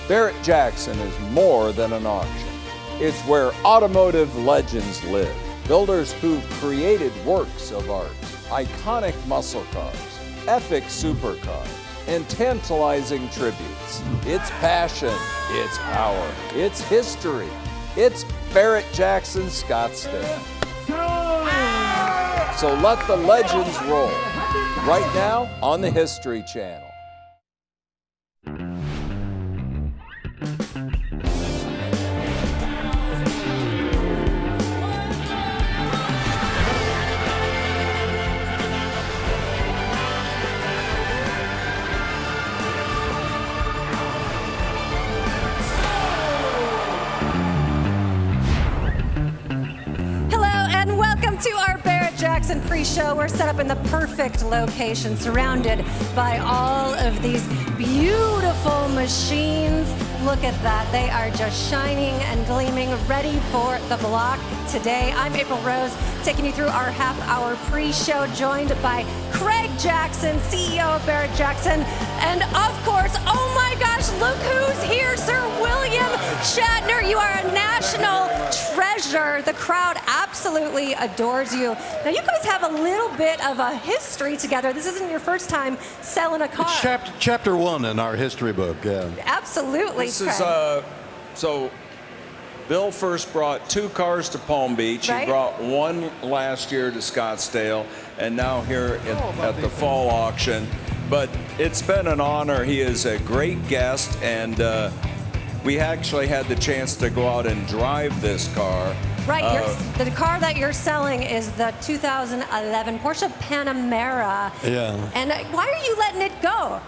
Barrett-Jackson is more than an auction. It's where automotive legends live. Builders who've created works of art, iconic muscle cars, epic supercars, and tantalizing tributes. It's passion, it's power, it's history. It's Barrett-Jackson Scottsdale. So let the legends roll. Right now on the History Channel. To our Barrett-Jackson pre-show. We're set up in the perfect location, surrounded by all of these beautiful machines. Look at that. They are just shining and gleaming, ready for the block today. I'm April Rose, taking you through our half-hour pre-show, joined by Craig Jackson, CEO of Barrett-Jackson, and of course, oh my gosh, look who's here, Sir William Shatner. You are a national treasure. The crowd absolutely adores you. Now, you guys have a little bit of a history together. This isn't your first time selling a car. It's chapter 1 in our history book, yeah. Absolutely, This is, so Bill first brought 2 cars to Palm Beach. Right. He brought 1 last year to Scottsdale, and now here at the fall auction. But it's been an honor. He is a great guest, and we actually had the chance to go out and drive this car. Right, the car that you're selling is the 2011 Porsche Panamera. Yeah. And why are you letting it go?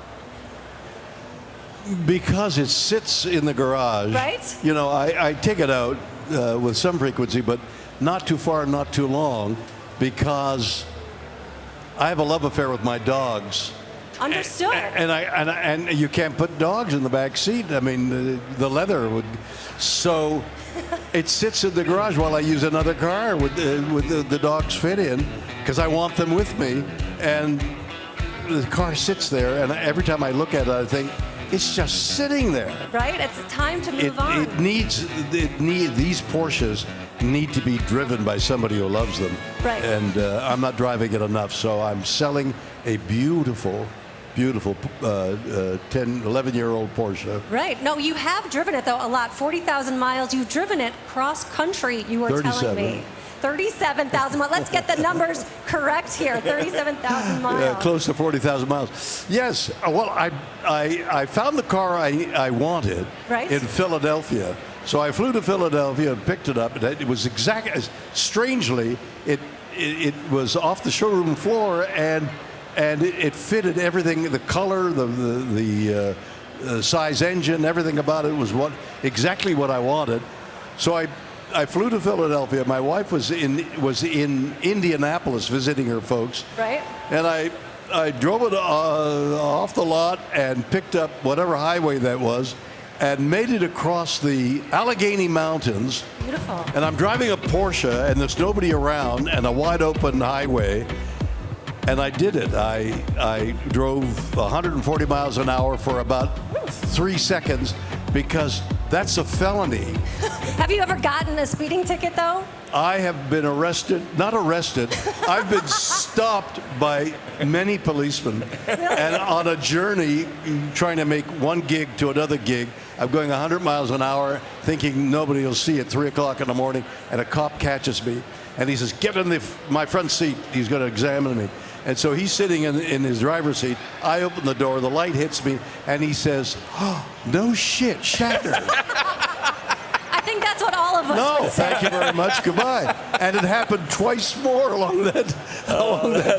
Because it sits in the garage. Right. You know, I take it out with some frequency, but not too far, not too long, because I have a love affair with my dogs. Understood. And you can't put dogs in the back seat. I mean, the leather would. So it sits in the garage while I use another car with the dogs fit in, because I want them with me. And the car sits there, and every time I look at it, I think, it's just sitting there. Right? It's time to move on. These Porsches need to be driven by somebody who loves them. Right. And I'm not driving it enough, so I'm selling a beautiful 11-year-old Porsche. Right. No, you have driven it, though, a lot. 40,000 miles. You've driven it cross-country, you were telling me. 37,000 miles. Let's get the numbers correct here. 37,000 miles. Yeah, close to 40,000 miles. Yes. Well, I found the car I wanted in Philadelphia. So I flew to Philadelphia and picked it up. It was strangely, it was off the showroom floor, and it fitted everything. The color, the size engine, everything about it was exactly what I wanted. So I flew to Philadelphia. My wife was in Indianapolis visiting her folks. Right. And I drove it off the lot and picked up whatever highway that was, and made it across the Allegheny Mountains. Beautiful. And I'm driving a Porsche, and there's nobody around, and a wide open highway. And I did it. I drove 140 miles an hour for about 3 seconds, because that's a felony. Have you ever gotten a speeding ticket, though? I have been not arrested. I've been stopped by many policemen. And on a journey, trying to make one gig to another gig, I'm going 100 miles an hour, thinking nobody will see at 3 o'clock in the morning, and a cop catches me. And he says, get in my front seat. He's going to examine me. And so he's sitting in his driver's seat. I open the door, the light hits me, and he says, oh, no shit, Shatner. I think that's what all of us No, would say. thank you very much, goodbye. And it happened twice more along that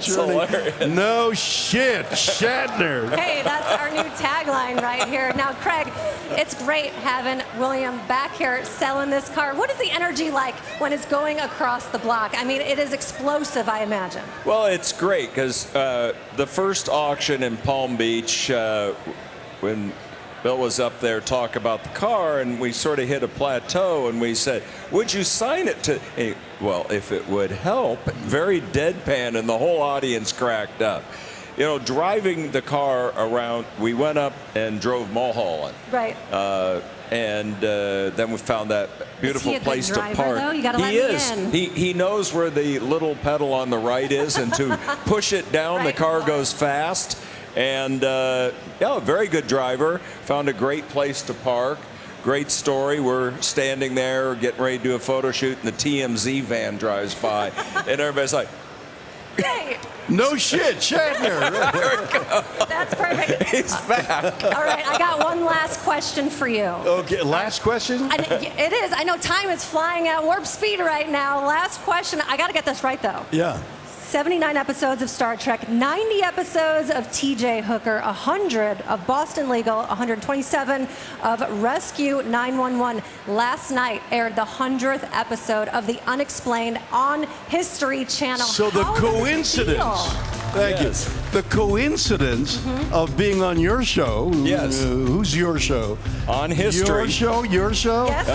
journey. Hilarious. No shit, Shatner. Hey, that's our new tagline right here. Now, Craig, it's great having William back here selling this car. What is the energy like when it's going across the block? I mean, it is explosive, I imagine. Well, it's great because the first auction in Palm Beach, when Bill was up there talking about the car, and we sort of hit a plateau, and we said, would you sign it to, well, if it would help. Very deadpan, and the whole audience cracked up. you know, driving the car around, we went up and drove Mulholland. Right. And then we found that beautiful place to park. Though? You gotta he let is. Me in. He knows where the little pedal on the right is, and to push it down, the car goes fast. And yeah, very good driver. Found a great place to park. Great story. We're standing there getting ready to do a photo shoot, and the TMZ van drives by, and everybody's like, "Hey, no shit, Shatner." There we go. That's perfect. He's back. All right, I got one last question for you. Okay, last question? It is. I know time is flying at warp speed right now. Last question. I got to get this right, though. Yeah. 79 episodes of Star Trek, 90 episodes of TJ Hooker, 100 of Boston Legal, 127 of Rescue 911. Last night aired the 100th episode of The Unexplained on History Channel. So the coincidence, thank you, the coincidence of being on your show, who's your show? On History. Your show? Yes.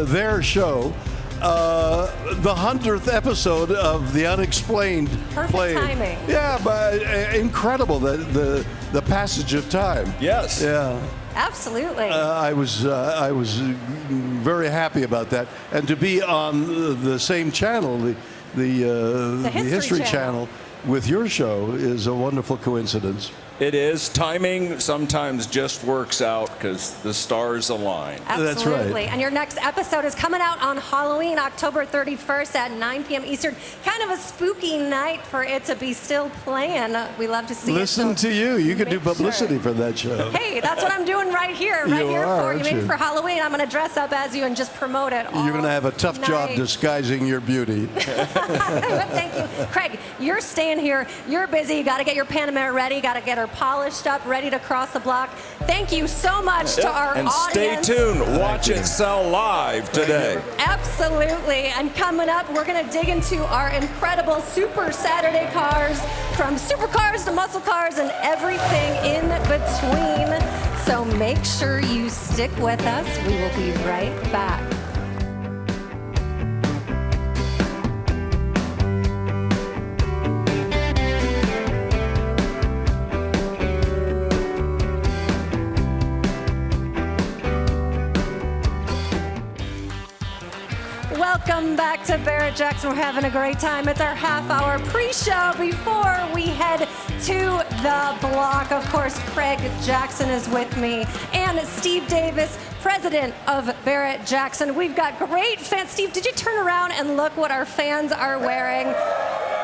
Their show. The 100th episode of The Unexplained. Perfect timing. Yeah, but incredible the passage of time. Yes. Yeah. Absolutely. I was very happy about that, and to be on the same channel, the History Channel, with your show is a wonderful coincidence. It is. Timing sometimes just works out because the stars align. Absolutely. That's right. And your next episode is coming out on Halloween, October 31st at 9 p.m. Eastern. Kind of a spooky night for it to be still playing. We love to see Listen it. So to you. You could do publicity for that show. Hey, that's what I'm doing right here for you. Maybe for Halloween, I'm going to dress up as you and just promote it all You're going to have a tough job disguising your beauty. Thank you. Craig, you're staying here. You're busy. You got to get your Panamera ready. Got to get her polished up, ready to cross the block. Thank you so much to our and audience. Stay tuned. Watch it sell live today. Absolutely. And coming up, we're going to dig into our incredible Super Saturday cars, from supercars to muscle cars and everything in between. So make sure you stick with us. We will be right back. Welcome back to Barrett Jackson. We're having a great time. It's our half-hour pre-show before we head to the block. Of course, Craig Jackson is with me, and Steve Davis, president of Barrett Jackson. We've got great fans. Steve, did you turn around and look what our fans are wearing?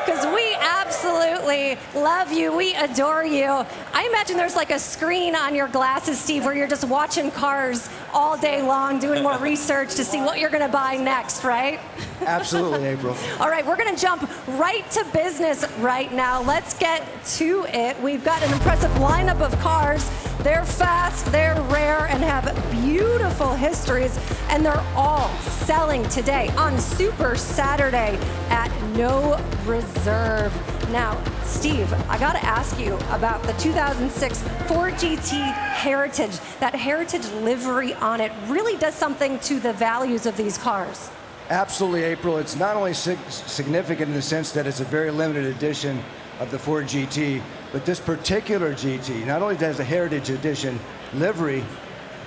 Because we absolutely love you. We adore you. I imagine there's like a screen on your glasses, Steve, where you're just watching cars all day long, doing more research to see what you're going to buy next, right? Absolutely, April. All right, we're going to jump right to business right now. Let's get to it. We've got an impressive lineup of cars. They're fast, they're rare, and have beautiful histories, and they're all selling today on Super Saturday at no reserve. Now, Steve, I got to ask you about the 2006 Ford GT Heritage. That Heritage livery on it really does something to the values of these cars. Absolutely, April. It's not only significant in the sense that it's a very limited edition of the Ford GT, but this particular GT, not only does the Heritage Edition livery,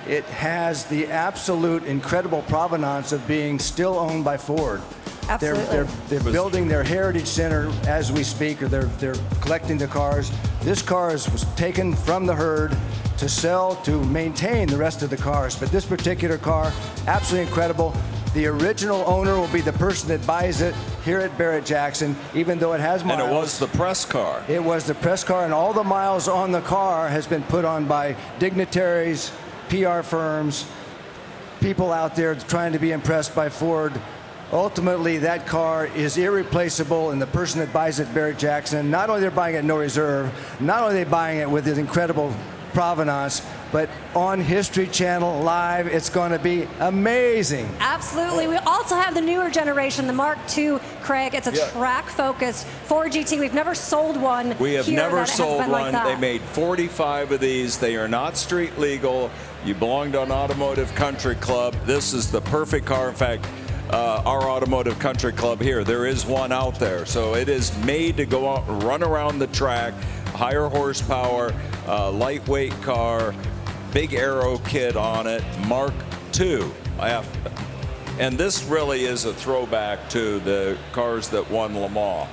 it has the absolute incredible provenance of being still owned by Ford. Absolutely. They're building their Heritage Center as we speak, or they're collecting the cars. This car was taken from the herd to sell, to maintain the rest of the cars. But this particular car, absolutely incredible. The original owner will be the person that buys it here at Barrett Jackson, even though it has miles. And it was the press car. It was the press car, and all the miles on the car has been put on by dignitaries, PR firms, people out there trying to be impressed by Ford. Ultimately, that car is irreplaceable, and the person that buys it at Barrett Jackson, not only they're buying it no reserve, not only are they buying it with this incredible provenance, but on History Channel live, it's going to be amazing. Absolutely. We also have the newer generation, the Mark II, Craig. It's a track-focused Ford GT. We've never sold one. We have never sold one. Like they made 45 of these. They are not street legal. You belong to an automotive country club. This is the perfect car. In fact, our automotive country club here. There is one out there. So it is made to go out and run around the track, higher horsepower, lightweight car, big aero kit on it, Mark II. And this really is a throwback to the cars that won Le Mans.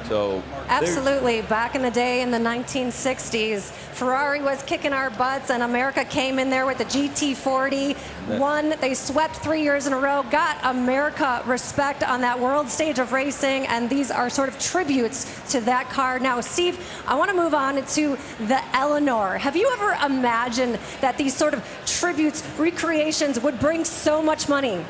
So absolutely. Back in the day in the 1960s, Ferrari was kicking our butts, and America came in there with the GT40. Won. They swept 3 years in a row, got America respect on that world stage of racing, and these are sort of tributes to that car. Now, Steve, I want to move on to the Eleanor. Have you ever imagined that these sort of tributes, recreations would bring so much money?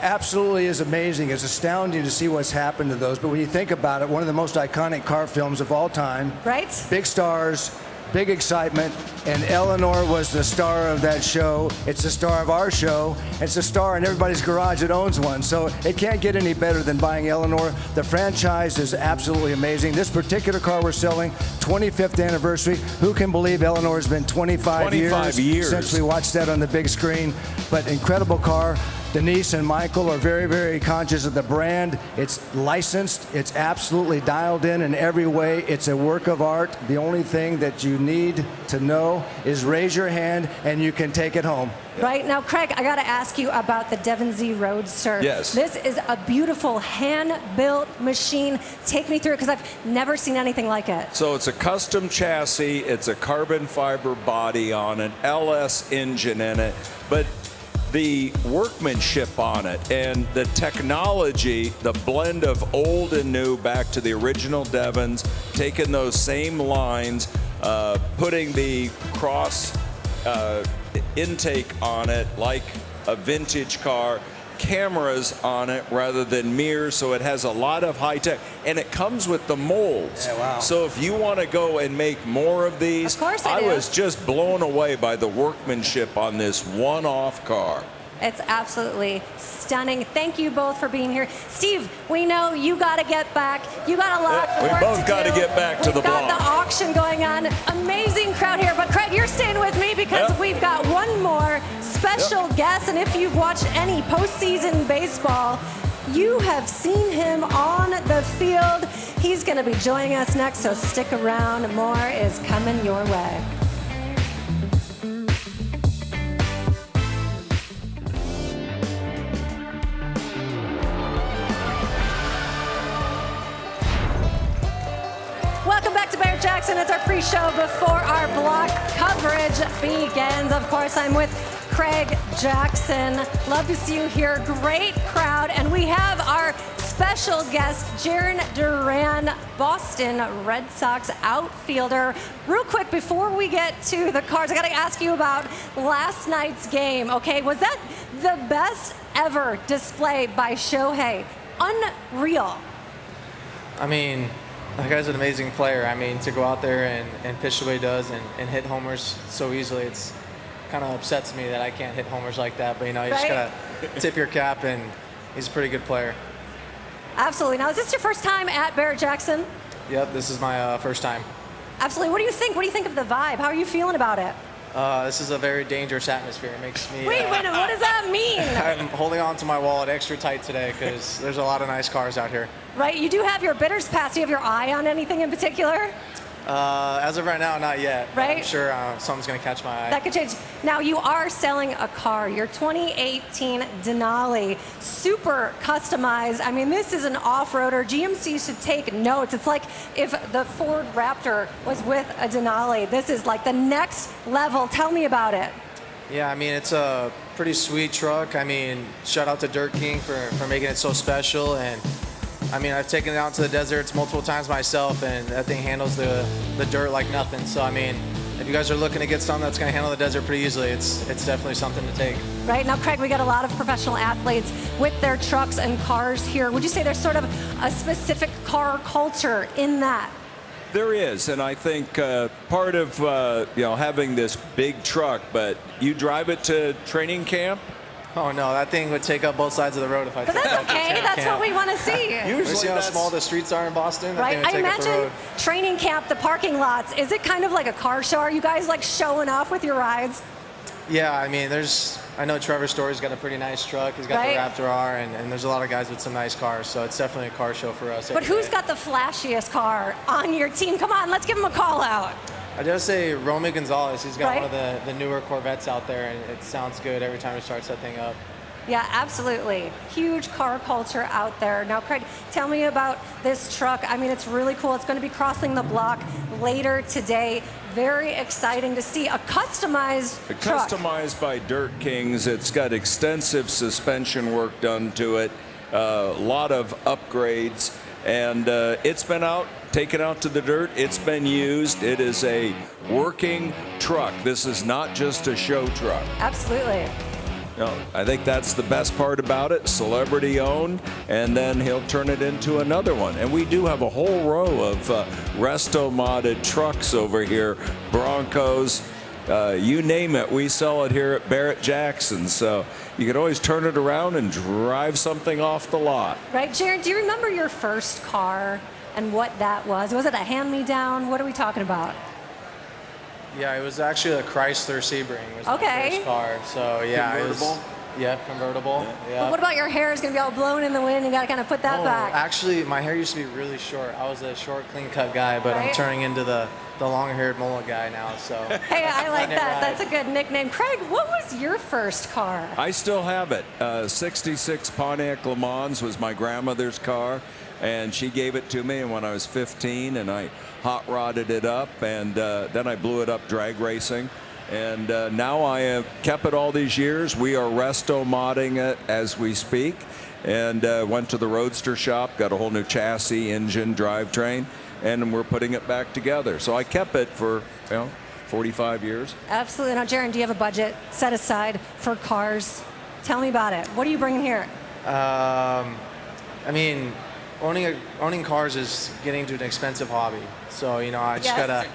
Absolutely is amazing. It's astounding to see what's happened to those. But when you think about it, one of the most iconic car films of all time. Right. Big stars, big excitement, and Eleanor was the star of that show. It's the star of our show. It's the star in everybody's garage that owns one. So it can't get any better than buying Eleanor. The franchise is absolutely amazing. This particular car we're selling, 25th anniversary. Who can believe Eleanor's been 25 years since we watched that on the big screen? But incredible car. Denise and Michael are very, very conscious of the brand. It's licensed. It's absolutely dialed in every way. It's a work of art. The only thing that you need to know is raise your hand and you can take it home. Right. Now, Craig, I got to ask you about the Devon Z Roadster. Yes. This is a beautiful hand-built machine. Take me through it because I've never seen anything like it. So it's a custom chassis. It's a carbon fiber body on an LS engine in it. But the workmanship on it and the technology, the blend of old and new back to the original Devons, taking those same lines, putting the cross intake on it like a vintage car, cameras on it rather than mirrors, so it has a lot of high tech, and it comes with the molds. Yeah, wow. So if you want to go and make more of these, of course I was just blown away by the workmanship on this one-off car. It's absolutely stunning. Thank you both for being here. Steve, we know you got to get back. You got a lot of work We both got to get back to the block. We've got the auction going on. Amazing crowd here. But Craig, you're staying with me because we've got one more special guest. And if you've watched any postseason baseball, you have seen him on the field. He's going to be joining us next, so stick around. More is coming your way. Welcome back to Barrett-Jackson. It's our pre-show before our block coverage begins. Of course, I'm with Craig Jackson. Love to see you here. Great crowd. And we have our special guest, Jarren Duran, Boston Red Sox outfielder. Real quick, before we get to the cards, I got to ask you about last night's game. Okay, was that the best ever display by Shohei? Unreal. I mean, that guy's an amazing player. I mean, to go out there and pitch the way he does and hit homers so easily, it's kind of upsets me that I can't hit homers like that. But, you know, you just got to tip your cap, and he's a pretty good player. Absolutely. Now, is this your first time at Barrett-Jackson? Yep, this is my first time. Absolutely. What do you think? What do you think of the vibe? How are you feeling about it? This is a very dangerous atmosphere. It makes me... Wait, what does that mean? I'm holding on to my wallet extra tight today because there's a lot of nice cars out here. Right, you do have your bidders pass. Do you have your eye on anything in particular? As of right now, not yet. Right. I'm sure something's going to catch my eye. That could change. Now, you are selling a car, your 2018 Denali, super customized. I mean, this is an off-roader. GMC should take notes. It's like if the Ford Raptor was with a Denali. This is like the next level. Tell me about it. Yeah, I mean, it's a pretty sweet truck. I mean, shout out to Dirt King for making it so special. And I mean, I've taken it out to the deserts multiple times myself, and that thing handles the dirt like nothing. So, I mean, if you guys are looking to get something that's going to handle the desert pretty easily, it's definitely something to take. Right. Now, Craig, we got a lot of professional athletes with their trucks and cars here. Would you say there's sort of a specific car culture in that? There is, and I think part of having this big truck, but you drive it to training camp. Oh no, that thing would take up both sides of the road if I. But that's okay. That's what we want to see. Usually, see how small the streets are in Boston. Right. I imagine training camp, the parking lots. Is it kind of like a car show? Are you guys like showing off with your rides? Yeah, I mean, there's I know Trevor Story's got a pretty nice truck. He's got the Raptor R, and there's a lot of guys with some nice cars. So it's definitely a car show for us. But who's got the flashiest car on your team? Come on, let's give him a call out. I just say Romy Gonzalez. He's got one of the newer Corvettes out there, and it sounds good every time he starts that thing up. Yeah, absolutely. Huge car culture out there. Now, Craig, tell me about this truck. I mean, it's really cool. It's going to be crossing the block later today. Very exciting to see a customized truck. Customized by Dirt Kings. It's got extensive suspension work done to it, a lot of upgrades, and it's been taken out to the dirt. It's been used. It is a working truck. This is not just a show truck. Absolutely. No, I think that's the best part about it. Celebrity owned, and then he'll turn it into another one. And we do have a whole row of resto modded trucks over here, Broncos, you name it. We sell it here at Barrett-Jackson. So you can always turn it around and drive something off the lot. Right, Jared, do you remember your first car and what that was? Was it a hand-me-down? What are we talking about? Yeah, it was actually a Chrysler Sebring. It was my first car. So yeah, convertible? Convertible. Yeah. But what about your hair? Is going to be all blown in the wind? You got to kind of put that back. Actually, my hair used to be really short. I was a short, clean-cut guy, but I'm turning into the long-haired mullet guy now. So hey, I like that. That's a good nickname. Craig, what was your first car? I still have it. 66 Pontiac Le Mans was my grandmother's car, and she gave it to me when I was 15, and I hot rodded it up, and then I blew it up drag racing. And now I have kept it all these years. We are resto modding it as we speak, and went to the Roadster shop, got a whole new chassis, engine, drivetrain, and we're putting it back together. So I kept it for 45 years. Absolutely. Now, Jaron, do you have a budget set aside for cars? Tell me about it. What are you bringing here? I mean, owning cars is getting to an expensive hobby. So, I just gotta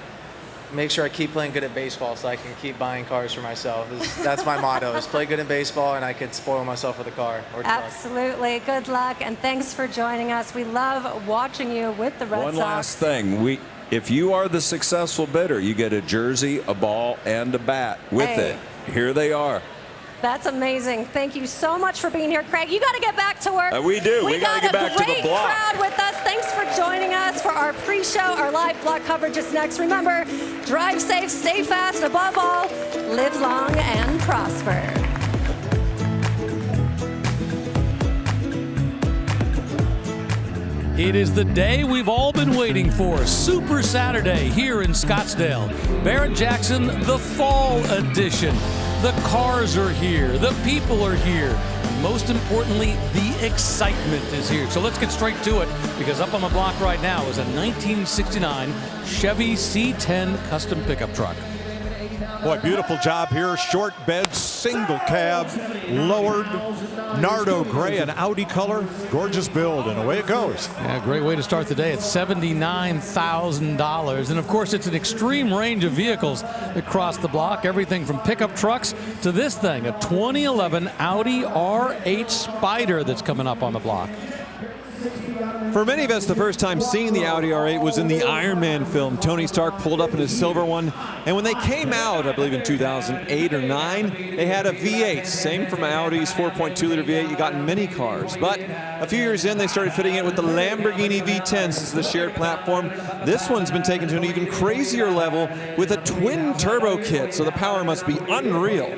make sure I keep playing good at baseball so I can keep buying cars for myself. That's my motto, is play good in baseball and I can spoil myself with a car or truck. Absolutely. Good luck, and thanks for joining us. We love watching you with the Red Sox. One last thing. If you are the successful bidder, you get a jersey, a ball, and a bat with it. Here they are. That's amazing. Thank you so much for being here, Craig. You got to get back to work. We do. We got to get back to the block. We got a great crowd with us. Thanks for joining us for our pre-show. Our live block coverage is next. Remember, drive safe, stay fast, above all, live long and prosper. It is the day we've all been waiting for, Super Saturday here in Scottsdale. Barrett-Jackson, the fall edition. The cars are here, the people are here. Most importantly, the excitement is here. So let's get straight to it, because up on the block right now is a 1969 Chevy C10 custom pickup truck. Boy, beautiful job here. Short bed, single cab, lowered, Nardo gray and Audi color. Gorgeous build, and away it goes. Yeah, great way to start the day. It's $79,000. And of course, it's an extreme range of vehicles that cross the block. Everything from pickup trucks to this thing, a 2011 Audi R8 Spider that's coming up on the block. For many of us, the first time seeing the Audi R8 was in the Iron Man film. Tony Stark pulled up in his silver one, and when they came out, I believe in 2008 or 9, they had a V8, same from Audi's 4.2-liter V8 you got in many cars. But a few years in, they started fitting it with the Lamborghini V10 since the shared platform. This one's been taken to an even crazier level with a twin turbo kit, so the power must be unreal.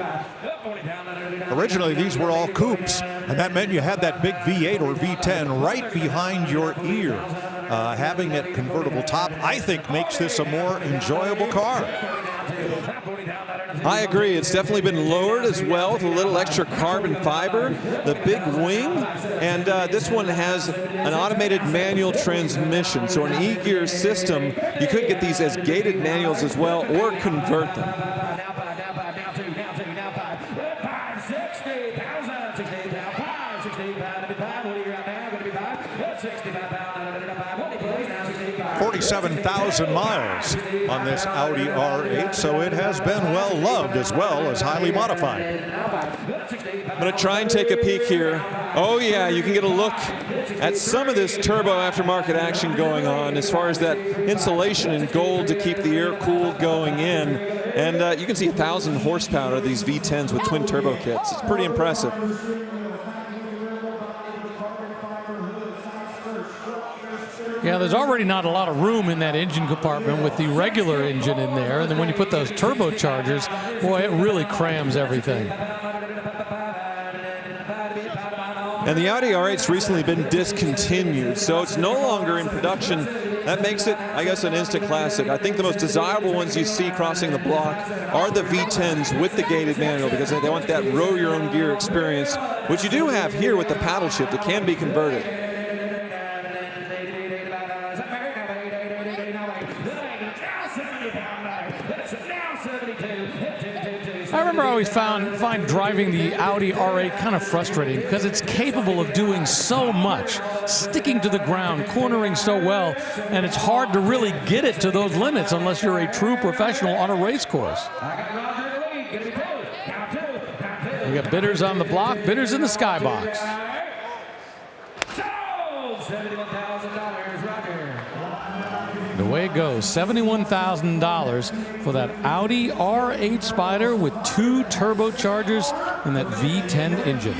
Originally, these were all coupes, and that meant you had that big V8 or V10 right behind your ear. Having it convertible top, I think, makes this a more enjoyable car. I agree. It's definitely been lowered as well with a little extra carbon fiber, the big wing, and this one has an automated manual transmission. So an E-gear system, you could get these as gated manuals as well or convert them. 47,000 miles on this Audi R8, so it has been well loved as well as highly modified. I'm going to try and take a peek here. Oh yeah, you can get a look at some of this turbo aftermarket action going on as far as that insulation in gold to keep the air cool going in. And you can see 1,000 horsepower of these V10s with twin turbo kits. It's pretty impressive. Yeah, there's already not a lot of room in that engine compartment with the regular engine in there. And then when you put those turbochargers, boy, it really crams everything. And the Audi R8's recently been discontinued, so it's no longer in production. That makes it, I guess, an instant classic. I think the most desirable ones you see crossing the block are the V10s with the gated manual, because they want that row your own gear experience, which you do have here with the paddle shift. It can be converted. I remember I always find driving the Audi R8 kind of frustrating because it's capable of doing so much, sticking to the ground, cornering so well, and it's hard to really get it to those limits unless you're a true professional on a race course. We got bidders on the block, bidders in the skybox. The way it goes, $71,000 for that Audi R8 Spider with 2 turbochargers and that V10 engine.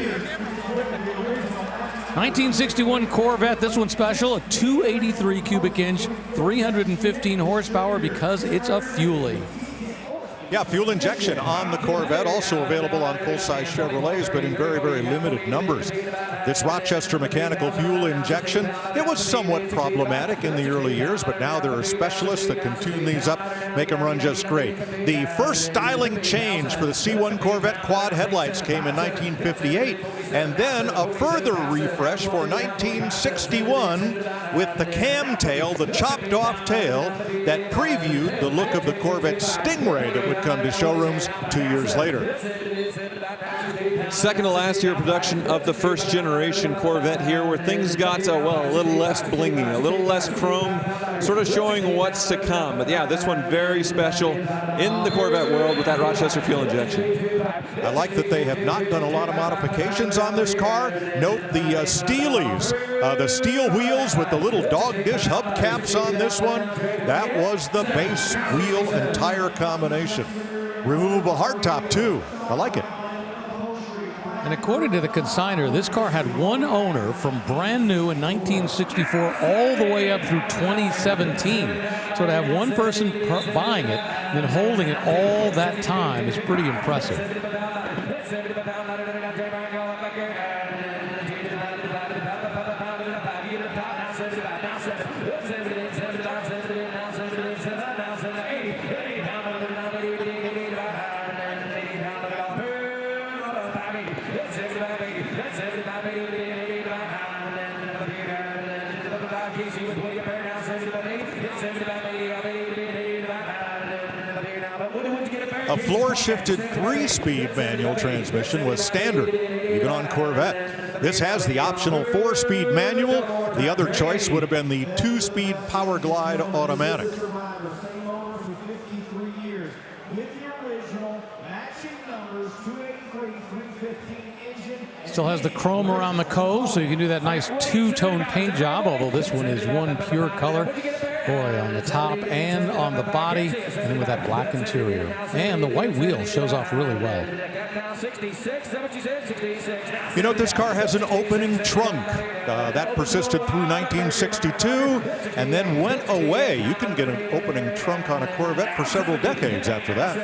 1961 Corvette, this one's special, a 283 cubic inch, 315 horsepower because it's a Fuelie. Yeah, fuel injection on the Corvette, also available on full-size Chevrolets, but in very, very limited numbers. This Rochester mechanical fuel injection, it was somewhat problematic in the early years, but now there are specialists that can tune these up, make them run just great. The first styling change for the C1 Corvette quad headlights came in 1958, and then a further refresh for 1961 with the cam tail, the chopped off tail that previewed the look of the Corvette Stingray that would come to showrooms 2 years later. Second to last year production of the first generation Corvette here, where things got, well, a little less blingy, a little less chrome, sort of showing what's to come. But yeah, this one very special in the Corvette world with that Rochester fuel injection. I like that they have not done a lot of modifications on this car. Note the Steelies, the steel wheels with the little dog dish hubcaps on this one. That was the base wheel and tire combination. Removable hardtop too. I like it. And according to the consignor, this car had one owner from brand new in 1964 all the way up through 2017. So to have one person buying it and then holding it all that time is pretty impressive. A floor-shifted 3-speed manual transmission was standard, even on Corvette. This has the optional 4-speed manual. The other choice would have been the 2-speed Power Glide automatic. Still has the chrome around the cove, so you can do that nice 2-tone paint job, although this one is one pure color. Boy, on the top and on the body, and then with that black interior. And the white wheel shows off really well. You know, this car has an opening trunk. That persisted through 1962 and then went away. You can get an opening trunk on a Corvette for several decades after that.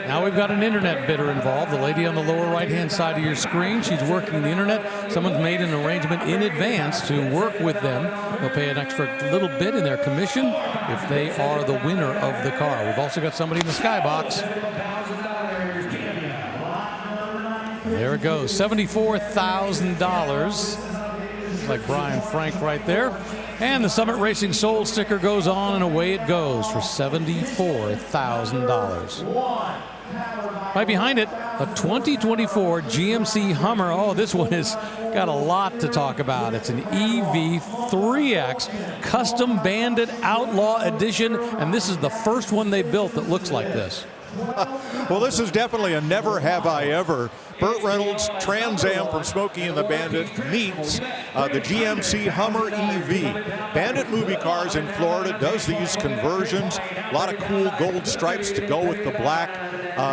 Now we've got an internet bidder involved. The lady on the lower right-hand side of your screen, she's working the internet. Someone's made an arrangement in advance to work with them. They'll pay an extra little bit in their commission if they are the winner of the car. We've also got somebody in the skybox. There it goes, $74,000. Like Brian Frank right there. And the Summit Racing Soul sticker goes on, and away it goes for $74,000. Right behind it, a 2024 GMC Hummer. Oh, this one has got a lot to talk about. It's an EV3X Custom Bandit Outlaw Edition, and this is the first one they built that looks like this. Well, this is definitely a never have I ever Burt Reynolds Trans Am from Smokey and the Bandit meets the GMC Hummer EV. Bandit Movie Cars in Florida does these conversions. A lot of cool gold stripes to go with the black.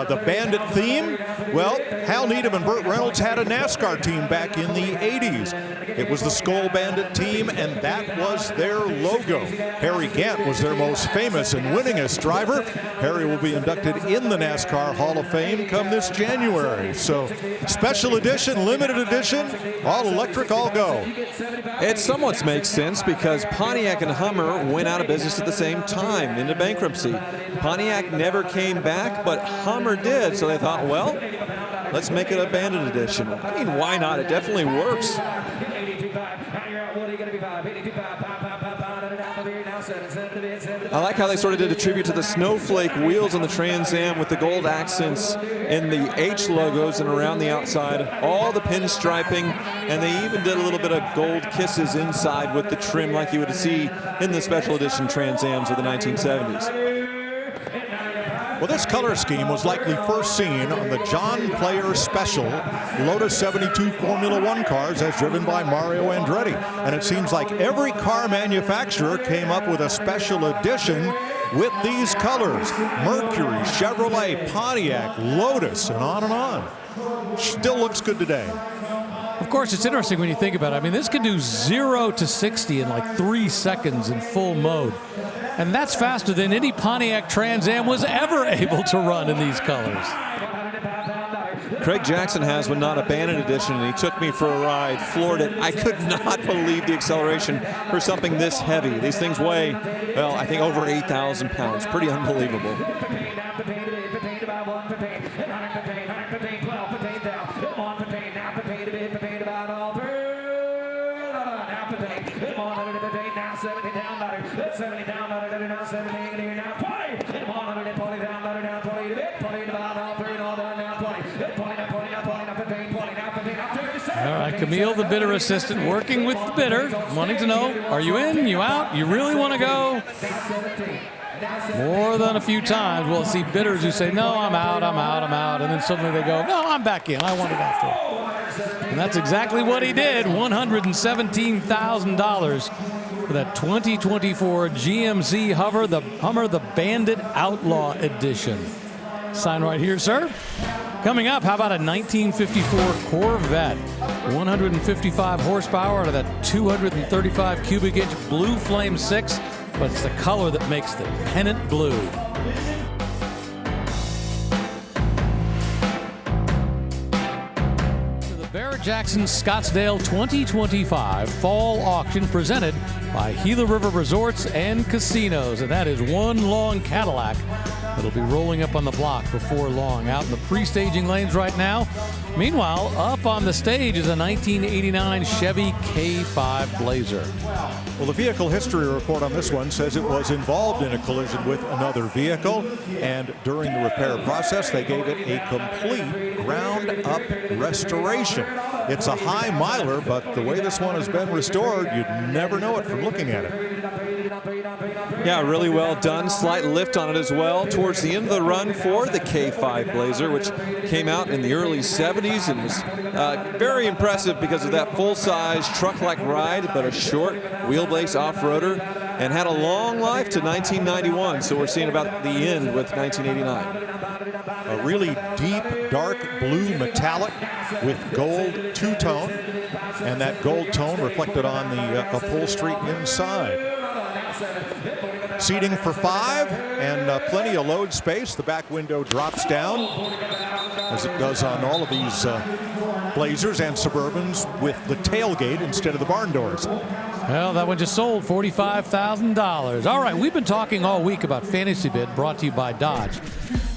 The Bandit theme, well, Hal Needham and Burt Reynolds had a NASCAR team back in the 80s. It was the Skull Bandit team, and that was their logo. Harry Gant was their most famous and winningest driver. Harry will be inducted in the NASCAR Hall of Fame come this January. So, special edition, limited edition, all electric, all go. It somewhat makes sense because Pontiac and Hummer went out of business at the same time into bankruptcy. Pontiac never came back, but Hummer did, so they thought, well, let's make it a Bandit edition. I mean, why not? It definitely works. I like how they sort of did a tribute to the snowflake wheels on the Trans Am with the gold accents in the H logos and around the outside, all the pinstriping, and they even did a little bit of gold kisses inside with the trim like you would see in the special edition Trans Ams of the 1970s. Well, this color scheme was likely first seen on the John Player Special Lotus 72 Formula One cars as driven by Mario Andretti. And it seems like every car manufacturer came up with a special edition with these colors. Mercury, Chevrolet, Pontiac, Lotus, and on and on. Still looks good today. Of course, it's interesting when you think about it. I mean, this can do 0 to 60 in like 3 seconds in full mode. And that's faster than any Pontiac Trans Am was ever able to run in these colors. Craig Jackson has one, not a Bandit edition, and he took me for a ride, floored it. I could not believe the acceleration for something this heavy. These things weigh, well, I think over 8,000 pounds. Pretty unbelievable. All right, Camille, the bidder assistant, working with the bidder, wanting to know, are you in, you out, you really want to go? More than a few times we'll see bidders who say, no, I'm out, and then suddenly they go, no, I'm back in, I want it after all. And that's exactly what he did, $117,000 for that 2024 GMC Hummer, the Bandit Outlaw Edition. Sign right here, sir. Coming up, how about a 1954 Corvette? 155 horsepower out of that 235 cubic inch Blue Flame 6, but it's the color that makes the pennant blue. The Barrett-Jackson Scottsdale 2025 Fall Auction presented by Gila River Resorts and Casinos, and that is one long Cadillac. It'll be rolling up on the block before long. Out in the pre-staging lanes right now. Meanwhile, up on the stage is a 1989 Chevy K5 Blazer. Well, the vehicle history report on this one says it was involved in a collision with another vehicle, and during the repair process, they gave it a complete ground-up restoration. It's a high miler, but the way this one has been restored, you'd never know it from looking at it. Yeah, really well done. Slight lift on it as well towards the end of the run for the K5 Blazer, which came out in the early 70s and was very impressive because of that full-size truck-like ride, but a short wheelbase off-roader, and had a long life to 1991, so we're seeing about the end with 1989. A really deep, dark blue metallic with gold two-tone, and that gold tone reflected on the upholstery inside. Seating for 5 and plenty of load space. The back window drops down, as it does on all of these Blazers and Suburbans, with the tailgate instead of the barn doors. Well, that one just sold $45,000. All right, we've been talking all week about Fantasy Bid, brought to you by Dodge.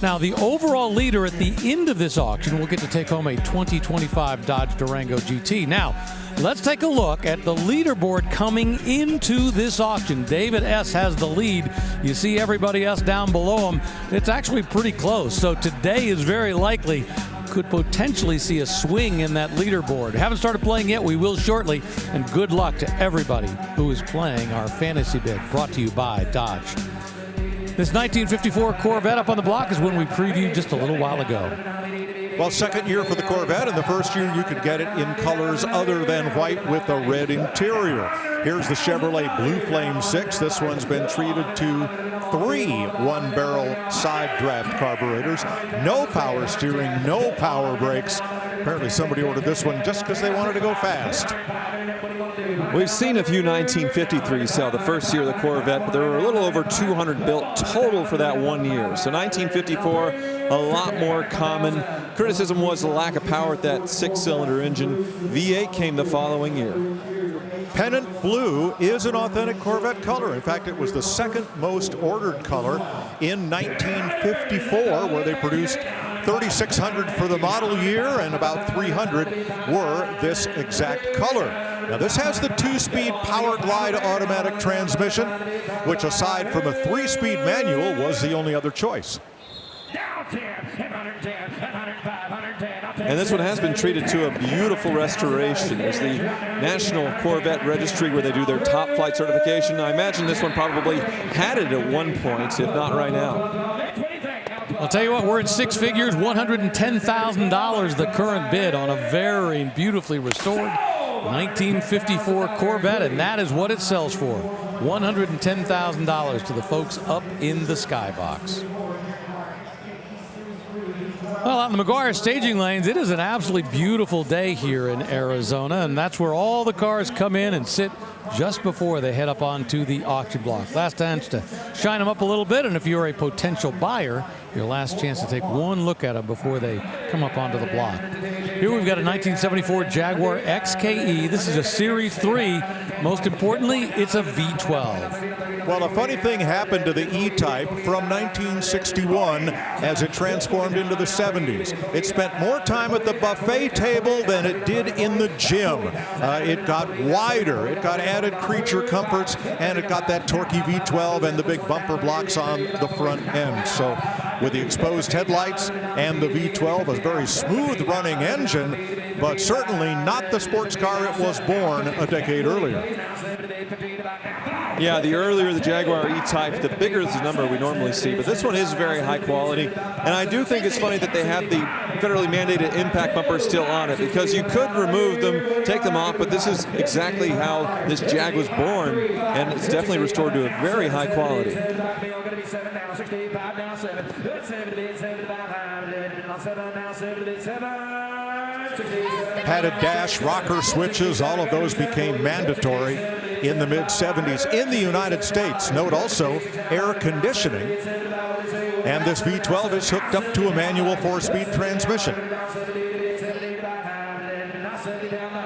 Now, the overall leader at the end of this auction will get to take home a 2025 Dodge Durango GT. Now, let's take a look at the leaderboard coming into this auction. David S. has the lead. You see everybody else down below him. It's actually pretty close. So today is very likely could potentially see a swing in that leaderboard. Haven't started playing yet. We will shortly. And good luck to everybody who is playing our Fantasy Bid, brought to you by Dodge. This 1954 Corvette up on the block is one we previewed just a little while ago. Well, second year for the Corvette, and the first year you could get it in colors other than white with a red interior. Here's the Chevrolet Blue Flame 6. This one's been treated to 3 one-barrel side draft carburetors. No power steering, no power brakes. Apparently somebody ordered this one just because they wanted to go fast. We've seen a few 1953s sell the first year of the Corvette, but there were a little over 200 built total for that 1 year. So 1954, a lot more common. Criticism was the lack of power at that 6-cylinder engine. V8 came the following year. Pennant blue is an authentic Corvette color. In fact, it was the second most ordered color in 1954, where they produced 3,600 for the model year, and about 300 were this exact color. Now, this has the 2-speed Power Glide automatic transmission, which aside from a 3-speed manual was the only other choice. And this one has been treated to a beautiful restoration. There's the National Corvette Registry where they do their top flight certification. I imagine this one probably had it at one point, if not right now. I'll tell you what, we're at 6 figures, $110,000 the current bid on a very beautifully restored 1954 Corvette, and that is what it sells for. $110,000 to the folks up in the skybox. Well, out in the McGuire staging lanes, it is an absolutely beautiful day here in Arizona, and that's where all the cars come in and sit just before they head up onto the auction block. Last chance to shine them up a little bit, and if you're a potential buyer, your last chance to take one look at them before they come up onto the block. Here we've got a 1974 Jaguar XKE. This is a Series 3. Most importantly, it's a V12. Well, a funny thing happened to the E-Type from 1961 as it transformed into the 70s. It spent more time at the buffet table than it did in the gym. It got wider, it got added creature comforts, and it got that torquey V12 and the big bumper blocks on the front end. So with the exposed headlights and the V12, a very smooth running engine, but certainly not the sports car it was born a decade earlier. Yeah, the earlier the Jaguar E-Type, the bigger the number we normally see. But this one is very high quality. And I do think it's funny that they have the federally mandated impact bumper still on it, because you could remove them, take them off, but this is exactly how this Jag was born, and it's definitely restored to a very high quality. Padded dash, rocker switches, all of those became mandatory in the mid-70s in the United States. Note also air conditioning. And this V12 is hooked up to a manual 4-speed transmission.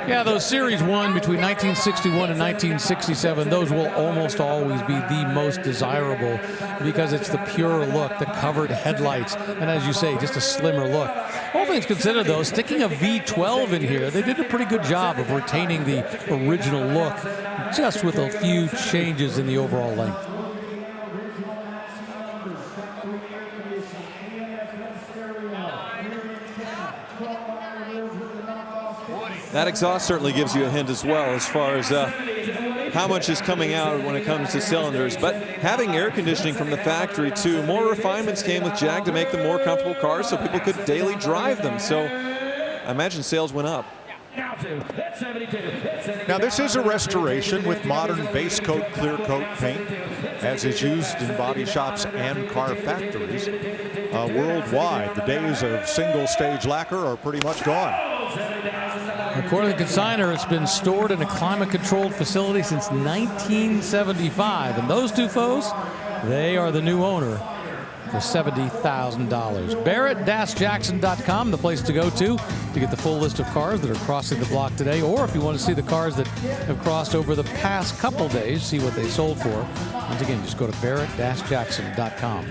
Yeah, those Series 1 between 1961 and 1967, those will almost always be the most desirable because it's the pure look, the covered headlights, and as you say, just a slimmer look. All things considered, though, sticking a V12 in here, they did a pretty good job of retaining the original look, just with a few changes in the overall length. That exhaust certainly gives you a hint as well as far as how much is coming out when it comes to cylinders. But having air conditioning from the factory too, more refinements came with Jag to make them more comfortable cars so people could daily drive them. So I imagine sales went up. Now this is a restoration with modern base coat, clear coat paint, as is used in body shops and car factories worldwide. The days of single stage lacquer are pretty much gone. According to the consignor, it's been stored in a climate-controlled facility since 1975. And those two foes, they are the new owner for $70,000. Barrett-Jackson.com, the place to go to get the full list of cars that are crossing the block today. Or if you want to see the cars that have crossed over the past couple days, see what they sold for. Once again, just go to Barrett-Jackson.com.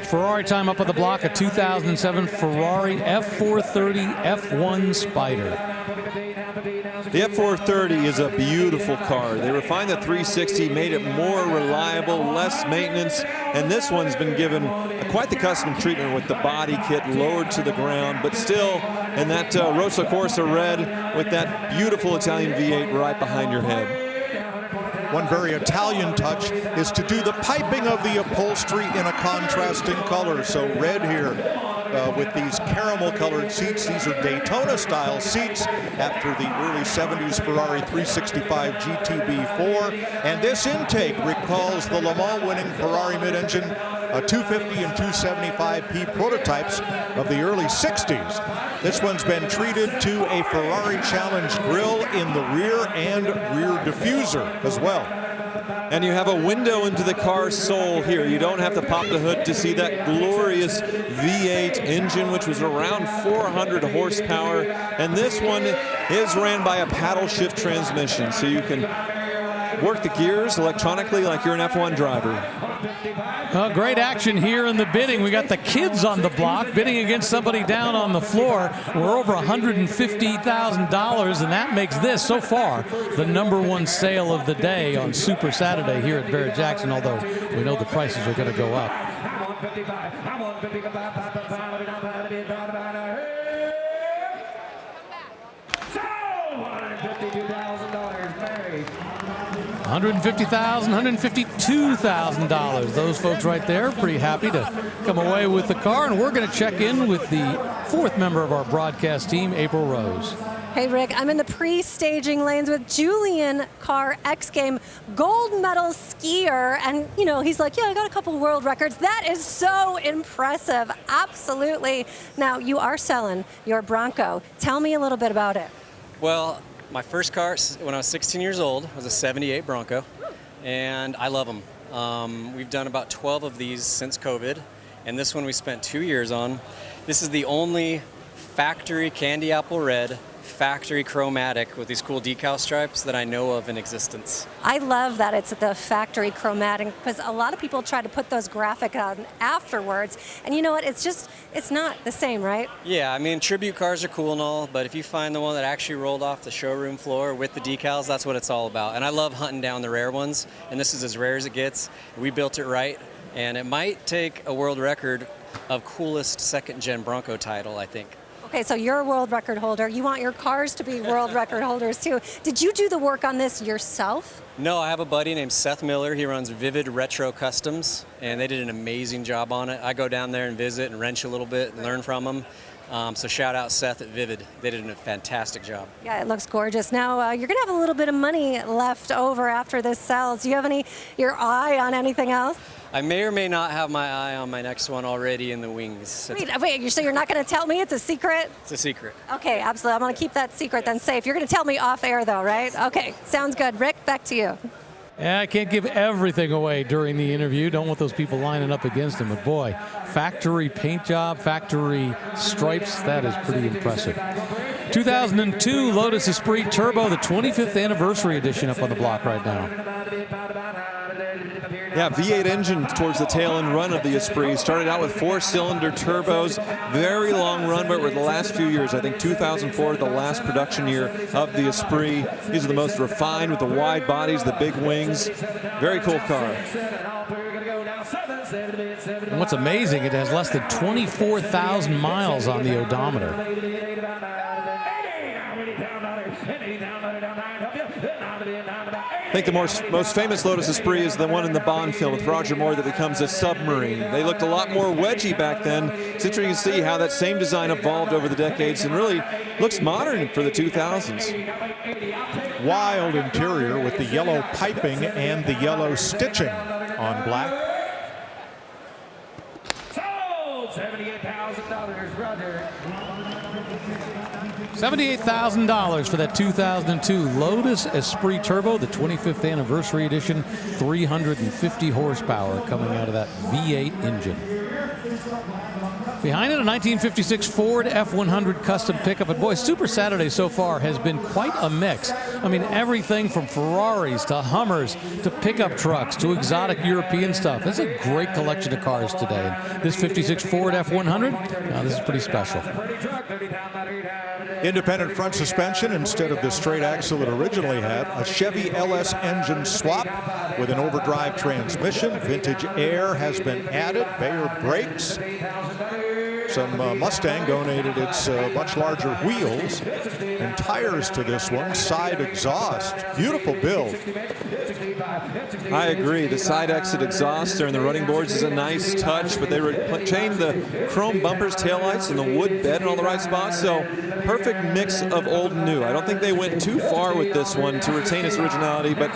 Ferrari time up on the block, a 2007 Ferrari F430 F1 Spider. The F430 is a beautiful car. They refined the 360, made it more reliable, less maintenance, and this one's been given quite the custom treatment with the body kit lowered to the ground, but still in that Rosso Corsa red with that beautiful Italian V8 right behind your head. One very Italian touch is to do the piping of the upholstery in a contrasting color. So red here with these caramel-colored seats. These are Daytona-style seats after the early 70s Ferrari 365 GTB4. And this intake recalls the Le Mans winning Ferrari mid-engine 250 and 275p prototypes of the early 60s. This one's been treated to a Ferrari Challenge grille in the rear and rear diffuser as well. And you have a window into the car's soul here. You don't have to pop the hood to see that glorious V8 engine, which was around 400 horsepower. And this one is ran by a paddle shift transmission, so you can work the gears electronically like you're an F1 driver. Great action here in the bidding. We got the kids on the block bidding against somebody down on the floor. We're over $150,000, and that makes this, so far, the #1 sale of the day on Super Saturday here at Barrett-Jackson, although we know the prices are going to go up. $150,000, $152,000. Those folks right there pretty happy to come away with the car, and we're going to check in with the fourth member of our broadcast team, April Rose. Hey, Rick, I'm in the pre-staging lanes with Julian Carr, X-Game gold medal skier. And, you know, he's like, yeah, I got a couple world records. That is so impressive. Absolutely. Now, you are selling your Bronco. Tell me a little bit about it. Well, my first car when I was 16 years old was a 78 Bronco, and I love them. We've done about 12 of these since COVID, and this one we spent 2 years on. This is the only factory candy apple red, factory chromatic with these cool decal stripes that I know of in existence. I love that it's the factory chromatic, because a lot of people try to put those graphic on afterwards, and you know what, it's not the same, right? Yeah, I mean, tribute cars are cool and all, but if you find the one that actually rolled off the showroom floor with the decals, that's what it's all about. And I love hunting down the rare ones, and this is as rare as it gets. We built it right, and it might take a world record of coolest second-gen Bronco title, I think. Okay, so you're a world record holder. You want your cars to be world record holders too. Did you do the work on this yourself? No, I have a buddy named Seth Miller. He runs Vivid Retro Customs, and they did an amazing job on it. I go down there and visit and wrench a little bit and learn from them. So shout out Seth at Vivid. They did a fantastic job. Yeah, it looks gorgeous. Now, you're going to have a little bit of money left over after this sells. Do you have your eye on anything else? I may or may not have my eye on my next one already in the wings. Wait, so you're not going to tell me? It's a secret? It's a secret. Okay, absolutely. I'm going to keep that secret then safe. You're going to tell me off air though, right? Okay, sounds good. Rick, back to you. Yeah, I can't give everything away during the interview. Don't want those people lining up against him. But boy, factory paint job, factory stripes, that is pretty impressive. 2002 Lotus Esprit Turbo, the 25th anniversary edition up on the block right now. Yeah, V8 engine towards the tail end run of the Esprit. Started out with 4-cylinder turbos, very long run, but over the last few years, I think 2004, the last production year of the Esprit. These are the most refined with the wide bodies, the big wings. Very cool car. And what's amazing, it has less than 24,000 miles on the odometer. I think the most famous Lotus Esprit is the one in the Bond film with Roger Moore that becomes a submarine. They looked a lot more wedgy back then. It's interesting to see how that same design evolved over the decades and really looks modern for the 2000s. Wild interior with the yellow piping and the yellow stitching on black. Sold! $78,000, brother. $78,000 for that 2002 Lotus Esprit Turbo, the 25th anniversary edition, 350 horsepower coming out of that V8 engine. Behind it, a 1956 Ford F100 custom pickup. And boy, Super Saturday so far has been quite a mix. I mean, everything from Ferraris to Hummers to pickup trucks to exotic European stuff. It's a great collection of cars today. This 56 Ford F100, now this is pretty special. Independent front suspension instead of the straight axle it originally had. A Chevy LS engine swap with an overdrive transmission. Vintage air has been added. Bayer brakes. Some Mustang donated its much larger wheels and tires to this one. Side exhaust. Beautiful build. I agree. The side exit exhaust there in the running boards is a nice touch, but they retained the chrome bumpers, taillights, and the wood bed in all the right spots. So perfect mix of old and new. I don't think they went too far with this one to retain its originality, but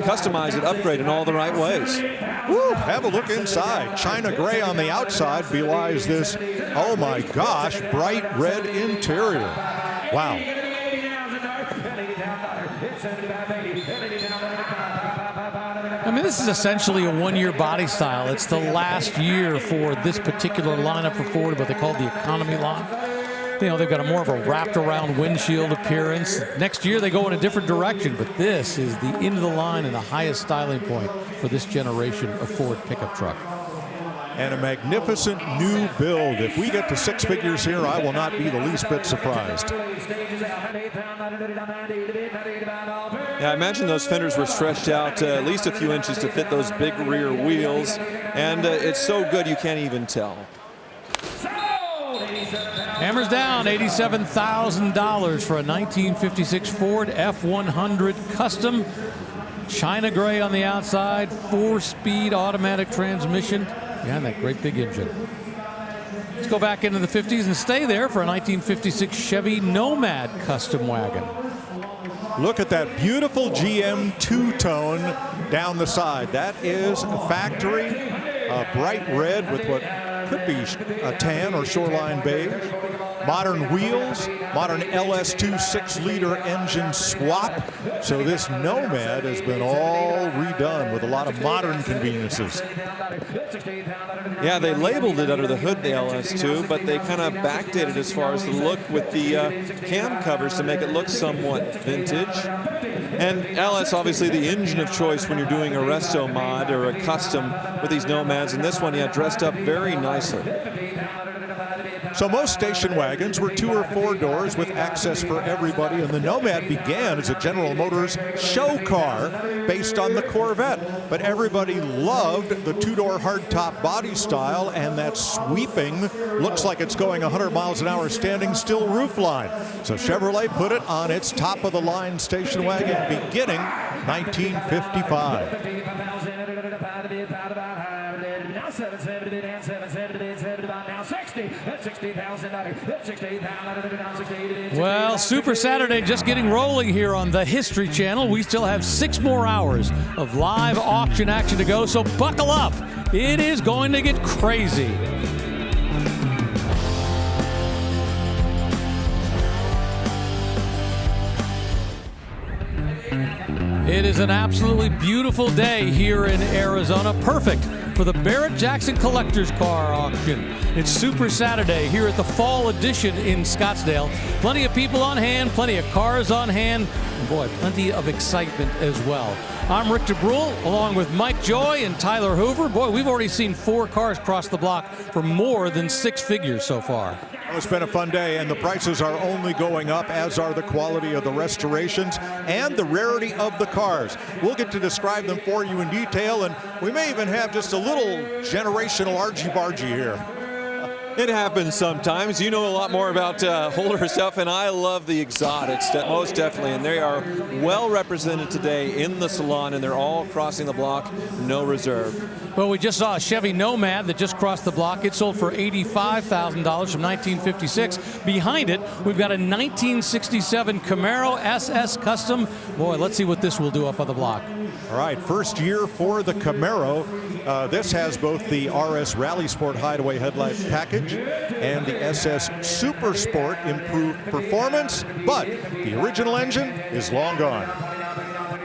customize it, upgrade in all the right ways. Woo, have a look inside. China gray on the outside belies this, oh my gosh, bright red interior. Wow. I mean, this is essentially a one-year body style. It's the last year for this particular lineup for Ford, what they call the economy line. You know, they've got a more of a wrapped-around windshield appearance. Next year, they go in a different direction, but this is the end of the line and the highest styling point for this generation of Ford pickup truck. And a magnificent new build. If we get to six figures here, I will not be the least bit surprised. Yeah, I imagine those fenders were stretched out at least a few inches to fit those big rear wheels, and it's so good you can't even tell. Hammers down $87,000 for a 1956 Ford F100 Custom. China gray on the outside, 4-speed automatic transmission behind that great big engine. Let's go back into the 50s and stay there for a 1956 Chevy Nomad Custom wagon. Look at that beautiful GM two-tone down the side. That is a factory, bright red with what could be a tan or shoreline beige. Modern wheels, modern LS2 6-liter engine swap. So this Nomad has been all redone with a lot of modern conveniences. Yeah, they labeled it under the hood, the LS2, but they kind of backdated as far as the look with the cam covers to make it look somewhat vintage. And LS, obviously the engine of choice when you're doing a resto mod or a custom with these Nomads. And this one, yeah, dressed up very nicely. So most station wagons were 2 or 4 doors with access for everybody, and the Nomad began as a General Motors show car based on the Corvette. But everybody loved the 2-door hardtop body style and that sweeping, looks like it's going 100 miles an hour standing still roofline. So Chevrolet put it on its top-of-the-line station wagon beginning 1955. Well, Super Saturday just getting rolling here on the History Channel. We still have 6 more hours of live auction action to go, so buckle up. It is going to get crazy. It is an absolutely beautiful day here in Arizona. Perfect for the Barrett-Jackson Collector's Car Auction. It's Super Saturday here at the Fall Edition in Scottsdale. Plenty of people on hand, plenty of cars on hand, and boy, plenty of excitement as well. I'm Rick DeBrule, along with Mike Joy and Tyler Hoover. Boy, we've already seen 4 cars cross the block for more than 6 figures so far. It's been a fun day, and the prices are only going up, as are the quality of the restorations and the rarity of the cars. We'll get to describe them for you in detail, and we may even have just a little generational argy-bargy here. It happens sometimes. You know a lot more about older stuff, and I love the exotics, most definitely. And they are well represented today in the salon, and they're all crossing the block, no reserve. Well, we just saw a Chevy Nomad that just crossed the block. It sold for $85,000 from 1956. Behind it, we've got a 1967 Camaro SS Custom. Boy, let's see what this will do up on the block. All right, first year for the Camaro. This has both the RS Rally Sport Hideaway headlight package and the SS Super Sport improved performance, but the original engine is long gone.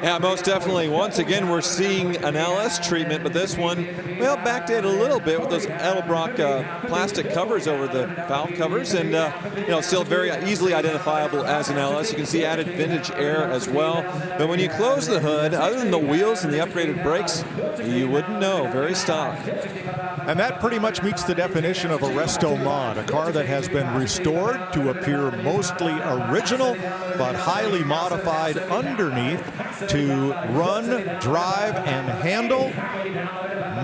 Yeah, most definitely. Once again, we're seeing an LS treatment, but this one, well, backdated a little bit with those Edelbrock plastic covers over the valve covers, and still very easily identifiable as an LS. You can see added vintage air as well. But when you close the hood, other than the wheels and the upgraded brakes, you wouldn't know. Very stock. And that pretty much meets the definition of a resto mod, a car that has been restored to appear mostly original, but highly modified underneath to run, drive, and handle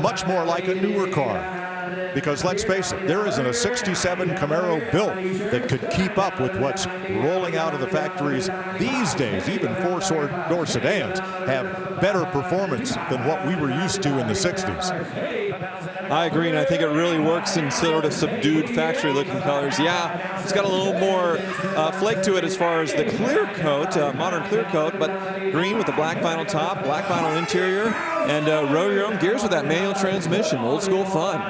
much more like a newer car. because let's face it, there isn't a 67 Camaro built that could keep up with what's rolling out of the factories these days. Even four-door sedans have better performance than what we were used to in the 60s. I agree, and I think it really works in sort of subdued factory-looking colors. Yeah, it's got a little more flake to it as far as the clear coat, modern clear coat, but green with the black vinyl top, black vinyl interior, and row your own gears with that manual transmission. Old school fun.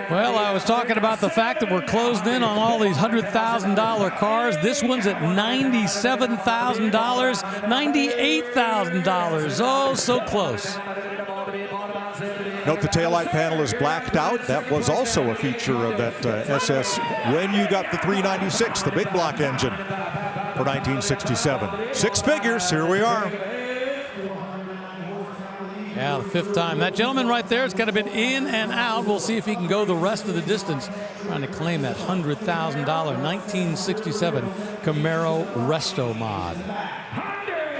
Well, I was talking about the fact that we're closed in on all these $100,000 cars. This one's at $97,000, $98,000. Oh, so close. Note the taillight panel is blacked out. That was also a feature of that SS when you got the 396, the big block engine for 1967. 6 figures, here we are. Yeah, the 5th time. That gentleman right there has got to been in and out. We'll see if he can go the rest of the distance, trying to claim that $100,000 1967 Camaro Resto Mod.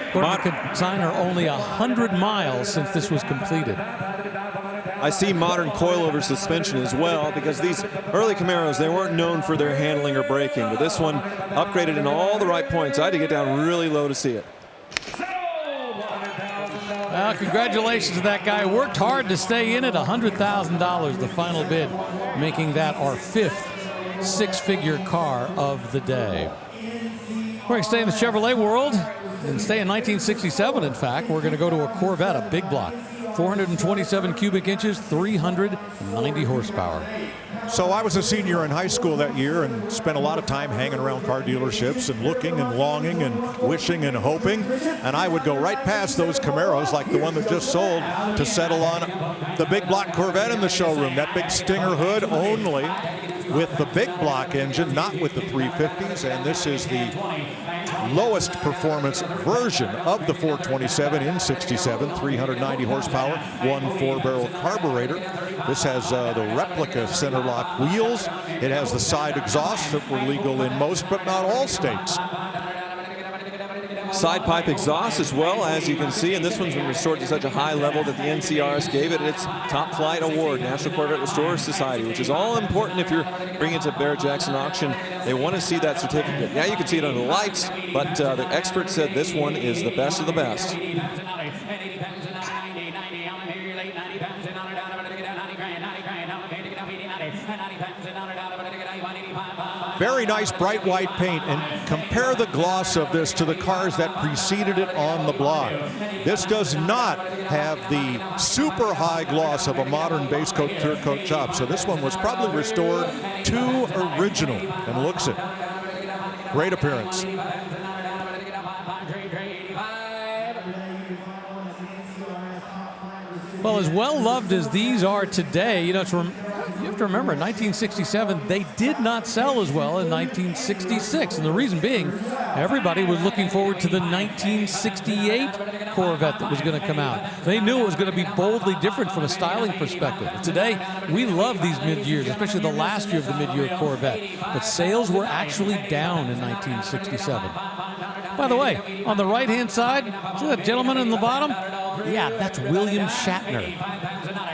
According to consignor, only 100 miles since this was completed. I see modern coilover suspension as well, because these early Camaros, they weren't known for their handling or braking, but this one upgraded in all the right points. I had to get down really low to see it. Well, congratulations to that guy. Worked hard to stay in it. $100,000, the final bid, making that our 5th 6-figure car of the day. We're going to stay in the Chevrolet world and stay in 1967, in fact. We're going to go to a Corvette, a big block. 427 cubic inches, 390 horsepower. So I was a senior in high school that year and spent a lot of time hanging around car dealerships and looking and longing and wishing and hoping. And I would go right past those Camaros, like the one that just sold, to settle on the big block Corvette in the showroom. That big Stinger hood only with the big block engine, not with the 350s. And this is the lowest performance version of the 427 in 67, 390 horsepower, 1 4-barrel carburetor. This has the replica center lock wheels. It has the side exhausts that were legal in most but not all states. Side pipe exhaust as well, as you can see, and this one's been restored to such a high level that the NCRS gave it its top flight award, National Corvette Restorers Society, which is all important if you're bringing it to Barrett-Jackson auction. They want to see that certificate. Now you can see it on the lights, but the expert said this one is the best of the best. Very nice bright white paint, and compare the gloss of this to the cars that preceded it on the block. This does not have the super high gloss of a modern base coat clear coat job, so this one was probably restored to original, and looks it. Great appearance. Well, as well loved as these are today, you know, you have to remember, in 1967, they did not sell as well in 1966. And the reason being, everybody was looking forward to the 1968 Corvette that was going to come out. They knew it was going to be boldly different from a styling perspective. Today, we love these mid-years, especially the last year of the mid-year Corvette. But sales were actually down in 1967. By the way, on the right-hand side, see that gentleman in the bottom? Yeah, that's William Shatner.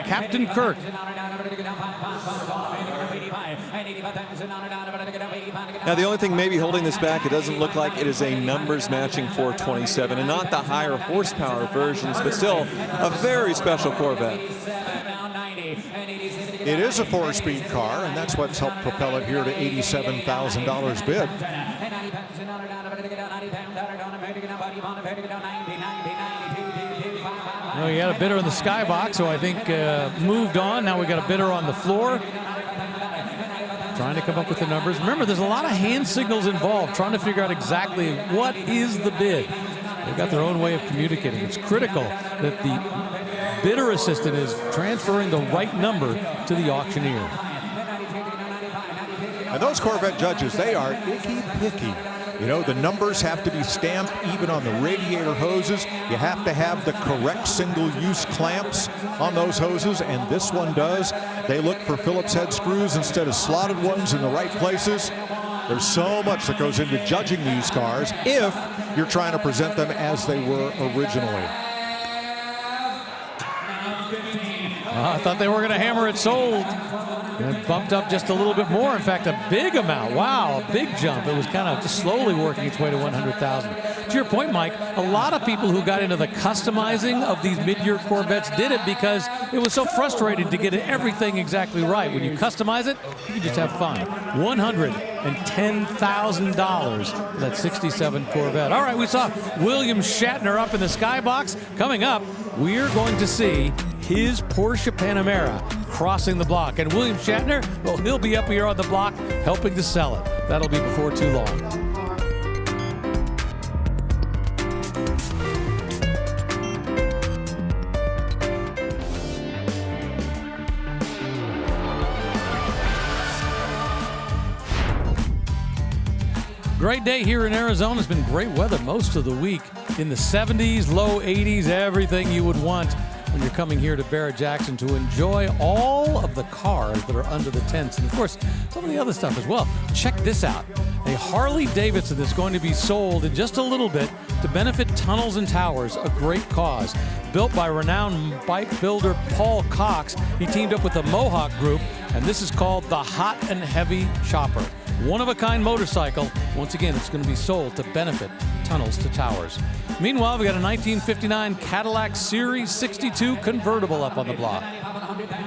Captain Kirk. Now, the only thing maybe holding this back, it doesn't look like it is a numbers matching 427, and not the higher horsepower versions, but still a very special Corvette. It is a 4-speed car, and that's what's helped propel it here to $87,000 bid. Well, you got a bidder in the skybox, so I think moved on. Now we got a bidder on the floor, trying to come up with the numbers. Remember, there's a lot of hand signals involved, trying to figure out exactly what is the bid. They've got their own way of communicating. It's critical that the bidder assistant is transferring the right number to the auctioneer. And those Corvette judges, they are picky. You know, the numbers have to be stamped even on the radiator hoses. You have to have the correct single-use clamps on those hoses, and this one does. They look for Phillips head screws instead of slotted ones in the right places. There's so much that goes into judging these cars if you're trying to present them as they were originally. I thought they were going to hammer it sold. And it bumped up just a little bit more. In fact, a big amount. Wow, a big jump. It was kind of just slowly working its way to 100,000. To your point, Mike, a lot of people who got into the customizing of these mid-year Corvettes did it because it was so frustrating to get everything exactly right. When you customize it, you can just have fun. $110,000 for that 67 Corvette. All right, we saw William Shatner up in the skybox. Coming up, we're going to see his Porsche Panamera crossing the block. And William Shatner, well, he'll be up here on the block helping to sell it. That'll be before too long. Great day here in Arizona. It's been great weather most of the week. In the 70s, low 80s, everything you would want when you're coming here to Barrett-Jackson to enjoy all of the cars that are under the tents. And of course, some of the other stuff as well. Check this out. A Harley Davidson that's going to be sold in just a little bit to benefit Tunnels and Towers, a great cause. Built by renowned bike builder Paul Cox. He teamed up with the Mohawk Group, and this is called the Hot and Heavy Chopper. One-of-a-kind motorcycle. Once again, it's going to be sold to benefit Tunnels to Towers. Meanwhile, we got a 1959 Cadillac Series 62 convertible up on the block.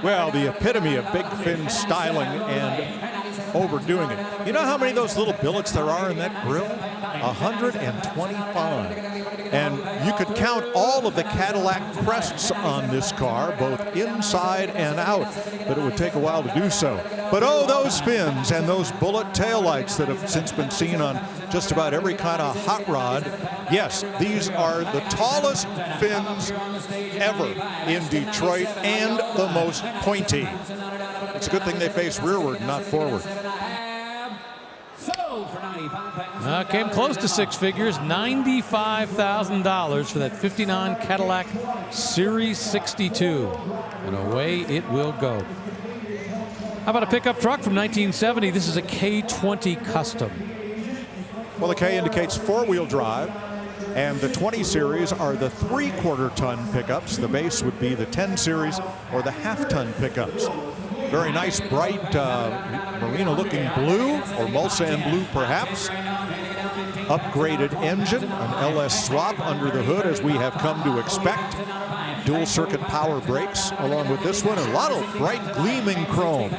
Well, the epitome of big fin styling and overdoing it. You know how many of those little billets there are in that grill? 125. And you could count all of the Cadillac crests on this car, both inside and out, but it would take a while to do so. But oh, those fins and those bullet taillights that have since been seen on just about every kind of hot rod. Yes, these are the tallest fins ever in Detroit and the most pointy. It's a good thing they face rearward, not forward. Came close to six figures, $95,000 for that 59 Cadillac Series 62. And away it will go. How about a pickup truck from 1970? This is a K20 Custom. Well, the K indicates four-wheel drive, and the 20 series are the 3/4-ton pickups. The base would be the 10 series or the half-ton pickups. Very nice, bright, marina-looking blue, or Mulsanne blue, perhaps. Upgraded engine, an LS swap under the hood, as we have come to expect. Dual circuit power brakes along with this one. A lot of bright, gleaming chrome.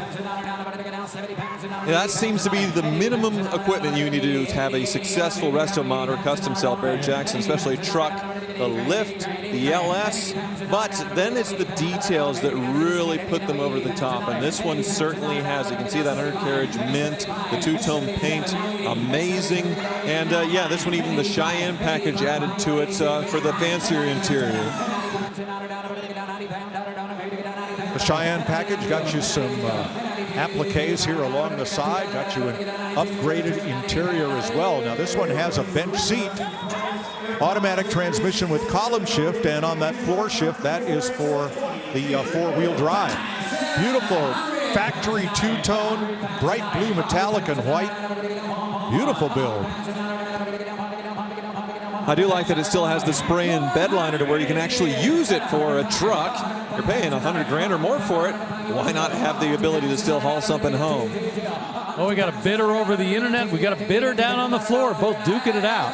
Yeah, that seems to be the minimum equipment you need to do to have a successful resto mod or custom cell Barrett-Jackson, especially a truck, the lift, the LS, but then it's the details that really put them over the top, and this one certainly has. You can see that undercarriage mint, the two-tone paint, amazing, and yeah, this one even the Cheyenne package added to it for the fancier interior. The Cheyenne package got you some appliques here along the side, got you an upgraded interior as well. Now this one has a bench seat, automatic transmission with column shift, and on that floor shift, that is for the four-wheel drive. Beautiful factory two-tone, bright blue, metallic, and white. Beautiful build. I do like that it still has the spray-in bed liner to where you can actually use it for a truck. You're paying $100 grand or more for it. Why not have the ability to still haul something home? Oh, we got a bidder over the internet. We got a bidder down on the floor, both duking it out.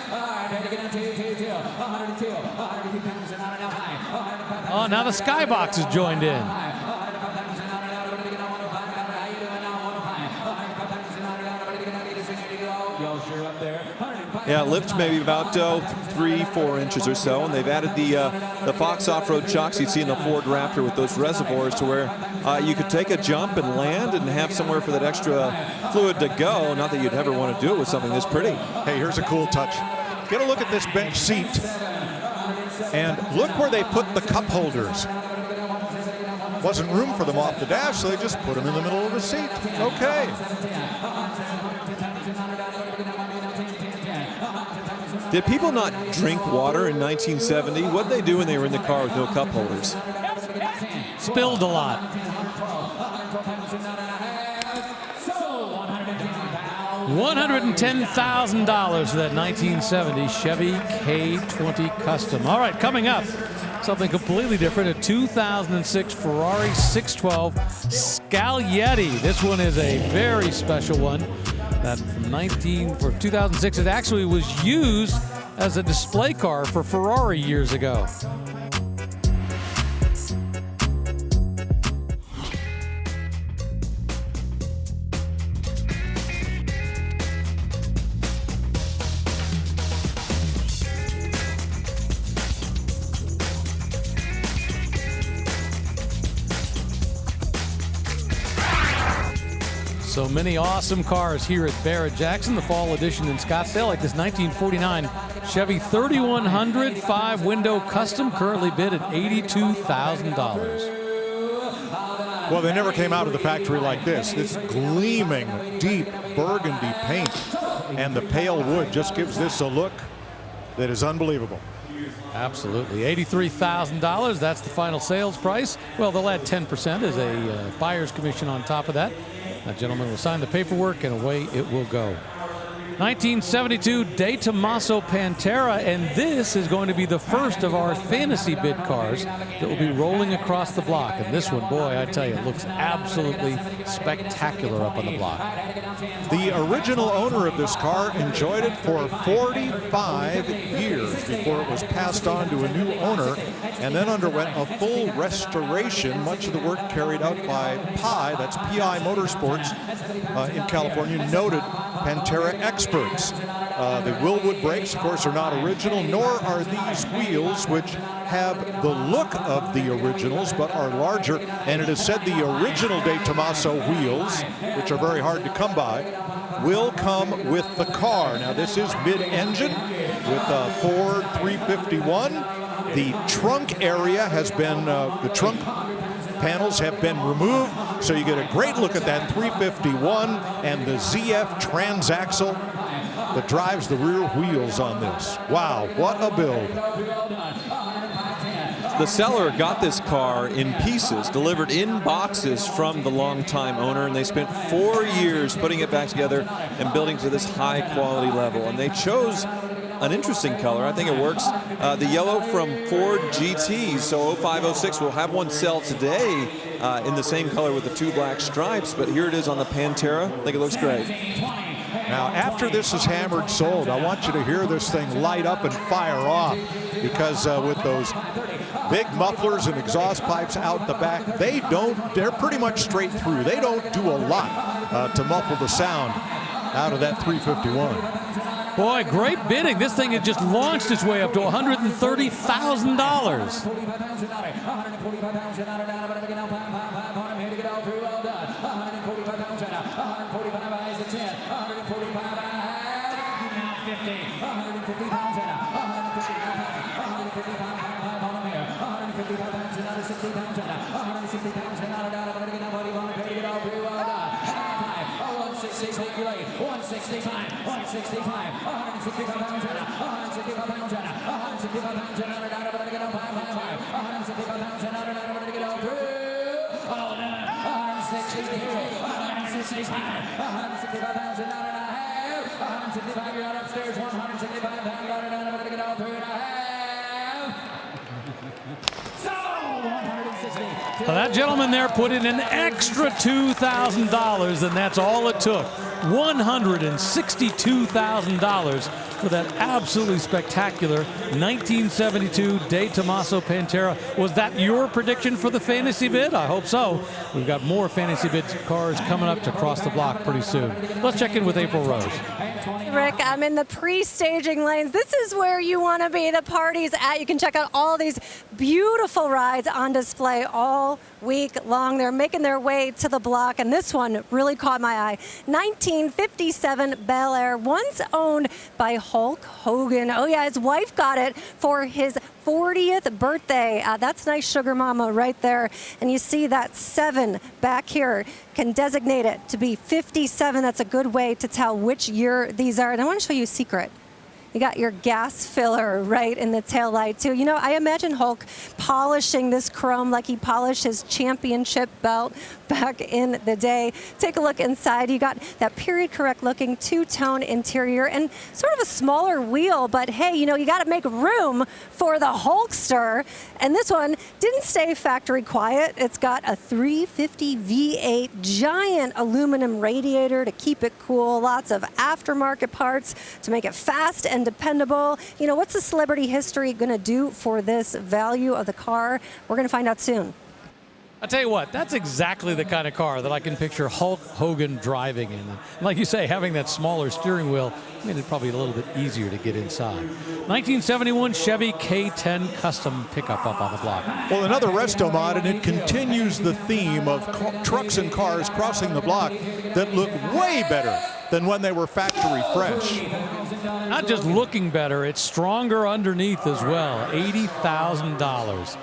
Oh, now the skybox is joined in. Yeah, lift maybe about 3-4 inches or so, and they've added the Fox off-road shocks you'd see in the Ford Raptor with those reservoirs to where you could take a jump and land and have somewhere for that extra fluid to go. Not that you'd ever want to do it with something this pretty. Hey, here's a cool touch. Get a look at this bench seat, and look where they put the cup holders. Wasn't room for them off the dash, so they just put them in the middle of the seat. Okay. Did people not drink water in 1970? What did they do when they were in the car with no cup holders? Spilled a lot. $110,000 for that 1970 Chevy K20 Custom. All right, coming up, Something completely different, a 2006 Ferrari 612 Scaglietti. This one is a very special one. That from 2006, it actually was used as a display car for Ferrari years ago. So many awesome cars here at Barrett-Jackson, the fall edition in Scottsdale, like this 1949 Chevy 3100 5-window custom, currently bid at $82,000. Well, they never came out of the factory like this. This gleaming, deep burgundy paint and the pale wood just gives this a look that is unbelievable. Absolutely. $83,000, that's the final sales price. Well, they'll add 10% as a buyer's commission on top of that. That gentleman will sign the paperwork and away it will go. 1972 De Tomaso Pantera, and this is going to be the first of our fantasy bid cars that will be rolling across the block. And this one, boy, I tell you, it looks absolutely spectacular up on the block. The original owner of this car enjoyed it for 45 years before it was passed on to a new owner and then underwent a full restoration, much of the work carried out by PI, that's PI Motorsports in California, noted Pantera experts. The Willwood brakes, of course, are not original, nor are these wheels, which have the look of the originals but are larger. And it is said the original De Tomaso wheels, which are very hard to come by, will come with the car. Now, this is mid-engine with a Ford 351. The trunk area has been, the trunk panels have been removed, so you get a great look at that 351 and the ZF transaxle that drives the rear wheels on this. Wow, what a build. The seller got this car in pieces, delivered in boxes from the longtime owner, and they spent 4 years putting it back together and building to this high quality level. And they chose an interesting color. I think it works. The yellow from Ford GT, so 0506, we'll have one sell today in the same color with the 2 black stripes, but here it is on the Pantera. I think it looks great. Now, after this is hammered sold, I want you to hear this thing light up and fire off, because with those big mufflers and exhaust pipes out the back, they're pretty much straight through. They don't do a lot to muffle the sound out of that 351. Boy, great bidding. This thing has just launched its way up to $130,000. Well, that gentleman there put in an extra $2,000, and that's all it took. $162,000 for that absolutely spectacular 1972 De Tomaso Pantera. Was that your prediction for the fantasy bid? I hope so. We've got more fantasy bid cars coming up to cross the block pretty soon. Let's check in with April Rose. Rick, I'm in the pre-staging lanes. This is where you want to be. The party's at. You can check out all these beautiful rides on display all week long. They're making their way to the block, and this one really caught my eye. 1957 Bel Air, once owned by Hulk Hogan. Oh yeah, his wife got it for his 40th birthday. That's nice sugar mama right there. And you see that 7 back here can designate it to be 57. That's a good way to tell which year these are. And I want to show you a secret. You got your gas filler right in the taillight too. You know, I imagine Hulk polishing this chrome like he polished his championship belt back in the day. Take a look inside. You got that period correct looking two-tone interior and sort of a smaller wheel, but hey, you know, you got to make room for the Hulkster. And this one didn't stay factory quiet. It's got a 350 V8 giant aluminum radiator to keep it cool, lots of aftermarket parts to make it fast and dependable. You know, what's the celebrity history going to do for this value of the car? We're going to find out soon. I'll tell you what, that's exactly the kind of car that I can picture Hulk Hogan driving in. And like you say, having that smaller steering wheel made it probably a little bit easier to get inside. 1971 Chevy K10 Custom pickup up on the block. Well, another resto mod, and it continues the theme of trucks and cars crossing the block that look way better than when they were factory fresh. Not just looking better, it's stronger underneath as well. $80,000.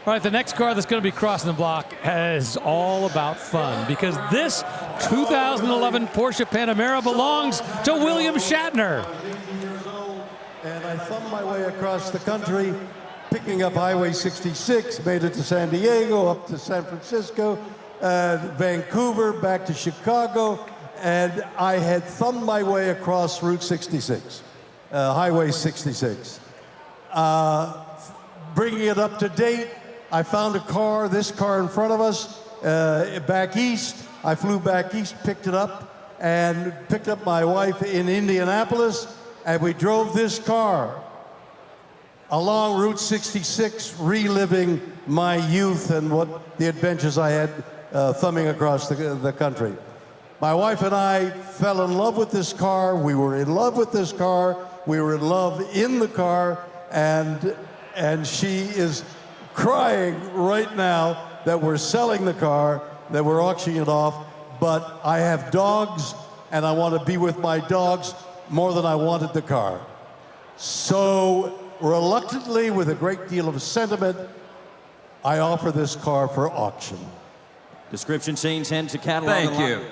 All right, the next car that's going to be crossing the block is all about fun because this 2011 Porsche Panamera belongs to William Shatner. And I thumbed my way across the country, picking up Highway 66, made it to San Diego, up to San Francisco, Vancouver, back to Chicago, and I had thumbed my way across Route 66, Highway 66. Bringing it up to date, I found a car, this car in front of us, back east. I flew back east, picked it up, and picked up my wife in Indianapolis, and we drove this car along Route 66, reliving my youth and what the adventures I had thumbing across the country. My wife and I fell in love with this car. We were in love with this car. We were in love in the car, and she is crying right now that we're selling the car, that we're auctioning it off, but I have dogs and I want to be with my dogs more than I wanted the car. So reluctantly, with a great deal of sentiment, I offer this car for auction. Description change, hand to catalog. Thank you.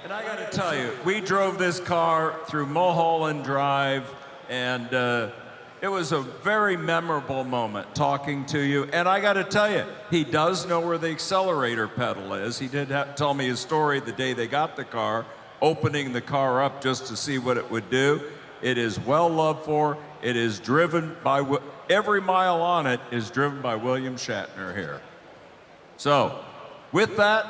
And I got to tell you, we drove this car through Mulholland Drive, and it was a very memorable moment talking to you. And I got to tell you, he does know where the accelerator pedal is. He did tell me his story the day they got the car, opening the car up just to see what it would do. It is well loved for. It is driven by, every mile on it is driven by William Shatner here. So, with that,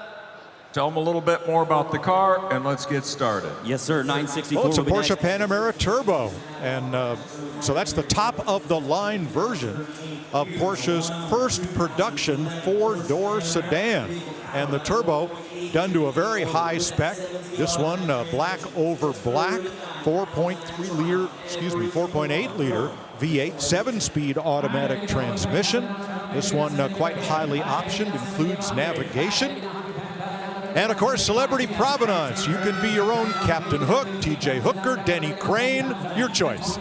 tell them a little bit more about the car, and let's get started. Yes, sir. 964. Well, it's a Porsche Panamera Turbo, and so that's the top-of-the-line version of Porsche's first production four-door sedan. And the Turbo done to a very high spec. This one, black over black, 4.8 liter V8, 7-speed automatic transmission. This one quite highly optioned, includes navigation. And of course, celebrity provenance. You can be your own Captain Hook, TJ Hooker, Denny Crane, your choice.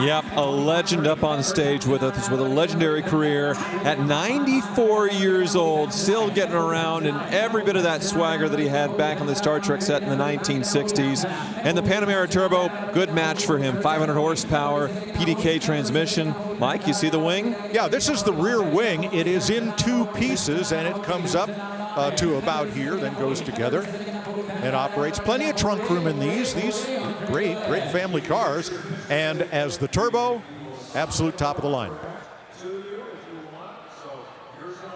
Yep, a legend up on stage with us with a legendary career at 94 years old, still getting around in every bit of that swagger that he had back on the Star Trek set in the 1960s. And the Panamera Turbo, good match for him. 500 horsepower, PDK transmission. Mike, you see the wing? Yeah, this is the rear wing. It is in two pieces, and it comes up to about here, then goes together and operates. Plenty of trunk room in these great family cars. And as the Turbo, absolute top of the line.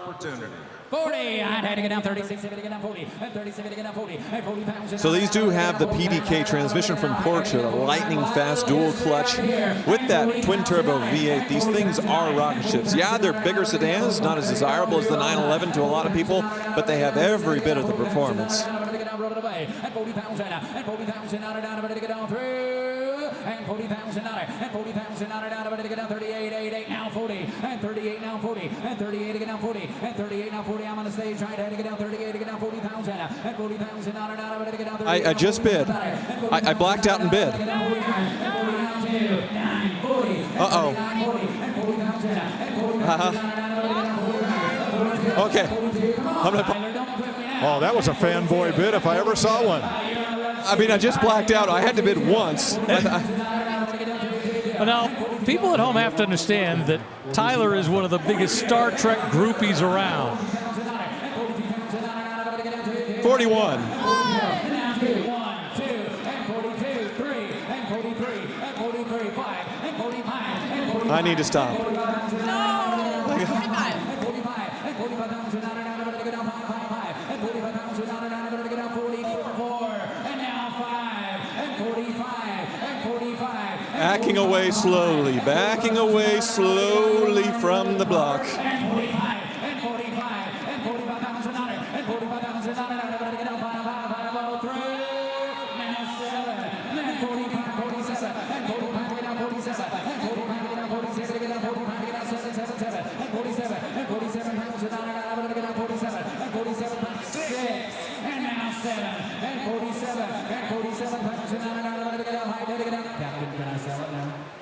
Opportunity. 40, I had to get down 36, to get down 40, and 37 to get down 40, and 40 pounds. So these do have the PDK transmission from Porsche, the lightning fast dual clutch with that twin turbo V8. These things are rocket ships. Yeah, they're bigger sedans, not as desirable as the 911 to a lot of people, but they have every bit of the performance. And 40,000, and 40,000 out of down, to get down through, and 40,000 out, and 40,000 out of down, to get down 38, 88, now 40, and 38, now 40, and 38 to get down 40, and 38, now 40. I'm on the stage, right, had to get down 38 to get down 40,000, and 40,000 out of down, to get down 38. I just bid. I blacked out and bid. Uh-oh. Okay. Oh, that was a fanboy bid if I ever saw one. I mean, I just blacked out. I had to bid once. Well, now, people at home have to understand that Tyler is one of the biggest Star Trek groupies around. 41. I need to stop. Backing away slowly from the block.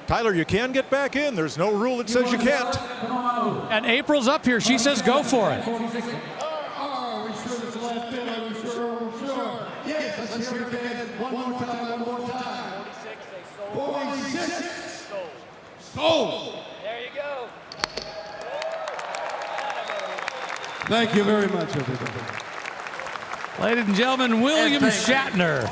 Tyler, you can get back in. There's no rule that says you can't. And April's up here. She says go for it. Yes, let's hear it again. One more time. 46. Sold. There you go. Thank you very much, everybody. Ladies and gentlemen, William Shatner.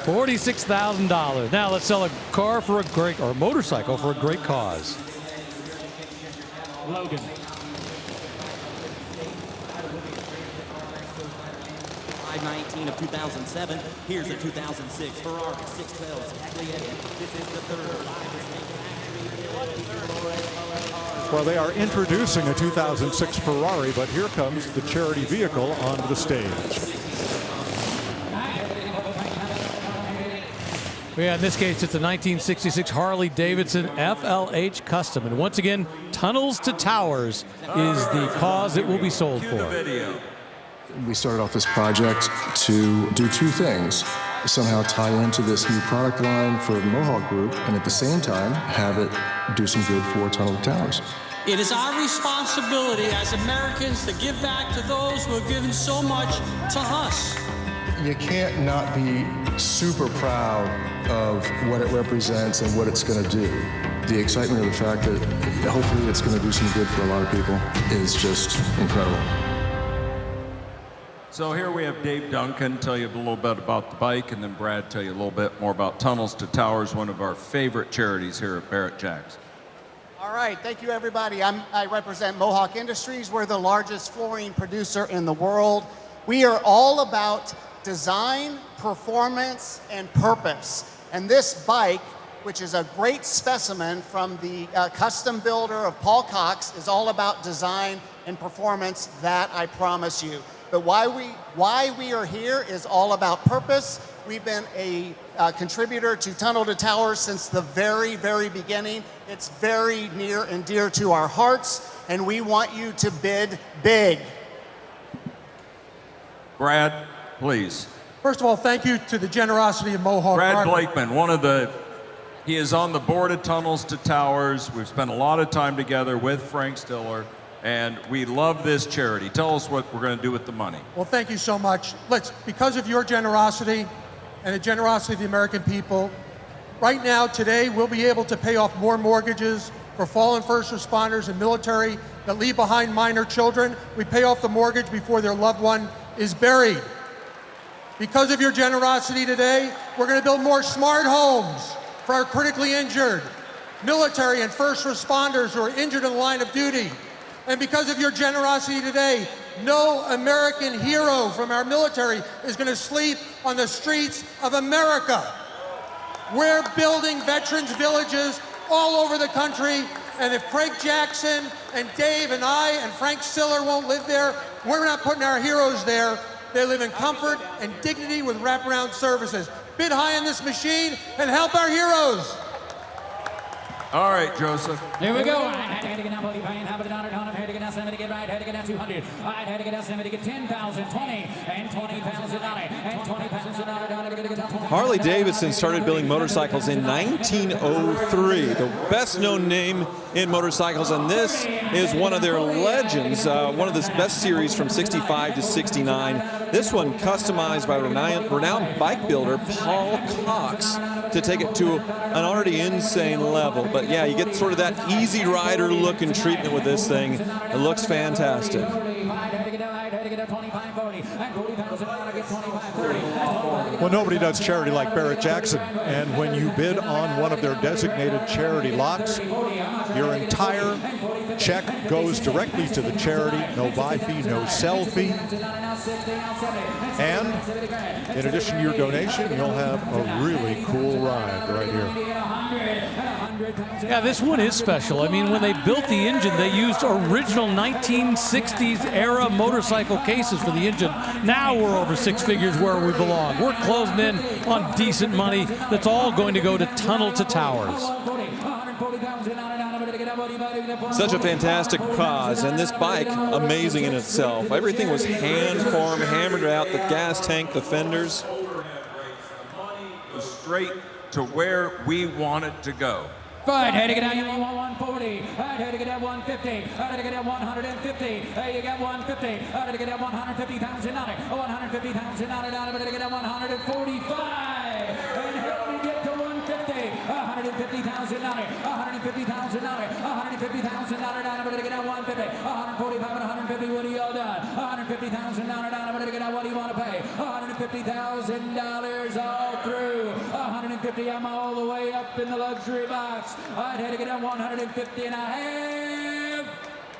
$46,000. Now let's sell a car for a great, or a motorcycle for a great cause. Logan. I-19 of 2007. Here's a 2006 Ferrari 612 Tagliafico. This is the third. Well, they are introducing a 2006 Ferrari, but here comes the charity vehicle onto the stage. Yeah, in this case, it's a 1966 Harley-Davidson FLH Custom. And once again, Tunnels to Towers is the cause it will be sold for. We started off this project to do two things. Somehow tie into this new product line for the Mohawk Group, and at the same time, have it do some good for Tunnel to Towers. It is our responsibility as Americans to give back to those who have given so much to us. You can't not be super proud of what it represents and what it's going to do. The excitement of the fact that hopefully it's going to do some good for a lot of people is just incredible. So here we have Dave Duncan tell you a little bit about the bike, and then Brad tell you a little bit more about Tunnels to Towers, one of our favorite charities here at Barrett-Jackson. All right, thank you everybody. I represent Mohawk Industries. We're the largest flooring producer in the world. We are all about design, performance, and purpose. And this bike, which is a great specimen from the custom builder of Paul Cox, is all about design and performance, that I promise you. But why we are here is all about purpose. We've been a contributor to Tunnel to Towers since the very, very beginning. It's very near and dear to our hearts, and we want you to bid big. Brad, please. First of all, thank you to the generosity of Mohawk. Brad Blakeman, he is on the board of Tunnels to Towers. We've spent a lot of time together with Frank Stiller, and we love this charity. Tell us what we're going to do with the money. Well, thank you so much. Because of your generosity and the generosity of the American people, right now, today, we'll be able to pay off more mortgages for fallen first responders and military that leave behind minor children. We pay off the mortgage before their loved one is buried. Because of your generosity today, we're going to build more smart homes for our critically injured, military and first responders who are injured in the line of duty. And because of your generosity today, no American hero from our military is going to sleep on the streets of America. We're building veterans villages all over the country, and if Craig Jackson and Dave and I and Frank Stiller won't live there, we're not putting our heroes there. They live in comfort and dignity with wraparound services. Bid high on this machine and help our heroes. All right, Joseph. Here we go. I had to get down 45, and have it down, had to get down 70, get right, had to get down 200. I had to get down 70, get 10,000, 20, and 20,000, and 20,000, Harley Davidson started building motorcycles in 1903. The best known name in motorcycles, and this is one of their legends, one of the best series from 65 to 69. This one customized by renowned bike builder Paul Cox. to take it to an already insane level. But yeah, you get sort of that easy rider looking treatment with this thing. It looks fantastic. Well, nobody does charity like Barrett-Jackson, and when you bid on one of their designated charity lots, your entire check goes directly to the charity. No buy fee, no sell fee. And in addition to your donation, you'll have a really cool ride right here. Yeah, this one is special. I mean, when they built the engine, they used original 1960s era motorcycle cases for the engine. Now we're over six figures where we belong. We're closing in on decent money that's all going to go to Tunnel to Towers. Such a fantastic cause, and this bike, amazing in itself. Everything was hand-formed, hammered out, the gas tank, the fenders. Straight to where we want it to go. Fine, had to get down, you want 140. Had to get down 150. Had to get down 150. Hey, you got 150. Had to get down 150 pounds in on it. 150 pounds in on it. Had to get down 145. And help me get to 150. 150,000 on it. 150,000 on it. 150,000 on it. I'm going to get down 150. 145 and 150. What are y'all done? 150,000 on it. I'm going to get down. What do you want to pay? $150,000 all through. 150. I'm all the way up in the luxury box. I'd had to get down 150 and a half.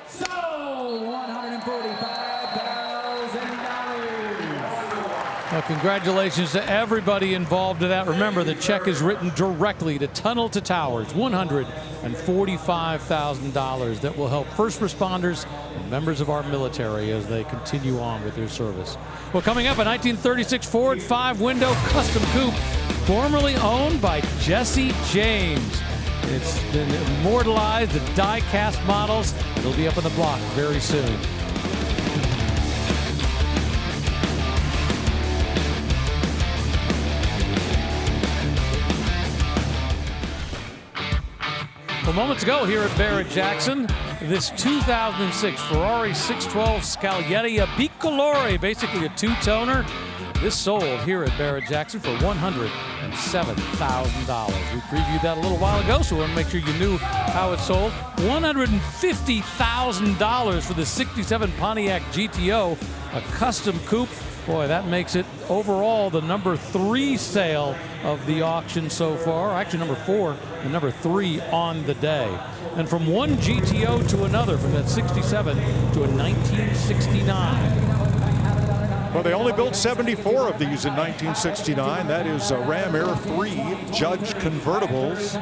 So $145,000. Well, congratulations to everybody involved in that. Remember, the check is written directly to Tunnel to Towers, $145,000 that will help first responders and members of our military as they continue on with their service. Well, coming up, a 1936 Ford 5-window custom coupe, formerly owned by Jesse James. It's been immortalized, the die-cast models. It'll be up on the block very soon. Well, moments ago here at Barrett-Jackson, this 2006 Ferrari 612 Scaglietti Bicolore, basically a two-toner. This sold here at Barrett-Jackson for $107,000. We previewed that a little while ago, so we want to make sure you knew how it sold. $150,000 for the 67 Pontiac GTO, a custom coupe. Boy, that makes it overall the number 3 sale of the auction so far. Actually, number 4 and number 3 on the day. And from one GTO to another, from that 67 to a 1969. Well, they only built 74 of these in 1969. That is Ram Air 3 Judge convertibles.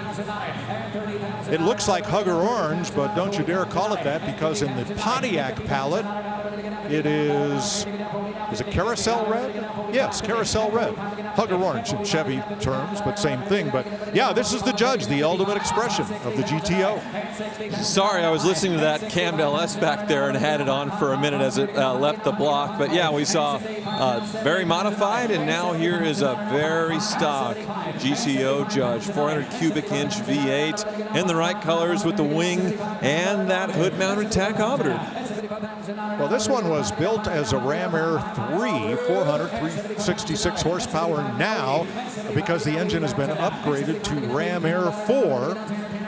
It looks like Hugger Orange, but don't you dare call it that, because in the Pontiac palette, it is it Carousel Red? Yes, Carousel Red. Hugger Orange in Chevy terms, but same thing. But yeah, this is the Judge, the ultimate expression of the GTO. Sorry, I was listening to that Camd LS back there and had it on for a minute as it left the block. But yeah, we saw very modified, and now here is a very stock GTO Judge, 400 cubic inch V8 in the right colors with the wing and that hood-mounted tachometer. Well, this one was built as a Ram Air 3, 366 horsepower now, because the engine has been upgraded to Ram Air 4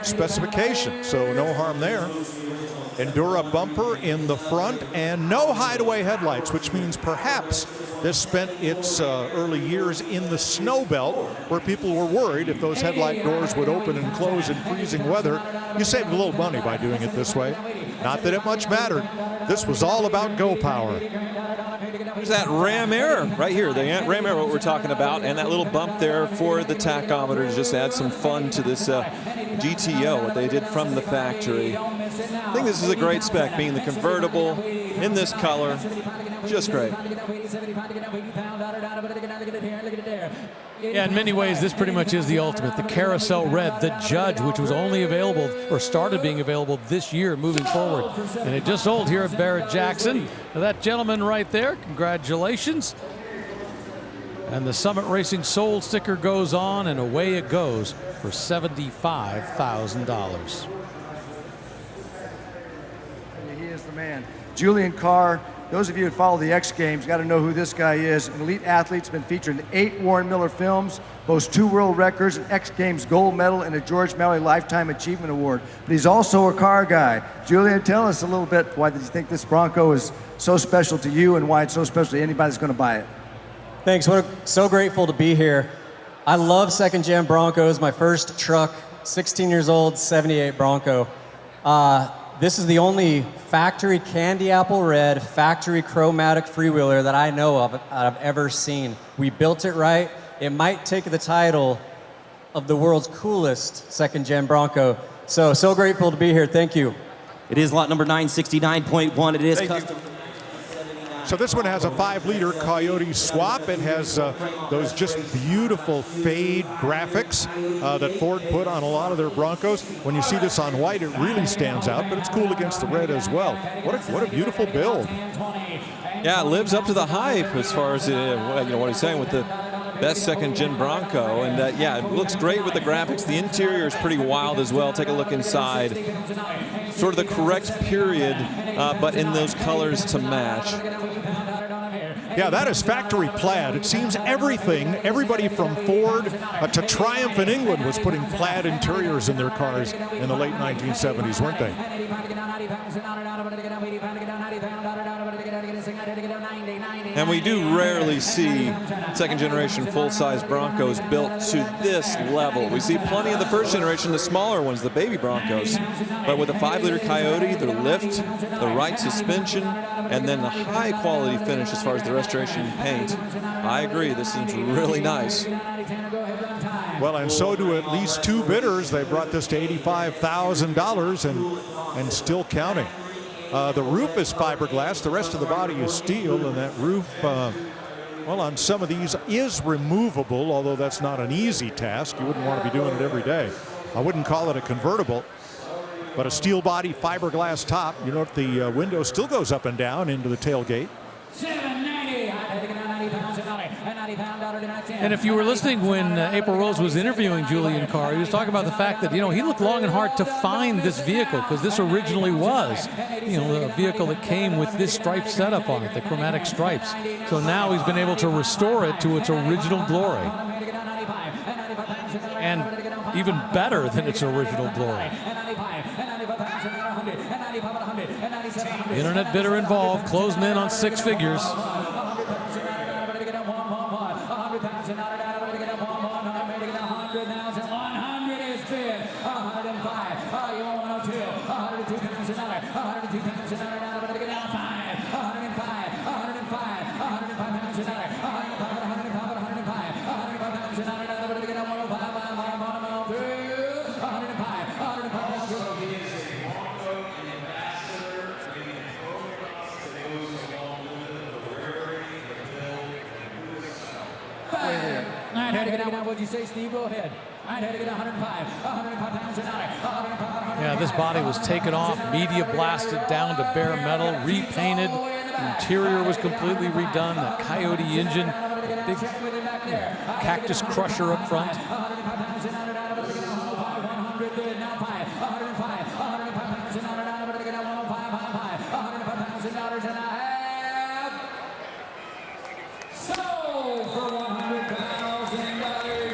specification, so no harm there. Endura bumper in the front and no hideaway headlights, which means perhaps this spent its early years in the snow belt, where people were worried if those headlight doors would open and close in freezing weather. You saved a little money by doing it this way. Not that it much mattered. This was all about go power. There's that Ram Air right here, the Ram Air, what we're talking about, and that little bump there for the tachometer to just add some fun to this GTO, what they did from the factory. I think this is a great spec, being the convertible in this color. Just great. Yeah, in many ways, this pretty much is the ultimate. The Carousel Red, the Judge, which was only available or started being available this year moving forward. And it just sold here at Barrett-Jackson. That gentleman right there, congratulations. And the Summit Racing Sold sticker goes on, and away it goes for $75,000. He is the man. Julian Carr Those of you who follow the X Games got to know who this guy is. An elite athlete's been featured in 8 Warren Miller films, boasts 2 world records, an X Games gold medal, and a George Mallory Lifetime Achievement Award. But he's also a car guy. Julian, tell us a little bit, why did you think this Bronco is so special to you and why it's so special to anybody that's going to buy it? Thanks. So grateful to be here. I love second gen Broncos. My first truck, 16 years old, 78 Bronco. This is the only factory candy apple red, factory chromatic freewheeler that I know of that I've ever seen. We built it right. It might take the title of the world's coolest second gen Bronco. So grateful to be here. Thank you. It is lot number 969.1. It is custom. So this one has a 5-liter Coyote swap. It has those just beautiful fade graphics that Ford put on a lot of their Broncos. When you see this on white, it really stands out, but it's cool against the red as well. What a beautiful build. Yeah, it lives up to the hype as far as what he's saying with the best second-gen Bronco. And yeah, it looks great with the graphics. The interior is pretty wild as well. Take a look inside. Sort of the correct period, but in those colors to match. Yeah, that is factory plaid. It seems everybody from Ford to Triumph in England was putting plaid interiors in their cars in the late 1970s, weren't they? And we do rarely see second-generation full-size Broncos built to this level. We see plenty of the first generation, the smaller ones, the baby Broncos. But with a 5-liter Coyote, the lift, the right suspension, and then the high-quality finish as far as the restoration paint, I agree, this seems really nice. Well, and so do at least 2 bidders. They brought this to $85,000 and still counting. The roof is fiberglass. The rest of the body is steel, and that roof, well, on some of these is removable, although that's not an easy task. You wouldn't want to be doing it every day. I wouldn't call it a convertible, but a steel body fiberglass top. You know, the window still goes up and down into the tailgate. And if you were listening when April Rose was interviewing Julian Carr, he was talking about the fact that, he looked long and hard to find this vehicle because this originally was, a vehicle that came with this stripe setup on it, the chromatic stripes. So now he's been able to restore it to its original glory. And even better than its original glory. Internet bidder involved, closing in on 6 figures. What'd you say, Steve? Go ahead. I had to get 105 pounds an hour. Yeah, this body was taken off, media blasted down to bare metal, repainted. The interior was completely redone. That Coyote engine, big cactus crusher up front.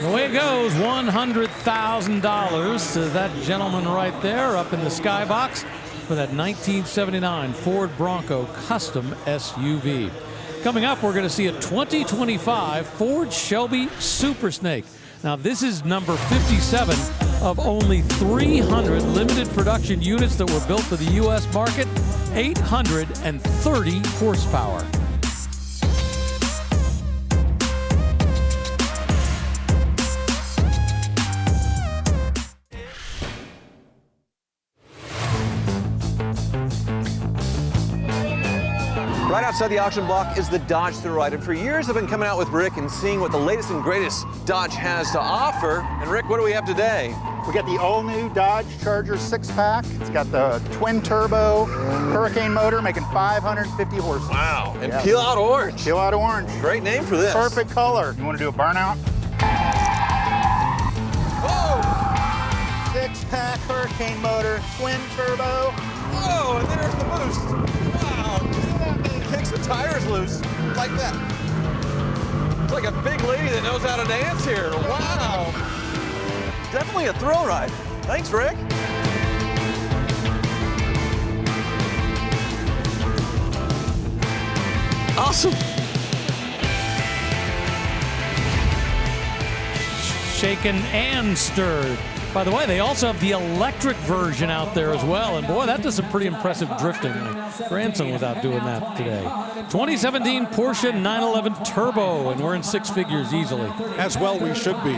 Away it goes, $100,000 to that gentleman right there up in the skybox for that 1979 Ford Bronco Custom SUV. Coming up, we're going to see a 2025 Ford Shelby Super Snake. Now, this is number 57 of only 300 limited production units that were built for the U.S. market, 830 horsepower. Right outside the auction block is the Dodge Thrill Ride, and for years I've been coming out with Rick and seeing what the latest and greatest Dodge has to offer. And Rick, what do we have today? We got the all-new Dodge Charger 6-pack. It's got the twin-turbo Hurricane motor making 550 horses. Wow, and Peel Out Orange. Peel Out Orange. Great name for this. Perfect color. You want to do a burnout? Whoa! 6-pack Hurricane motor, twin-turbo. Whoa, and there's the boost. Wow, isn't that man kicks it like that. It's like a big lady that knows how to dance here. Wow. Definitely a thrill ride. Thanks, Rick. Awesome. Shaken and stirred. By the way, they also have the electric version out there as well. And boy, that does some pretty impressive drifting. My grandson was out doing that today. 2017 Porsche 911 Turbo, and we're in six figures easily. As well we should be.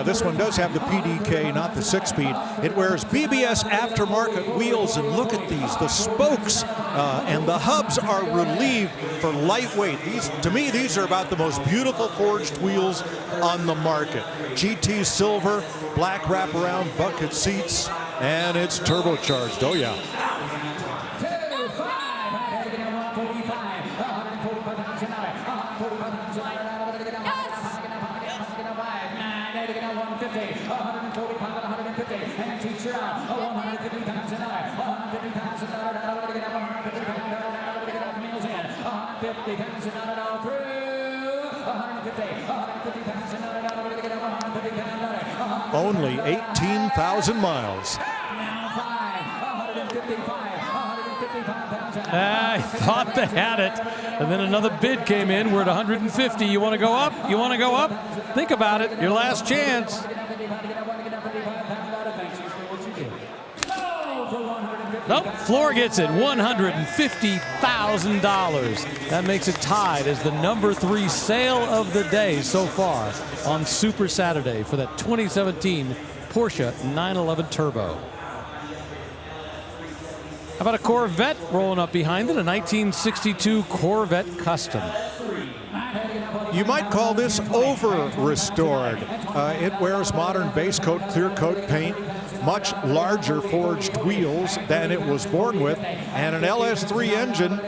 This one does have the PDK, not the 6-speed. It wears BBS aftermarket wheels, and look at these. The spokes and the hubs are relieved for lightweight. To me, these are about the most beautiful forged wheels on the market. GT silver, black wraparound bucket seats, and it's turbocharged. Oh yeah. Only 18,000 miles. I thought they had it, and then another bid came in. We're at 150. You want to go up? You want to go up? Think about it. Your last chance. Nope, Floor gets it, $150,000. That makes it tied as the number 3 sale of the day so far on Super Saturday for that 2017 Porsche 911 Turbo. How about a Corvette rolling up behind it, a 1962 Corvette Custom. You might call this over-restored. It wears modern base coat, clear coat paint, much larger forged wheels than it was born with, and an LS3 engine.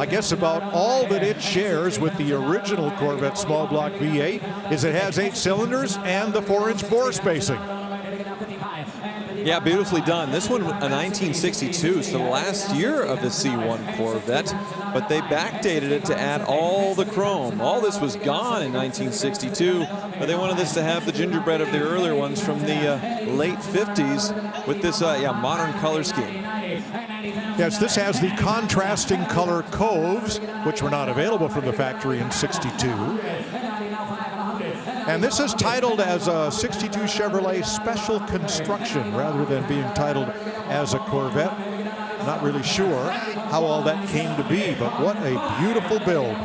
I guess about all that it shares with the original Corvette small block V8 is it has 8 cylinders and the 4-inch bore spacing. Yeah, beautifully done. This one, a 1962, so the last year of the C1 Corvette, but they backdated it to add all the chrome. All this was gone in 1962, but they wanted this to have the gingerbread of the earlier ones from the late 50s with this modern color scheme. Yes, this has the contrasting color coves, which were not available from the factory in '62. And this is titled as a 62 Chevrolet Special Construction rather than being titled as a Corvette. Not really sure how all that came to be, but what a beautiful build.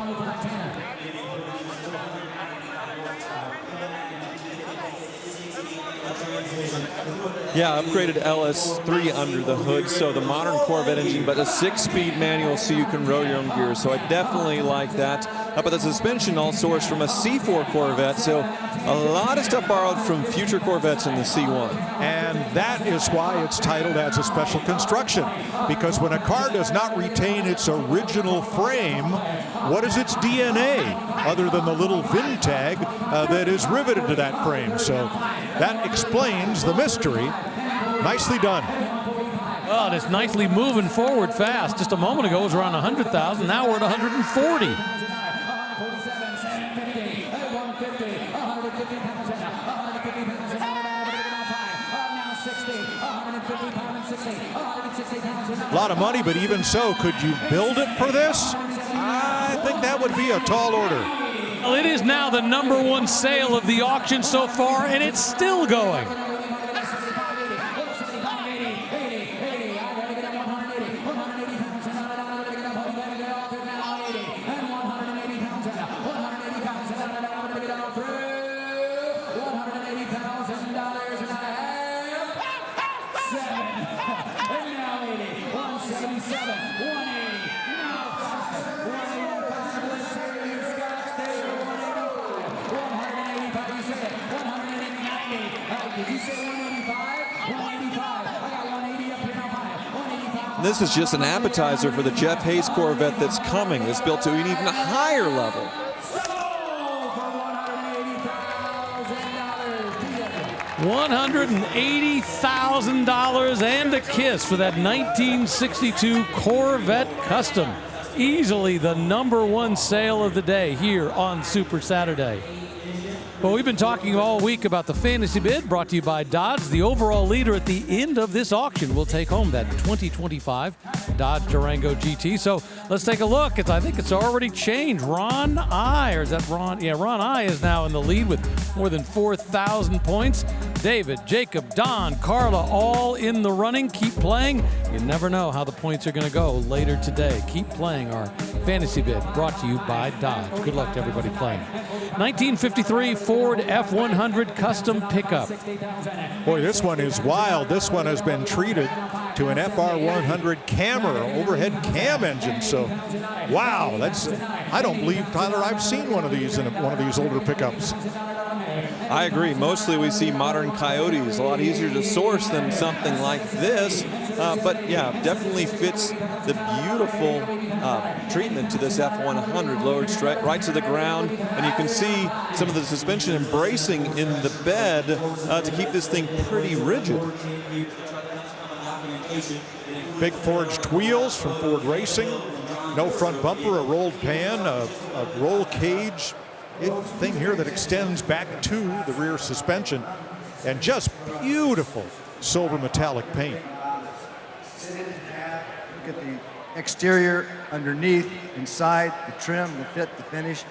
Yeah, upgraded LS3 under the hood, so the modern Corvette engine, but a 6-speed manual so you can row your own gears. So I definitely like that. But the suspension all sourced from a C4 Corvette, so a lot of stuff borrowed from future Corvettes in the C1. And that is why it's titled as a special construction, because when a car does not retain its original frame, what is its DNA other than the little VIN tag that is riveted to that frame? So that explains the mystery. Nicely done. Well, and it's nicely moving forward fast. Just a moment ago it was around 100,000. Now we're at 140. A lot of money, but even so, could you build it for this? I think that would be a tall order. Well, it is now the number 1 sale of the auction so far, and it's still going. This is just an appetizer for the Jeff Hayes Corvette that's coming. That's built to an even higher level. $180,000 and a kiss for that 1962 Corvette Custom. easily the #1 sale of the day here on Super Saturday. Well, we've been talking all week about the fantasy bid brought to you by Dodge. The overall leader at the end of this auction will take home that 2025 Dodge Durango GT. So let's take a look. I think it's already changed. Ron I, or is that Ron? Yeah, Ron I is now in the lead with more than 4,000 points. David, Jacob, Don, Carla, all in the running. Keep playing. You never know how the points are going to go later today. Keep playing our fantasy bid brought to you by Dodge. Good luck to everybody playing. 1953 Ford F100 custom pickup. Boy, this one is wild. This one has been treated to an FR100 camera, overhead cam engine. So, wow, I don't believe, Tyler, I've seen one of these in one of these older pickups. I agree. Mostly we see modern Coyotes. A lot easier to source than something like this. But yeah, definitely fits the beautiful treatment to this F100. Lowered straight right to the ground. And you can see some of the suspension embracing in the bed to keep this thing pretty rigid. Big forged wheels from Ford Racing. No front bumper, a rolled pan, a roll cage thing here that extends back to the rear suspension, and just beautiful silver metallic paint. Look at the exterior, underneath, inside, the trim, the fit, the finish.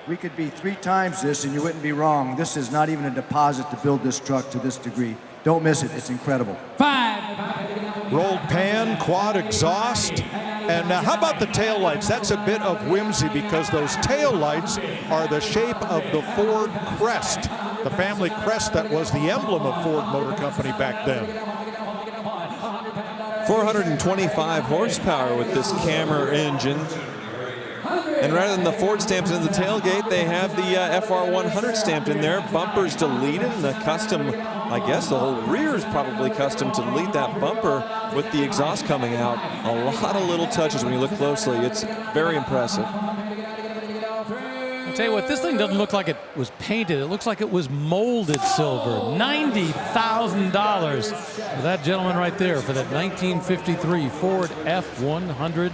We could be 3 times this and you wouldn't be wrong. This is not even a deposit to build this truck to this degree. Don't miss it, it's incredible. 5. Rolled pan, quad exhaust. And how about the tail lights? That's a bit of whimsy because those tail lights are the shape of the Ford crest, the family crest that was the emblem of Ford Motor Company back then. 425 horsepower with this camera engine. And rather than the Ford stamped into the tailgate, they have the FR100 stamped in there. Bumpers deleted, and the custom, I guess the whole rear is probably custom to delete that bumper with the exhaust coming out. A lot of little touches when you look closely. It's very impressive. I'll tell you what, this thing doesn't look like it was painted. It looks like it was molded silver. $90,000 for that gentleman right there for that 1953 Ford F100.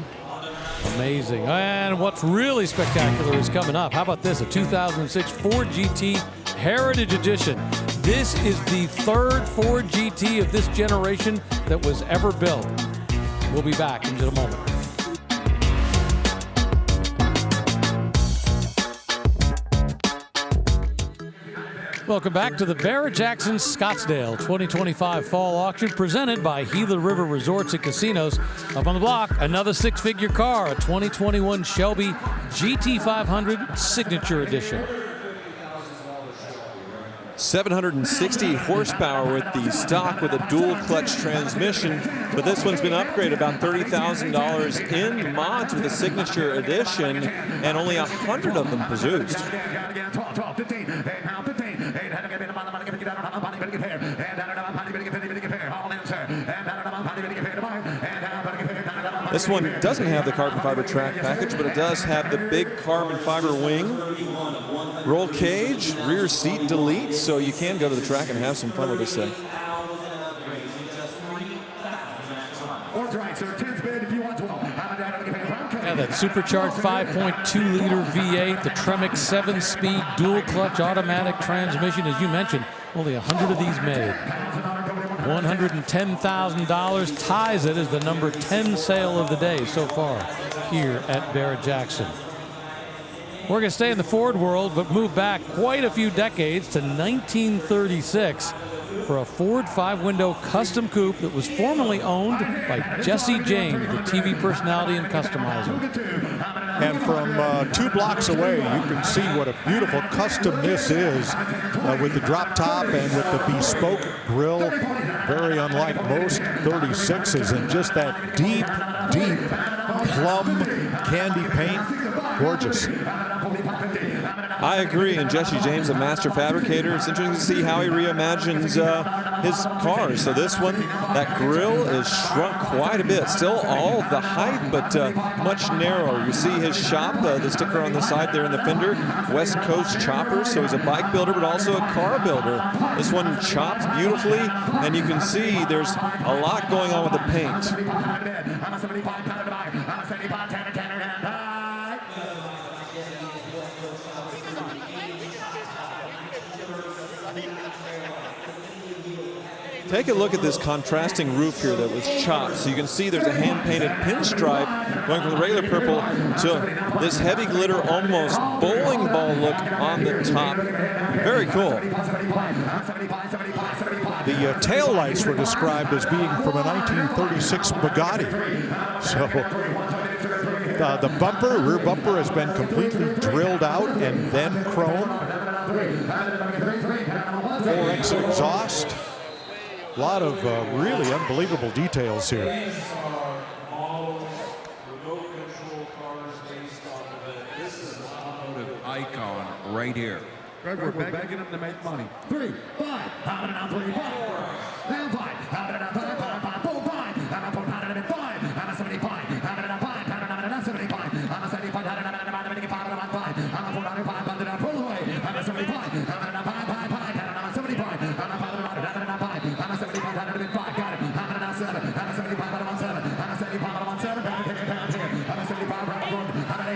Amazing. And what's really spectacular is coming up. How about this? A 2006 Ford GT Heritage Edition. This is the 3rd Ford GT of this generation that was ever built. We'll be back in just a moment. Welcome back to the Barrett-Jackson Scottsdale 2025 Fall Auction presented by Gila River Resorts and Casinos. Up on the block, another 6-figure car, a 2021 Shelby GT500 Signature Edition. 760 horsepower with the stock with a dual clutch transmission, but this one's been upgraded about $30,000 in mods with a Signature Edition, and only 100 of them produced. This one doesn't have the carbon fiber track package, but it does have the big carbon fiber wing, roll cage, rear seat delete, so you can go to the track and have some fun with this thing. Yeah, that supercharged 5.2-liter V8, the Tremec 7-speed dual-clutch automatic transmission. As you mentioned, only 100 of these made. $110,000 ties it as the number 10 sale of the day so far here at Barrett-Jackson. We're going to stay in the Ford world, but move back quite a few decades to 1936 for a Ford 5-window custom coupe that was formerly owned by Jesse James, the TV personality and customizer. And from 2 blocks away, you can see what a beautiful custom this is with the drop top and with the bespoke grille. Very unlike most 36s, and just that deep, deep plum candy paint. Gorgeous. I agree, and Jesse James, a master fabricator. It's interesting to see how he reimagines his cars. So this one, that grille is shrunk quite a bit. Still all the height, but much narrower. You see his shop, the sticker on the side there in the fender, West Coast Choppers. So he's a bike builder, but also a car builder. This one chops beautifully, and you can see there's a lot going on with the paint. Take a look at this contrasting roof here that was chopped. So you can see there's a hand-painted pinstripe going from the regular purple to this heavy glitter, almost bowling ball look on the top. Very cool. The tail lights were described as being from a 1936 Bugatti. So the bumper, rear bumper, has been completely drilled out and then chrome. 4X exhaust. A lot of really unbelievable details here. This is an automotive icon right here. Greg, we're begging them to make money. 3, 5, pound it down, 3, 4, down 5, pound it down, 5, 4, 5, down 4, pound it down, 5, down 75, pound it down, 5, pound it down, 75, down 75, pound it down, 5, down 4, down 5, pound it down, full away, down 75, pound it down, 5, 5, 5, down 75, down 5, down 5, down 75, down 5, got it, pound it down 7, down 75, pound it down 7, down 75, pound it down 7, down 75, round 4, down 8,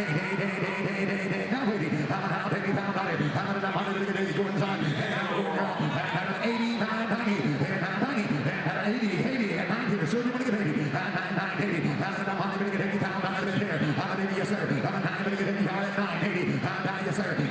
now 80, down 80, pound got it, pound it down, pound it down, going inside, and 80, 90, 80, 90, so you want to get 80, 80, pound, get 80 pound, yes sir, 9, get 80, 9, 80, yes sir, 9,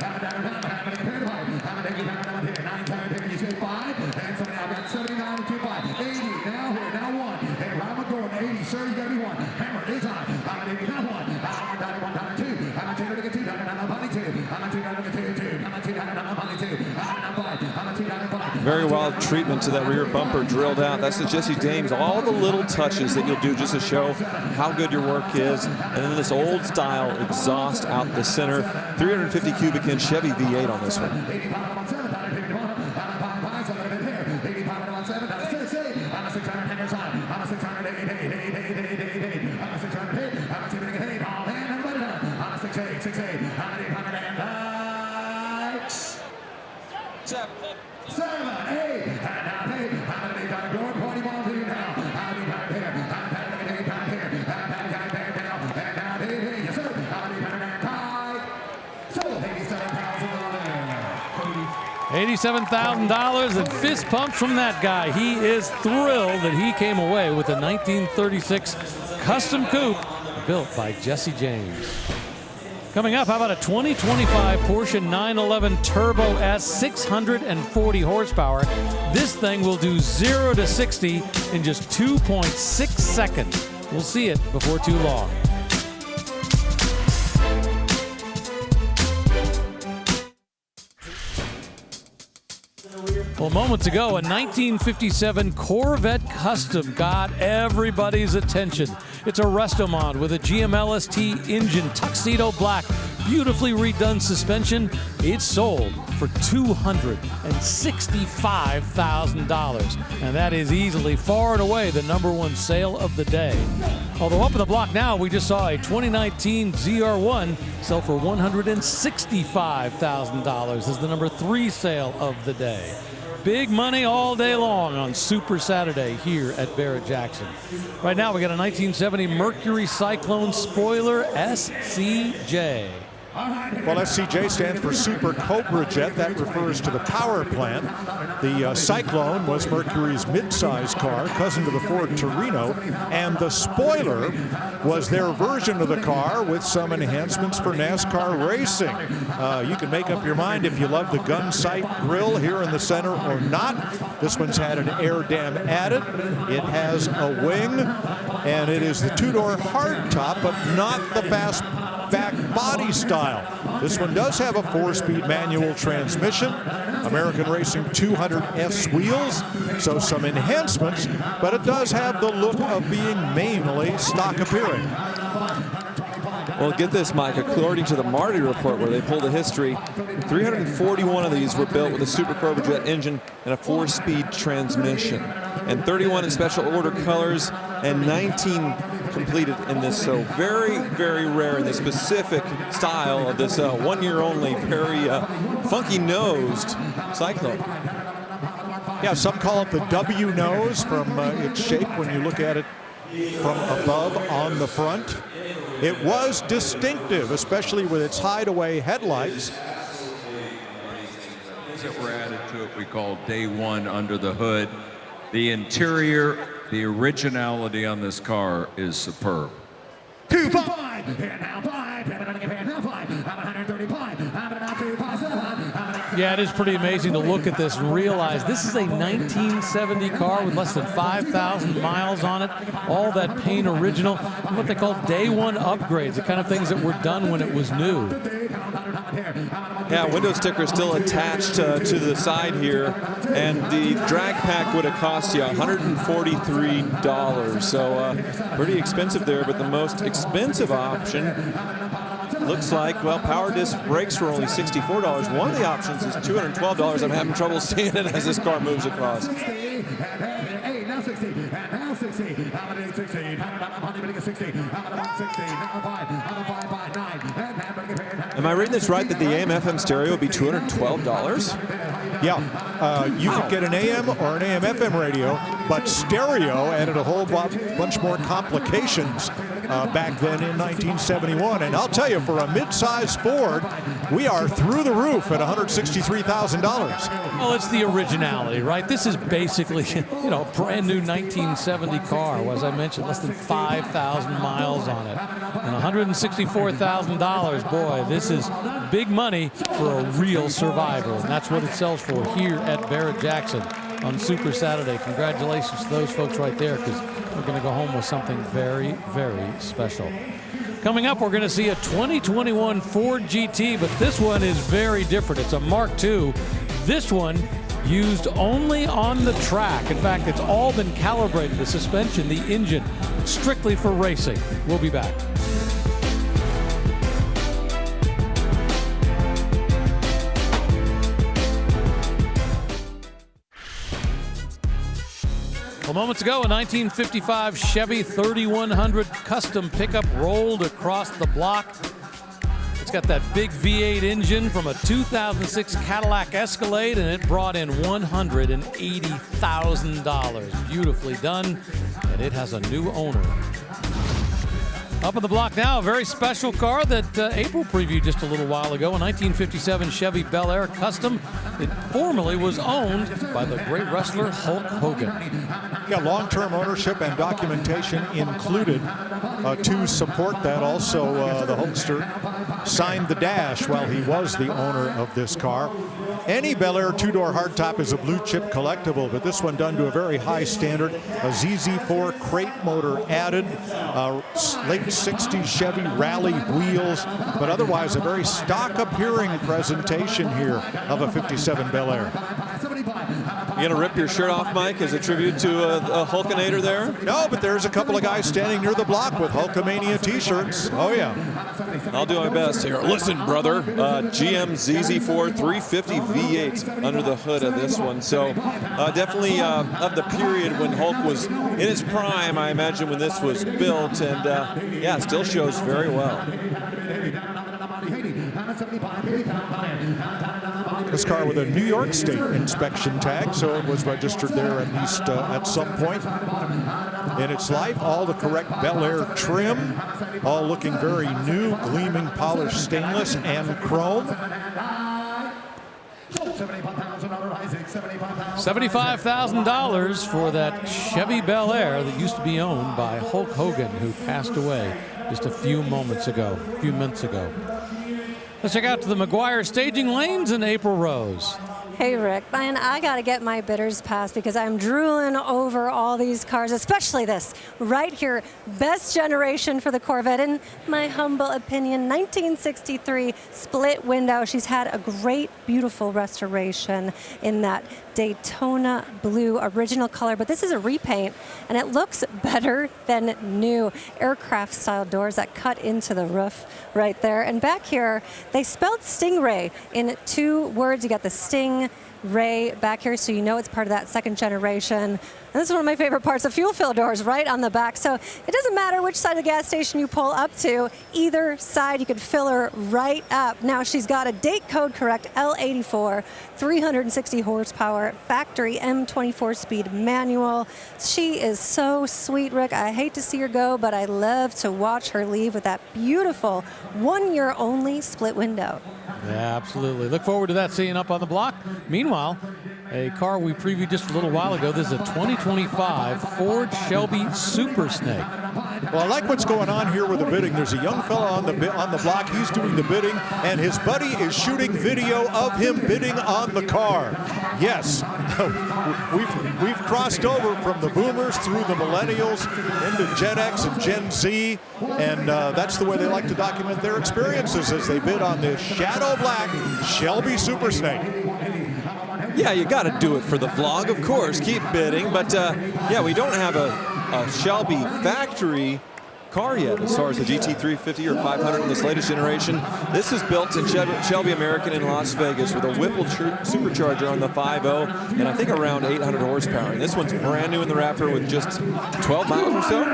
you say 5, and so now I've got 79 and 2, 5, 80, now here, now 1, and Rama going 80, sir, you gotta be 1, hammer is on, I'm an 80, now 1, I'm a 2, I'm a 2, I'm a 2, I'm a 2, I'm a 2, I'm a 2, I'm a 2, I'm a 2, I'm a 2, Very wild treatment to that rear bumper drilled out. That's the Jesse James. All the little touches that you'll do just to show how good your work is. And then this old style exhaust out the center. 350 cubic inch Chevy V8 on this one. $87,000 and fist pumps from that guy. He is thrilled that he came away with a 1936 custom coupe built by Jesse James. Coming up, how about a 2025 Porsche 911 Turbo S, 640 horsepower. This thing will do 0 to 60 in just 2.6 seconds. We'll see it before too long. Well, moments ago, a 1957 Corvette Custom got everybody's attention. It's a resto mod with a GMLST engine, tuxedo black, beautifully redone suspension. It's sold for $265,000, and that is easily, far and away, the #1 sale of the day. Although up in the block now, we just saw a 2019 ZR1 sell for $165,000 as the #3 sale of the day. Big money all day long on Super Saturday here at Barrett-Jackson. Right now, we got a 1970 Mercury Cyclone spoiler SCJ. Well, SCJ stands for Super Cobra Jet. That refers to the power plant. The Cyclone was Mercury's mid-size car, cousin to the Ford Torino, and the spoiler was their version of the car with some enhancements for NASCAR racing. You can make up your mind if you love the gun sight grille here in the center or not. This one's had an air dam added. It has a wing, and it is the two-door hardtop, but not the fastback body style. This one does have a 4-speed manual transmission, American Racing 200S wheels, so some enhancements, but it does have the look of being mainly stock appearing. Well, get this, Mike. According to the Marty report, where they pulled a history, 341 of these were built with a Super Cobra Jet engine and a 4-speed transmission, and 31 in special order colors, and 19 completed in this. So very, very rare in the specific style of this 1 year only, very funky-nosed Cyclone. Yeah, some call it the W nose from its shape when you look at it from above on the front. It was distinctive, especially with its hideaway headlights. That were added to it we call Day 1 under the hood. The interior, the originality on this car is superb. 2.5, and now 5, and now 5, I'm 135, I'm now 2.7. Yeah, it is pretty amazing to look at this and realize this is a 1970 car with less than 5,000 miles on it. All that paint original, what they call day one upgrades, the kind of things that were done when it was new. Yeah, window sticker still attached to the side here, and the drag pack would have cost you $143. So pretty expensive there, but the most expensive option looks like, well, power disc brakes were only $64. One of the options is $212. I'm having trouble seeing it as this car moves across. Now 60, and now 60, I'm at 60, I'm at 60, I'm at 60, now 5, I'm at 5 by 9, and I'm going to get paid. Am I reading this right that the AM/FM stereo would be $212? Yeah, you could get an AM or an AM/FM radio, but stereo added a whole bunch more complications back then in 1971. And I'll tell you, for a mid-size Ford, we are through the roof at $163,000. Well, it's the originality, right? This is basically, you know, a brand new 1970 car. As I mentioned, less than 5,000 miles on it. And $164,000, boy, this is big money for a real survivor. And that's what it sells for here at Barrett-Jackson on Super Saturday. Congratulations to those folks right there, because we're going to go home with something very, very special. Coming up, we're going to see a 2021 Ford GT, but this one is very different. It's a Mark II. This one used only on the track. In fact, it's all been calibrated, the suspension, the engine, strictly for racing. We'll be back. Well, moments ago, a 1955 Chevy 3100 custom pickup rolled across the block. It's got that big V8 engine from a 2006 Cadillac Escalade, and it brought in $180,000. Beautifully done, and it has a new owner. Up on the block now, a very special car that April previewed just a little while ago, a 1957 Chevy Bel Air Custom. It formerly was owned by the great wrestler Hulk Hogan. Yeah, long-term ownership and documentation included to support that. Also, the Hulkster signed the dash while he was the owner of this car. Any Bel Air two-door hardtop is a blue-chip collectible, but this one done to a very high standard. A ZZ4 crate motor added, late 60s Chevy Rally wheels, but otherwise a very stock-appearing presentation here of a 57 Bel Air. You gonna rip your shirt off, Mike, as a tribute to a Hulkinator there? No, but there's a couple of guys standing near the block with Hulkamania t-shirts. Oh, yeah. I'll do my best here. Listen, brother, GM ZZ4 350 V8s under the hood of this one. So definitely of the period when Hulk was in his prime, I imagine, when this was built. And yeah, it still shows very well. This car with a New York State inspection tag, so it was registered there at least at some point in its life. All the correct Bel Air trim, all looking very new, gleaming polished stainless and chrome. $75,000 for that Chevy Bel Air that used to be owned by Hulk Hogan, who passed away just a few months ago. Let's check out to the McGuire staging lanes and April Rose. Hey, Rick, and I got to get my bitters passed because I'm drooling over all these cars, especially this right here. Best generation for the Corvette, in my humble opinion, 1963 split window. She's had a great, beautiful restoration in that Daytona blue original color, but this is a repaint, and it looks better than new. Aircraft-style doors that cut into the roof right there. And back here, they spelled Stingray in 2 words. You got the Sting Ray back here, so you know it's part of that second generation. And this is one of my favorite parts, the fuel fill doors right on the back. So it doesn't matter which side of the gas station you pull up to, either side you could fill her right up. Now she's got a date code correct L84, 360 horsepower, factory M24 speed manual. She is so sweet, Rick. I hate to see her go, but I love to watch her leave with that beautiful 1 year only split window. Yeah, absolutely. Look forward to that seeing up on the block. Meanwhile, a car we previewed just a little while ago. This is a 2025 Ford Shelby Super Snake. Well, I like what's going on here with the bidding. There's a young fella on the block. He's doing the bidding, and his buddy is shooting video of him bidding on the car. Yes, we've crossed over from the boomers through the millennials into Gen X and Gen Z, and that's the way they like to document their experiences as they bid on this Shadow Black Shelby Super Snake. Yeah, you got to do it for the vlog, of course. Keep bidding, but yeah, we don't have a Shelby factory car yet as far as the GT350 or 500 in this latest generation. This is built in Shelby American in Las Vegas with a Whipple supercharger on the 5.0 and I think around 800 horsepower. And this one's brand new in the wrapper with just 12 miles or so.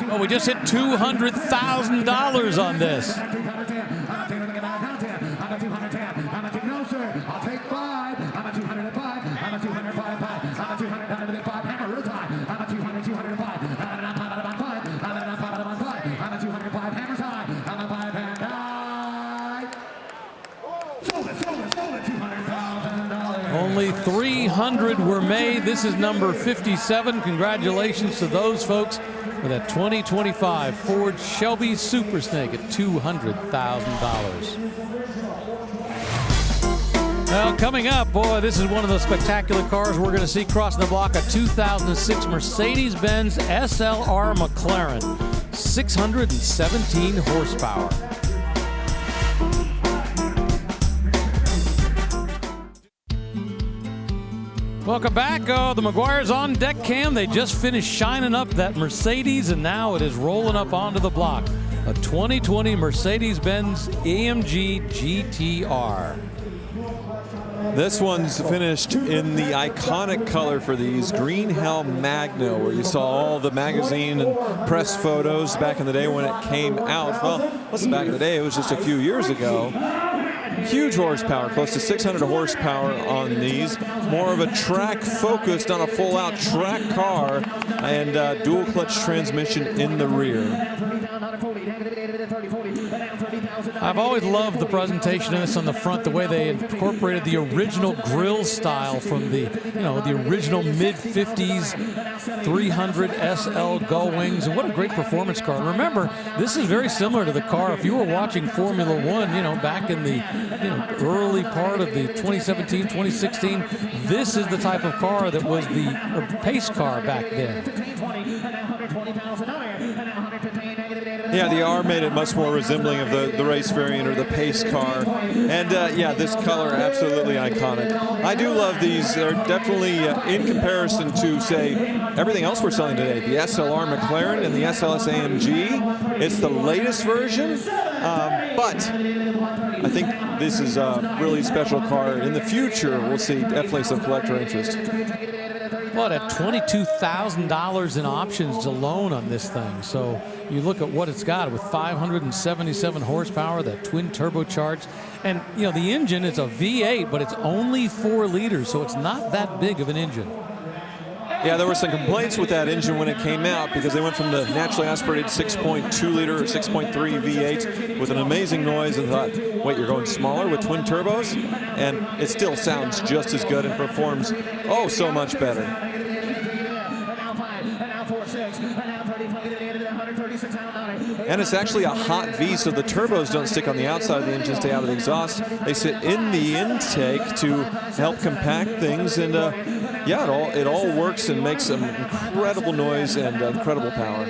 Well, we just hit $200,000 on this. Only 300 were made. This is number 57. Congratulations to those folks with that 2025 Ford Shelby Super Snake at $200,000. Well, coming up, boy, this is one of the spectacular cars we're going to see crossing the block, a 2006 Mercedes-Benz SLR McLaren, 617 horsepower. Welcome back. The Maguire's on deck cam. They just finished shining up that Mercedes, and now it is rolling up onto the block. A 2020 Mercedes-Benz AMG GTR. This one's finished in the iconic color for these, Green Hell Magno, where you saw all the magazine and press photos back in the day when it came out. Well, it wasn't back in the day, it was just a few years ago. Huge horsepower, close to 600 horsepower on these. More of a track focused on a full-out track car, and dual clutch transmission in the rear. I've always loved the presentation of this on the front, the way they incorporated the original grille style from the, the original mid-50s 300 SL Gull Wings. And what a great performance car. Remember, this is very similar to the car if you were watching Formula One, back in the early part of the 2017, 2016. This is the type of car that was the pace car back then. Yeah, the R made it much more resembling of the race variant or the pace car. And yeah, this color, absolutely iconic. I do love these. They're definitely, in comparison to, say, everything else we're selling today, the SLR McLaren and the SLS AMG, it's the latest version. But I think this is a really special car. In the future, we'll see definitely some collector interest. What, at $22,000 in options alone on this thing. So you look at what it's got with 577 horsepower, that twin turbocharged. And, the engine is a V8, but it's only 4 liters, so it's not that big of an engine. Yeah, there were some complaints with that engine when it came out because they went from the naturally aspirated 6.2 liter or 6.3 V8 with an amazing noise and thought, wait, you're going smaller with twin turbos? And it still sounds just as good and performs so much better. And it's actually a hot V, so the turbos don't stick on the outside of the engine, stay out of the exhaust. They sit in the intake to help compact things, and yeah, it all works and makes some incredible noise and incredible power.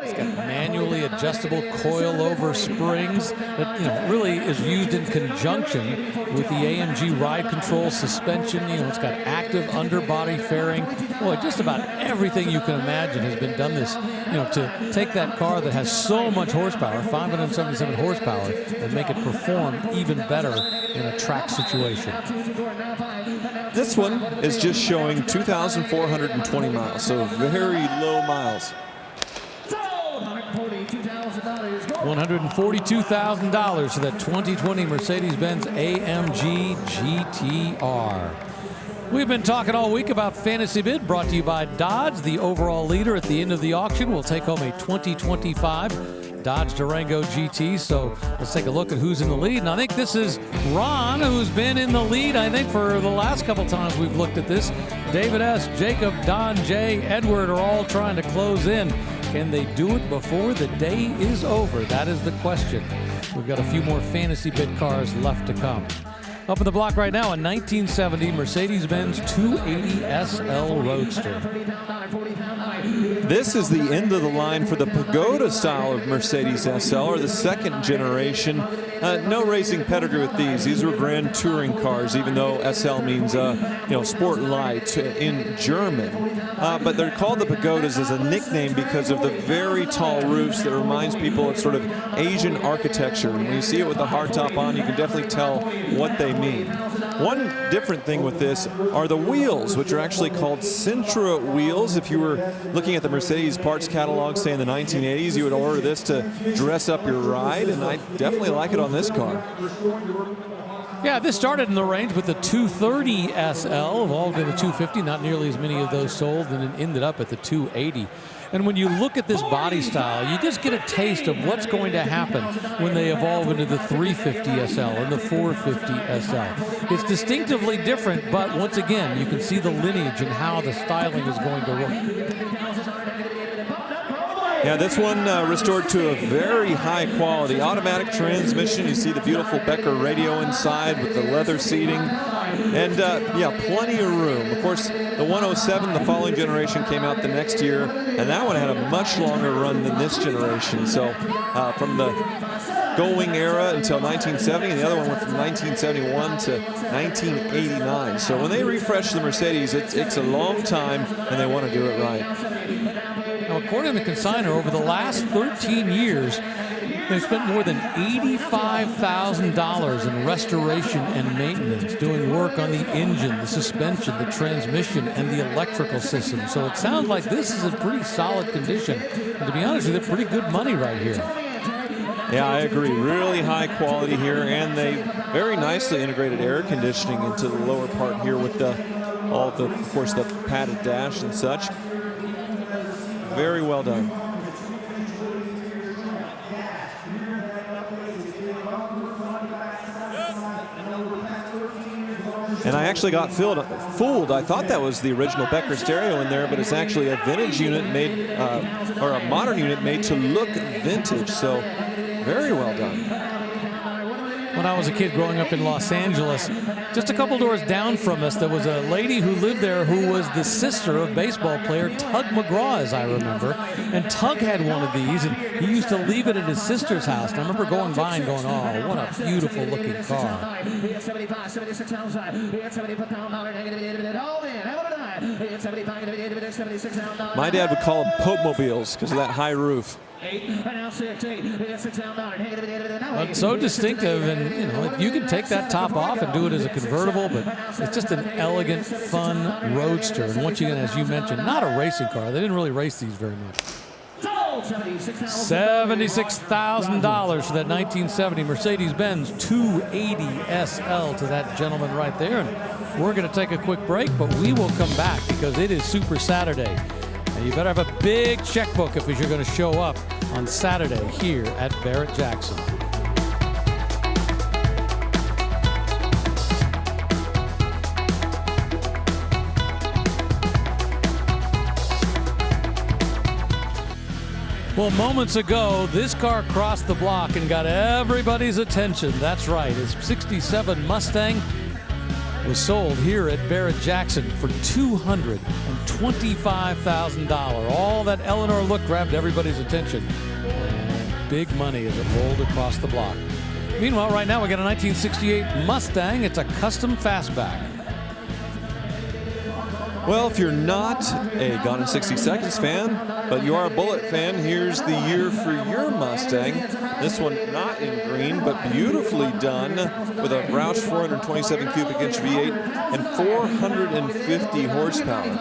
It's got manually adjustable coil-over springs that really is used in conjunction with the AMG ride control suspension. It's got active underbody fairing. Boy, just about everything you can imagine has been done this, to take that car that has so much horsepower, 577 horsepower, and make it perform even better in a track situation. This one is just showing 2,420 miles, so very low miles. $142,000 for that 2020 Mercedes-Benz AMG GTR. We've been talking all week about Fantasy Bid, brought to you by Dodge, the overall leader. At the end of the auction, we'll take home a 2025 Dodge Durango GT. So let's take a look at who's in the lead. And I think this is Ron, who's been in the lead, I think, for the last couple times we've looked at this. David S., Jacob, Don J., Edward are all trying to close in. Can they do it before the day is over? That is the question. We've got a few more fantasy bid cars left to come. Up in the block right now, a 1970 Mercedes-Benz 280 SL Roadster. This is the end of the line for the Pagoda style of Mercedes SL, or the second generation. No racing pedigree with these. These were Grand Touring cars, even though SL means sport light in German. But they're called the Pagodas as a nickname because of the very tall roofs that reminds people of sort of Asian architecture. And when you see it with the hardtop on, you can definitely tell what they mean. One different thing with this are the wheels, which are actually called Sintra wheels. If you were looking at the Mercedes parts catalog, say in the 1980s, you would order this to dress up your ride, and I definitely like it on this car. Yeah, this started in the range with the 230 SL, evolved in the 250, not nearly as many of those sold, and it ended up at the 280. And when you look at this body style, you just get a taste of what's going to happen when they evolve into the 350 SL and the 450 SL. It's distinctively different, but once again, you can see the lineage and how the styling is going to work. Yeah, this one restored to a very high quality automatic transmission. You see the beautiful Becker radio inside with the leather seating. And plenty of room. Of course, the 107, the following generation, came out the next year, and that one had a much longer run than this generation. So from the Gullwing era until 1970, and the other one went from 1971 to 1989. So when they refresh the Mercedes, it takes a long time, and they want to do it right. Now, according to the consignor, over the last 13 years, they've spent more than $85,000 in restoration and maintenance, doing work on the engine, the suspension, the transmission, and the electrical system. So it sounds like this is in pretty solid condition. And to be honest with you, pretty good money right here. Yeah, I agree. Really high quality here, and they very nicely integrated air conditioning into the lower part here with of course, the padded dash and such. Very well done. And I actually got fooled. I thought that was the original Becker stereo in there, but it's actually a vintage unit made, or a modern unit made to look vintage. So very well done. When I was a kid growing up in Los Angeles, just a couple doors down from us, there was a lady who lived there who was the sister of baseball player Tug McGraw, as I remember. And Tug had one of these, and he used to leave it at his sister's house. And I remember going by and going, oh, what a beautiful looking car. My dad would call them Pope-mobiles because of that high roof. Well, so distinctive, and you can take that top off and do it as a convertible, but it's just an elegant, fun roadster. And once again, as you mentioned, not a racing car. They didn't really race these very much. $76,000 for that 1970 Mercedes-Benz 280 SL to that gentleman right there. And we're going to take a quick break, but we will come back because it is Super Saturday. And you better have a big checkbook if you're going to show up on Saturday here at Barrett-Jackson. Well, moments ago, this car crossed the block and got everybody's attention. That's right, his '67 Mustang was sold here at Barrett-Jackson for $225,000. All that Eleanor look grabbed everybody's attention. And big money as it rolled across the block. Meanwhile, right now we got a 1968 Mustang. It's a custom fastback. Well, if you're not a Gone in 60 Seconds fan, but you are a Bullet fan, here's the year for your Mustang. This one not in green, but beautifully done with a Roush 427 cubic inch V8 and 450 horsepower.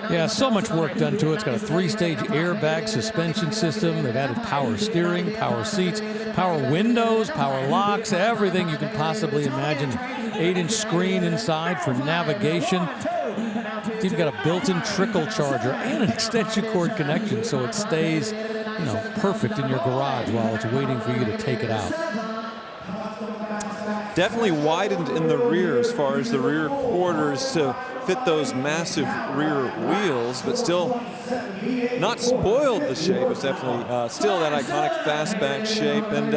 Yeah, so much work done to it. It's got a 3-stage airbag suspension system. They've added power steering, power seats, power windows, power locks, everything you can possibly imagine. 8-inch screen inside for navigation. It's even got a built-in trickle charger and an extension cord connection, so it stays, you know, perfect in your garage while it's waiting for you to take it out. Definitely widened in the rear as far as the rear quarters to fit those massive rear wheels, but still not spoiled the shape. It's definitely still that iconic fastback shape, and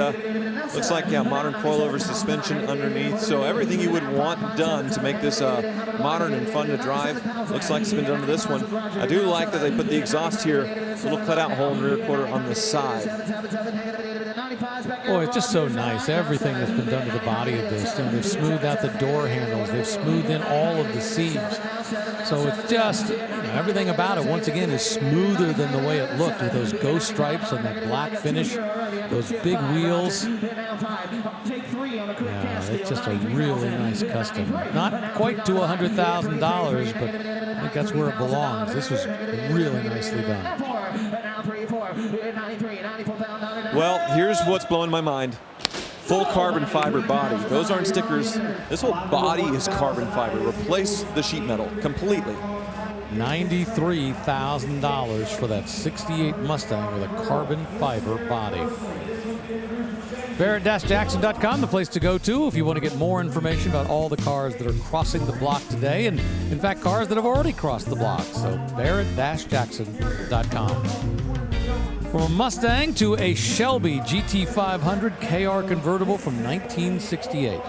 looks like, yeah, modern coilover suspension underneath. So everything you would want done to make this modern and fun to drive looks like it's been done to this one. I do like that they put the exhaust here, little cutout hole in the rear quarter on the side. Oh, it's just so nice. Everything that's been done to the body of this. And they've smoothed out the door handles. They've smoothed in all of the seams. So it's just, you know, everything about it, once again, is smoother than the way it looked with those ghost stripes and that black finish, those big wheels. Yeah, it's just a really nice custom. Not quite to $100,000, but I think that's where it belongs. This was really nicely done. Well, here's what's blowing my mind. Full carbon fiber body. Those aren't stickers. This whole body is carbon fiber. Replace the sheet metal completely. $93,000 for that 68 Mustang with a carbon fiber body. Barrett-Jackson.com, the place to go to if you want to get more information about all the cars that are crossing the block today, and in fact cars that have already crossed the block. So Barrett-Jackson.com. From a Mustang to a Shelby GT500 KR convertible from 1968.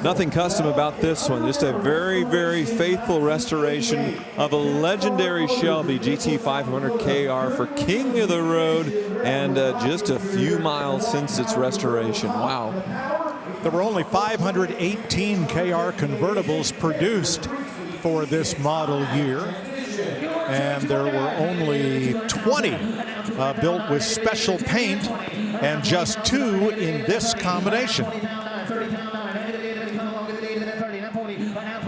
Nothing custom about this one. Just a very, very faithful restoration of a legendary Shelby GT500 KR for King of the Road, and just a few miles since its restoration. Wow. There were only 518 KR convertibles produced for this model year, and there were only 20 built with special paint, and just 2 in this combination.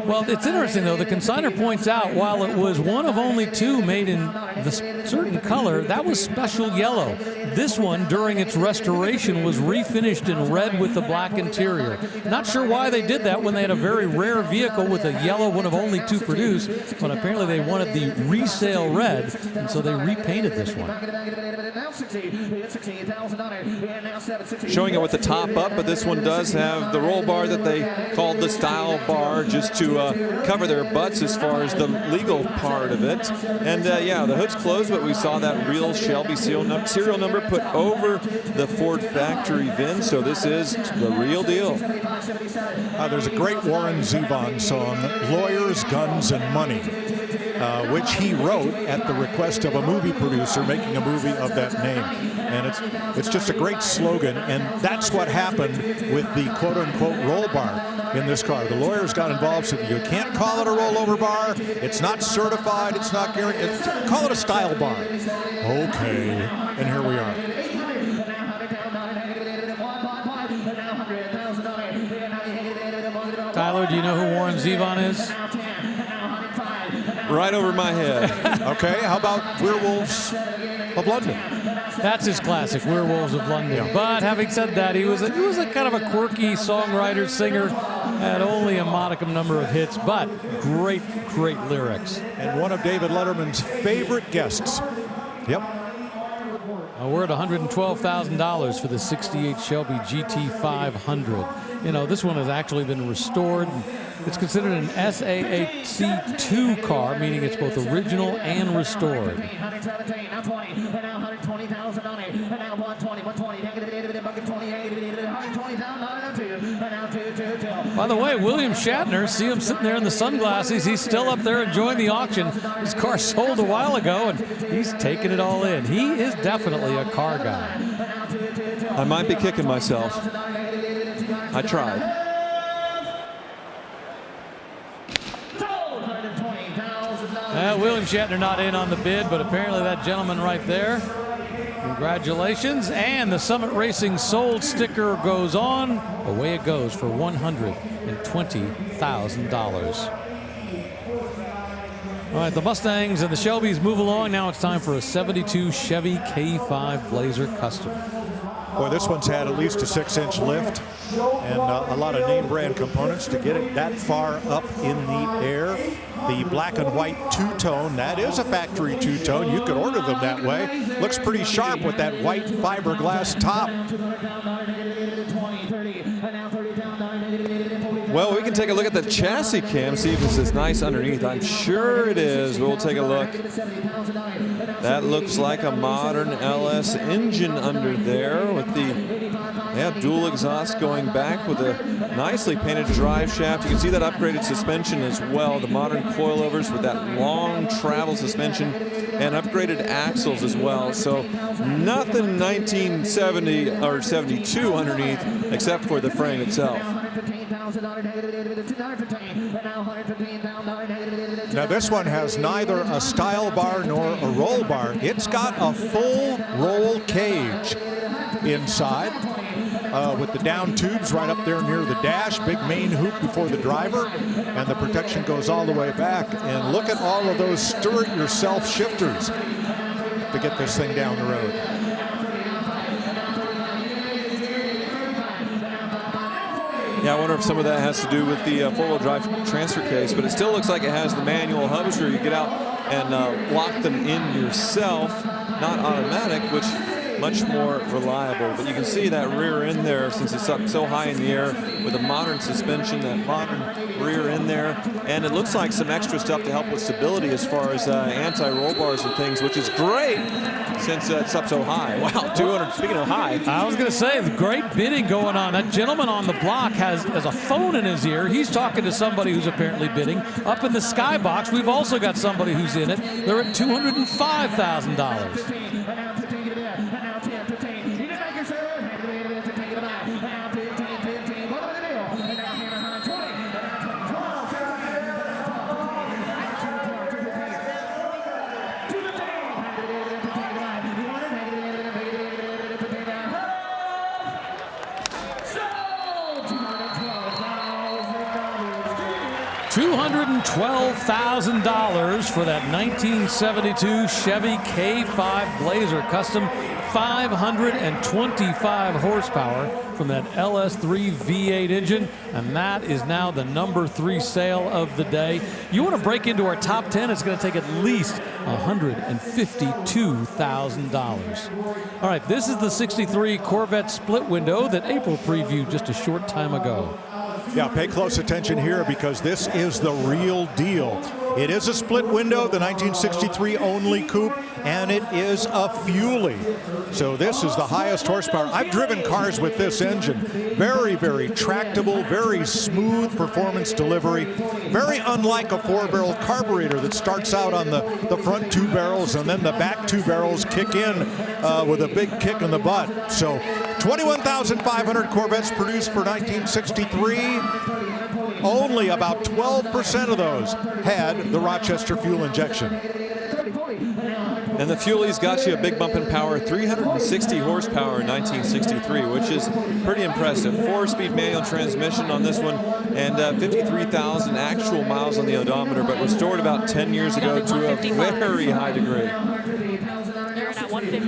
Well, it's interesting, though. The consignor points out, while it was one of only 2 made in the certain color, that was special yellow. This one, during its restoration, was refinished in red with the black interior. Not sure why they did that when they had a very rare vehicle with a yellow, one of only 2 produced, but apparently they wanted the resale red, and so they repainted this one. Showing it with the top up, but this one does have the roll bar that they called the style bar, just to cover their butts as far as the legal part of it. And yeah, the hood's closed, but we saw that real Shelby serial number put over the Ford factory VIN, so this is the real deal. There's a great Warren Zevon song, Lawyers, Guns, and Money, which he wrote at the request of a movie producer making a movie of that name. And it's just a great slogan, and that's what happened with the quote-unquote roll bar in this car. The lawyers got involved, said you can't call it a rollover bar, it's not certified, it's not guaranteed, call it a style bar. Okay, and here we are. Tyler, do you know who Warren Zevon is? Right over my head. Okay, how about Werewolves of London? That's his classic, Werewolves of London. Yeah. But having said that, he was a kind of a quirky songwriter, singer, had only a modicum number of hits, but great, great lyrics. And one of David Letterman's favorite guests. Yep. We're at $112,000 for the 68 Shelby GT500. You know, this one has actually been restored. It's considered an SAAC2 car, meaning it's both original and restored. By the way, William Shatner, see him sitting there in the sunglasses. He's still up there enjoying the auction. His car sold a while ago, and he's taking it all in. He is definitely a car guy. I might be kicking myself. I tried. William Shatner not in on the bid, but apparently that gentleman right there. Congratulations. And the Summit Racing sold sticker goes on. Away it goes for $120,000. All right, the Mustangs and the Shelbys move along. Now it's time for a 72 Chevy K5 Blazer Custom. Boy, this one's had at least a 6-inch lift and a lot of name brand components to get it that far up in the air. The black and white two-tone, that is a factory two-tone. You could order them that way. Looks pretty sharp with that white fiberglass top. Well, we can take a look at the chassis cam, see if this is nice underneath. I'm sure it is. We'll take a look. That looks like a modern LS engine under there with the dual exhaust going back with a nicely painted drive shaft. You can see that upgraded suspension as well. The modern coilovers with that long travel suspension and upgraded axles as well. So nothing 1970 or 72 underneath except for the frame itself. Now this one has neither a style bar nor a roll bar. It's got a full roll cage inside with the down tubes right up there near the dash, big main hoop before the driver, and the protection goes all the way back. And look at all of those stir-it-yourself shifters to get this thing down the road. Yeah, I wonder if some of that has to do with the four-wheel drive transfer case, but it still looks like it has the manual hubs where you get out and lock them in yourself, not automatic, which much more reliable. But you can see that rear end there, since it's up so high in the air with a modern suspension, that modern rear end there. And it looks like some extra stuff to help with stability as far as anti-roll bars and things, which is great since it's up so high. Wow, 200, speaking of high. I was going to say, great bidding going on. That gentleman on the block has a phone in his ear. He's talking to somebody who's apparently bidding. Up in the skybox, we've also got somebody who's in it. They're at $205,000. $212,000 for that 1972 Chevy K5 Blazer Custom, 525 horsepower from that LS3 V8 engine, and that is now the #3 sale of the day. You want to break into our top 10, it's going to take at least $152,000. All right, this is the 63 Corvette split window that April previewed just a short time ago. Yeah, pay close attention here because this is the real deal. It is a split window, the 1963 only coupe, and it is a Fuelie. So this is the highest horsepower. I've driven cars with this engine. Very, very tractable, very smooth performance delivery. Very unlike a 4-barrel carburetor that starts out on the front 2 barrels and then the back 2 barrels kick in with a big kick in the butt. So 21,500 Corvettes produced for 1963. Only about 12% of those had the Rochester fuel injection. And the Fuelie's got you a big bump in power, 360 horsepower in 1963, which is pretty impressive. 4-speed manual transmission on this one, and 53,000 actual miles on the odometer, but restored about 10 years ago to a very high degree.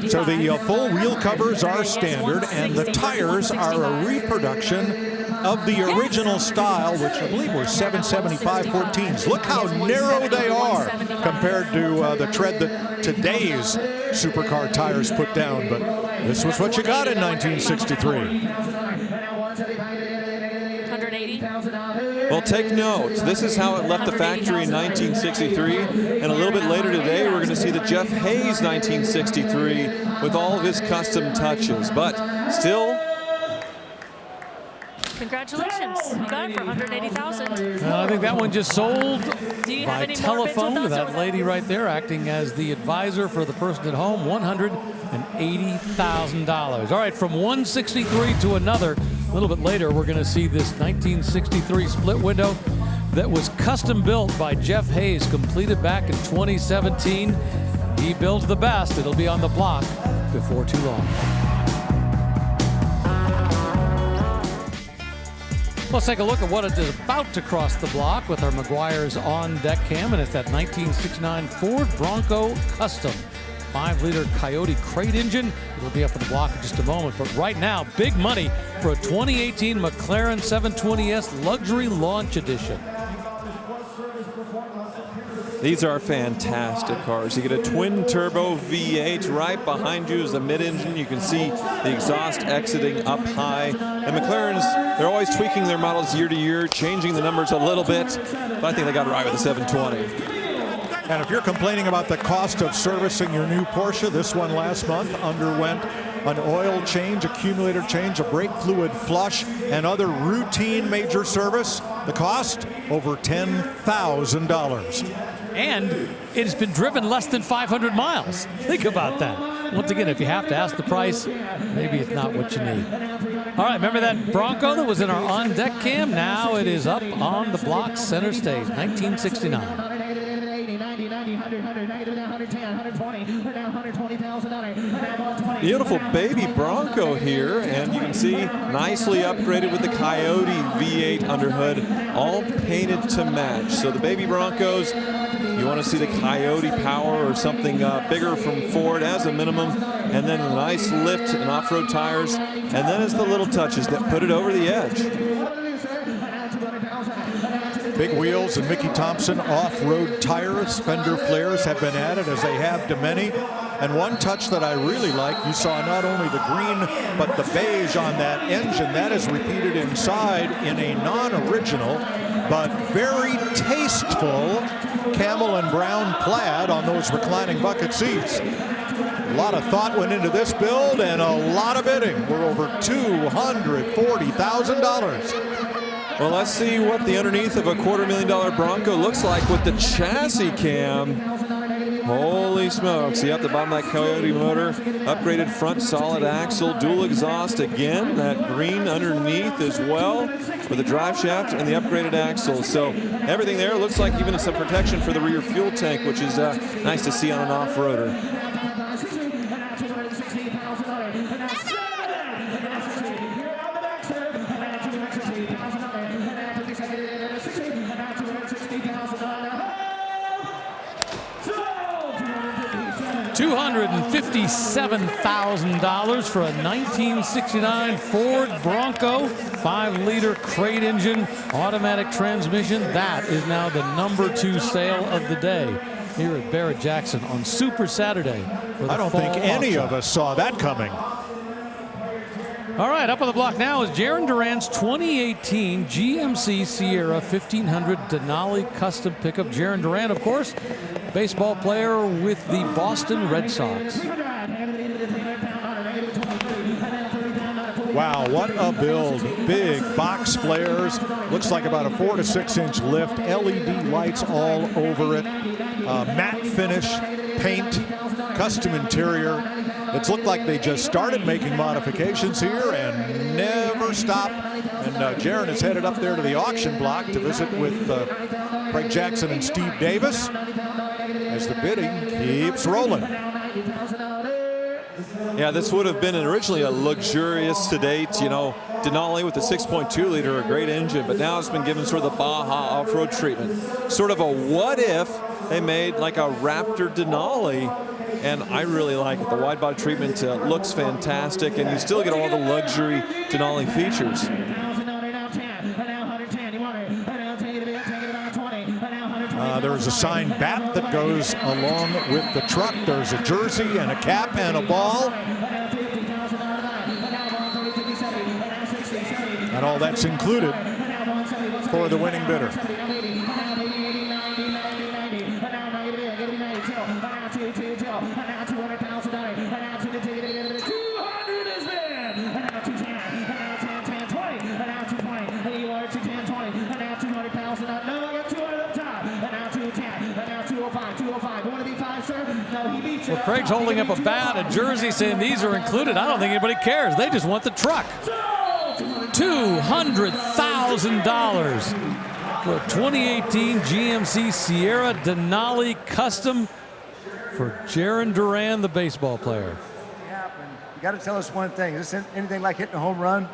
So the full wheel covers are standard, and the tires are a reproduction of the original style, which I believe were 775 14s. Look how narrow they are compared to the tread that today's supercar tires put down. But this was what you got in 1963. Well, take note. This is how it left the factory in 1963. And a little bit later today, we're going to see the Jeff Hayes 1963 with all of his custom touches. But still, congratulations, you got it for $180,000. I think that one just sold Do you by have any telephone more to bids with that us? lady right there, acting as the advisor for the person at home, $180,000. All right, from 163 to another. A little bit later, we're going to see this 1963 split window that was custom built by Jeff Hayes, completed back in 2017. He builds the best. It'll be on the block before too long. Let's take a look at what is about to cross the block with our Meguiar's on deck cam, and it's that 1969 Ford Bronco Custom. 5-liter Coyote crate engine. It'll be up on the block in just a moment. But right now, big money for a 2018 McLaren 720S Luxury Launch Edition. These are fantastic cars. You get a twin-turbo V8. Right behind you is the mid-engine. You can see the exhaust exiting up high. And McLaren's, they're always tweaking their models year to year, changing the numbers a little bit. But I think they got it right with the 720. And if you're complaining about the cost of servicing your new Porsche, this one last month underwent an oil change, accumulator change, a brake fluid flush, and other routine major service. The cost, over $10,000. And it's been driven less than 500 miles. Think about that. Once again, if you have to ask the price, maybe it's not what you need. All right, remember that Bronco that was in our on-deck cam? Now it is up on the block center stage, 1969. Beautiful baby Bronco here, and you can see nicely upgraded with the Coyote V8 under hood, all painted to match. So the baby Broncos, you want to see the Coyote power or something bigger from Ford as a minimum, and then a nice lift and off-road tires, and then it's the little touches that put it over the edge. Big wheels and Mickey Thompson off-road tires, fender flares have been added, as they have to many. And one touch that I really like, you saw not only the green, but the beige on that engine. That is repeated inside in a non-original, but very tasteful camel and brown plaid on those reclining bucket seats. A lot of thought went into this build and a lot of bidding. We're over $240,000. Well, let's see what the underneath of a $250,000 Bronco looks like with the chassis cam. Holy smokes. You have the bottom of that Coyote motor, upgraded front solid axle, dual exhaust again, that green underneath as well for the drive shaft and the upgraded axle. So everything there looks like even some protection for the rear fuel tank, which is nice to see on an off-roader. 257,000 for a 1969 Ford Bronco, 5-liter crate engine, automatic transmission. That is now the #2 sale of the day here at Barrett-Jackson on Super Saturday. I don't think any of us saw that coming. All right, up on the block now is Jarren Duran's 2018 GMC Sierra 1500 Denali Custom Pickup. Jarren Duran, of course, baseball player with the Boston Red Sox. Wow, what a build. Big box flares. Looks like about a 4 to 6 inch lift. LED lights all over it. Matte finish, paint, custom interior. It's looked like they just started making modifications here and never stop. And Jarren is headed up there to the auction block to visit with Craig Jackson and Steve Davis as the bidding keeps rolling. Yeah, this would have been originally a luxurious, sedate, you know, Denali with the 6.2 liter, a great engine, but now it's been given sort of the Baja off-road treatment. Sort of a what if they made like a Raptor Denali, and I really like it. The wide body treatment looks fantastic, and you still get all the luxury Denali features. There's a signed bat that goes along with the truck. There's a jersey and a cap and a ball. And all that's included for the winning bidder. Well, Craig's holding up a bat, a jersey, saying these are included. I don't think anybody cares. They just want the truck. $200,000 for a 2018 GMC Sierra Denali Custom for Jarren Duran, the baseball player. You got to tell us one thing. Is this anything like hitting a home run?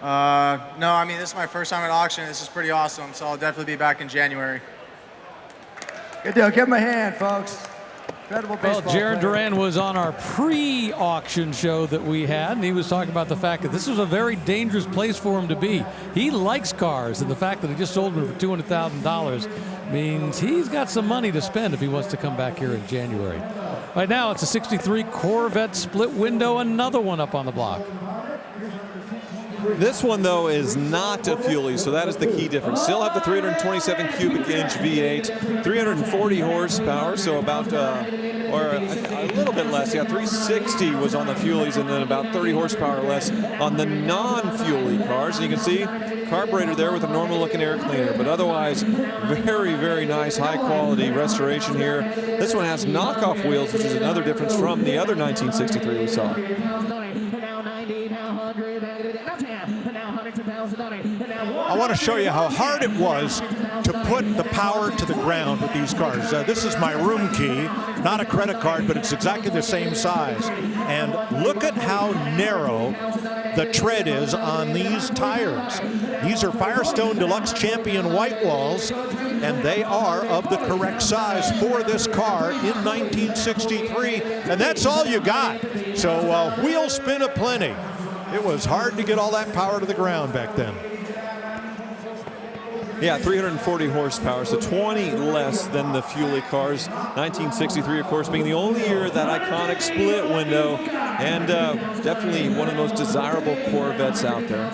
No, I mean, this is my first time at auction. This is pretty awesome, so I'll definitely be back in January. Good deal. Give him a hand, folks. Incredible Well, baseball Jaron player. Duran was on our pre-auction show that we had, and he was talking about the fact that this was a very dangerous place for him to be. He likes cars, and the fact that he just sold them for $200,000 means he's got some money to spend if he wants to come back here in January. Right now, it's a 63 Corvette split window, another one up on the block. This one, though, is not a Fuelie, so that is the key difference. Still have the 327 cubic inch V8, 340 horsepower, so about, or a little bit less. Yeah, 360 was on the Fuelies, and then about 30 horsepower less on the non-Fuelie cars. And you can see carburetor there with a normal-looking air cleaner, but otherwise, very, very nice, high-quality restoration here. This one has knockoff wheels, which is another difference from the other 1963 we saw. I want to show you how hard it was to put the power to the ground with these cars. This is my room key, not a credit card, but it's exactly the same size. And look at how narrow the tread is on these tires. These are Firestone Deluxe Champion white walls, and they are of the correct size for this car in 1963, and that's all you got. So wheel spin aplenty. It was hard to get all that power to the ground back then. Yeah, 340 horsepower, so 20 less than the Fuelie cars. 1963, of course, being the only year of that iconic split window, and definitely one of the most desirable Corvettes out there.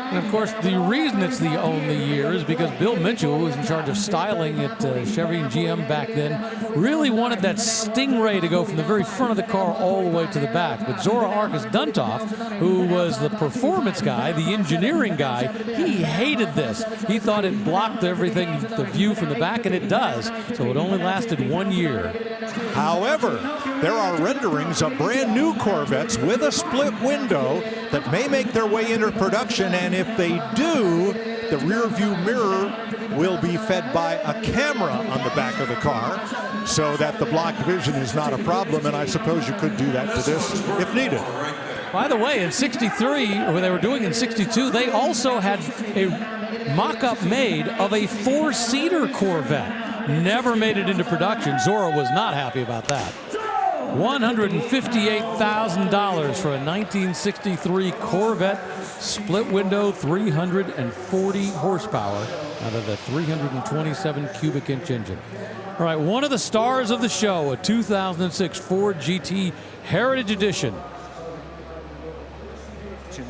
And of course, the reason it's the only year is because Bill Mitchell, who was in charge of styling at Chevy and GM back then, really wanted that Stingray to go from the very front of the car all the way to the back. But Zora Arkus Duntov, who was the performance guy, the engineering guy, he hated this. He thought it blocked everything, the view from the back, and it does. So it only lasted 1 year. However, there are renderings of brand new Corvettes with a split window that may make their way into production, and if they do, the rear view mirror will be fed by a camera on the back of the car so that the block vision is not a problem, and I suppose you could do that to this if needed. By the way, in 63, or they were doing in 62, they also had a mock-up made of a four-seater Corvette. Never made it into production. Zora was not happy about that. $158,000 for a 1963 Corvette split window, 340 horsepower out of the 327 cubic inch engine. All right, one of the stars of the show, a 2006 Ford GT Heritage Edition.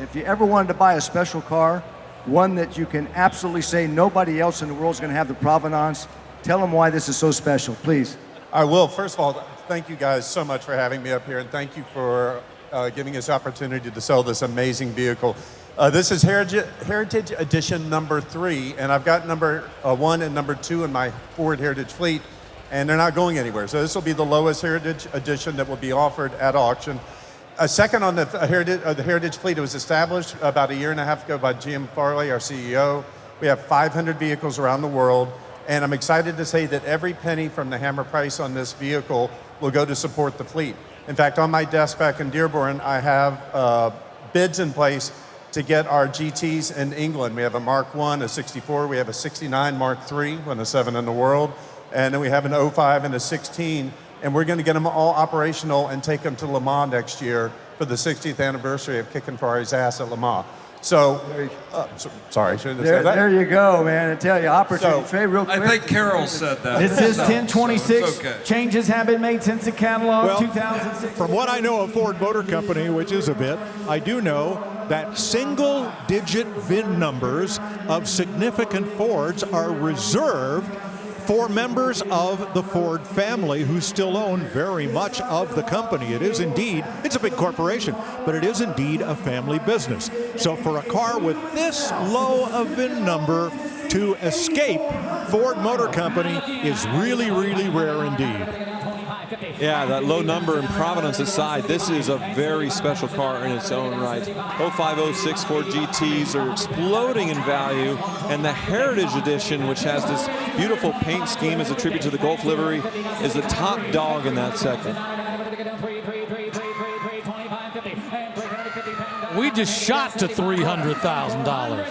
If you ever wanted to buy a special car, one that you can absolutely say nobody else in the world is going to have the provenance, tell them why this is so special, please. I will. First of all, thank you guys so much for having me up here, and thank you for giving us the opportunity to sell this amazing vehicle. This is Heritage Edition number 3, and I've got number 1 and number 2 in my Ford Heritage fleet, and they're not going anywhere. So this will be the lowest Heritage Edition that will be offered at auction. Second on the Heritage fleet, it was established about 1.5 years ago by Jim Farley, our CEO. We have 500 vehicles around the world. And I'm excited to say that every penny from the hammer price on this vehicle will go to support the fleet. In fact, on my desk back in Dearborn, I have bids in place to get our GTs in England. We have a Mark 1, a 64, we have a 69 Mark 3, one of 7 in the world, and then we have an 05 and a 16, and we're going to get them all operational and take them to Le Mans next year for the 60th anniversary of kicking Ferrari's ass at Le Mans. So, sorry, should have said that. There you go, man. I tell you, opportunity. Trey, real quick. I think Carol said that. This is 1026. Okay. Changes have been made since the catalog 2006. From what I know of Ford Motor Company, which is a bit, I do know that single-digit VIN numbers of significant Fords are reserved for members of the Ford family who still own very much of the company. It is indeed, it's a big corporation, but it is indeed a family business. So for a car with this low a VIN number to escape Ford Motor Company is really, really rare indeed. Yeah, that low number in Provenance aside, this is a very special car in its own right. 05, 06 Ford GTs are exploding in value, and the Heritage Edition, which has this beautiful paint scheme as a tribute to the Gulf livery, is the top dog in that segment. We just shot to $300,000.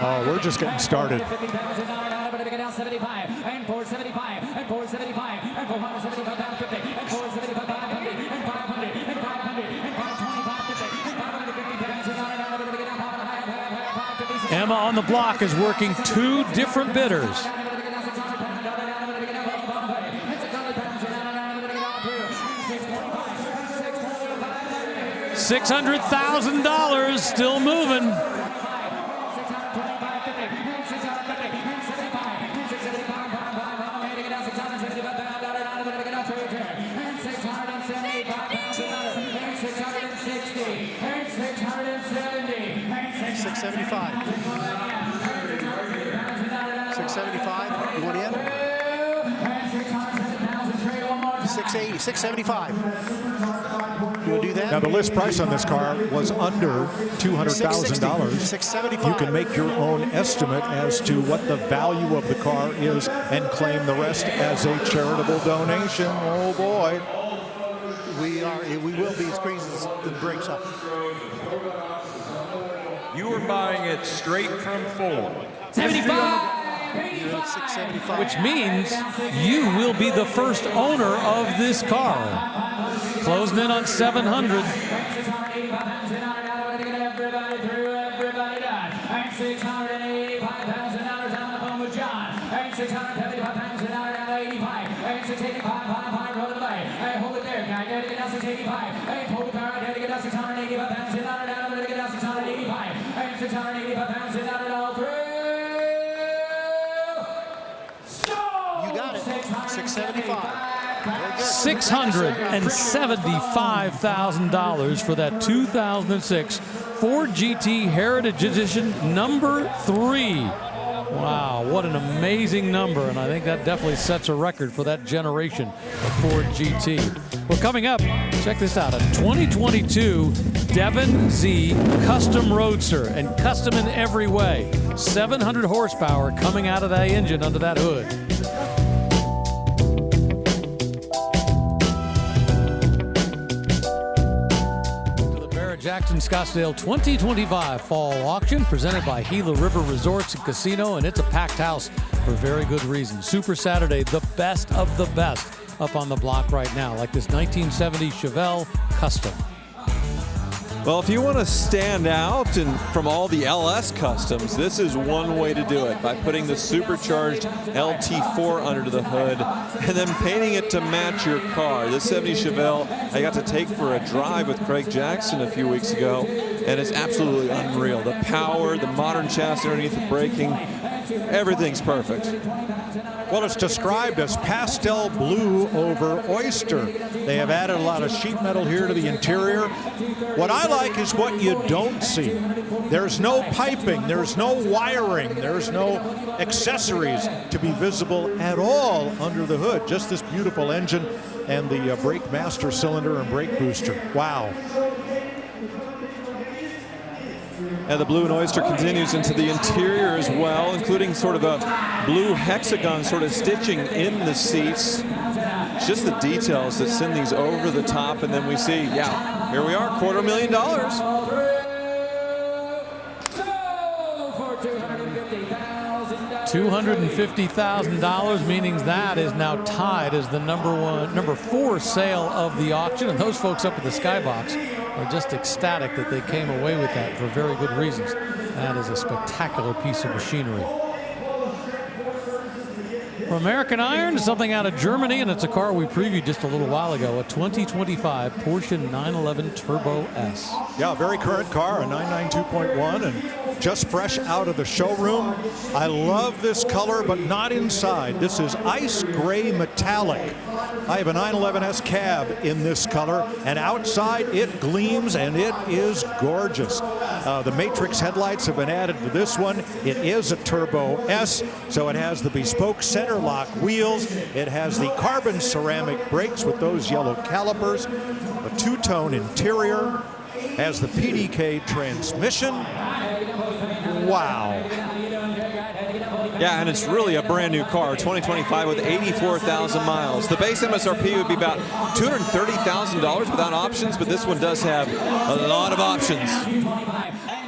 Oh, we're just getting started. 475, and 475 down 50, and 475, 500, and 500, and 500, and 525, 50, and 550 pounds, and on and on, to get down 550. Emma on the block is working two different bidders. $600,000 still moving. $675. You want in? 680, 675. You want to do that? Now the list price on this car was under $200,000. 675. You can make your own estimate as to what the value of the car is and claim the rest as a charitable donation. Oh boy. We will be as crazy as the brakes up. You are buying it straight from Ford. 75. 675. Which means you will be the first owner of this car. Closing in on 700. And $685,000 on the phone with John. And $675,000 down 85. And 685, roll it away. Hey, hold it there. Can I get it down 685? Hey, hold it there. I got to get down $685,000 down. I'm going to get down 685. And $685,000 all through. You got it. 675. $675,000 for that 2006 Ford GT Heritage Edition number 3. Wow, what an amazing number, and I think that definitely sets a record for that generation of Ford GT. Well, coming up, check this out, a 2022 Devon Z Custom Roadster, and custom in every way. 700 horsepower coming out of that engine under that hood. Jackson Scottsdale 2025 Fall Auction presented by Gila River Resorts and Casino, and it's a packed house for very good reason. Super Saturday, the best of the best up on the block right now, like this 1970 Chevelle Custom. Well, if you want to stand out and from all the LS customs, this is one way to do it, by putting the supercharged LT4 under the hood and then painting it to match your car. This 70 Chevelle I got to take for a drive with Craig Jackson a few weeks ago, and it's absolutely unreal. The power, the modern chassis underneath the braking, everything's perfect. Well, it's described as pastel blue over oyster. They have added a lot of sheet metal here to the interior. What I like is what you don't see. There's no piping, there's no wiring, there's no accessories to be visible at all under the hood. Just this beautiful engine and the brake master cylinder and brake booster. Wow. And the blue and oyster continues into the interior as well, including sort of a blue hexagon sort of stitching in the seats. It's just the details that send these over the top, and then we see, yeah, here we are, $250,000. $250,000, meaning that is now tied as the number 4 sale of the auction, and those folks up at the Skybox are just ecstatic that they came away with that for very good reasons. That is a spectacular piece of machinery. From American Iron, something out of Germany, and it's a car we previewed just a little while ago, a 2025 Porsche 911 Turbo S. Yeah, very current car, a 992.1, and just fresh out of the showroom. I love this color, but not inside. This is ice gray metallic. I have a 911S cab in this color, and outside it gleams, and it is gorgeous. The Matrix headlights have been added to this one. It is a Turbo S, so it has the bespoke center lock wheels. It has the carbon ceramic brakes with those yellow calipers, a two-tone interior, has the PDK transmission. Wow. Yeah, and it's really a brand new car, 2025 with 84,000 miles. The base MSRP would be about $230,000 without options, but this one does have a lot of options.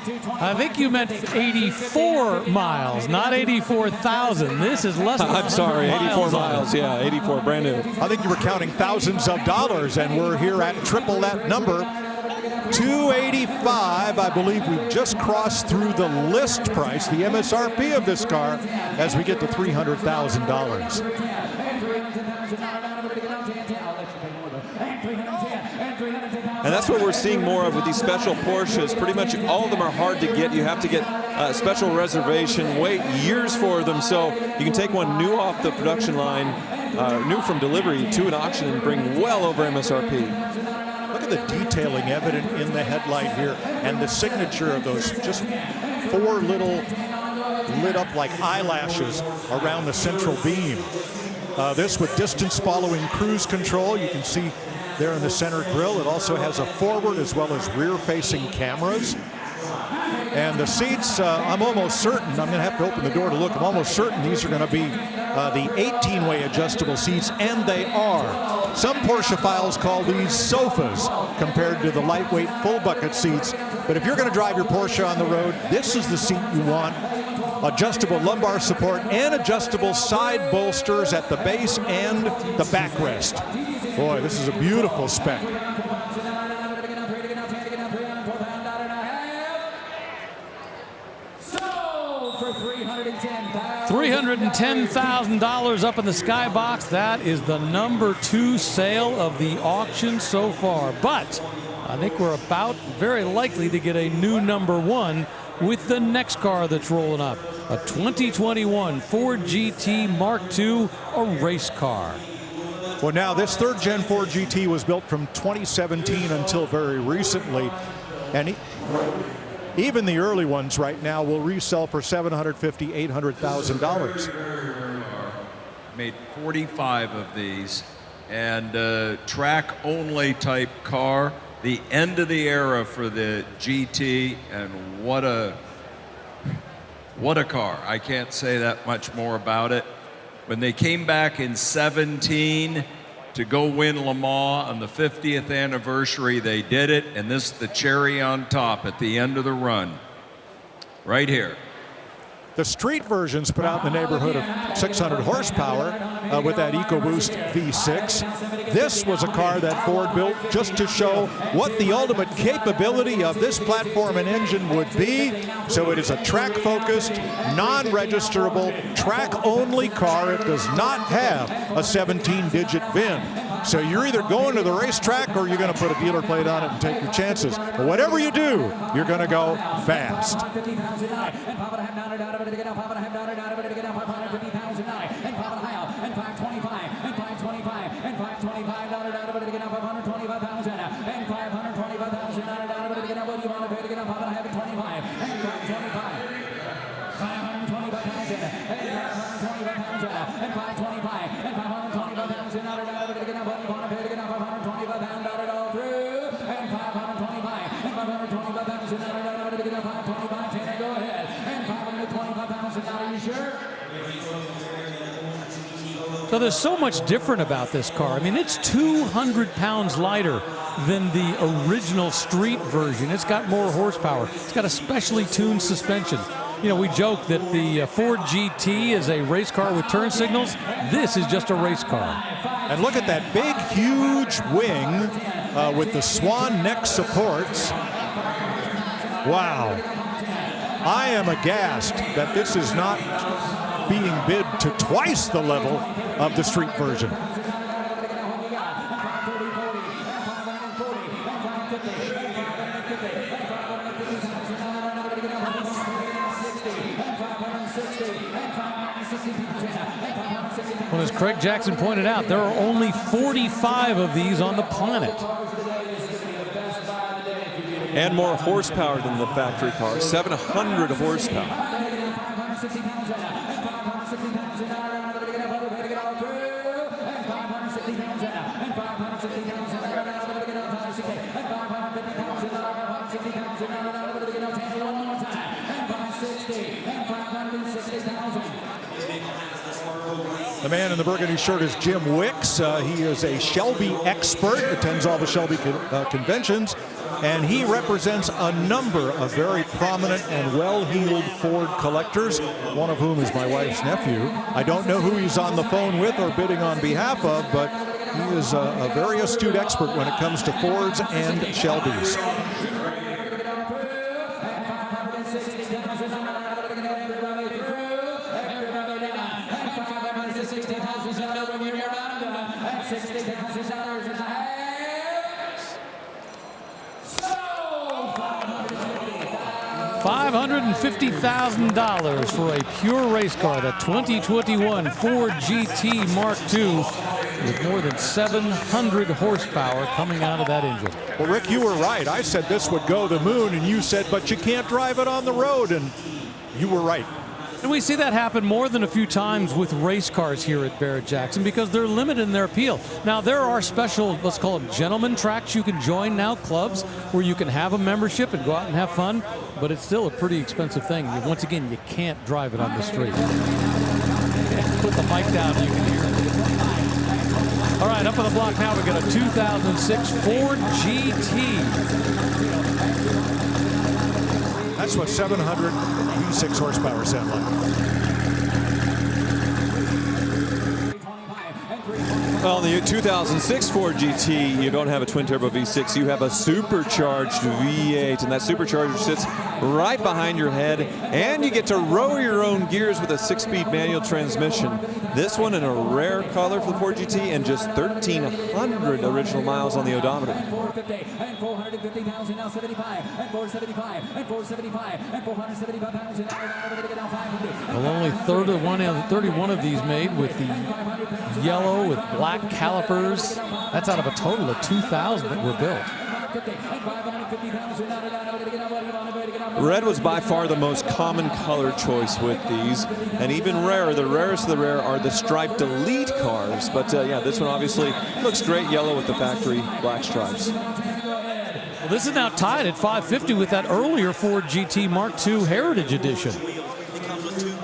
I think you meant 84 miles, not 84,000. This is less than I'm sorry, 84 miles. Yeah, 84, brand new. I think you were counting thousands of dollars, and we're here at triple that number. 285, I believe we've just crossed through the list price, the MSRP of this car, as we get to $300,000. And that's what we're seeing more of with these special Porsches. Pretty much all of them are hard to get. You have to get a special reservation, wait years for them. So you can take one new off the production line, new from delivery to an auction and bring well over MSRP. Look at the detailing evident in the headlight here and the signature of those just 4 little lit up like eyelashes around the central beam. This with distance following cruise control. You can see there in the center grille. It also has a forward as well as rear facing cameras. And the seats, I'm almost certain, I'm going to have to open the door to look, I'm almost certain these are going to be the 18-way adjustable seats, and they are. Some Porsche files call these sofas compared to the lightweight full bucket seats. But if you're going to drive your Porsche on the road, this is the seat you want. Adjustable lumbar support and adjustable side bolsters at the base and the backrest. Boy, this is a beautiful spec. $310,000 up in the skybox. That is the number 2 sale of the auction so far. But I think we're about very likely to get a new number 1 with the next car that's rolling up. A 2021 Ford GT Mark II, a race car. Well, now this 3rd Gen Ford GT was built from 2017 until very recently. And even the early ones right now will resell for $750,000, $800,000. Made 45 of these, and track only type car. The end of the era for the GT, and what a car. I can't say that much more about it. When they came back in 17 to go win Le Mans on the 50th anniversary, they did it, and this is the cherry on top at the end of the run, right here. The street versions put out in the neighborhood of 600 horsepower with that EcoBoost V6. This was a car that Ford built just to show what the ultimate capability of this platform and engine would be. So it is a track-focused, non-registerable, track-only car. It does not have a 17-digit VIN. So you're either going to the racetrack or you're going to put a dealer plate on it and take your chances. But whatever you do, you're going to go fast. So there's so much different about this car. I mean, it's 200 pounds lighter than the original street version. It's got more horsepower. It's got a specially tuned suspension. You know, we joke that the Ford GT is a race car with turn signals. This is just a race car. And look at that big, huge wing with the swan neck supports. Wow. I am aghast that this is not being bid to twice the level of the street version. Well, as Craig Jackson pointed out, there are only 45 of these on the planet. And more horsepower than the factory car, 700 horsepower. The man in the burgundy shirt is Jim Wicks. He is a Shelby expert, attends all the Shelby conventions, and he represents a number of very prominent and well-heeled Ford collectors, one of whom is my wife's nephew. I don't know who he's on the phone with or bidding on behalf of, but he is a very astute expert when it comes to Fords and Shelbys. $550,000 for a pure race car, the 2021 Ford GT Mark II, with more than 700 horsepower coming out of that engine. Well, Rick, you were right. I said this would go to the moon, and you said, but you can't drive it on the road, and you were right. And we see that happen more than a few times with race cars here at Barrett-Jackson because they're limited in their appeal. Now, there are special, let's call them gentleman tracks you can join now, clubs, where you can have a membership and go out and have fun, but it's still a pretty expensive thing. Once again, you can't drive it on the street. Put the mic down and you can hear it. All right, up on the block now, we got a 2006 Ford GT. That's what 700 V6 horsepower sound like. Well, the 2006 Ford GT, you don't have a twin-turbo V6. You have a supercharged V8, and that supercharger sits right behind your head, and you get to row your own gears with a 6-speed manual transmission. This one in a rare color for the Ford GT, and just 1,300 original miles on the odometer. And 450,000 now 75 and 475 and 475 and 475,000 now 500. Well, only 31 of these made with the yellow with black calipers. That's out of a total of 2,000 that were built. Red was by far the most common color choice with these, and even rarer, the rarest of the rare are the striped Elite cars. But yeah, this one obviously looks great yellow with the factory black stripes. Well, this is now tied at 550 with that earlier Ford GT Mark II Heritage Edition.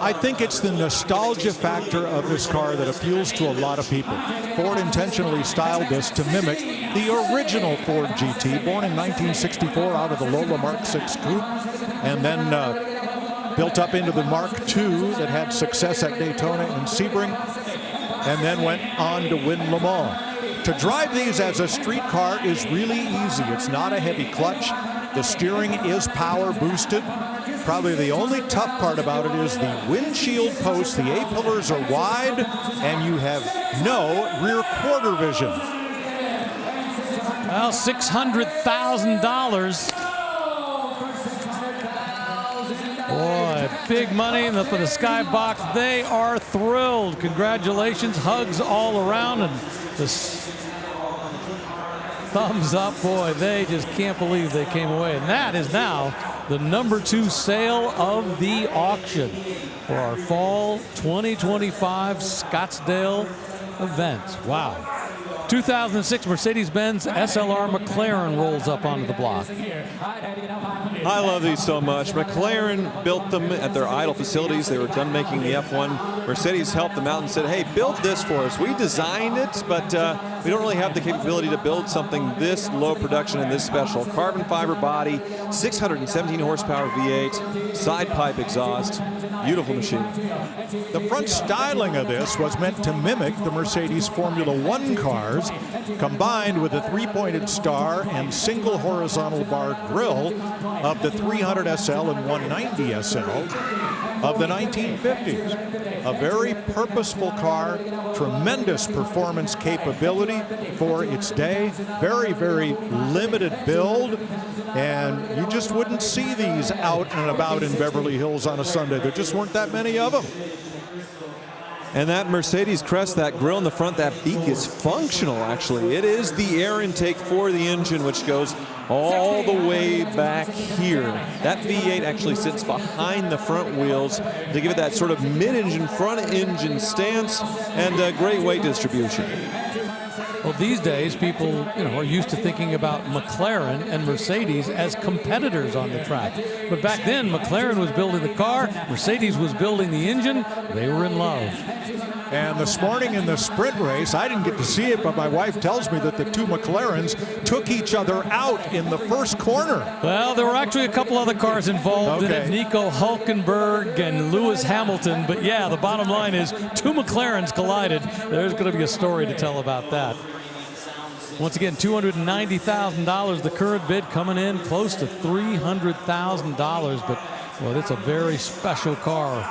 I think it's the nostalgia factor of this car that appeals to a lot of people. Ford intentionally styled this to mimic the original Ford GT, born in 1964 out of the Lola Mark VI Coupe, and then built up into the Mark II that had success at Daytona and Sebring, and then went on to win Le Mans. To drive these as a street car is really easy. It's not a heavy clutch. The steering is power boosted. Probably the only tough part about it is the windshield posts. The A-pillars are wide, and you have no rear quarter vision. Well, $600,000. Boy, big money for the Skybox. They are thrilled. Congratulations, hugs all around, and this thumbs up. Boy, they just can't believe they came away. And that is now the #2 sale of the auction for our fall 2025 Scottsdale event. Wow. 2006 Mercedes-Benz SLR McLaren rolls up onto the block. I love these so much. McLaren built them at their idle facilities. They were done making the F1. Mercedes helped them out and said, hey, build this for us. We designed it, but we don't really have the capability to build something this low production and this special. Carbon fiber body, 617 horsepower V8, side pipe exhaust. Beautiful machine. The front styling of this was meant to mimic the Mercedes Formula One cars, combined with a 3-pointed star and single horizontal bar grille of the 300 SL and 190 SL of the 1950s. A very purposeful car, tremendous performance capability for its day, very, very limited build, and you just wouldn't see these out and about in Beverly Hills on a Sunday. There just weren't that many of them. And that Mercedes crest, that grille in the front, that beak is functional, actually. It is the air intake for the engine, which goes all the way back here. That V8 actually sits behind the front wheels to give it that sort of mid-engine, front-engine stance and great weight distribution. Well, these days, people are used to thinking about McLaren and Mercedes as competitors on the track. But back then, McLaren was building the car, Mercedes was building the engine. They were in love. And this morning in the sprint race, I didn't get to see it, but my wife tells me that the two McLarens took each other out in the first corner. Well, there were actually a couple other cars involved in it, Nico Hulkenberg and Lewis Hamilton. But yeah, the bottom line is two McLarens collided. There's going to be a story to tell about that. Once again, $290,000, the current bid coming in close to $300,000. But, well, it's a very special car.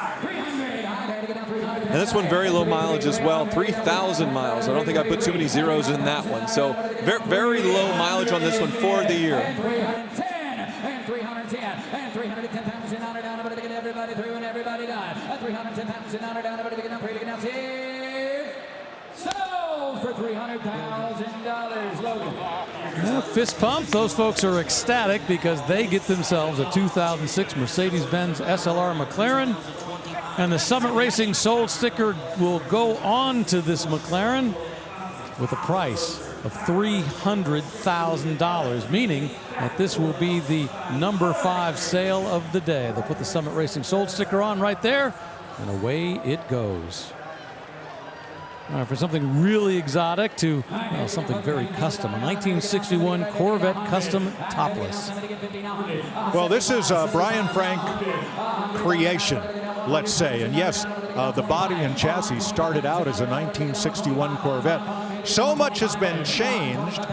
And this one very low mileage as well, 3,000 miles. I don't think I put too many zeros in that one. So very, very low mileage on this one for the year. And 310 and 310,000 down, but to get everybody through and everybody done. 310,000 down, but to get down, sold for $300,000. Logan. Well, fist pumps. Those folks are ecstatic because they get themselves a 2006 Mercedes-Benz SLR McLaren. And the Summit Racing sold sticker will go on to this McLaren with a price of $300,000, meaning that this will be the number 5 sale of the day. They'll put the Summit Racing sold sticker on right there, and away it goes. All right, for something really exotic to something very custom, a 1961 Corvette Custom Topless. Well, this is a Brian Frank creation, let's say. And yes, the body and chassis started out as a 1961 Corvette. So much has been changed,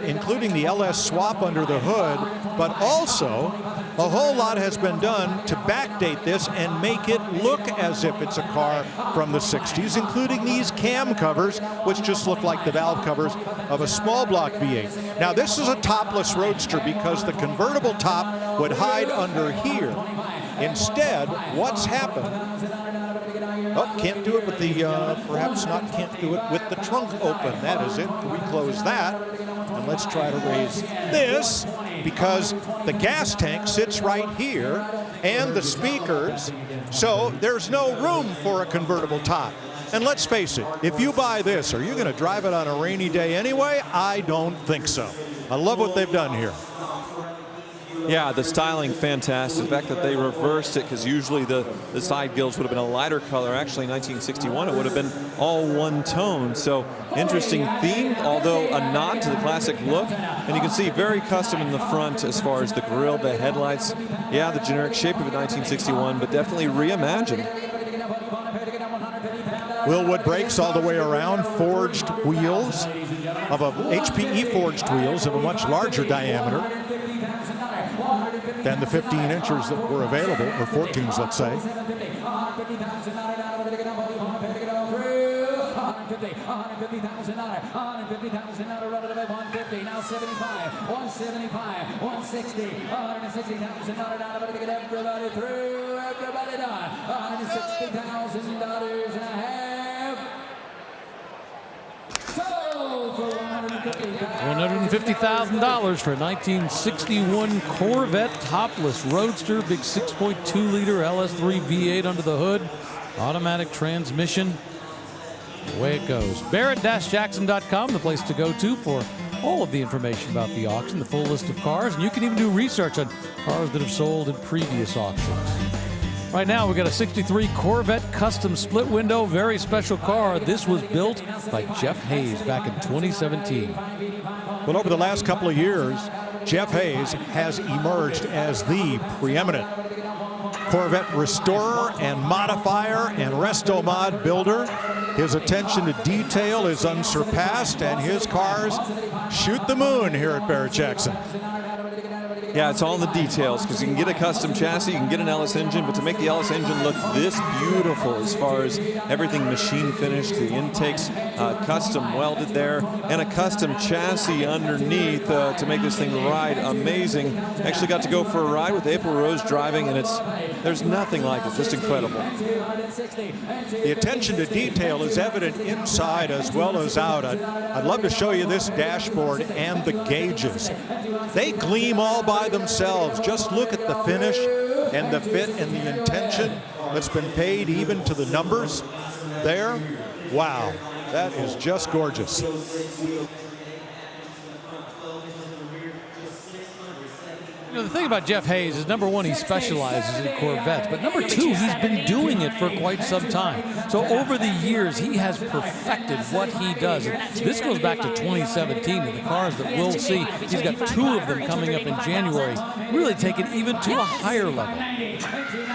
including the LS swap under the hood, but also a whole lot has been done to backdate this and make it look as if it's a car from the 60s, including these cam covers, which just look like the valve covers of a small block V8. Now, this is a topless roadster because the convertible top would hide under here. Instead, what's happened, can't do it with the, perhaps not can't do it with the trunk open. That is it. We close that, and let's try to raise this, because the gas tank sits right here, and the speakers, so there's no room for a convertible top. And let's face it, if you buy this, are you going to drive it on a rainy day anyway? I don't think so. I love what they've done here. Yeah, the styling, fantastic. The fact that they reversed it, because usually the side gills would have been a lighter color. Actually, in 1961, it would have been all one tone. So, interesting theme, although a nod to the classic look. And you can see very custom in the front as far as the grille, the headlights. Yeah, the generic shape of a 1961, but definitely reimagined. Willwood brakes all the way around, forged wheels of a HPE forged wheels of a much larger diameter than the 15 inches that were available, or 14s, let's say. 150,000, relative at 150, now 75, 175, 160, 160,000 down, to get everybody through, everybody done, $160,000 and a half. Sold for $150,000 for a 1961 Corvette topless roadster, big 6.2-liter LS3 V8 under the hood, automatic transmission. Away it goes. Barrett-Jackson.com, the place to go to for all of the information about the auction, the full list of cars, and you can even do research on cars that have sold in previous auctions. Right now, we've got a 63 Corvette Custom Split Window, very special car. This was built by Jeff Hayes back in 2017. Well, over the last couple of years, Jeff Hayes has emerged as the preeminent Corvette restorer and modifier and resto-mod builder. His attention to detail is unsurpassed, and his cars shoot the moon here at Barrett-Jackson. Yeah, it's all in the details, because you can get a custom chassis, you can get an Ellis engine, but to make the Ellis engine look this beautiful as far as everything machine finished, the intakes custom welded there, and a custom chassis underneath to make this thing ride amazing. Actually got to go for a ride with April Rose driving, and there's nothing like it, just incredible. The attention to detail is evident inside as well as out. I'd love to show you this dashboard and the gauges. They gleam all by themselves. Just look at the finish and the fit and the intention that's been paid even to the numbers there. Wow, that is just gorgeous. You know, the thing about Jeff Hayes is, number one, he specializes in Corvettes, but number two, he's been doing it for quite some time. So over the years, he has perfected what he does. And this goes back to 2017, and the cars that we'll see, he's got 2 of them coming up in January, really take it even to a higher level.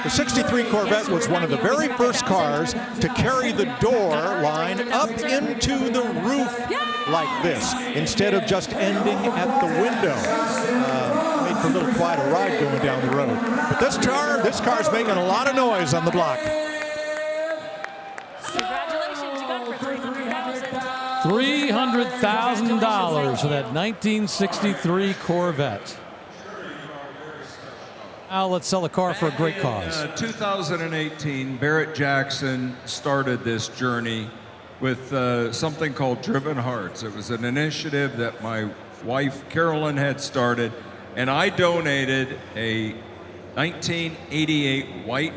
The 63 Corvette was one of the very first cars to carry the door line up into the roof like this, instead of just ending at the window. Made for a little quieter ride going down the road. But this car's making a lot of noise on the block. Congratulations, you got it for $300,000. $300,000 for that 1963 Corvette. Now let's sell a car for a great cause. In 2018, Barrett Jackson started this journey with something called Driven Hearts. It was an initiative that my wife Carolyn had started, and I donated a 1988 white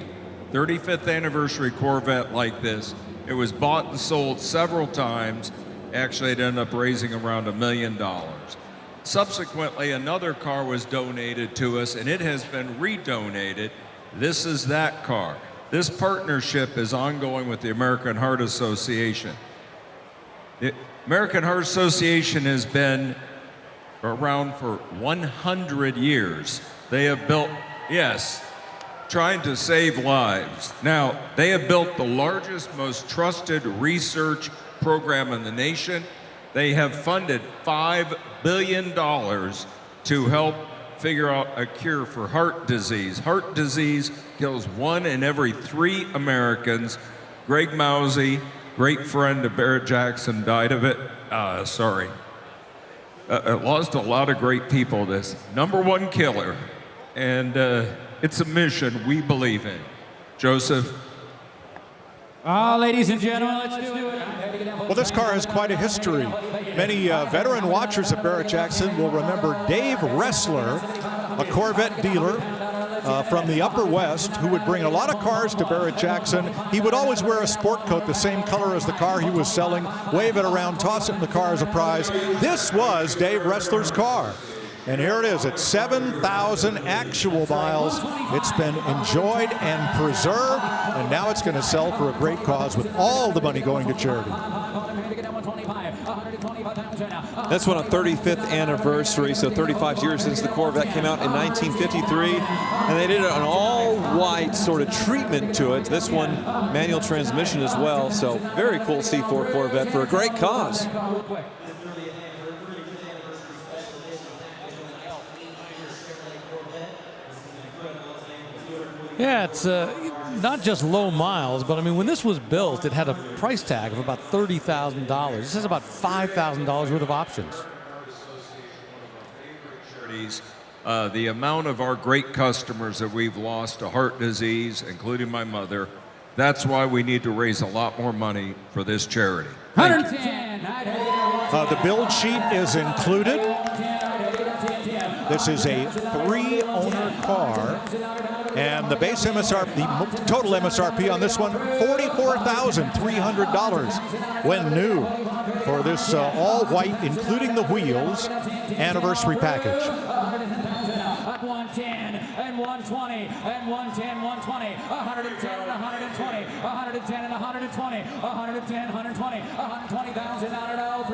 35th anniversary Corvette like this. It was bought and sold several times. Actually, it ended up raising around $1 million. Subsequently, another car was donated to us, and it has been redonated. This is that car. This partnership is ongoing with the American Heart Association. The American Heart Association has been around for 100 years. They have built, yes, trying to save lives. Now, they have built the largest, most trusted research program in the nation. They have funded $5 billion to help figure out a cure for heart disease. Heart disease kills 1 in every 3 Americans. Greg Mousy, great friend of Barrett Jackson, died of it. Lost a lot of great people. This #1 killer. And it's a mission we believe in. Joseph. Ladies and gentlemen, let's do it. Well, this car has quite a history. Many veteran watchers of Barrett Jackson will remember Dave Ressler, a Corvette dealer from the Upper West, who would bring a lot of cars to Barrett Jackson. He would always wear a sport coat the same color as the car he was selling, wave it around, toss it in the car as a prize. This was Dave Ressler's car. And here it is at 7,000 actual miles. It's been enjoyed and preserved, and now it's going to sell for a great cause with all the money going to charity. That's on a 35th anniversary, so 35 years since the Corvette came out in 1953, and they did an all-white sort of treatment to it. This one, manual transmission as well, so very cool C4 Corvette for a great cause. Yeah, it's not just low miles, but I mean, when this was built, it had a price tag of about $30,000. This has about $5,000 worth of options. The amount of our great customers that we've lost to heart disease, including my mother, that's why we need to raise a lot more money for this charity. Thank you. The build sheet is included. This is a 3-owner car, and the base MSRP, the total MSRP on this one, $44,300 when new for this all-white, including the wheels, anniversary package. 110 and 120 and 110, 120, 110 and 120, 110 and 120, 110, 120, 120,000 out of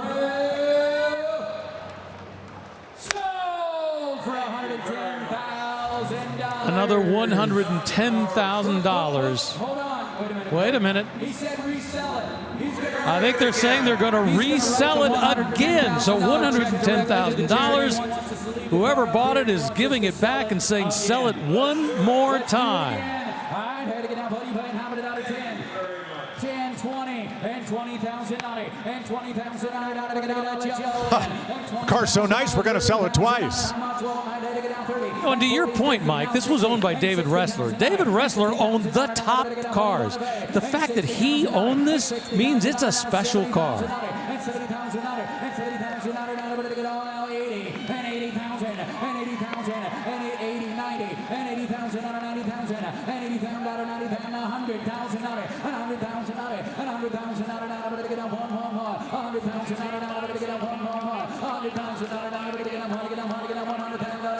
sold for $110,000. Another $110,000. Wait a minute. He said resell it. I think they're saying they're going to resell it again. So $110,000. Whoever bought it is giving it back and saying sell it one more time. All right, here to get down, playing how many out of 10? 10, 20, and 20,000 out of and 20,000 out of Car's so nice, we're going to sell it twice. Oh, and to your point, Mike, this was owned by David Ressler. David Ressler owned the top cars. The fact that he owned this means it's a special car. And 70,000 out of and 70,000 out of 80 and 80,000 and 80,000 and 80, 90 and 80,000 out of 90,000 and 80,000 out of 90,000 100,000 out of 100,000 out of 100,000 out of 100,000 out of 100,000 out of 100,000 out of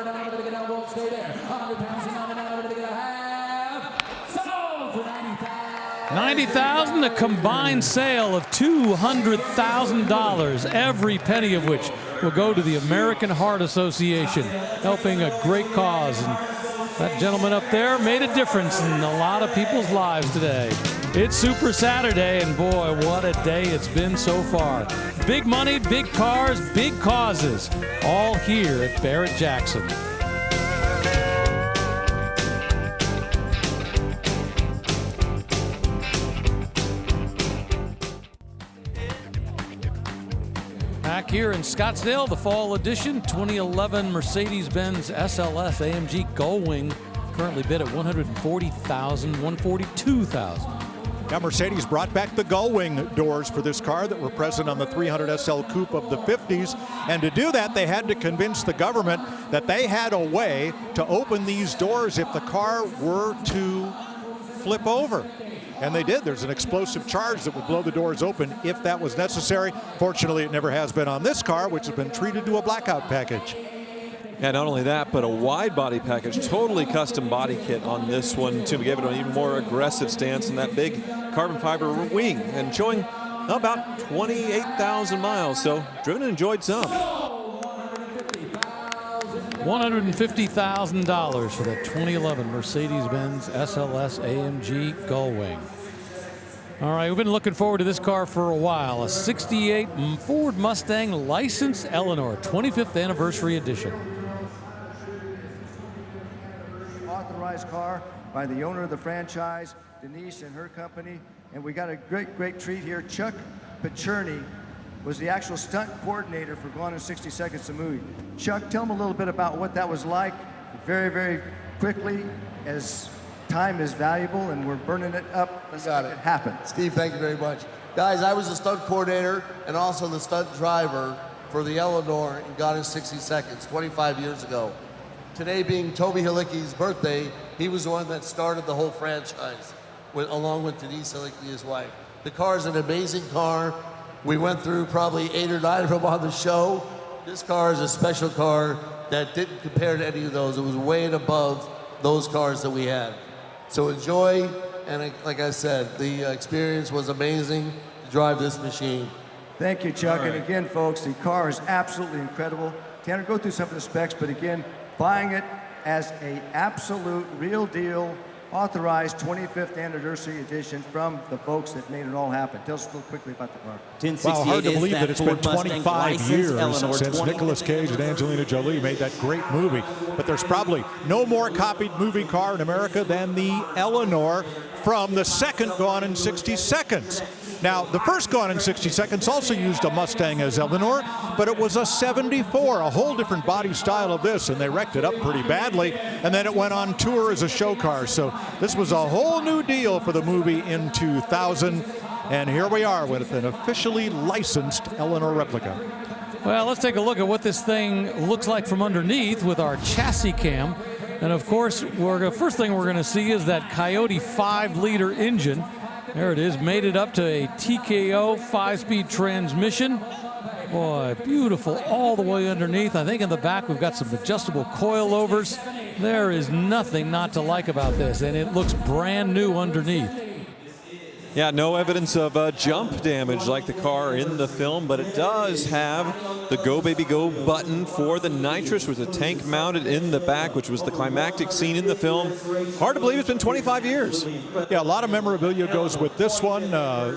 $90,000, a combined sale of $200,000, every penny of which will go to the American Heart Association, helping a great cause. And that gentleman up there made a difference in a lot of people's lives today. It's Super Saturday, and boy, what a day it's been so far. Big money, big cars, big causes, all here at Barrett-Jackson. Back here in Scottsdale, the fall edition 2011 Mercedes-Benz SLS AMG Gullwing, currently bid at $140,000, $142,000. Now, Mercedes brought back the Gullwing doors for this car that were present on the 300 SL Coupe of the 50s. And to do that, they had to convince the government that they had a way to open these doors if the car were to flip over. And they did. There's an explosive charge that would blow the doors open if that was necessary. Fortunately, it never has been on this car, which has been treated to a blackout package. And not only that, but a wide body package, totally custom body kit on this one to give it an even more aggressive stance and that big carbon fiber wing, and showing about 28,000 miles. So driven and enjoyed some. $150,000 for the 2011 Mercedes-Benz SLS AMG Gullwing. All right, we've been looking forward to this car for a while. A 68 Ford Mustang licensed Eleanor, 25th anniversary edition. Authorized car by the owner of the franchise, Denise and her company. And we got a great treat here. Chuck Pacherny was the actual stunt coordinator for Gone in 60 Seconds, the movie. Chuck, tell them a little bit about what that was like, very quickly, as time is valuable and we're burning it up. Let's make it happen. Steve, thank you very much. Guys, I was the stunt coordinator and also the stunt driver for the Eleanor in Gone in 60 Seconds 25 years ago. Today being Toby Halicki's birthday, he was the one that started the whole franchise, along with Denise Halicki, his wife. The car is an amazing car. We went through probably 8 or 9 of them on the show. This car is a special car that didn't compare to any of those. It was way and above those cars that we had. So enjoy, and like I said, the experience was amazing to drive this machine. Thank you, Chuck. And again, folks, the car is absolutely incredible. Tanner, go through some of the specs, but again, buying it as a absolute real deal, authorized 25th anniversary edition from the folks that made it all happen. Tell us real quickly about the car. Well, hard to believe that it's been 25 years since Nicolas Cage and Angelina Jolie made that great movie. But there's probably no more copied movie car in America than the Eleanor from the second Gone in 60 Seconds. Now, the first Gone in 60 Seconds also used a Mustang as Eleanor, but it was a 74, a whole different body style of this, and they wrecked it up pretty badly, and then it went on tour as a show car. So this was a whole new deal for the movie in 2000, and here we are with an officially licensed Eleanor replica. Well, let's take a look at what this thing looks like from underneath with our chassis cam. And of course, the first thing we're going to see is that Coyote 5-liter engine. There it is, made it up to a TKO 5-speed transmission. Boy, beautiful all the way underneath. I think in the back we've got some adjustable coilovers. There is nothing not to like about this, and it looks brand new underneath. Yeah, no evidence of jump damage like the car in the film, but it does have the Go Baby Go button for the nitrous with a tank mounted in the back, which was the climactic scene in the film. Hard to believe it's been 25 years. Yeah, a lot of memorabilia goes with this one.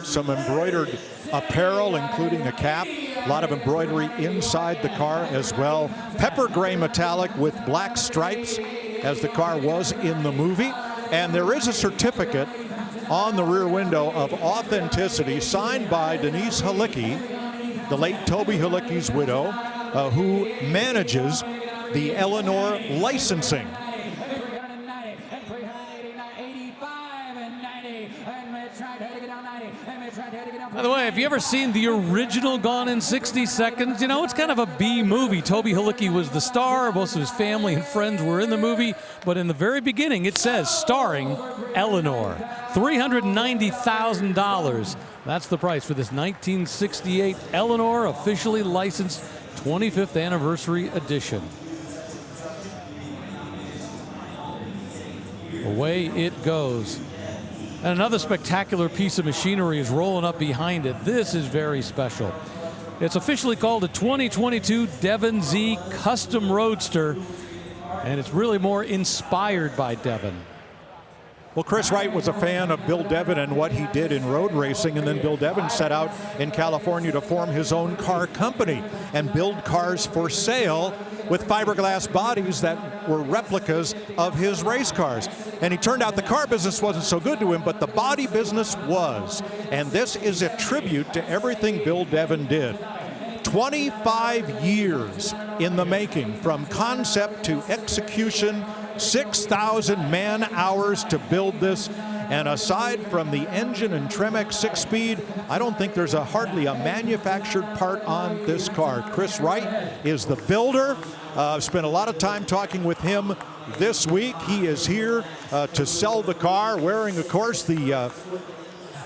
Some embroidered apparel, including a cap. A lot of embroidery inside the car as well. Pepper gray metallic with black stripes, as the car was in the movie. And there is a certificate on the rear window of authenticity signed by Denise Halicki, the late Toby Halicki's widow, who manages the Eleanor licensing. By the way, have you ever seen the original Gone in 60 Seconds? You know, it's kind of a B movie. Toby Halicki was the star. Most of his family and friends were in the movie. But in the very beginning, it says starring Eleanor. $390,000. That's the price for this 1968 Eleanor officially licensed 25th anniversary edition. Away it goes. And another spectacular piece of machinery is rolling up behind it. This is very special. It's officially called the 2022 Devon Z Custom Roadster, and it's really more inspired by Devon. Well, Chris Wright was a fan of Bill Devon and what he did in road racing, and then Bill Devon set out in California to form his own car company and build cars for sale with fiberglass bodies that were replicas of his race cars. And he turned out the car business wasn't so good to him, but the body business was. And this is a tribute to everything Bill Devon did. 25 years in the making, from concept to execution, 6,000 man-hours to build this. And aside from the engine and Tremec 6-speed, I don't think there's hardly a manufactured part on this car. Chris Wright is the builder. I've spent a lot of time talking with him this week. He is here to sell the car, wearing, of course, the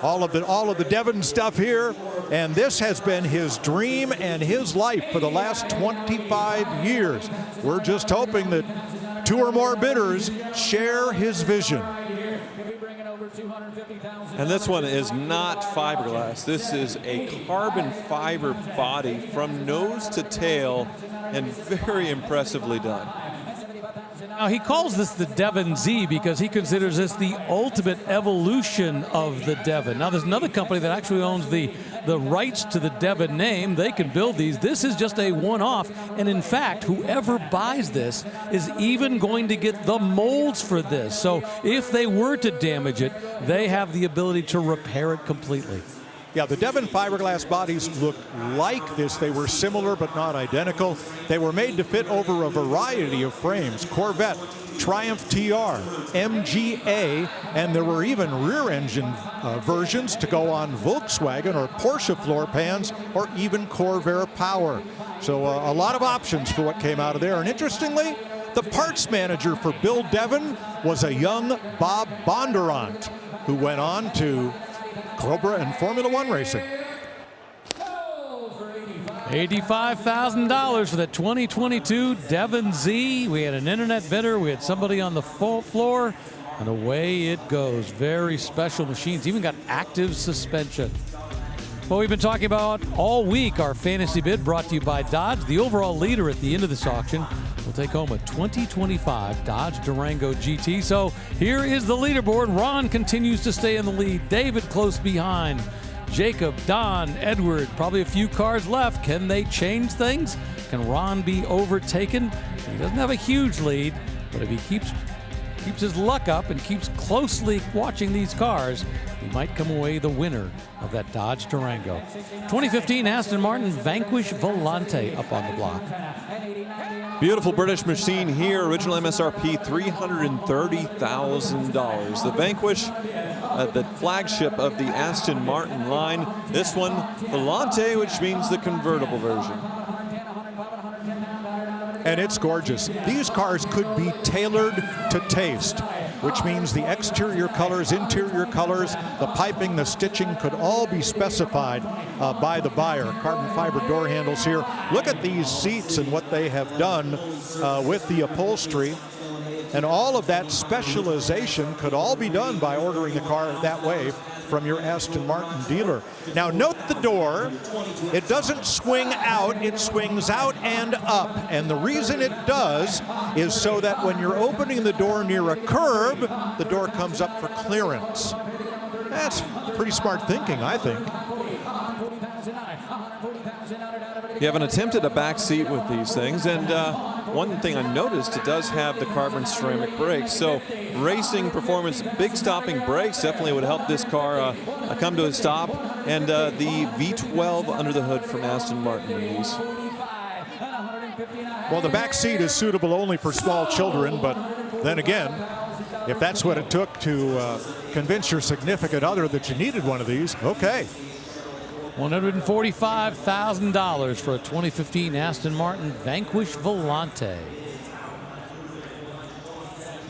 all of the Devon stuff here. And this has been his dream and his life for the last 25 years. We're just hoping that 2 or more bidders share his vision. And this one is not fiberglass. This is a carbon fiber body from nose to tail, and very impressively done. Now, he calls this the Devon Z because he considers this the ultimate evolution of the Devon. Now, there's another company that actually owns the rights to the Devon name. They can build these. This is just a one-off. And in fact, whoever buys this is even going to get the molds for this. So if they were to damage it, they have the ability to repair it completely. Yeah, the Devon fiberglass bodies look like this. They were similar but not identical. They were made to fit over a variety of frames: Corvette, Triumph TR, MGA, and there were even rear engine versions to go on Volkswagen or Porsche floor pans, or even Corvair Power. So a lot of options for what came out of there. And interestingly, the parts manager for Bill Devon was a young Bob Bondurant, who went on to Cobra and Formula One racing. $85,000 for the 2022 Devon Z. We had an internet bidder, we had somebody on the floor, and away it goes. Very special machines, even got active suspension. Well, we've been talking about all week our fantasy bid, brought to you by Dodge. The overall leader at the end of this auction will take home a 2025 Dodge Durango GT. So here is the leaderboard. Ron continues to stay in the lead. David close behind. Jacob, Don, Edward, probably a few cars left. Can they change things? Can Ron be overtaken? He doesn't have a huge lead, but if he keeps his luck up and keeps closely watching these cars, he might come away the winner of that Dodge Durango. 2015 Aston Martin Vanquish Volante up on the block. Beautiful British machine here. Original MSRP $330,000. The Vanquish, the flagship of the Aston Martin line. This one, Volante, which means the convertible version. And it's gorgeous. These cars could be tailored to taste, which means the exterior colors, interior colors, the piping, the stitching could all be specified by the buyer. Carbon fiber door handles here. Look at these seats and what they have done with the upholstery. And all of that specialization could all be done by ordering the car that way from your Aston Martin dealer. Now note the door, it doesn't swing out, it swings out and up. And the reason it does is so that when you're opening the door near a curb, the door comes up for clearance. That's pretty smart thinking, I think. You haven't attempted a back seat with these things, and one thing I noticed, it does have the carbon ceramic brakes, so racing performance, big stopping brakes definitely would help this car come to a stop, and the V12 under the hood from Aston Martin in these. Well, the back seat is suitable only for small children, but then again, if that's what it took to convince your significant other that you needed one of these, okay. $145,000 for a 2015 Aston Martin Vanquish Volante.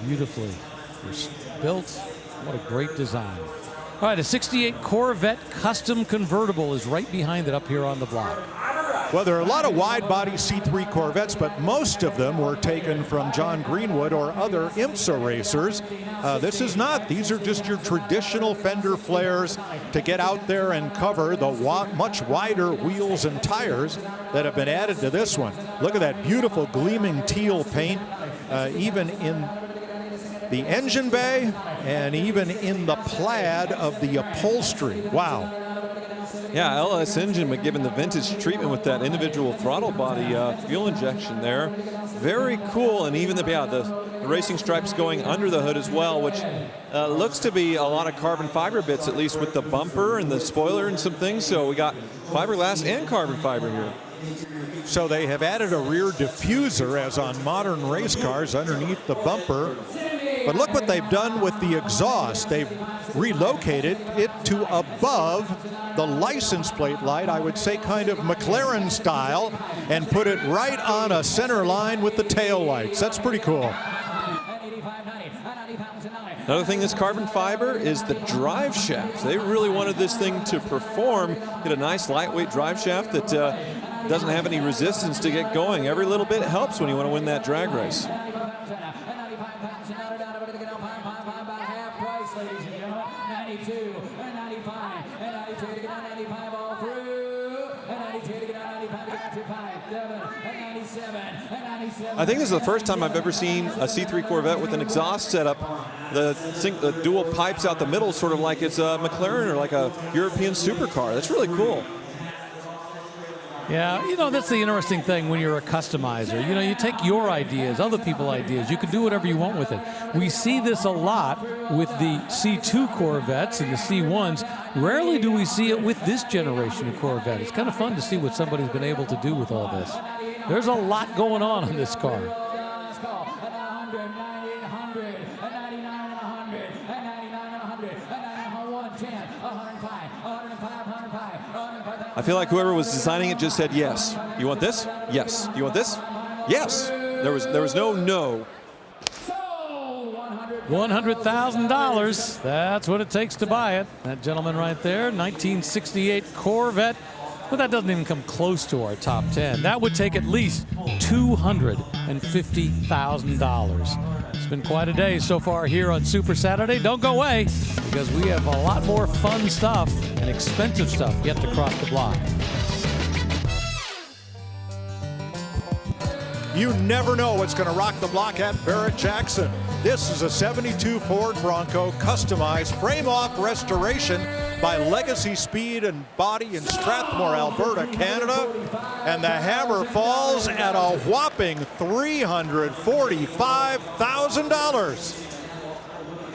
Beautifully built. What a great design. All right, a 68 Corvette custom convertible is right behind it up here on the block. Well, there are a lot of wide-body C3 Corvettes, but most of them were taken from John Greenwood or other IMSA racers. This is not. These are just your traditional fender flares to get out there and cover the much wider wheels and tires that have been added to this one. Look at that beautiful gleaming teal paint, even in the engine bay and even in the plaid of the upholstery. Wow. Yeah, LS engine, but given the vintage treatment with that individual throttle body fuel injection there. Very cool, and even the racing stripes going under the hood as well, which looks to be a lot of carbon fiber bits, at least with the bumper and the spoiler and some things. So we got fiberglass and carbon fiber here. So they have added a rear diffuser, as on modern race cars, underneath the bumper. But look what they've done with the exhaust. They've relocated it to above the license plate light, I would say kind of McLaren style, and put it right on a center line with the tail lights. That's pretty cool. Another thing that's carbon fiber is the drive shaft. They really wanted this thing to perform, get a nice lightweight drive shaft that doesn't have any resistance to get going. Every little bit helps when you want to win that drag race. I think this is the first time I've ever seen a C3 Corvette with an exhaust setup. The dual pipes out the middle, sort of like it's a McLaren or like a European supercar. That's really cool. Yeah, you know, that's the interesting thing when you're a customizer. You know, you take your ideas, other people's ideas. You can do whatever you want with it. We see this a lot with the C2 Corvettes and the C1s. Rarely do we see it with this generation of Corvette. It's kind of fun to see what somebody's been able to do with all this. There's a lot going on this car. I feel like whoever was designing it just said yes. You want this? Yes. You want this? Yes. There was no. $100,000. That's what it takes to buy it. That gentleman right there, 1968 Corvette. But that doesn't even come close to our top 10. That would take at least $250,000. It's been quite a day so far here on Super Saturday. Don't go away, because we have a lot more fun stuff and expensive stuff yet to cross the block. You never know what's going to rock the block at Barrett-Jackson. This is a 72 Ford Bronco customized frame-off restoration by Legacy Speed and Body in Strathmore, Alberta, Canada. And the hammer falls at a whopping $345,000.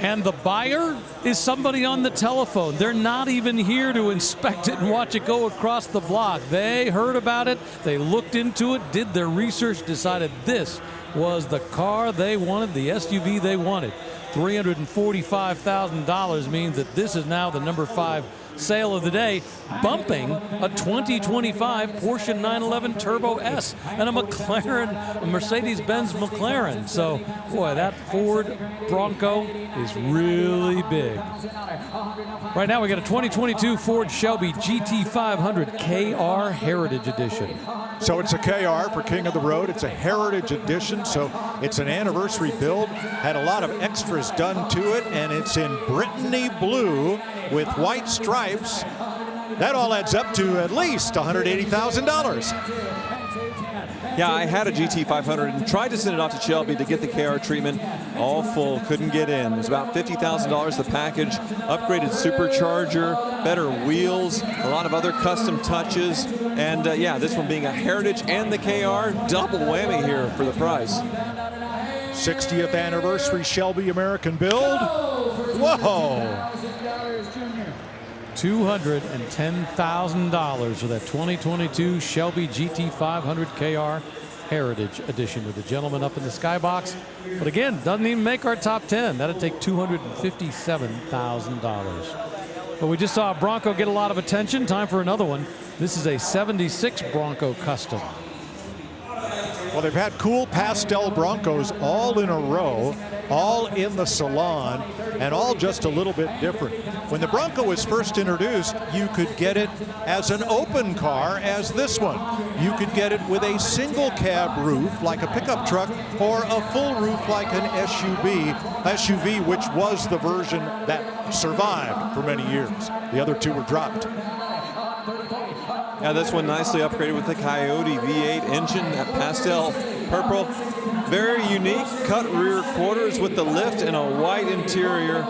And the buyer is somebody on the telephone. They're not even here to inspect it and watch it go across the block. They heard about it, they looked into it, did their research, decided this was the car they wanted, the SUV they wanted. $345,000 means that this is now the number 5 sale of the day, bumping a 2025 Porsche 911 Turbo S and a Mercedes-Benz McLaren. So, boy, that Ford Bronco is really big. Right now, we got a 2022 Ford Shelby GT500 KR Heritage Edition. So it's a KR for King of the Road. It's a Heritage Edition, so it's an anniversary build. Had a lot of extras done to it, and it's in Brittany blue with white stripes. That all adds up to at least $180,000. Yeah, I had a GT500 and tried to send it off to Shelby to get the KR treatment. All full, couldn't get in. It was about $50,000 the package, upgraded supercharger, better wheels, a lot of other custom touches. And yeah, this one being a Heritage and the KR, double whammy here for the price. 60th anniversary Shelby American build. Whoa! $210,000 for that 2022 Shelby GT500 KR Heritage Edition with the gentleman up in the skybox. But again, doesn't even make our top 10. That'd take $257,000. But we just saw a Bronco get a lot of attention. Time for another one. This is a 76 Bronco Custom. Well, they've had cool pastel Broncos all in a row, all in the salon, and all just a little bit different. When the Bronco was first introduced, you could get it as an open car as this one. You could get it with a single cab roof like a pickup truck, or a full roof like an SUV, which was the version that survived for many years. The other two were dropped. Yeah, this one nicely upgraded with the Coyote V8 engine, that pastel purple. Very unique cut rear quarters with the lift and a white interior.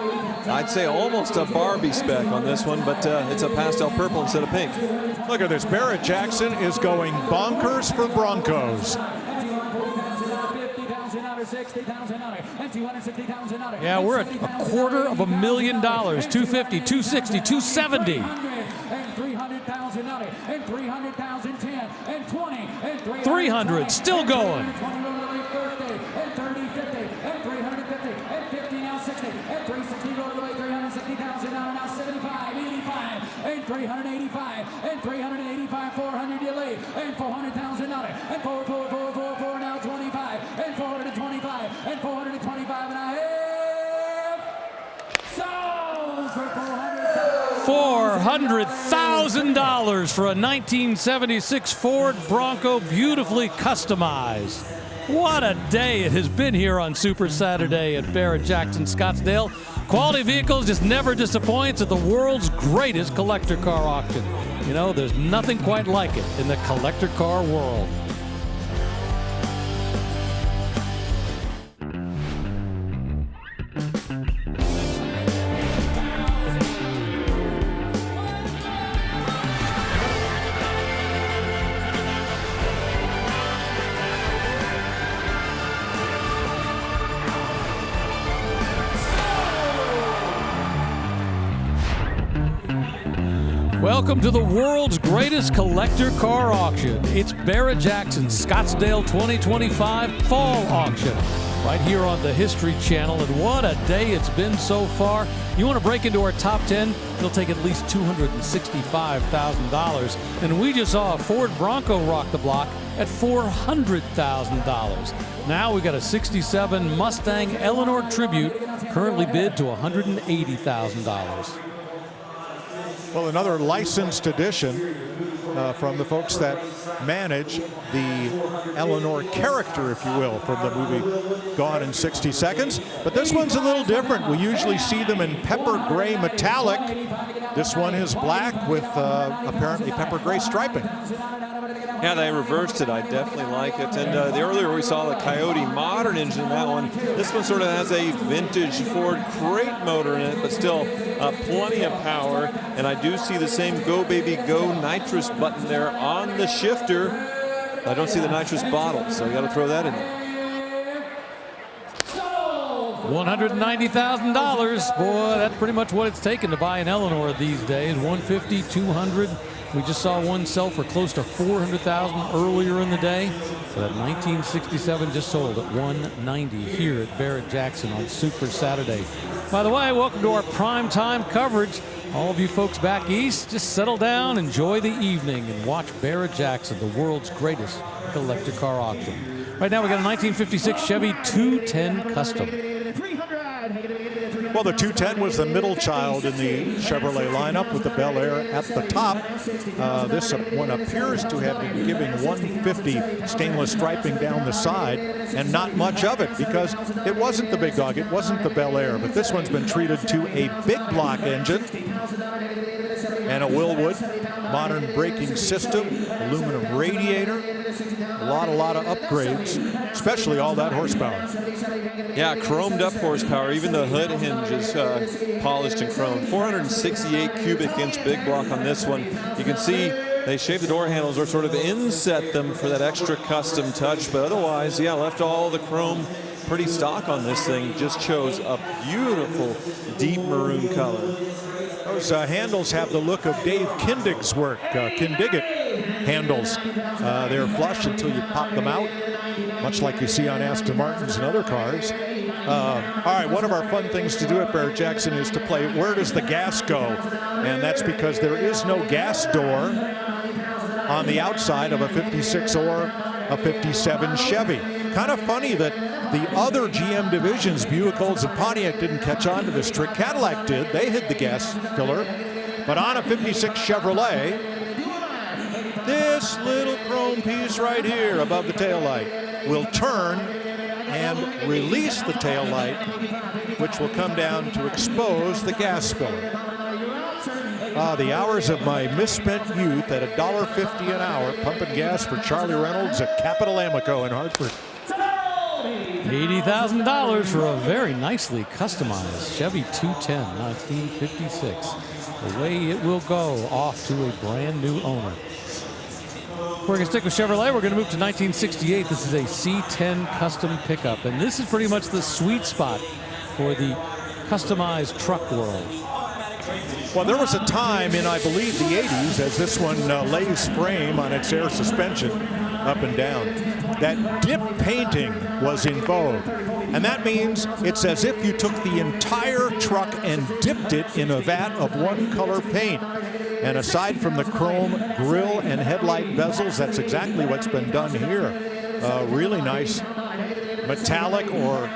I'd say almost a Barbie spec on this one, but it's a pastel purple instead of pink. Look at this. Barrett Jackson is going bonkers for Broncos. Yeah, we're at $250,000, $250, $260, $270. And 300,000 and 300,000, 10 and 20 and 300, still going. And 30, 50 and 350 and 50 now 60 and 360 rolled away 360,000 now 75, 85 and 385 and 385, 400 delay and 400,000 and 4 now 25 and 425 and 425 and I have sold for $400,000 for a 1976 Ford Bronco, beautifully customized. What a day it has been here on Super Saturday at Barrett-Jackson Scottsdale. Quality vehicles just never disappoints at the world's greatest collector car auction. You know, there's nothing quite like it in the collector car world. Welcome to the world's greatest collector car auction. It's Barrett-Jackson Scottsdale 2025 Fall Auction, right here on the History Channel. And what a day it's been so far. You want to break into our top 10? It'll take at least $265,000. And we just saw a Ford Bronco rock the block at $400,000. Now we got a 67 Mustang Eleanor Tribute, currently bid to $180,000. Well, another licensed edition from the folks that manage the Eleanor character, if you will, from the movie Gone in 60 Seconds. But this one's a little different. We usually see them in pepper gray metallic. This one is black with apparently pepper gray striping. Yeah, they reversed it. I definitely like it. And the earlier we saw the Coyote modern engine in that one. This one sort of has a vintage Ford crate motor in it, but still plenty of power. And I do see the same Go Baby Go nitrous button there on the shifter. I don't see the nitrous bottle, so you got to throw that in there. $190,000. Boy, that's pretty much what it's taken to buy an Eleanor these days. $150, $200. We just saw one sell for close to $400,000 earlier in the day. So that 1967 just sold at $190 here at Barrett-Jackson on Super Saturday. By the way, welcome to our primetime coverage. All of you folks back east, just settle down, enjoy the evening, and watch Barrett-Jackson, the world's greatest collector car auction. Right now we got a 1956 Chevy 210 Custom. Well, the 210 was the middle child in the Chevrolet lineup with the Bel Air at the top. This one appears to have been giving 150 stainless striping down the side, and not much of it because it wasn't the big dog, it wasn't the Bel Air, but this one's been treated to a big block engine and a Willwood modern braking system, aluminum radiator, a lot of upgrades, especially all that horsepower. Yeah, chromed up horsepower. Even the hood hinge is polished and chromed. 468 cubic inch big block on this one. You can see they shaved the door handles or sort of inset them for that extra custom touch, but otherwise, yeah, left all the chrome pretty stock on this thing. Just chose a beautiful deep maroon color. Those handles have the look of Dave Kindig's work, Kindigit handles. They're flush until you pop them out, much like you see on Aston Martins and other cars. All right, one of our fun things to do at Barrett-Jackson is to play Where Does the Gas Go? And that's because there is no gas door on the outside of a 56 or a 57 Chevy. Kind of funny that the other GM divisions, Buick, Olds, and Pontiac, didn't catch on to this trick. Cadillac did. They hid the gas filler. But on a 56 Chevrolet, this little chrome piece right here above the taillight will turn and release the taillight, which will come down to expose the gas filler. The hours of my misspent youth at $1.50 an hour pumping gas for Charlie Reynolds at Capital Amoco in Hartford. $80,000 for a very nicely customized Chevy 210 1956. Away it will go, off to a brand new owner. We're going to stick with Chevrolet. We're going to move to 1968. This is a C10 custom pickup, and this is pretty much the sweet spot for the customized truck world. Well, there was a time in, I believe, the 80s, as this one lays frame on its air suspension up and down, that dip painting was in vogue. And that means it's as if you took the entire truck and dipped it in a vat of one color paint. And aside from the chrome grille and headlight bezels, that's exactly what's been done here. Really nice metallic or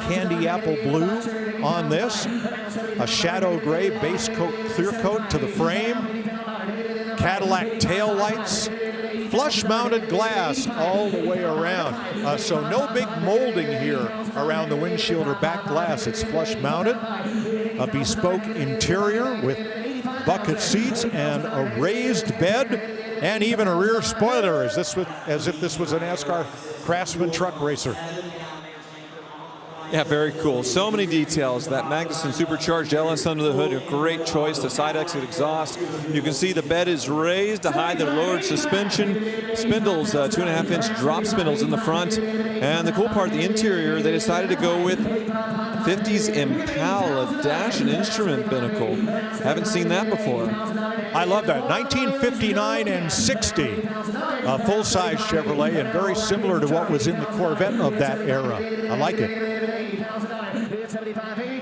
candy apple blue on this. A shadow gray base coat, clear coat to the frame. Cadillac tail lights. Flush mounted glass all the way around. So no big molding here around the windshield or back glass. It's flush mounted. A bespoke interior with bucket seats and a raised bed, and even a rear spoiler, as if this was a NASCAR Craftsman truck racer. Yeah, very cool. So many details. That Magnuson supercharged LS under the hood, a great choice. The side exit exhaust. You can see the bed is raised to hide the lowered suspension. Spindles, 2.5-inch drop spindles in the front. And the cool part, the interior, they decided to go with 50s Impala dash and instrument binnacle. Haven't seen that before. I love that. 1959 and 60. A full-size Chevrolet, and very similar to what was in the Corvette of that era. I like it.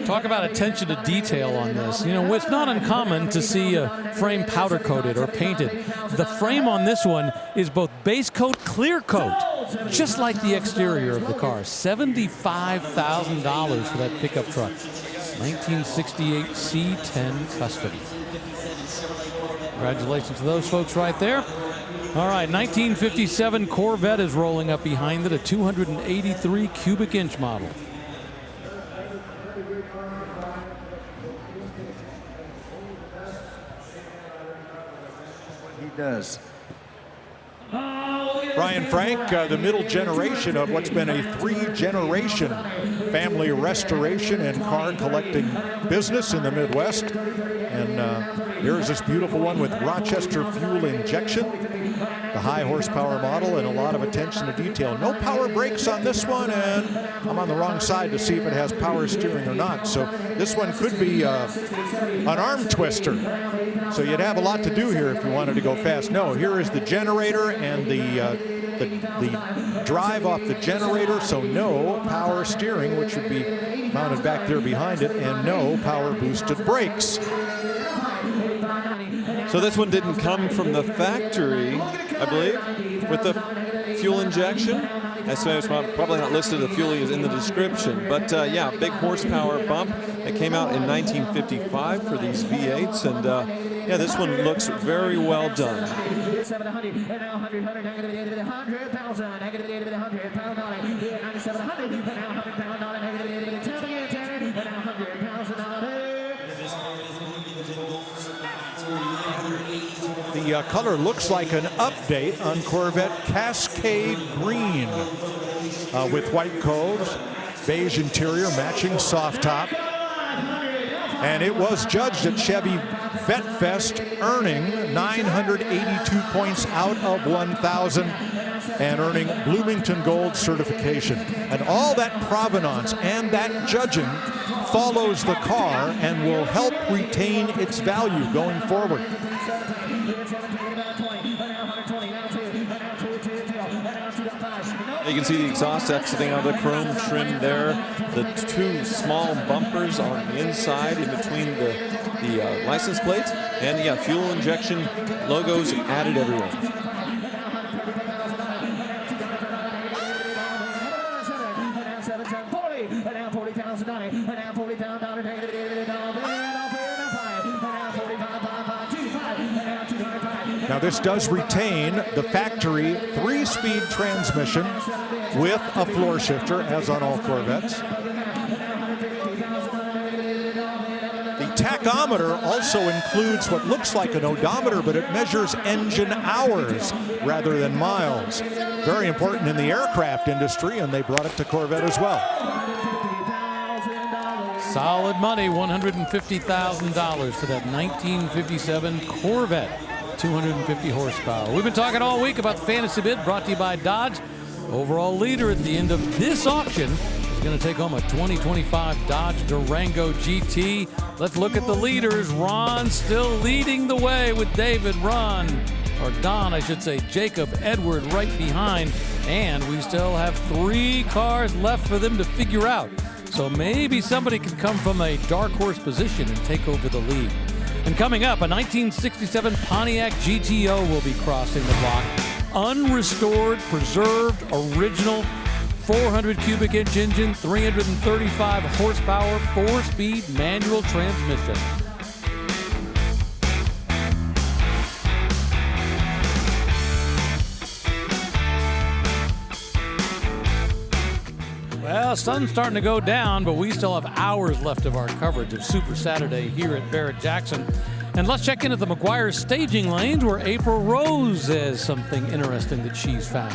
Talk about attention to detail on this. You know, it's not uncommon to see a frame powder coated or painted. The frame on this one is both base coat, clear coat, just like the exterior of the car. $75,000 for that pickup truck. 1968 C10 Custom. Congratulations to those folks right there. All right, 1957 Corvette is rolling up behind it, a 283 cubic inch model. He does. Brian Frank, the middle generation of what's been a 3-generation family restoration and car collecting business in the Midwest. And here's this beautiful one with Rochester fuel injection, the high horsepower model, and a lot of attention to detail. No power brakes on this one, and I'm on the wrong side to see if it has power steering or not. So this one could be an arm twister. So you'd have a lot to do here if you wanted to go fast. No, here is the generator and the drive off the generator, so no power steering, which would be mounted back there behind it, and no power boosted brakes. So this one didn't come from the factory, I believe, with the fuel injection. I suppose it's probably not listed, the fuel is in the description. But yeah, big horsepower bump. It came out in 1955 for these V8s, and yeah, this one looks very well done. 700 and now 100, 100,000, negative 100 pound on it, 9,700 and now 100 pound on it, negative 10 again, 10 and now 100,000 on it. The color looks like an update on Corvette Cascade Green with white coves, beige interior, matching soft top. And it was judged at Chevy Vet Fest, earning 982 points out of 1,000 and earning Bloomington Gold certification. And all that provenance and that judging follows the car and will help retain its value going forward. You can see the exhaust exiting out of the chrome trim there. The 2 small bumpers on the inside in between the license plates. And yeah, fuel injection logos added everywhere. this does retain the factory 3-speed transmission with a floor shifter, as on all Corvettes. The tachometer also includes what looks like an odometer, but it measures engine hours rather than miles. Very important in the aircraft industry, and they brought it to Corvette as well. Solid money, $150,000 for that 1957 Corvette, 250 horsepower. We've been talking all week about the fantasy bid brought to you by Dodge. Overall leader at the end of this auction is going to take home a 2025 Dodge Durango GT. Let's look at the leaders. Ron still leading the way with David, Don, I should say, Jacob, Edward right behind. And we still have 3 cars left for them to figure out. So maybe somebody can come from a dark horse position and take over the lead. And coming up, a 1967 Pontiac GTO will be crossing the block. Unrestored, preserved, original, 400 cubic inch engine, 335 horsepower, 4-speed manual transmission. Well, sun's starting to go down, but we still have hours left of our coverage of Super Saturday here at Barrett-Jackson. And let's check in at the McGuire staging lanes where April Rose has something interesting that she's found.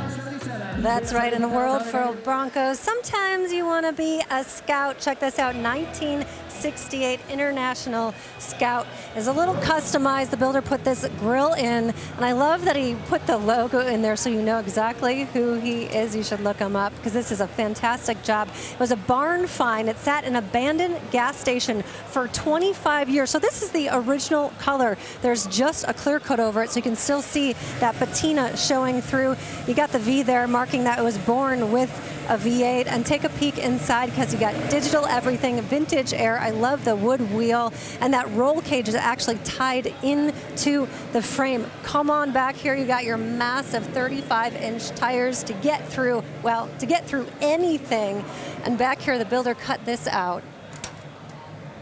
That's right. In the world for Broncos, sometimes you want to be a scout. Check this out. 1968 International Scout is a little customized. The builder put this grill in, and I love that he put the logo in there so you know exactly who he is. You should look him up because this is a fantastic job. It was a barn find. It sat in an abandoned gas station for 25 years. So this is the original color. There's just a clear coat over it so you can still see that patina showing through. You got the V there marking that it was born with a V8, and take a peek inside because you got digital everything, vintage air. I love the wood wheel, and that roll cage is actually tied into the frame. Come on back here, you got your massive 35-inch tires to get through, well, to get through anything. And back here, the builder cut this out.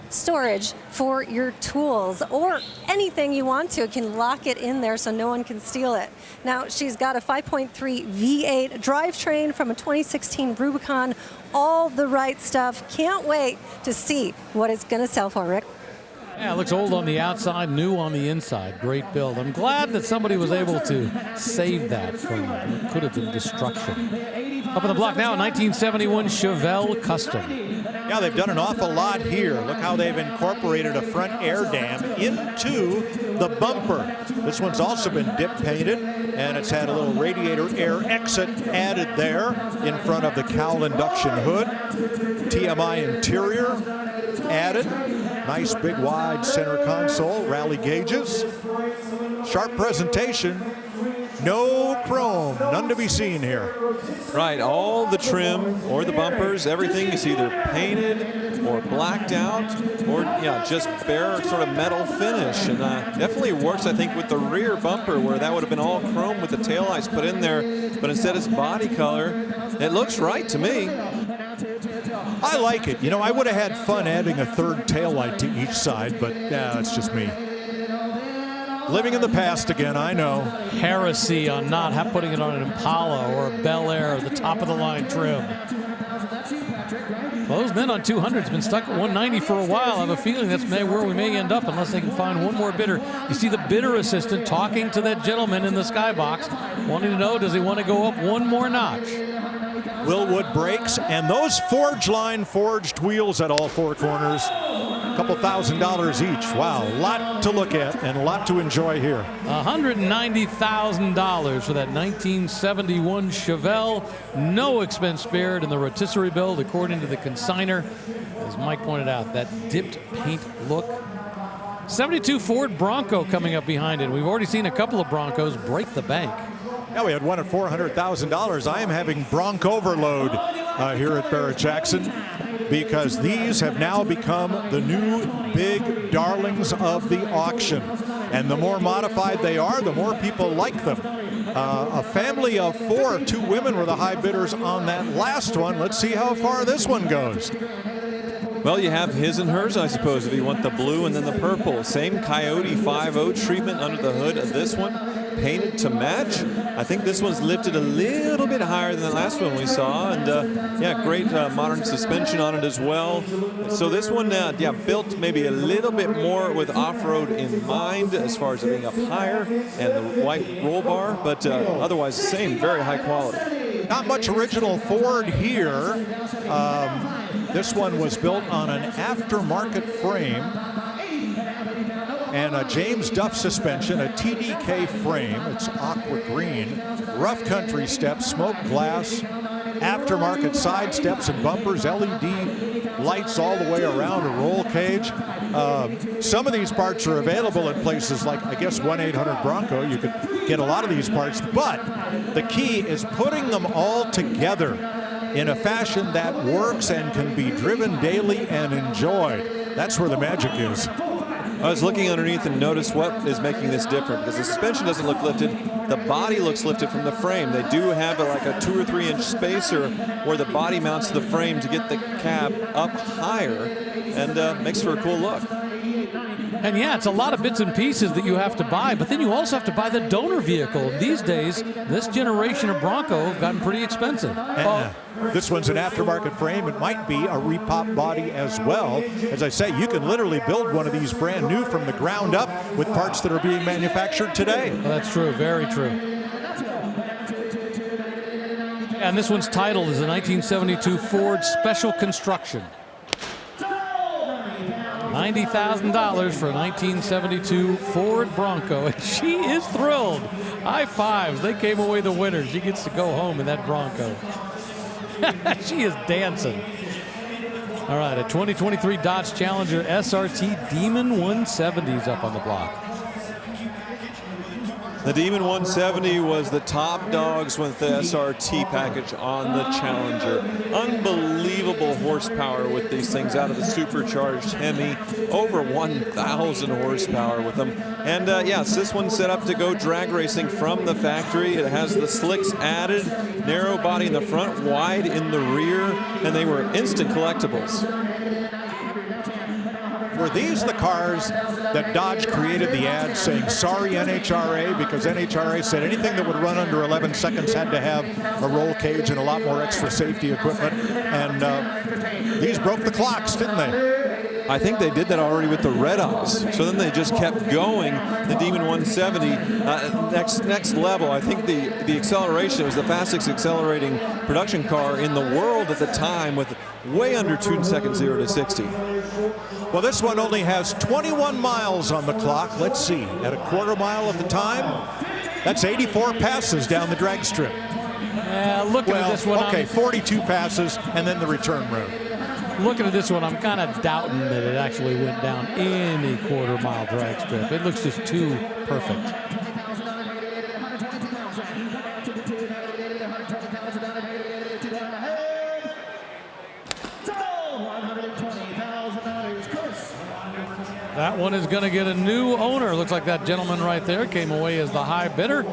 Storage for your tools or anything you want to. You can lock it in there so no one can steal it. Now, she's got a 5.3 V8 drivetrain from a 2016 Rubicon. All the right stuff. Can't wait to see what it's going to sell for, Rick. Yeah, it looks old on the outside, new on the inside. Great build. I'm glad that somebody was able to save that from what could have been destruction. Up on the block now, a 1971 Chevelle Custom. Yeah, they've done an awful lot here. Look how they've incorporated a front air dam into the bumper. This one's also been dip painted, and it's had a little radiator air exit added there in front of the cowl induction hood. TMI interior added. Nice big wide center console, rally gauges. Sharp presentation. No chrome, none to be seen here. Right, all the trim or the bumpers, everything is either painted or blacked out or just bare sort of metal finish. And definitely works, I think, with the rear bumper where that would have been all chrome with the taillights put in there, but instead it's body color. It looks right to me. I like it. You know, I would have had fun adding a third taillight to each side, but it's just me. Living in the past again, I know. Heresy on not putting it on an Impala or a Bel Air or the top of the line trim. Those men on 200's been stuck at 190 for a while. I have a feeling that's where we may end up unless they can find one more bidder. You see the bidder assistant talking to that gentleman in the skybox, wanting to know, does he want to go up one more notch? Willwood brakes and those Forge Line forged wheels at all 4 corners. A couple $1,000s each. Wow, a lot to look at and a lot to enjoy here. $190,000 for that 1971 Chevelle. No expense spared in the rotisserie build, according to the consignor. As Mike pointed out, that dipped paint look. 72 Ford Bronco coming up behind it. We've already seen a couple of Broncos break the bank. Yeah, we had one at $400,000. I am having Bronc overload here at Barrett-Jackson because these have now become the new big darlings of the auction. And the more modified they are, the more people like them. A family of 4, 2 women were the high bidders on that last one. Let's see how far this one goes. Well, you have his and hers, I suppose, if you want the blue and then the purple. Same Coyote 5.0 treatment under the hood of this one. painted to match. I think this one's lifted a little bit higher than the last one we saw, and yeah, great modern suspension on it as well. So this one, yeah, built maybe a little bit more with off-road in mind as far as it being up higher and the white roll bar, but otherwise the same, very high quality. Not much original Ford here. This one was built on an aftermarket frame and a James Duff suspension, a TDK frame. It's aqua green, rough country steps, smoke glass, aftermarket side steps and bumpers, LED lights all the way around, a roll cage. Some of these parts are available at places like, I guess, 1-800-BRONCO. You could get a lot of these parts, but the key is putting them all together in a fashion that works and can be driven daily and enjoyed. That's where the magic is. I was looking underneath and noticed what is making this different, because the suspension doesn't look lifted. The body looks lifted from the frame. They do have like a 2 or 3 inch spacer where the body mounts to the frame to get the cab up higher, and makes for a cool look. And yeah, it's a lot of bits and pieces that you have to buy, but then you also have to buy the donor vehicle. These days, this generation of Bronco have gotten pretty expensive. This one's an aftermarket frame. It might be a repop body as well. As I say, you can literally build one of these brand new from the ground up with parts that are being manufactured today. Well, that's true, very true. And this one's titled is a 1972 Ford Special Construction. $90,000 for a 1972 Ford Bronco. And she is thrilled. High fives. They came away the winners. She gets to go home in that Bronco. She is dancing. All right, a 2023 Dodge Challenger SRT Demon 170s up on the block. The Demon 170 was the top dogs with the SRT package on the Challenger. Unbelievable horsepower with these things out of the supercharged Hemi. Over 1,000 horsepower with them. And yes, this one's set up to go drag racing from the factory. It has the slicks added, narrow body in the front, wide in the rear, and they were instant collectibles. Were these the cars that Dodge created the ad saying, sorry NHRA, because NHRA said anything that would run under 11 seconds had to have a roll cage and a lot more extra safety equipment, and these broke the clocks, didn't they? I think they did that already with the Red Eyes. So then they just kept going. The Demon 170, next level. I think the acceleration, it was the fastest accelerating production car in the world at the time, with way under 2 seconds 0 to 60. Well, this one only has 21 miles on the clock. Let's see, at a quarter mile of the time, that's 84 passes down the drag strip. Looking at this one. Okay, 42 passes and then the return road. Looking at this one, I'm kind of doubting that it actually went down any quarter mile drag strip. It looks just too perfect. That one is going to get a new owner. Looks like that gentleman right there came away as the high bidder.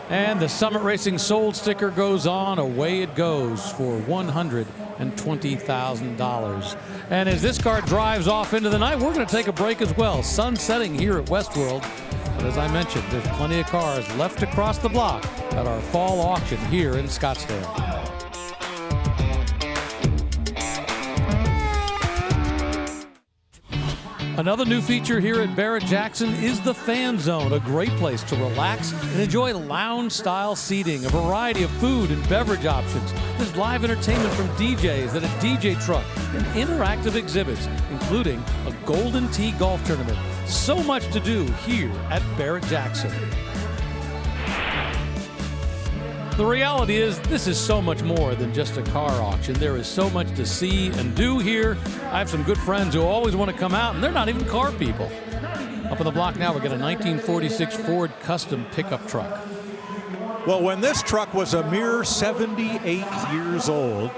And the Summit Racing sold sticker goes on. Away it goes for $120,000. And as this car drives off into the night, we're going to take a break as well. Sun setting here at Westworld. But as I mentioned, there's plenty of cars left across the block at our fall auction here in Scottsdale. Another new feature here at Barrett-Jackson is the Fan Zone, a great place to relax and enjoy lounge-style seating, a variety of food and beverage options. There's live entertainment from DJs and a DJ truck and interactive exhibits, including a Golden Tee golf tournament. So much to do here at Barrett-Jackson. The reality is, this is so much more than just a car auction. There is so much to see and do here. I have some good friends who always want to come out, and they're not even car people. Up on the block now, we got a 1946 Ford Custom pickup truck. Well, when this truck was a mere 78 years old,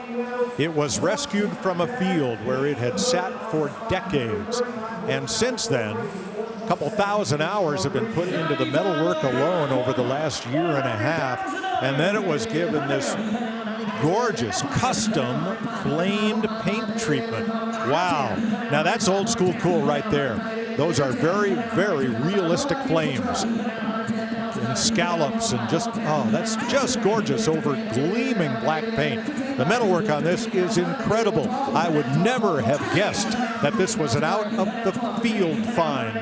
it was rescued from a field where it had sat for decades. And since then, a couple thousand hours have been put into the metalwork alone over the last year and a half. And then it was given this gorgeous custom flamed paint treatment. Wow. Now that's old school cool right there. Those are very, very realistic flames. And scallops and just, oh, that's just gorgeous over gleaming black paint. The metalwork on this is incredible. I would never have guessed that this was an out of the field find.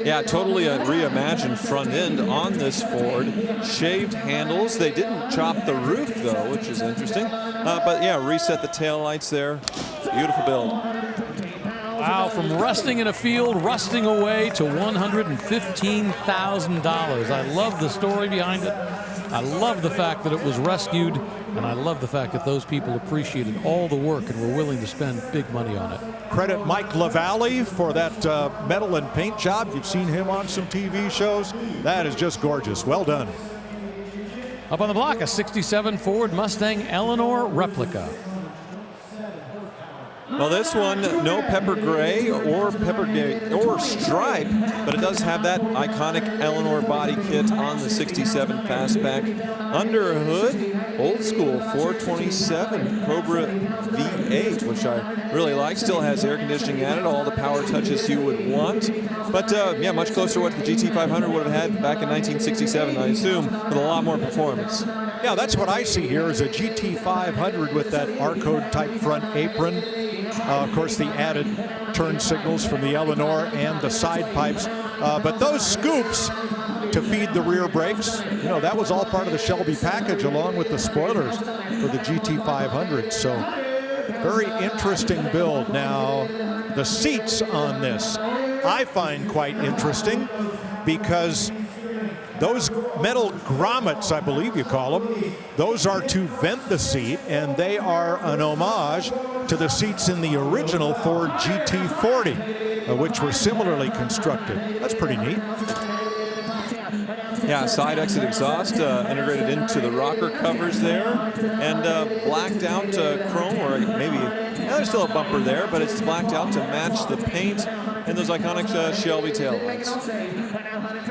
Yeah, totally a reimagined front end on this Ford. Shaved handles. They didn't chop the roof, though, which is interesting. But yeah, reset the taillights there. Beautiful build. Wow, from rusting in a field, rusting away to $115,000. I love the story behind it. I love the fact that it was rescued, and I love the fact that those people appreciated all the work and were willing to spend big money on it. Credit Mike LaValle for that metal and paint job. You've seen him on some TV shows. That is just gorgeous. Well done. Up on the block, a 67 Ford Mustang Eleanor replica. Well, this one, no pepper gray or stripe, but it does have that iconic Eleanor body kit on the 67 Fastback. Under hood, old school 427 Cobra V8, which I really like. Still has air conditioning added, all the power touches you would want. But yeah, much closer to what the GT500 would have had back in 1967, I assume, with a lot more performance. Yeah, that's what I see here is a GT500 with that R-code type front apron. Of course, the added turn signals from the Eleanor and the side pipes. But those scoops to feed the rear brakes, you know, that was all part of the Shelby package along with the spoilers for the GT500. So very interesting build. Now, the seats on this I find quite interesting because those metal grommets, I believe you call them, those are to vent the seat, and they are an homage to the seats in the original Ford GT40, which were similarly constructed. That's pretty neat. Yeah, side exit exhaust integrated into the rocker covers there, and blacked out chrome, or maybe there's still a bumper there, but it's blacked out to match the paint and those iconic Shelby taillights.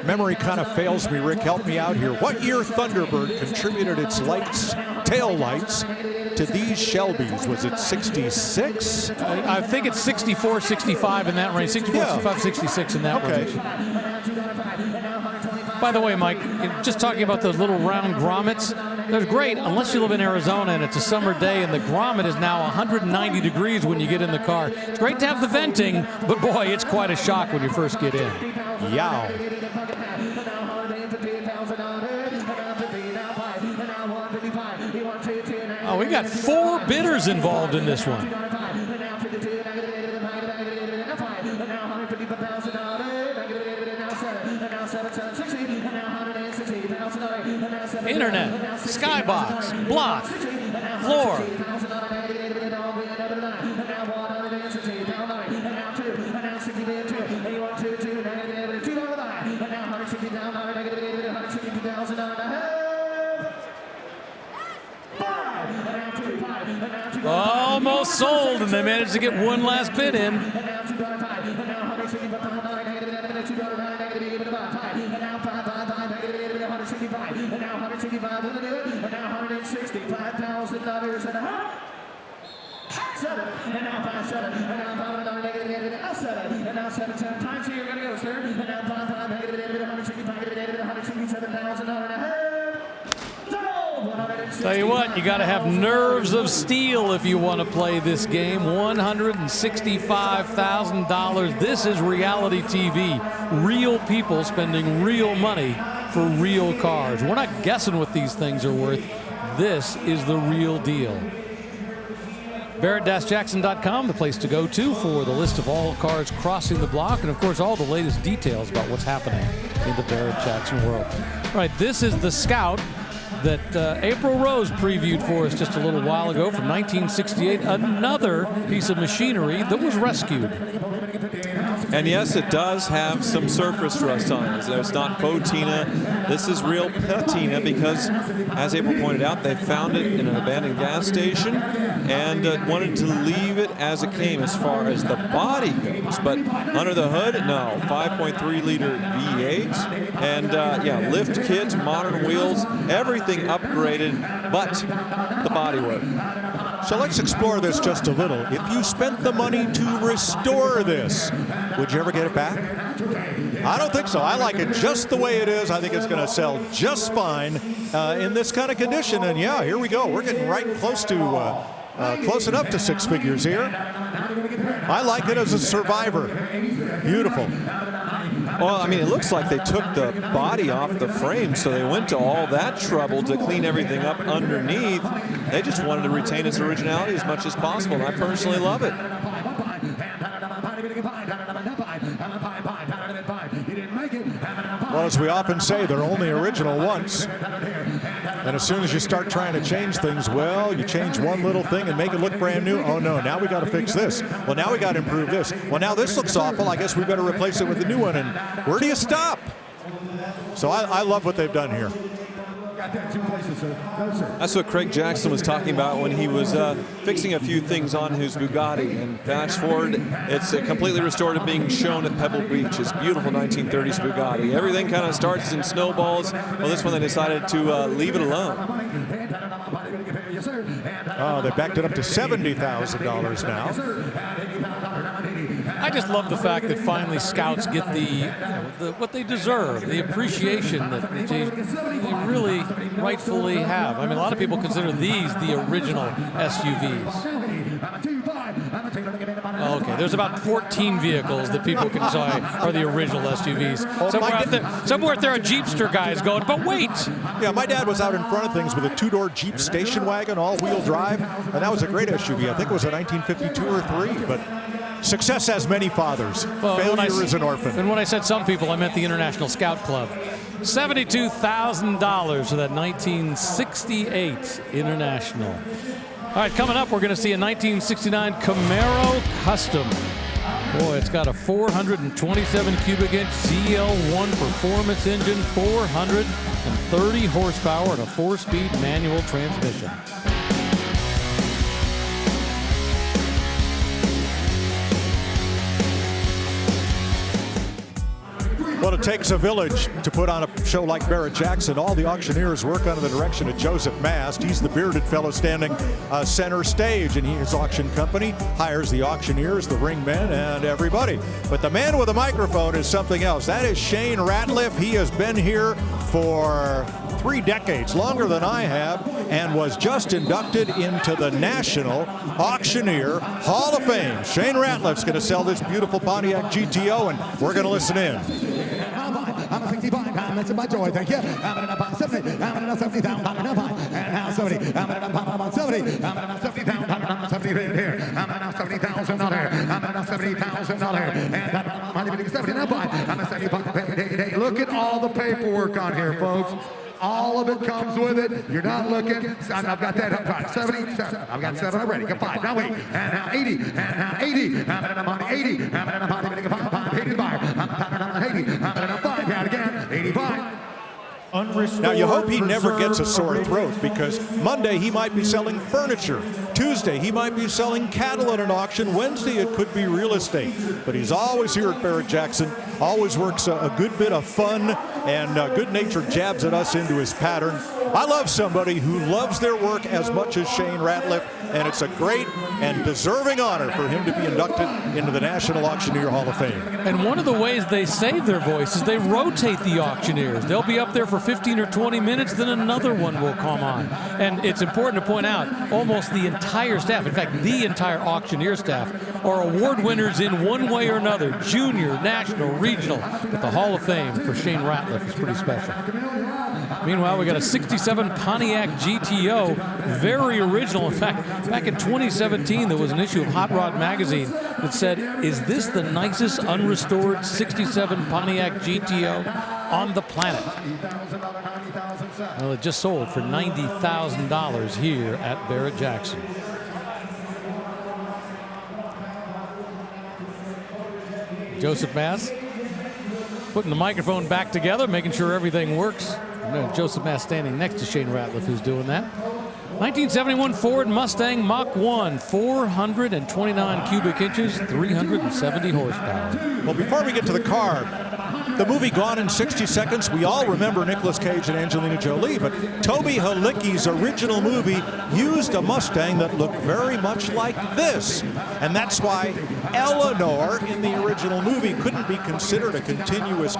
Memory kind of fails me, Rick. Help me out here. What year Thunderbird contributed its tail lights to these Shelbys? Was it 66? I think it's 64, 65 in that range. 64, 65, 66 in that range. By the way, Mike, just talking about those little round grommets, they're great unless you live in Arizona and it's a summer day and the grommet is now 190 degrees when you get in the car. It's great to have the venting, but boy, it's quite a shock when you first get in. Yow. Oh, we got 4 bidders involved in this one. Internet, skybox, block, floor. Almost sold, and they managed to get one last bid in. Tell you what, you got to have nerves of steel if you want to play this game. $165,000. This is reality TV. Real people spending real money for real cars. We're not guessing what these things are worth. This is the real deal. Barrett-Jackson.com, the place to go to for the list of all cars crossing the block, and of course all the latest details about what's happening in the Barrett-Jackson world. All right, this is the Scout that April Rose previewed for us just a little while ago from 1968. Another piece of machinery that was rescued. And yes, it does have some surface rust on it. It's not patina. This is real patina because, as April pointed out, they found it in an abandoned gas station and wanted to leave it as it came as far as the body goes. But under the hood, no, 5.3 liter V8 and yeah, lift kit, modern wheels, everything upgraded, but the bodywork. So let's explore this just a little. If you spent the money to restore this, would you ever get it back? I don't think so. I like it just the way it is. I think it's going to sell just fine in this kind of condition. And yeah, here we go. We're getting right close enough to six figures here. I like it as a survivor. Beautiful. Well, I mean, it looks like they took the body off the frame, so they went to all that trouble to clean everything up underneath. They just wanted to retain its originality as much as possible, and I personally love it. Well, as we often say, they're only original once. And as soon as you start trying to change things, well, you change one little thing and make it look brand new. Oh, no, now we got to fix this. Well, now we got to improve this. Well, now this looks awful. I guess we better replace it with a new one. And where do you stop? So I love what they've done here. That's what Craig Jackson was talking about when he was fixing a few things on his Bugatti. And fast forward, it's completely restored and being shown at Pebble Beach, his beautiful 1930s Bugatti. Everything kind of starts in snowballs. Well, this one they decided to leave it alone. Oh, they backed it up to $70,000 now. I just love the fact that finally scouts get what they deserve, the appreciation that they really rightfully have. I mean, a lot of people consider these the original SUVs. Okay, there's about 14 vehicles that people can say are the original SUVs. Somewhere out there are Jeepster guys going, but wait! Yeah, my dad was out in front of things with a two-door Jeep station wagon, all-wheel drive, and that was a great SUV. I think it was a 1952 or 3, but success has many fathers. Well, failure is an orphan. And when I said some people, I meant the International Scout Club. $72,000 for that 1968 International. All right, coming up, we're going to see a 1969 Camaro Custom. Boy, it's got a 427 cubic inch ZL1 performance engine, 430 horsepower, and a 4-speed manual transmission. Well, it takes a village to put on a show like Barrett-Jackson. All the auctioneers work under the direction of Joseph Mast. He's the bearded fellow standing center stage, and his auction company hires the auctioneers, the ringmen, and everybody. But the man with a microphone is something else. That is Shane Ratliff. He has been here for 3 decades, longer than I have, and was just inducted into the National Auctioneer Hall of Fame. Shane Ratliff's going to sell this beautiful Pontiac GTO, and we're going to listen in. I'm a 65 pound, that's my joy, thank you. I'm at 70, I'm at 70,000, I'm and now 70, I'm at 70, I'm at 70,000, I'm 70 here, I'm at $70,000, I'm at $70,000, and I'm 70 now, I'm at 75. Look at all the paperwork on here, folks. All of it comes with it. You're not looking. I've got that up. 70. I've got 7 already. Got 5. Now wait. And now 80. And now 80. I'm at 80. I'm at 80 buyer. I'm at 80. I'm at 5. Down again. 85. Now, you hope he never gets a sore throat, because Monday he might be selling furniture. Tuesday he might be selling cattle at an auction. Wednesday it could be real estate. But he's always here at Barrett-Jackson, always works a good bit of fun and good-natured jabs at us into his pattern. I love somebody who loves their work as much as Shane Ratliff, and it's a great and deserving honor for him to be inducted into the National Auctioneer Hall of Fame. And one of the ways they save their voice is they rotate the auctioneers. They'll be up there for 15 or 20 minutes, then another one will come on. And it's important to point out, almost the entire staff, in fact, the entire auctioneer staff, are award winners in one way or another, junior, national, regional. But the Hall of Fame for Shane Ratliff is pretty special. Meanwhile, we got a 67 Pontiac GTO, very original. In fact, back in 2017, there was an issue of Hot Rod Magazine that said, is this the nicest unrestored 67 Pontiac GTO on the planet? Well, it just sold for $90,000 here at Barrett-Jackson. Joseph Mast putting the microphone back together, making sure everything works. Joseph Mast standing next to Shane Ratliff, who's doing that. 1971 Ford Mustang Mach 1, 429 cubic inches, 370 horsepower. Well, before we get to the car, the movie Gone in 60 Seconds, we all remember Nicolas Cage and Angelina Jolie, but Toby Halicki's original movie used a Mustang that looked very much like this. And that's why Eleanor in the original movie couldn't be considered a continuous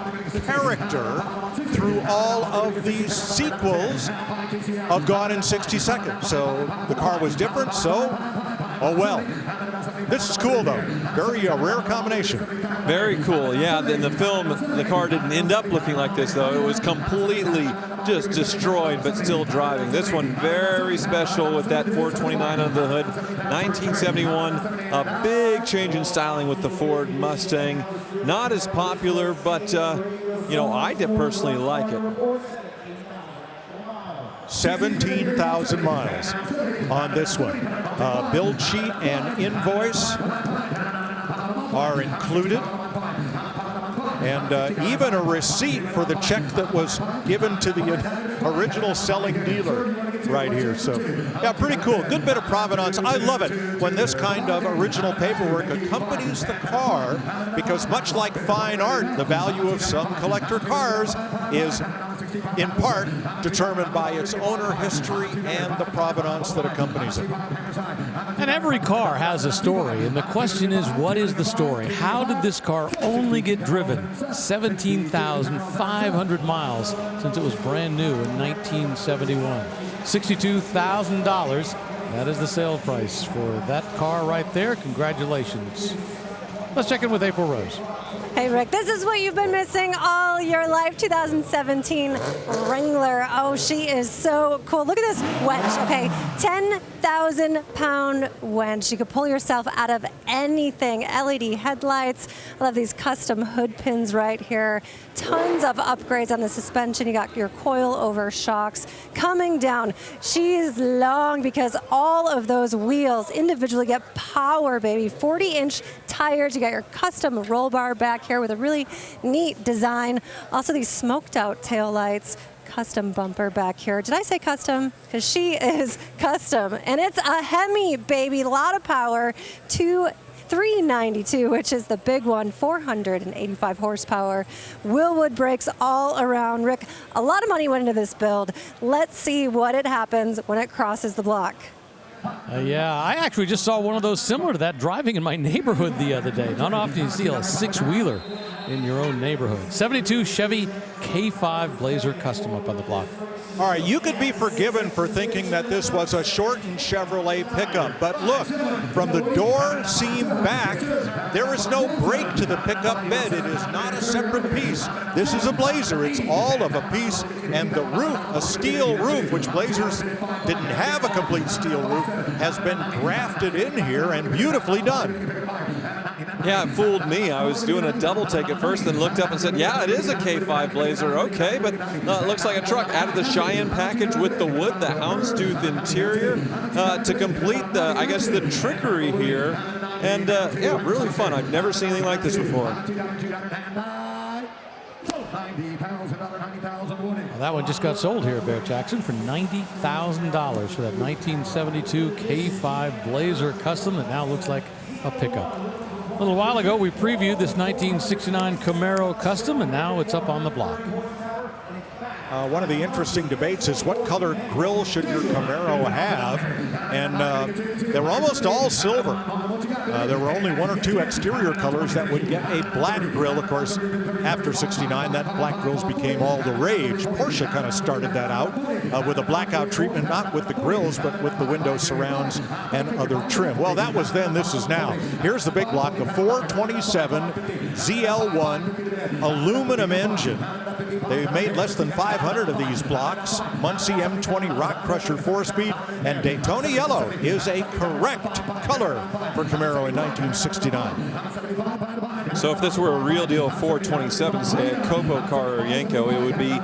character through all of these sequels of Gone in 60 Seconds. So the car was different, so, oh well. This is cool, though. Very rare combination. Very cool, yeah. In the film, the car didn't end up looking like this, though. It was completely just destroyed, but still driving. This one, very special with that 429 under the hood. 1971, a big change in styling with the Ford Mustang. Not as popular, but, you know, I personally like it. 17,000 miles on this one. Build sheet and invoice are included, and even a receipt for the check that was given to the original selling dealer right here. So yeah, pretty cool. Good bit of provenance. I love it when this kind of original paperwork accompanies the car, because much like fine art, the value of some collector cars is in part determined by its owner history and the provenance that accompanies it. And every car has a story, and the question is, what is the story? How did this car only get driven 17,500 miles since it was brand new in 1971? $62,000. That is the sale price for that car right there. Congratulations. Let's check in with April Rose. Hey, Rick, this is what you've been missing all your life. 2017 Wrangler. Oh, she is so cool. Look at this wench, okay? 10,000-pound wench. You could pull yourself out of anything. LED headlights. I love these custom hood pins right here. Tons of upgrades on the suspension. You got your coil-over shocks coming down. She's long because all of those wheels individually get power, baby. 40-inch tires. You got your custom roll bar back here with a really neat design. Also these smoked out taillights. Custom bumper back here. Did I say custom? Because she is custom. And it's a Hemi, baby. A lot of power. 392, which is the big one, 485 horsepower. Willwood brakes all around. Rick, a lot of money went into this build. Let's see what it happens when it crosses the block. Yeah, I actually just saw one of those similar to that driving in my neighborhood the other day. Not often you see a six-wheeler in your own neighborhood. 72 Chevy K5 Blazer Custom up on the block. All right, you could be forgiven for thinking that this was a shortened Chevrolet pickup, but look, from the door seam back, there is no break to the pickup bed. It is not a separate piece. This is a Blazer. It's all of a piece, and the roof, a steel roof, which Blazers didn't have a complete steel roof, has been grafted in here and beautifully done. Yeah, it fooled me. I was doing a double take at first, then looked up and said, yeah, it is a K5 Blazer. Okay, but it looks like a truck. Added the Cheyenne package with the wood, the houndstooth interior to complete the, I guess, the trickery here. And yeah, really fun. I've never seen anything like this before. Well, that one just got sold here at Barrett Jackson for $90,000 for that 1972 K5 Blazer Custom that now looks like a pickup. A little while ago, we previewed this 1969 Camaro Custom, and now it's up on the block. One of the interesting debates is what color grille should your Camaro have, and they were almost all silver. There were only one or two exterior colors that would get a black grille. Of course, after '69, that black grills became all the rage. Porsche kind of started that out with a blackout treatment, not with the grills, but with the window surrounds and other trim. Well, that was then, this is now. Here's the big block, the 427 ZL1 aluminum engine. They've made less than 500 of these blocks. Muncie M20 Rock Crusher 4-speed, and Daytona Yellow is a correct color for Camaro in 1969. So if this were a real deal 427, say a Copo car or Yenko, it would be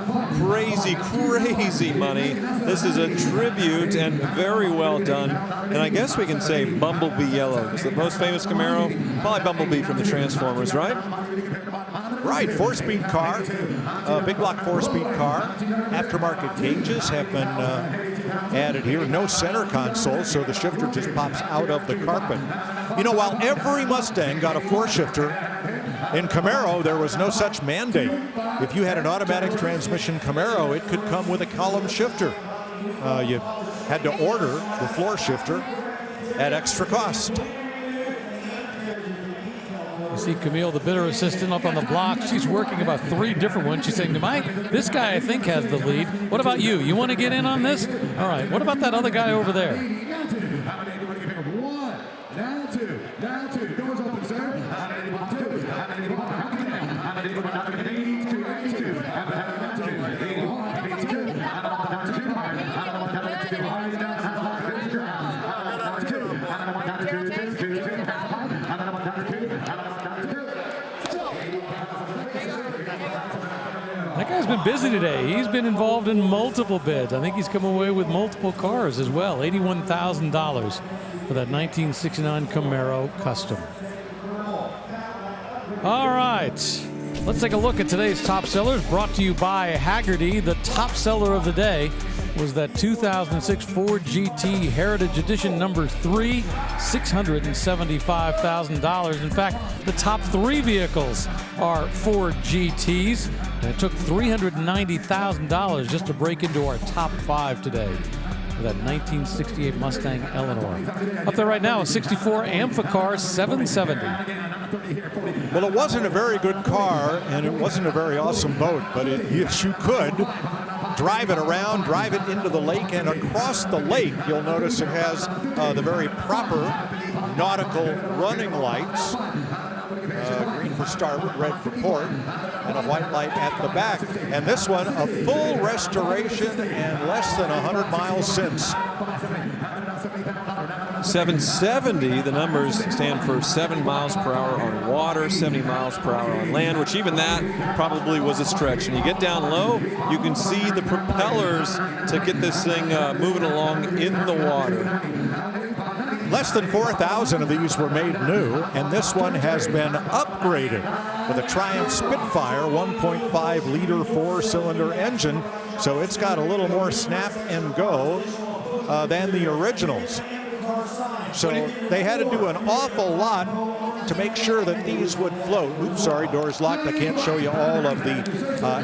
crazy, crazy money. This is a tribute and very well done. And I guess we can say Bumblebee Yellow. Is the most famous Camaro? Probably Bumblebee from the Transformers, right? Right, 4-speed car, big block 4-speed car. Aftermarket gauges have been added here. No center console, so the shifter just pops out of the carpet. You know, while every Mustang got a 4-shifter, In Camaro, there was no such mandate. If you had an automatic transmission Camaro, it could come with a column shifter. You had to order the floor shifter at extra cost. You see Camille, the bidder assistant, up on the block. She's working about 3 different ones. She's saying, Mike, this guy I think has the lead. What about you? You want to get in on this? All right. What about that other guy over there? Down two. Doors open, sir. That guy's been busy today. He's been involved in multiple bids. I think he's come away with multiple cars as well. $81,000 for that 1969 Camaro Custom. All right. Let's take a look at today's top sellers, brought to you by Hagerty. The top seller of the day was that 2006 Ford GT Heritage Edition number 3, $675,000. In fact, the top 3 vehicles are Ford GTs. And it took $390,000 just to break into our top 5 today for that 1968 Mustang Eleanor. Up there right now is 64 Amphicar 770. Well, it wasn't a very good car, and it wasn't a very awesome boat, but yes, you could drive it around, drive it into the lake, and across the lake, you'll notice it has the very proper nautical running lights. Green for starboard, red for port, and a white light at the back. And this one, a full restoration and less than 100 miles since. 770, the numbers stand for 7 miles per hour on water, 70 miles per hour on land, which even that probably was a stretch. And you get down low, you can see the propellers to get this thing moving along in the water. Less than 4,000 of these were made new, and this one has been upgraded with a Triumph Spitfire 1.5-liter 4-cylinder engine, so it's got a little more snap and go than the originals. So they had to do an awful lot to make sure that these would float. Oops, sorry, door's locked. I can't show you all of the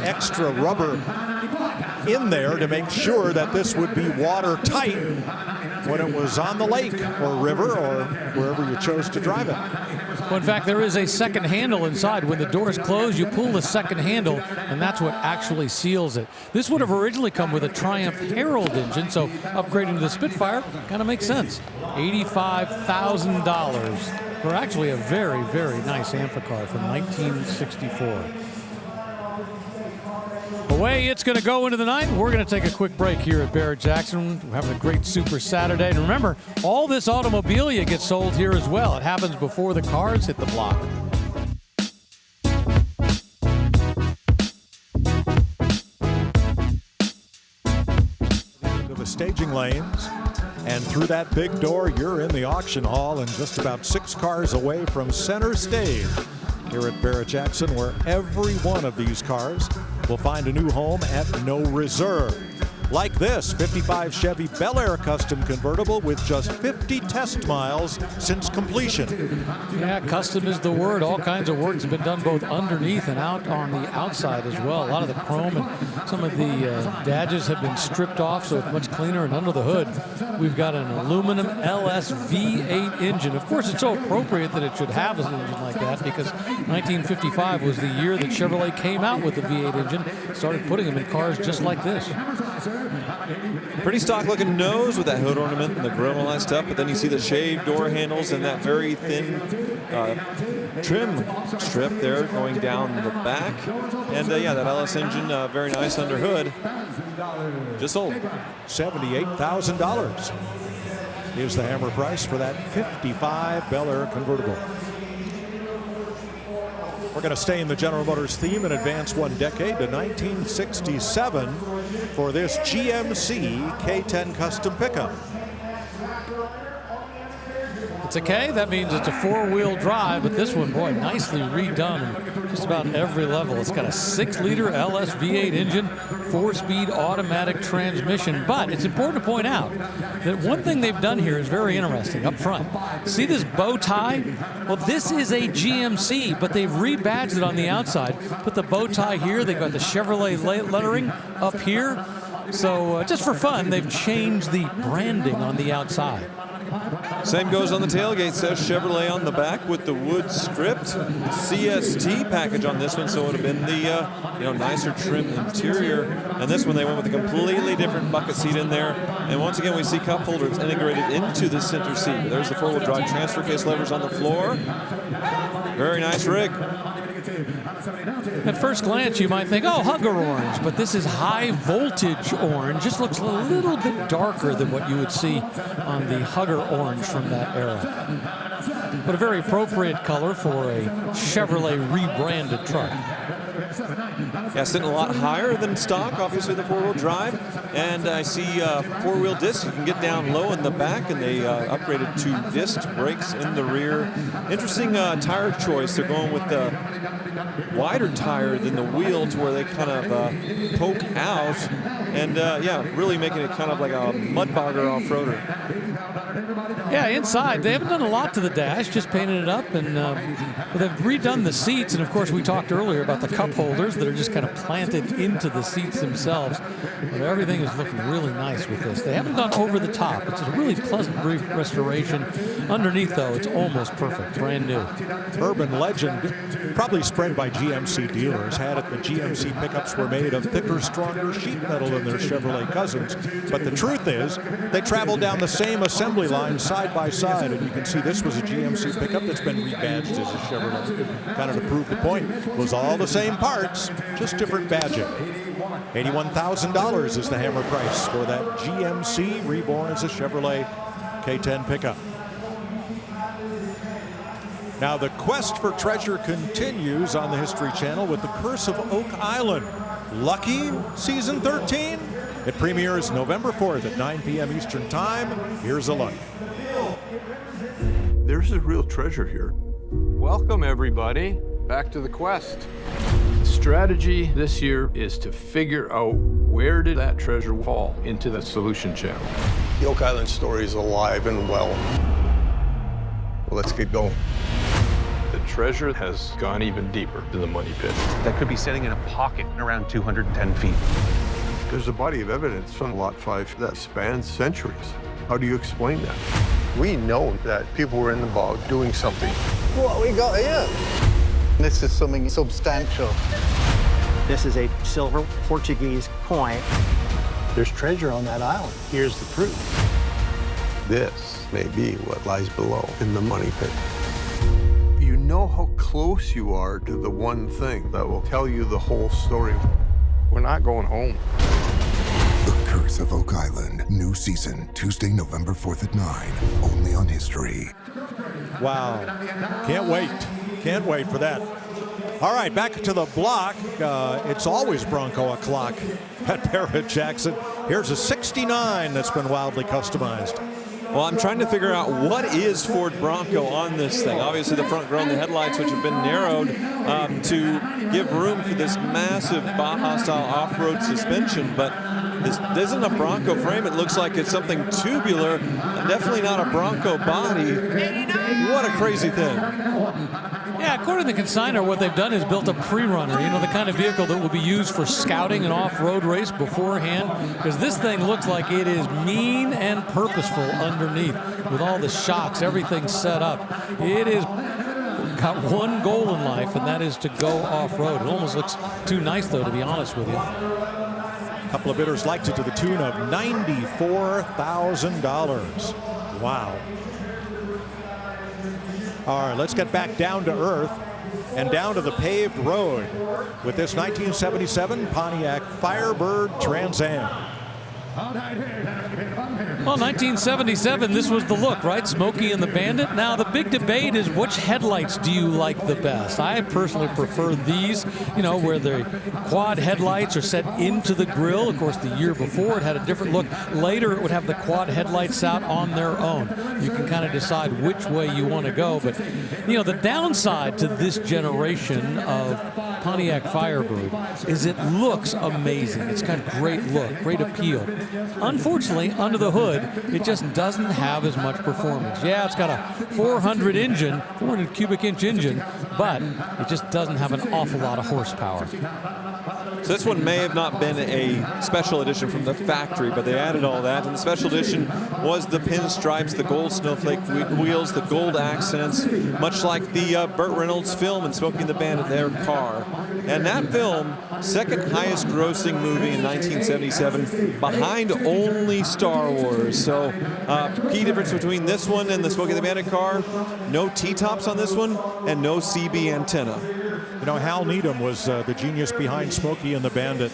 extra rubber in there to make sure that this would be watertight when it was on the lake or river or wherever you chose to drive it. Well, in fact, there is a second handle inside. When the doors close, you pull the second handle, and that's what actually seals it. This would have originally come with a Triumph Herald engine, so upgrading to the Spitfire kind of makes sense. $85,000 for actually a very, very nice Amphicar from 1964. Away it's going to go into the night. We're going to take a quick break here at Barrett-Jackson. We're having a great Super Saturday. And remember, all this automobilia gets sold here as well. It happens before the cars hit the block. Into the staging lanes, and through that big door, you're in the auction hall and just about 6 cars away from center stage here at Barrett-Jackson, where every one of these cars will find a new home at no reserve. Like this 55 Chevy Bel Air Custom convertible with just 50 test miles since completion. Yeah, custom is the word. All kinds of work has been done both underneath and out on the outside as well. A lot of the chrome and some of the badges have been stripped off, so it's much cleaner. And under the hood, we've got an aluminum LS V8 engine. Of course, it's so appropriate that it should have an engine like that, because 1955 was the year that Chevrolet came out with the V8 engine, started putting them in cars just like this. Pretty stock looking nose with that hood ornament and the grill and all that stuff, but then you see the shaved door handles and that very thin trim strip there going down the back. And yeah, that LS engine, very nice under hood. Just sold. $78,000 is the hammer price for that 55 Bel Air convertible. We're going to stay in the General Motors theme and advance one decade to 1967 for this GMC K10 Custom pickup. The It's okay. That means it's a 4-wheel drive, but this one, boy, nicely redone just about every level. It's got a 6-liter LS V8 engine, 4-speed automatic transmission. But it's important to point out that one thing they've done here is very interesting up front. See this bow tie? Well, this is a GMC, but they've rebadged it on the outside. Put the bow tie here. They've got the Chevrolet lettering up here. So just for fun, they've changed the branding on the outside. Same goes on the tailgate. Says Chevrolet on the back with the wood stripped CST package on this one, so it would have been the nicer trim interior. And this one they went with a completely different bucket seat in there. And once again, we see cup holders integrated into the center seat. There's the 4-wheel drive transfer case levers on the floor. Very nice rig. At first glance, you might think, oh, Hugger orange, but this is high voltage orange. Just looks a little bit darker than what you would see on the Hugger orange from that era. But a very appropriate color for a Chevrolet rebranded truck. Yeah, sitting a lot higher than stock, obviously the 4-wheel drive. And I see 4-wheel discs. You can get down low in the back, and they upgraded to disc brakes in the rear. Interesting tire choice. They're going with the wider tire than the wheel to where they kind of poke out. And yeah, really making it kind of like a mud bogger off-roader. Yeah, inside, they haven't done a lot to the dash, just painted it up, and they've redone the seats. And of course, we talked earlier about the cup holders that are just kind of planted into the seats themselves. But everything is looking really nice with this. They haven't gone over the top. It's a really pleasant restoration. Underneath, though, it's almost perfect, brand new. Urban legend, probably spread by GMC dealers, had it the GMC pickups were made of thicker, stronger sheet metal than their Chevrolet cousins. But the truth is, they traveled down the same assembly line side by side, and you can see this was a GMC pickup that's been rebadged as a Chevrolet. Kind of to prove the point, it was all the same parts, just different badging. $81,000 is the hammer price for that GMC reborn as a Chevrolet K10 pickup. Now the quest for treasure continues on the History Channel with The Curse of Oak Island. Lucky Season 13. It premieres November 4th at 9 p.m. Eastern Time. Here's a look. There's a real treasure here. Welcome, everybody, back to the quest. The strategy this year is to figure out where did that treasure fall into the solution channel. The Oak Island story is alive and well. Well, let's get going. The treasure has gone even deeper to the money pit. That could be sitting in a pocket around 210 feet. There's a body of evidence from Lot 5 that spans centuries. How do you explain that? We know that people were in the bog doing something. What we got here? This is something substantial. This is a silver Portuguese coin. There's treasure on that island. Here's the proof. This may be what lies below in the money pit. You know how close you are to the one thing that will tell you the whole story. We're not going home. The Curse of Oak Island. New season, Tuesday, November 4th at 9. Only on History. Wow. Can't wait. Can't wait for that. All right, back to the block. It's always Bronco o'clock at Barrett-Jackson. Here's a 69 that's been wildly customized. Well, I'm trying to figure out what is Ford Bronco on this thing. Obviously, the front grille and the headlights, which have been narrowed to give room for this massive Baja-style off-road suspension, but this isn't a Bronco frame. It looks like it's something tubular, and definitely not a Bronco body. What a crazy thing. Yeah, according to the consignor, what they've done is built a pre-runner, you know, the kind of vehicle that will be used for scouting an off-road race beforehand, because this thing looks like it is mean and purposeful underneath with all the shocks, everything set up. It is got one goal in life, and that is to go off-road. It almost looks too nice, though, to be honest with you. A couple of bidders liked it to the tune of $94,000. Wow. All right, let's get back down to earth and down to the paved road with this 1977 Pontiac Firebird Trans Am. Well, 1977, this was the look, right? Smokey and the Bandit. Now, the big debate is which headlights do you like the best? I personally prefer these, you know, where the quad headlights are set into the grill. Of course, the year before, it had a different look. Later, it would have the quad headlights out on their own. You can kind of decide which way you want to go. But, you know, the downside to this generation of Pontiac Firebird is it looks amazing. It's got great look, great appeal. Unfortunately, under the hood, it just doesn't have as much performance. Yeah, it's got a 400 cubic inch engine, but it just doesn't have an awful lot of horsepower. So this one may have not been a special edition from the factory, but they added all that. And the special edition was the pinstripes, the gold snowflake wheels, the gold accents, much like the Burt Reynolds film and Smokey and the Bandit, their car. And that film, second highest grossing movie in 1977, behind only Star Wars. So key difference between this one and the Smokey and the Bandit car, no T-tops on this one and no CB antenna. You know, Hal Needham was the genius behind Smokey and the Bandit.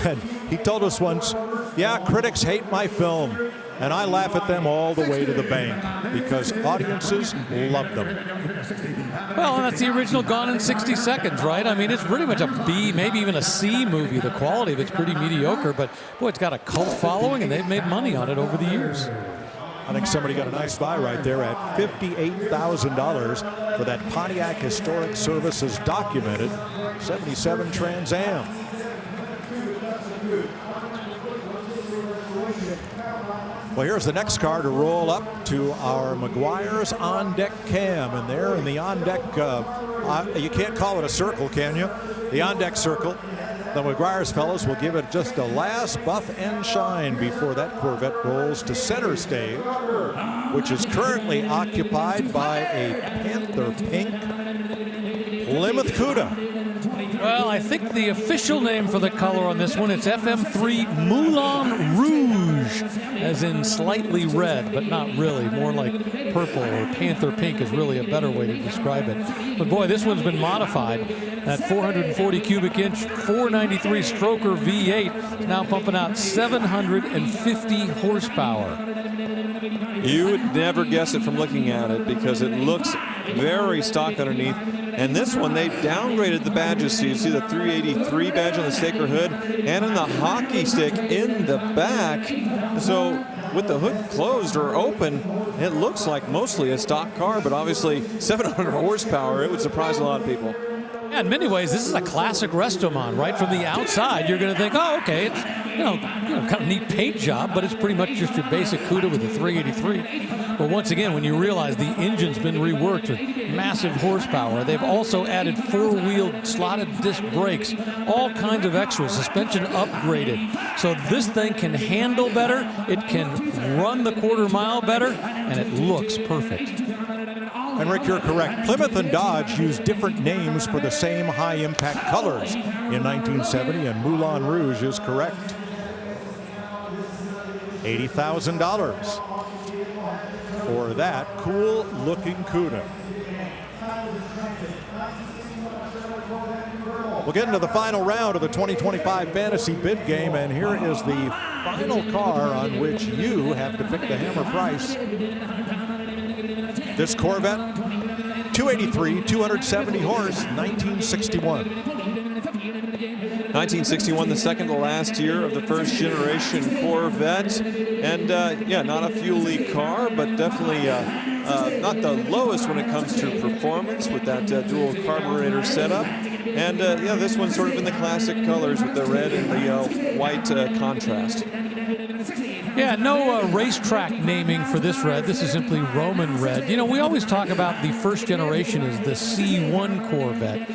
And he told us once, yeah, critics hate my film, and I laugh at them all the way to the bank because audiences love them. Well, and that's the original Gone in 60 Seconds, right? I mean, it's pretty much a B, maybe even a C movie. The quality of it's pretty mediocre, but boy, it's got a cult following, and they've made money on it over the years. I think somebody got a nice buy right there at $58,000 for that Pontiac Historic Services documented 77 Trans Am. Well, here's the next car to roll up to our Meguiar's on-deck cam, and there in the on-deck, you can't call it a circle, can you? The on-deck circle. The Meguiar's fellows will give it just a last buff and shine before that Corvette rolls to center stage, which is currently occupied by a Panther Pink Plymouth Cuda. Well, I think the official name for the color on this one is FM3 Moulin Rouge, as in slightly red, but not really. More like purple or Panther Pink is really a better way to describe it. But boy, this one's been modified. That 440 cubic inch, 493 stroker V8 is now pumping out 750 horsepower. You would never guess it from looking at it because it looks very stock underneath. And this one, they downgraded the badges. So you see the 383 badge on the Staker hood and in the hockey stick in the back. So with the hood closed or open, it looks like mostly a stock car, but obviously 700 horsepower. It would surprise a lot of people. Yeah, in many ways, this is a classic Restoman, right? From the outside, you're going to think, oh, okay, it's kind of neat paint job, but it's pretty much just your basic Cuda with a 383. But once again, when you realize the engine's been reworked with massive horsepower, they've also added four-wheel slotted disc brakes, all kinds of extras, suspension upgraded. So this thing can handle better, it can run the quarter mile better, and it looks perfect. And Rick, you're correct. Plymouth and Dodge used different names for the same high-impact colors in 1970, and Moulin Rouge is correct. $80,000 for that cool-looking Cuda. We'll get into the final round of the 2025 Fantasy Bid Game, and here is the final car on which you have to pick the hammer price. This Corvette, 283, 270 horse, 1961. 1961, the second to last year of the first generation Corvette. And yeah, not a fuel-y car, but definitely not the lowest when it comes to performance with that dual carburetor setup. And yeah, this one's sort of in the classic colors with the red and the white contrast. Yeah, no racetrack naming for this red. This is simply Roman red. You know, we always talk about the first generation as the C1 Corvette.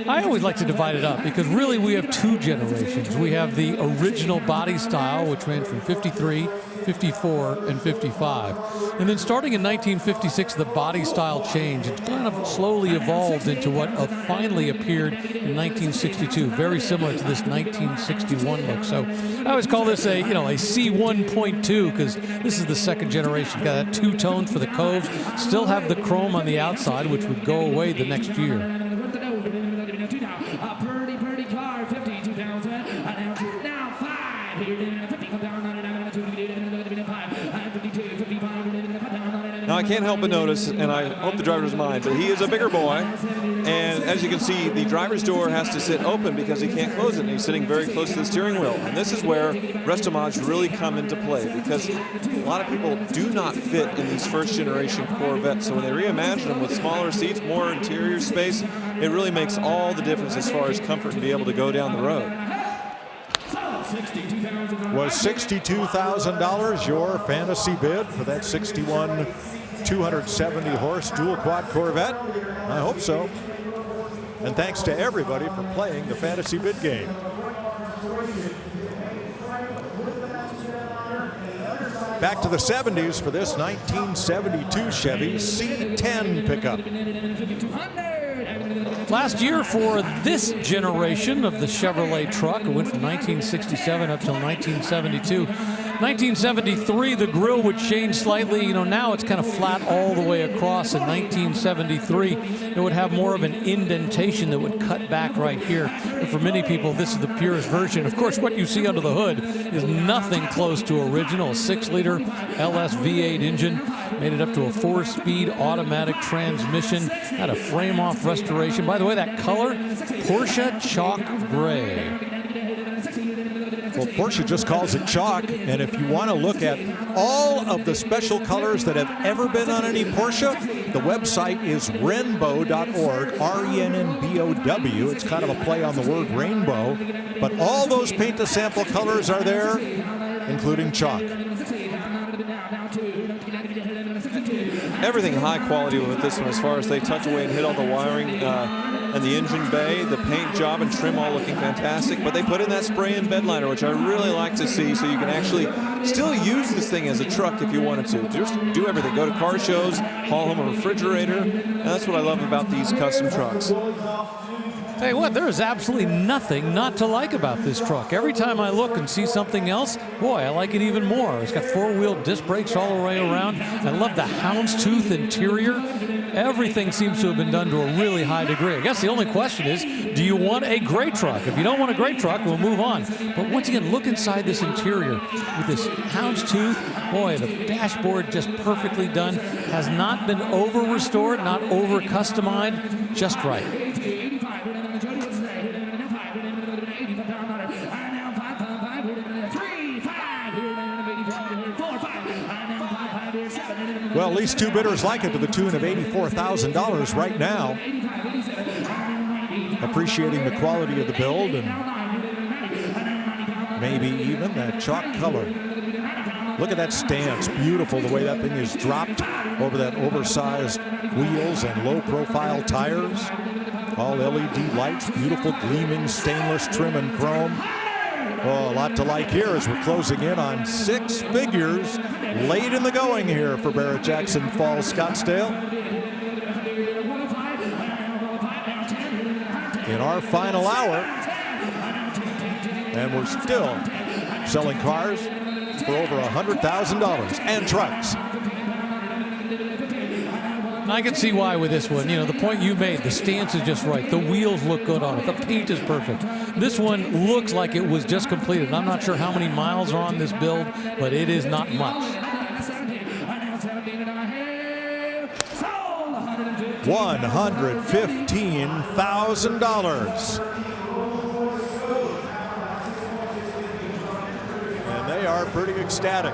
I always like to divide it up because really we have two generations. We have the original body style, which ran from 53, 54, and 55. And then starting in 1956, the body style changed. It kind of slowly evolved into what finally appeared in 1962, very similar to this 1961 look. So I always call this a C1.2 because this is the second generation. Got that two tones for the coves, still have the chrome on the outside, which would go away the next year. Pretty car, 52,000. Now 5. Now, I can't help but notice, and I hope the driver doesn't mind, but he is a bigger boy. And as you can see, the driver's door has to sit open because he can't close it. And he's sitting very close to the steering wheel. And this is where Restomage really come into play, because a lot of people do not fit in these first-generation Corvettes. So when they reimagine them with smaller seats, more interior space, it really makes all the difference as far as comfort and be able to go down the road. Was $62,000 your fantasy bid for that 61 270 horse dual quad Corvette? I hope so. And thanks to everybody for playing the fantasy bid game. Back to the 70s for this 1972 Chevy C10 pickup. Last year for this generation of the Chevrolet truck, it went from 1967 up till 1972. 1973, the grille would change slightly. You know, now it's kind of flat all the way across. In 1973, it would have more of an indentation that would cut back right here. But for many people, this is the purest version. Of course, what you see under the hood is nothing close to original. A 6-liter LS V8 engine, made it up to a 4-speed automatic transmission, had a frame-off restoration. By the way, that color, Porsche Chalk Gray. Well, Porsche just calls it chalk, and if you want to look at all of the special colors that have ever been on any Porsche, the website is renbow.org, R-E-N-N-B-O-W. It's kind of a play on the word rainbow, but all those paint-to-sample colors are there, including chalk. Everything high quality with this one, as far as they tucked away and hit all the wiring and the engine bay, the paint job and trim all looking fantastic. But they put in that spray-in bed liner, which I really like to see, so you can actually still use this thing as a truck if you wanted to. Just do everything. Go to car shows, haul home a refrigerator, and that's what I love about these custom trucks. Tell you what, there is absolutely nothing not to like about this truck. Every time I look and see something else, boy, I like it even more. It's got 4-wheel disc brakes all the way around. I love the houndstooth interior. Everything seems to have been done to a really high degree. I guess the only question is, do you want a gray truck? If you don't want a gray truck, we'll move on. But once again, look inside this interior with this houndstooth. Boy, the dashboard just perfectly done. Has not been over-restored, not over-customized, just right. Well, at least two bidders like it to the tune of $84,000 right now. Appreciating the quality of the build and maybe even that chalk color. Look at that stance. Beautiful the way that thing is dropped over that oversized wheels and low-profile tires. All LED lights, beautiful gleaming stainless trim and chrome. Oh, a lot to like here as we're closing in on 6 figures late in the going here for Barrett-Jackson Falls Scottsdale. In our final hour, and we're still selling cars for over $100,000 and trucks. I can see why with this one. You know, the point you made, the stance is just right. The wheels look good on it. The paint is perfect. This one looks like it was just completed. I'm not sure how many miles are on this build, but it is not much. $115,000. And they are pretty ecstatic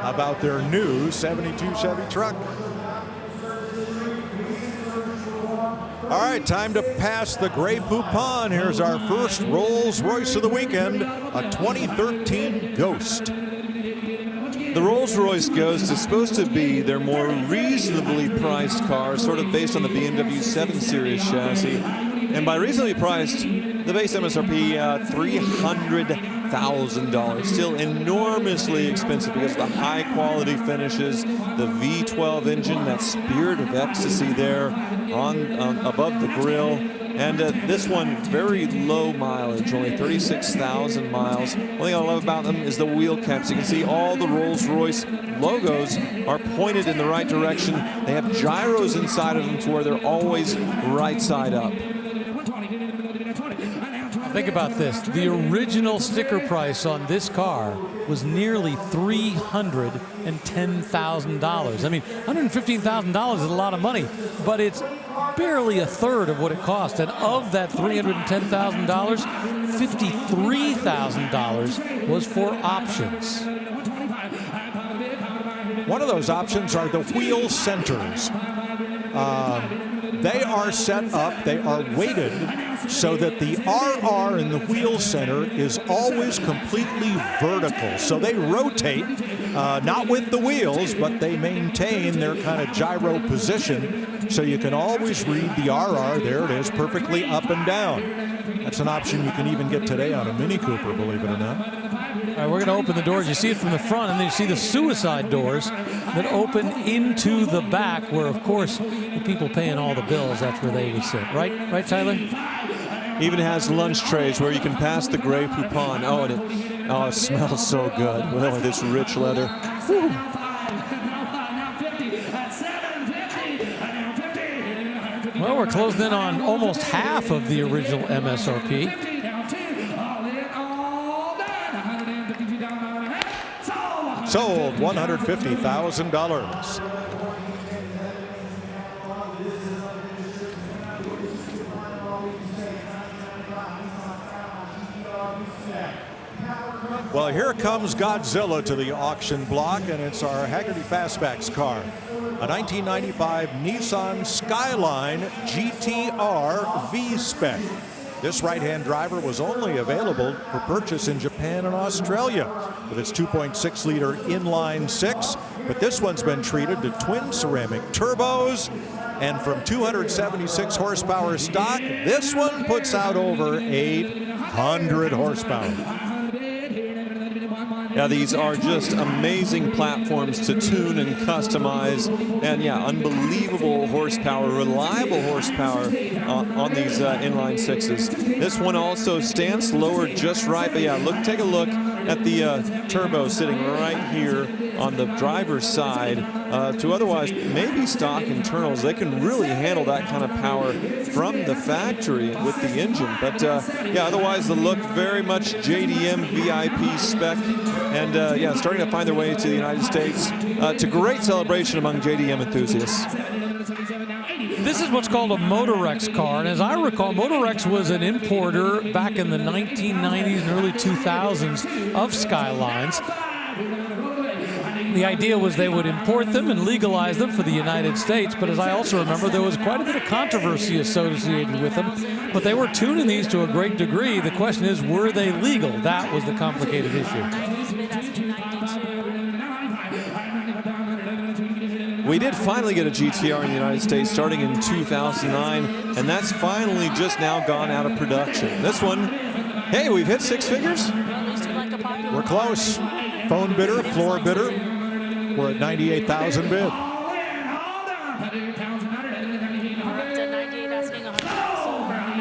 about their new 72 Chevy truck. All right, time to pass the Grey Poupon. Here's our first Rolls-Royce of the weekend, a 2013 Ghost. The Rolls-Royce Ghost is supposed to be their more reasonably priced car, sort of based on the BMW 7 Series chassis. And by reasonably priced, the base MSRP, $300,000. Still enormously expensive because of the high-quality finishes, the V12 engine, that spirit of ecstasy there on above the grille. And this one, very low mileage, only 36,000 miles. One thing I love about them is the wheel caps. You can see all the Rolls-Royce logos are pointed in the right direction. They have gyros inside of them to where they're always right side up. Think about this. The original sticker price on this car was nearly $310,000. I mean, $115,000 is a lot of money, but it's barely a third of what it cost. And of that $310,000, $53,000 was for options. One of those options are the wheel centers. They are set up, they are weighted so that the RR in the wheel center is always completely vertical. So they rotate, not with the wheels, but they maintain their kind of gyro position. So you can always read the RR, there it is, perfectly up and down. That's an option you can even get today on a Mini Cooper, believe it or not. All right, we're going to open the doors. You see it from the front, and then you see the suicide doors that open into the back, where, of course, the people paying all the bills, that's where they would sit. Right? Right, Tyler? Even has lunch trays where you can pass the Grey Poupon. Oh, and it smells so good. Well, this rich leather. Woo. Well, we're closing in on almost half of the original MSRP. Sold $150,000. Well, here comes Godzilla to the auction block, and it's our Hagerty Fastbacks car. A 1995 Nissan Skyline GTR V-Spec. This right-hand driver was only available for purchase in Japan and Australia with its 2.6-liter inline six, but this one's been treated to twin ceramic turbos, and from 276 horsepower stock, this one puts out over 800 horsepower. Yeah, these are just amazing platforms to tune and customize, and yeah, unbelievable horsepower, reliable horsepower on these inline sixes. This one also stands lowered just right, but yeah, take a look at the turbo sitting right here on the driver's side. To otherwise maybe stock internals, they can really handle that kind of power from the factory with the engine. But yeah, otherwise the look very much JDM VIP spec, and yeah, starting to find their way to the United States. It's a great celebration among JDM enthusiasts. This is what's called a Motorex car, and as I recall, Motorex was an importer back in the 1990s and early 2000s of Skylines. The idea was they would import them and legalize them for the United States, but as I also remember, there was quite a bit of controversy associated with them, but they were tuning these to a great degree. The question is, were they legal? That was the complicated issue. We did finally get a GTR in the United States starting in 2009, and that's finally just now gone out of production. This one, hey, we've hit six figures. We're close. Phone bidder, floor bidder. We're at 98,000 bid.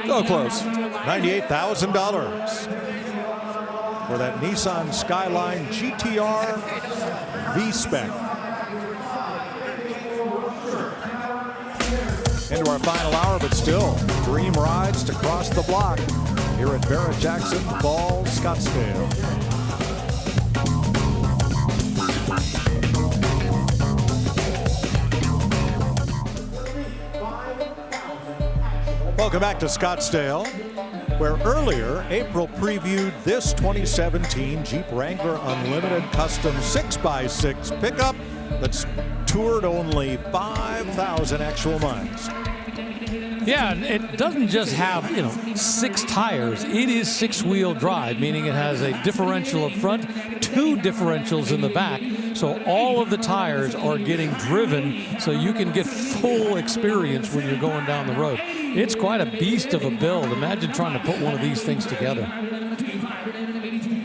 So close. $98,000 for that Nissan Skyline GTR V-Spec. Into our final hour, but still, dream rides to cross the block here at Barrett-Jackson Falls, Scottsdale. Welcome back to Scottsdale, where earlier April previewed this 2017 Jeep Wrangler Unlimited Custom 6x6 pickup that's toured only 5,000 actual miles. Yeah, it doesn't just have, 6 tires. It is 6-wheel drive, meaning it has a differential up front, 2 differentials in the back. So all of the tires are getting driven so you can get full experience when you're going down the road. It's quite a beast of a build. Imagine trying to put one of these things together.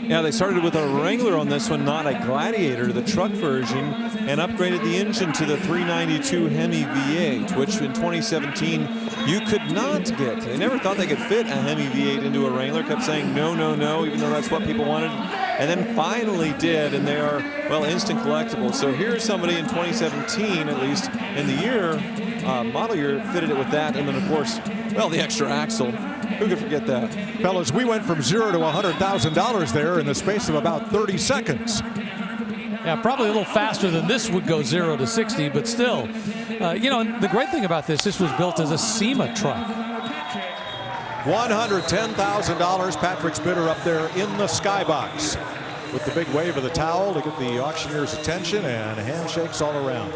Yeah, they started with a Wrangler on this one, not a Gladiator, the truck version, and upgraded the engine to the 392 Hemi V8, which in 2017 you could not get. They never thought they could fit a Hemi V8 into a Wrangler, kept saying no, no, no, even though that's what people wanted, and then finally did, and they are, well, instant collectibles. So here's somebody in 2017, at least in the year, model year, fitted it with that, and then of course, well, the extra axle. Who could forget that? Fellas, we went from $0 to $100,000 there in the space of about 30 seconds. Yeah, probably a little faster than this would go 0 to 60, but still. You know, the great thing about this was built as a SEMA truck. $110,000. Patrick's bidder up there in the skybox with the big wave of the towel to get the auctioneer's attention and handshakes all around.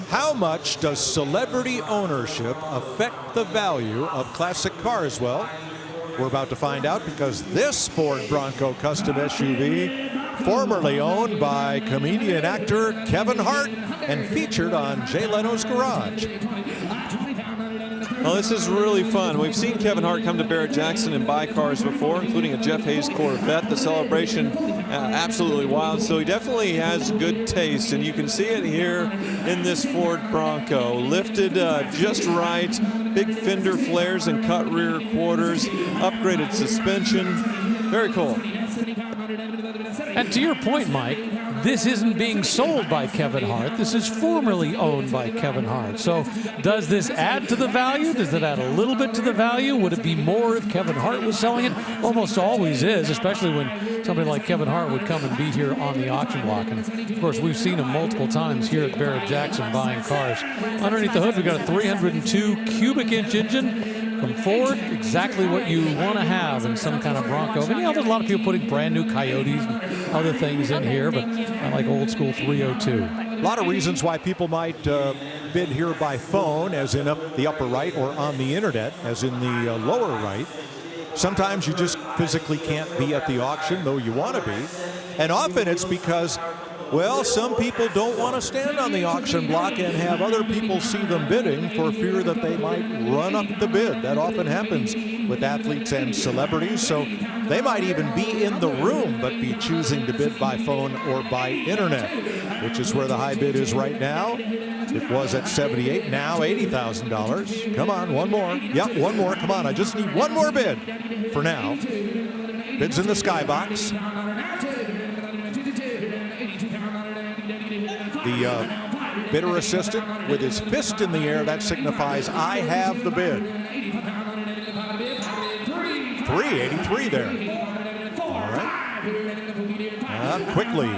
How much does celebrity ownership affect the value of classic cars? Well, we're about to find out, because this Ford Bronco custom SUV, formerly owned by comedian actor Kevin Hart and featured on Jay Leno's Garage. Well, this is really fun. We've seen Kevin Hart come to Barrett-Jackson and buy cars before, including a Jeff Hayes Corvette. The celebration, absolutely wild. So he definitely has good taste, and you can see it here in this Ford Bronco. Lifted just right, big fender flares and cut rear quarters, upgraded suspension. Very cool. And to your point, Mike, this isn't being sold by Kevin Hart. This is formerly owned by Kevin Hart. So does this add to the value? Does it add a little bit to the value? Would it be more if Kevin Hart was selling it? Almost always is, especially when somebody like Kevin Hart would come and be here on the auction block. And of course, we've seen him multiple times here at Barrett-Jackson buying cars. Underneath the hood, we've got a 302 cubic inch engine from Ford, exactly what you want to have in some kind of Bronco. I mean, there's a lot of people putting brand new Coyotes and other things in here, but I like old school 302. A lot of reasons why people might bid here by phone, as in up the upper right, or on the internet, as in the lower right. Sometimes you just physically can't be at the auction, though you want to be. And often it's because, well, some people don't want to stand on the auction block and have other people see them bidding for fear that they might run up the bid. That often happens with athletes and celebrities, so they might even be in the room but be choosing to bid by phone or by internet, which is where the high bid is right now. It was at $78, now $80,000. Come on, one more. Yep, one more. Come on, I just need one more bid for now. Bids in the skybox. The bidder assistant with his fist in the air, that signifies I have the bid. 383 there. All right. Quickly.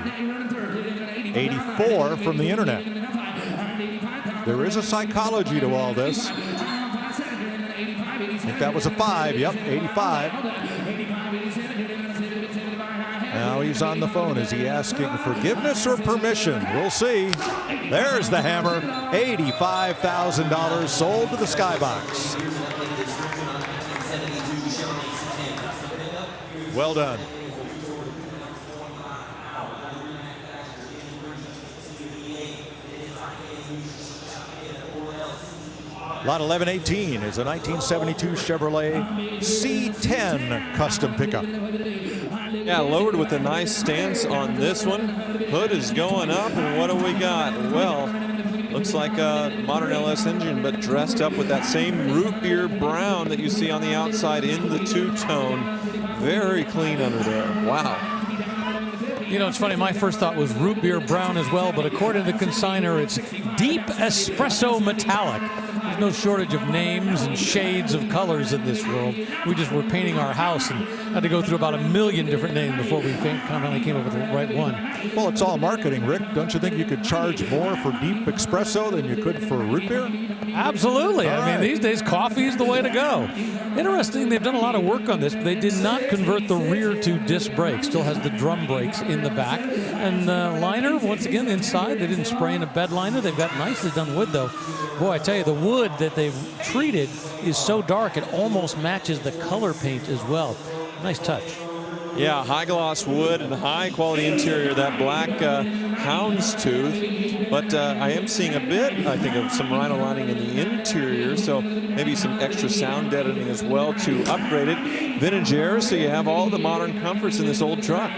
84 from the internet. There is a psychology to all this. I think that was a 5. Yep, 85. Now he's on the phone. Is he asking forgiveness or permission? We'll see. There's the hammer. $85,000 sold to the skybox. Well done. Lot 1118 is a 1972 Chevrolet C10 custom pickup. Yeah, lowered with a nice stance on this one. Hood is going up, and what do we got? Well, looks like a modern LS engine, but dressed up with that same root beer brown that you see on the outside in the two-tone. Very clean under there. Wow. You know, it's funny, my first thought was root beer brown as well, but according to the consignor, it's deep espresso metallic. There's no shortage of names and shades of colors in this world. We just were painting our house and had to go through about 1 million different names before we finally came up with the right one. Well, it's all marketing, Rick. Don't you think you could charge more for deep espresso than you could for root beer? Absolutely. I mean, these days, coffee is the way to go. Interesting, they've done a lot of work on this, but they did not convert the rear to disc brakes. Still has the drum brakes in the back. And liner, once again, inside. They didn't spray in a bed liner. They've got nicely done wood, though. Boy, I tell you, the wood that they've treated is so dark, it almost matches the color paint as well. Nice touch. Yeah, high gloss wood and high quality interior, that black houndstooth. But I am seeing a bit, I think, of some rhino lining in the interior, so maybe some extra sound deadening as well to upgrade it. Vintage air, so you have all the modern comforts in this old truck.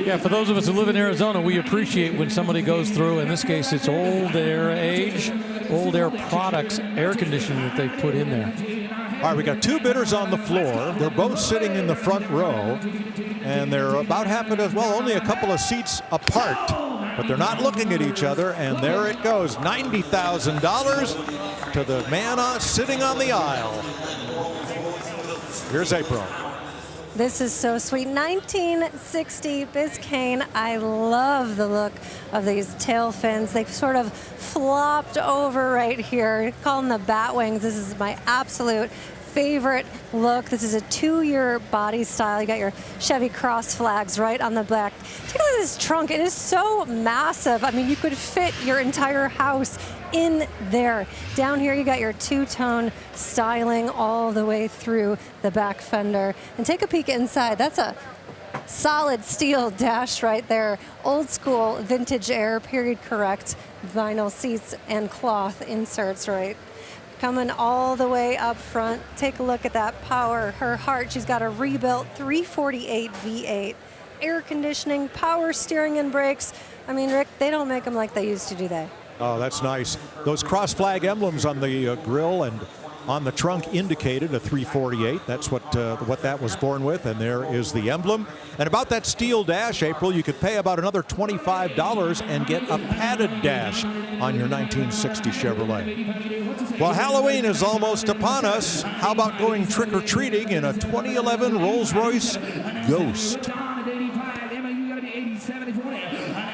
Yeah, for those of us who live in Arizona, we appreciate when somebody goes through, in this case, it's Old Air Age, Old Air Products air conditioning that they've put in there. All right, we got two bidders on the floor. They're both sitting in the front row, and they're about only a couple of seats apart. but they're not looking at each other, and there it goes. $90,000 to the man sitting on the aisle. Here's April. This is so sweet. 1960 Biscayne. I love the look of these tail fins. They've sort of flopped over right here. Call them the bat wings. This is my absolute favorite look. This is a 2-year body style. You got your Chevy Cross flags right on the back. Take a look at this trunk. It is so massive. I mean, you could fit your entire house in there. Down here, you got your two-tone styling all the way through the back fender. And take a peek inside. That's a solid steel dash right there. Old school vintage air, period correct. Vinyl seats and cloth inserts right. Coming all the way up front. Take a look at that power. Her heart, she's got a rebuilt 348 V8. Air conditioning, power steering and brakes. I mean, Rick, they don't make them like they used to, do they? Oh, that's nice. Those cross flag emblems on the grill and on the trunk indicated a 348. That's what that was born with, and there is the emblem. And about that steel dash, April, you could pay about another $25 and get a padded dash on your 1960 Chevrolet. Well, Halloween is almost upon us. How about going trick-or-treating in a 2011 Rolls-Royce Ghost?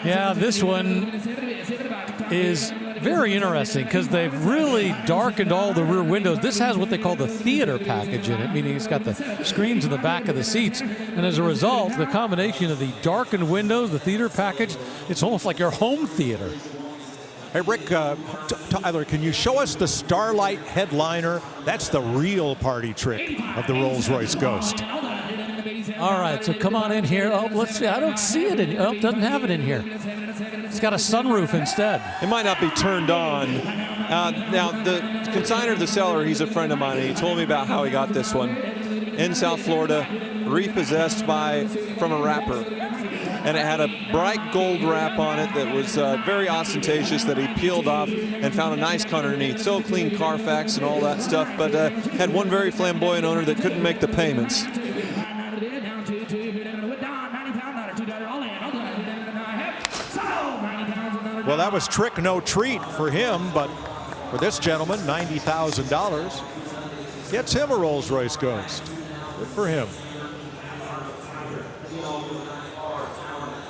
Yeah, this one is very interesting because they've really darkened all the rear windows. This has what they call the theater package in it, meaning it's got the screens in the back of the seats. And as a result, the combination of the darkened windows, the theater package, it's almost like your home theater. Hey, Rick, Tyler, can you show us the Starlight headliner? That's the real party trick of the Rolls-Royce Ghost. All right, so come on in here. Oh, let's see. I don't see it in. Oh, it doesn't have it in here. It's got a sunroof instead. It might not be turned on. Now, the consignor, the seller, he's a friend of mine, and he told me about how he got this one in South Florida, repossessed from a rapper. And it had a bright gold wrap on it that was very ostentatious that he peeled off and found a nice car underneath. So clean Carfax and all that stuff, but had one very flamboyant owner that couldn't make the payments. Well, that was trick, no treat for him, but for this gentleman, $90,000 gets him a Rolls-Royce Ghost. Good for him.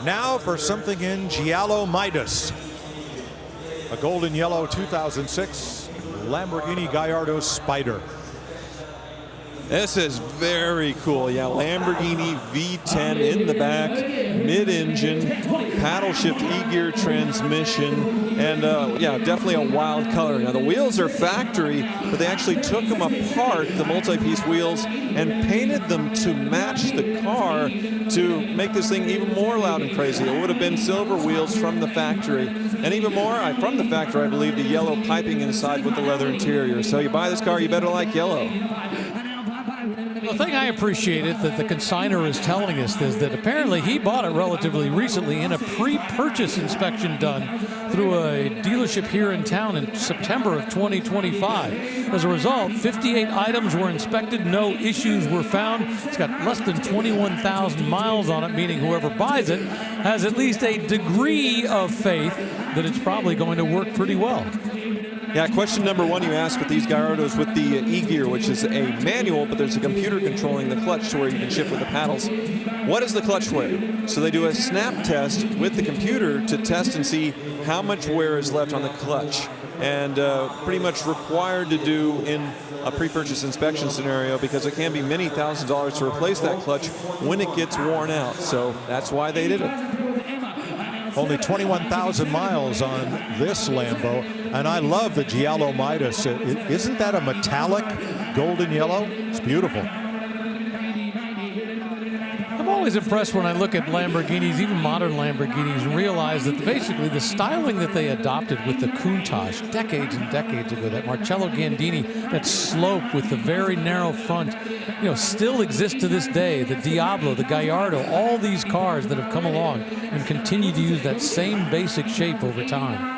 Now for something in Giallo Midas. A golden yellow 2006 Lamborghini Gallardo Spider. This is very cool. Yeah, Lamborghini V10 in the back, mid-engine, paddle shift E-gear transmission, and yeah, definitely a wild color. Now the wheels are factory, but they actually took them apart, the multi-piece wheels, and painted them to match the car to make this thing even more loud and crazy. It would have been silver wheels from the factory, and even more from the factory, I believe, the yellow piping inside with the leather interior. So you buy this car, you better like yellow. The thing I appreciated that the consignor is telling us is that apparently he bought it relatively recently in a pre-purchase inspection done through a dealership here in town in September of 2025. As a result, 58 items were inspected, no issues were found. It's got less than 21,000 miles on it, meaning whoever buys it has at least a degree of faith that it's probably going to work pretty well. Yeah, question number one you ask with these Gallardos with the E-gear, which is a manual, but there's a computer controlling the clutch to where you can shift with the paddles. What does the clutch weigh? So they do a snap test with the computer to test and see how much wear is left on the clutch. And pretty much required to do in a pre-purchase inspection scenario because it can be many thousands of dollars to replace that clutch when it gets worn out. So that's why they did it. Only 21,000 miles on this Lambo, and I love the Giallo Midas. Isn't that a metallic golden yellow? It's beautiful. I'm always impressed when I look at Lamborghinis, even modern Lamborghinis, and realize that basically the styling that they adopted with the Countach decades and decades ago, that Marcello Gandini, that slope with the very narrow front, still exists to this day. The Diablo, the Gallardo, all these cars that have come along and continue to use that same basic shape over time.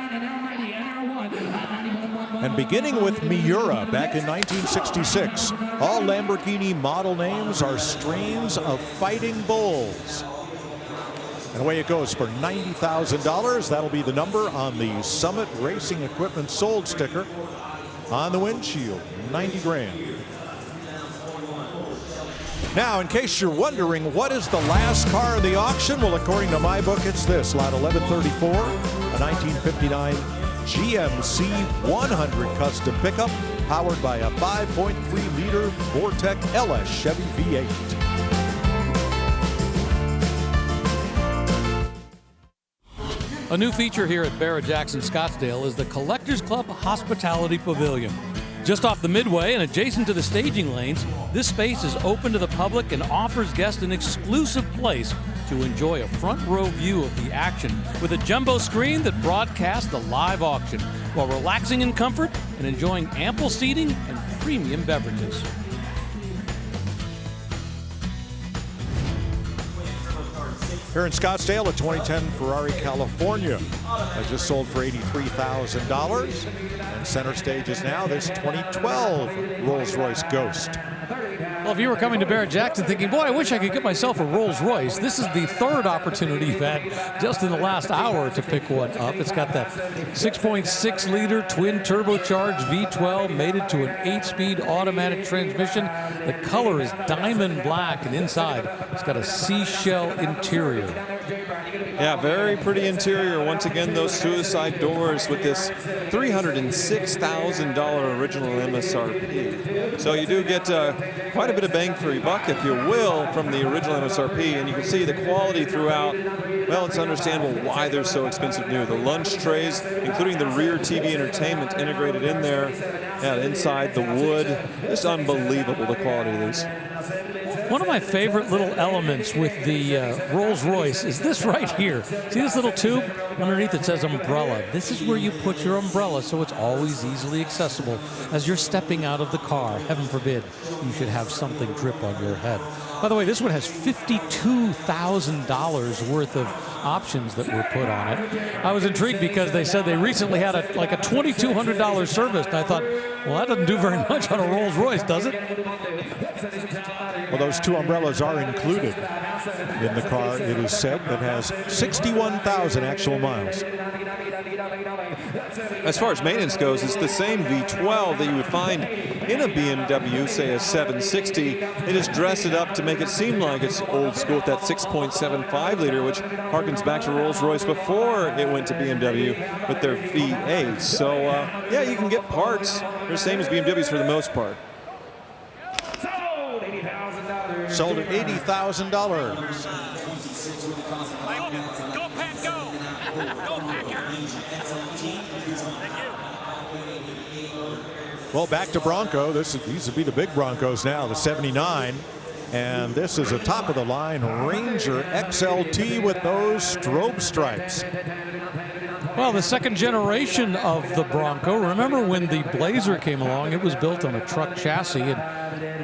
And beginning with Miura back in 1966, all Lamborghini model names are strains of fighting bulls. And away it goes for $90,000. That'll be the number on the Summit Racing Equipment sold sticker on the windshield. 90 grand. Now, in case you're wondering, what is the last car in the auction? Well, according to my book, it's this, lot 1134, a 1959 GMC 100 custom pickup powered by a 5.3-liter Vortec LS Chevy V8. A new feature here at Barrett-Jackson Scottsdale is the Collectors Club Hospitality Pavilion. Just off the midway and adjacent to the staging lanes, this space is open to the public and offers guests an exclusive place to enjoy a front row view of the action with a jumbo screen that broadcasts the live auction while relaxing in comfort and enjoying ample seating and premium beverages. Here in Scottsdale, a 2010 Ferrari California that just sold for $83,000. And center stage is now this 2012 Rolls-Royce Ghost. Well, if you were coming to Barrett-Jackson thinking, boy, I wish I could get myself a Rolls-Royce, this is the third opportunity you've had just in the last hour to pick one up. It's got that 6.6-liter twin turbocharged V12, mated to an 8-speed automatic transmission. The color is diamond black, and inside it's got a seashell interior. Yeah, very pretty interior. Once again, those suicide doors with this $306,000 original MSRP. So you do get quite a bit of bang for your buck, if you will, from the original MSRP. And you can see the quality throughout. Well, it's understandable why they're so expensive new. The lunch trays, including the rear TV entertainment integrated in there. Yeah, inside the wood. It's unbelievable, the quality of these. One of my favorite little elements with the Rolls-Royce is this right here. See this little tube? Underneath it says umbrella. This is where you put your umbrella so it's always easily accessible as you're stepping out of the car. Heaven forbid you should have something drip on your head. By the way, this one has $52,000 worth of options that were put on it. I was intrigued because they said they recently had a $2,200 service, and I thought, well, that doesn't do very much on a Rolls-Royce, does it? Well, those two umbrellas are included in the car, it is said, that has 61,000 actual miles. As far as maintenance goes, it's the same V12 that you would find in a BMW, say a 760. They just dress it up to make it seem like it's old school with that 6.75-liter, which harkens back to Rolls-Royce before it went to BMW with their V8. So, yeah, you can get parts. They're the same as BMWs for the most part. Sold at $80,000. Go, Pat, go! Go, Packer! Well, back to Bronco. These would be the big Broncos now, the 79. And this is a top-of-the-line Ranger XLT with those strobe stripes. Well, the second generation of the Bronco. Remember when the Blazer came along, it was built on a truck chassis, and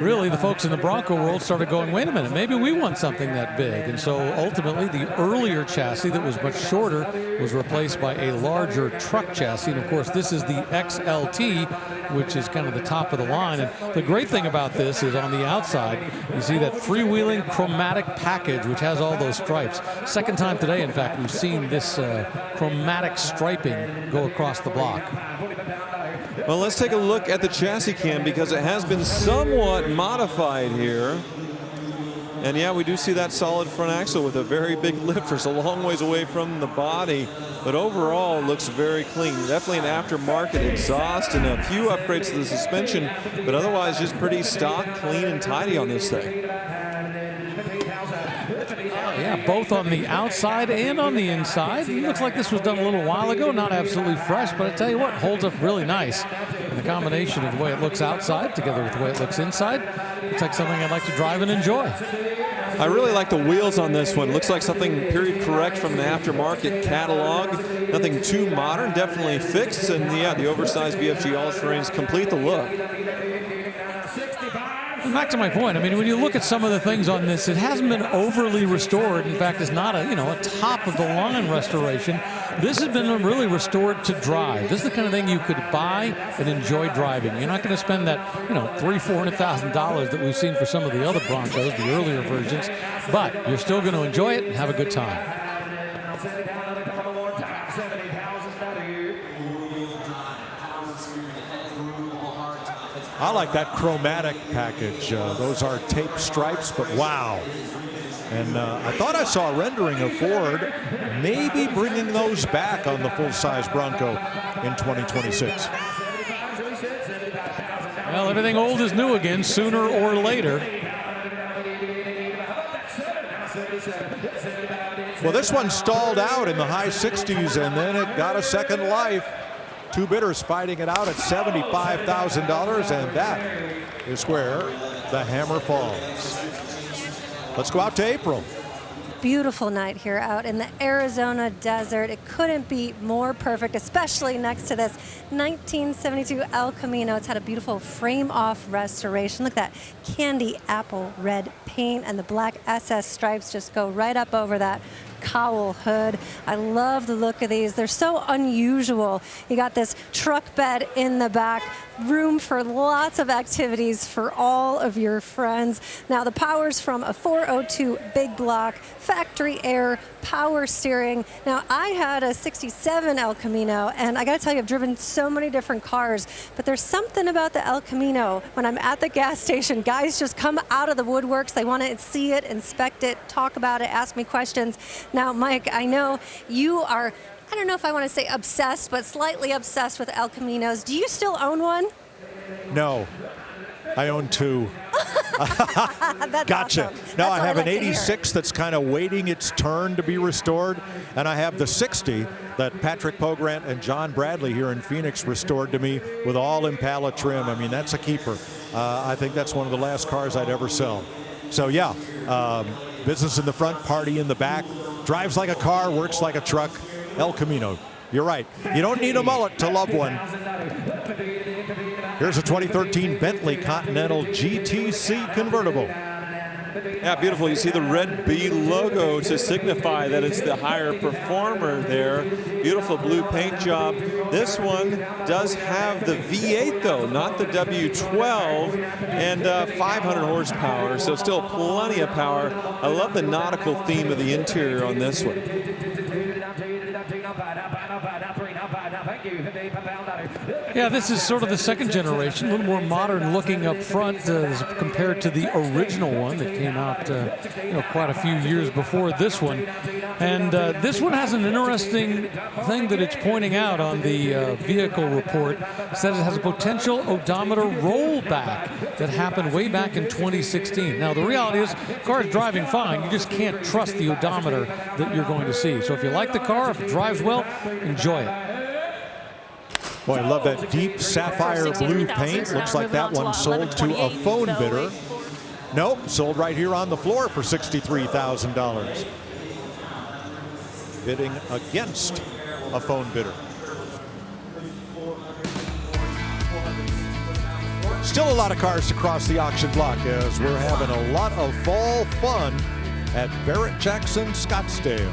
really the folks in the Bronco world started going, wait a minute, maybe we want something that big. And so ultimately the earlier chassis that was much shorter was replaced by a larger truck chassis. And of course, this is the XLT, which is kind of the top of the line. And the great thing about this is on the outside, you see that freewheeling chromatic package, which has all those stripes. Second time today, in fact, we've seen this chromatic striping go across the block. Well, let's take a look at the chassis cam because it has been somewhat modified here. And yeah, we do see that solid front axle with a very big lift. It's a long ways away from the body, but overall it looks very clean. Definitely an aftermarket exhaust and a few upgrades to the suspension, but otherwise just pretty stock, clean, and tidy on this thing. Yeah, both on the outside and on the inside. It looks like this was done a little while ago, not absolutely fresh, but I tell you what, holds up really nice. And the combination of the way it looks outside together with the way it looks inside, looks like something I'd like to drive and enjoy. I really like the wheels on this one. Looks like something period correct from the aftermarket catalog. Nothing too modern, definitely fixed, and yeah, the oversized BFG all-terrains complete the look. Back to my point, I mean, when you look at some of the things on this, it hasn't been overly restored. In fact, it's not a top-of-the-line restoration. This has been really restored to drive. This is the kind of thing you could buy and enjoy driving. You're not going to spend that, $300,000-$400,000 that we've seen for some of the other Broncos, the earlier versions, but you're still going to enjoy it and have a good time. I like that chromatic package. Those are tape stripes, but wow. And I thought I saw a rendering of Ford maybe bringing those back on the full-size Bronco in 2026. Well, everything old is new again, sooner or later. Well, this one stalled out in the high 60s, and then it got a second life. Two bidders fighting it out at $75,000, and that is where the hammer falls. Let's go out to April. Beautiful night here out in the Arizona desert. It couldn't be more perfect, especially next to this 1972 El Camino. It's had a beautiful frame-off restoration. Look at that candy apple red paint, and the black SS stripes just go right up over that cowl hood. I love the look of these. They're so unusual. You got this truck bed in the back, room for lots of activities for all of your friends. Now the power's from a 402 big block, factory air, power steering. Now I had a 67 El Camino, and I gotta tell you, I've driven so many different cars, but there's something about the El Camino. When I'm at the gas station, guys just come out of the woodworks. They want to see it, inspect it, talk about it, ask me questions. Now, Mike, I know you are, I don't know if I want to say obsessed, but slightly obsessed with El Caminos. Do you still own one? No, I own two. That's Gotcha. awesome. Now That's I what have like an to hear. 86 that's kind of waiting its turn to be restored, and I have the 60 that Patrick Pogrant and John Bradley here in Phoenix restored to me with all Impala trim. I mean, that's a keeper. I think that's one of the last cars I'd ever sell. So yeah, business in the front, party in the back, drives like a car, works like a truck. El Camino. You're right. You don't need a mullet to love one. Here's a 2013 Bentley Continental GTC convertible. Yeah, beautiful. You see the red B logo to signify that it's the higher performer there. Beautiful blue paint job. This one does have the V8 though, not the W12, and 500 horsepower, so still plenty of power. I love the nautical theme of the interior on this one. Yeah, this is sort of the second generation, a little more modern looking up front compared to the original one that came out quite a few years before this one. And this one has an interesting thing that it's pointing out on the vehicle report. It says it has a potential odometer rollback that happened way back in 2016. Now, the reality is, the car is driving fine. You just can't trust the odometer that you're going to see. So if you like the car, if it drives well, enjoy it. Boy, I love that deep sapphire blue paint. Looks like that one sold to a phone bidder. Nope, sold right here on the floor for $63,000. Bidding against a phone bidder. Still a lot of cars to cross the auction block as we're having a lot of fall fun at Barrett-Jackson Scottsdale.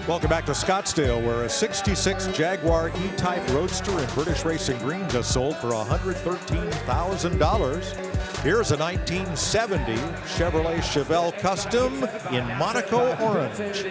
Welcome back to Scottsdale, where a 66 Jaguar E-Type Roadster in British Racing Green just sold for $113,000. Here's a 1970 Chevrolet Chevelle Custom in Monaco Orange.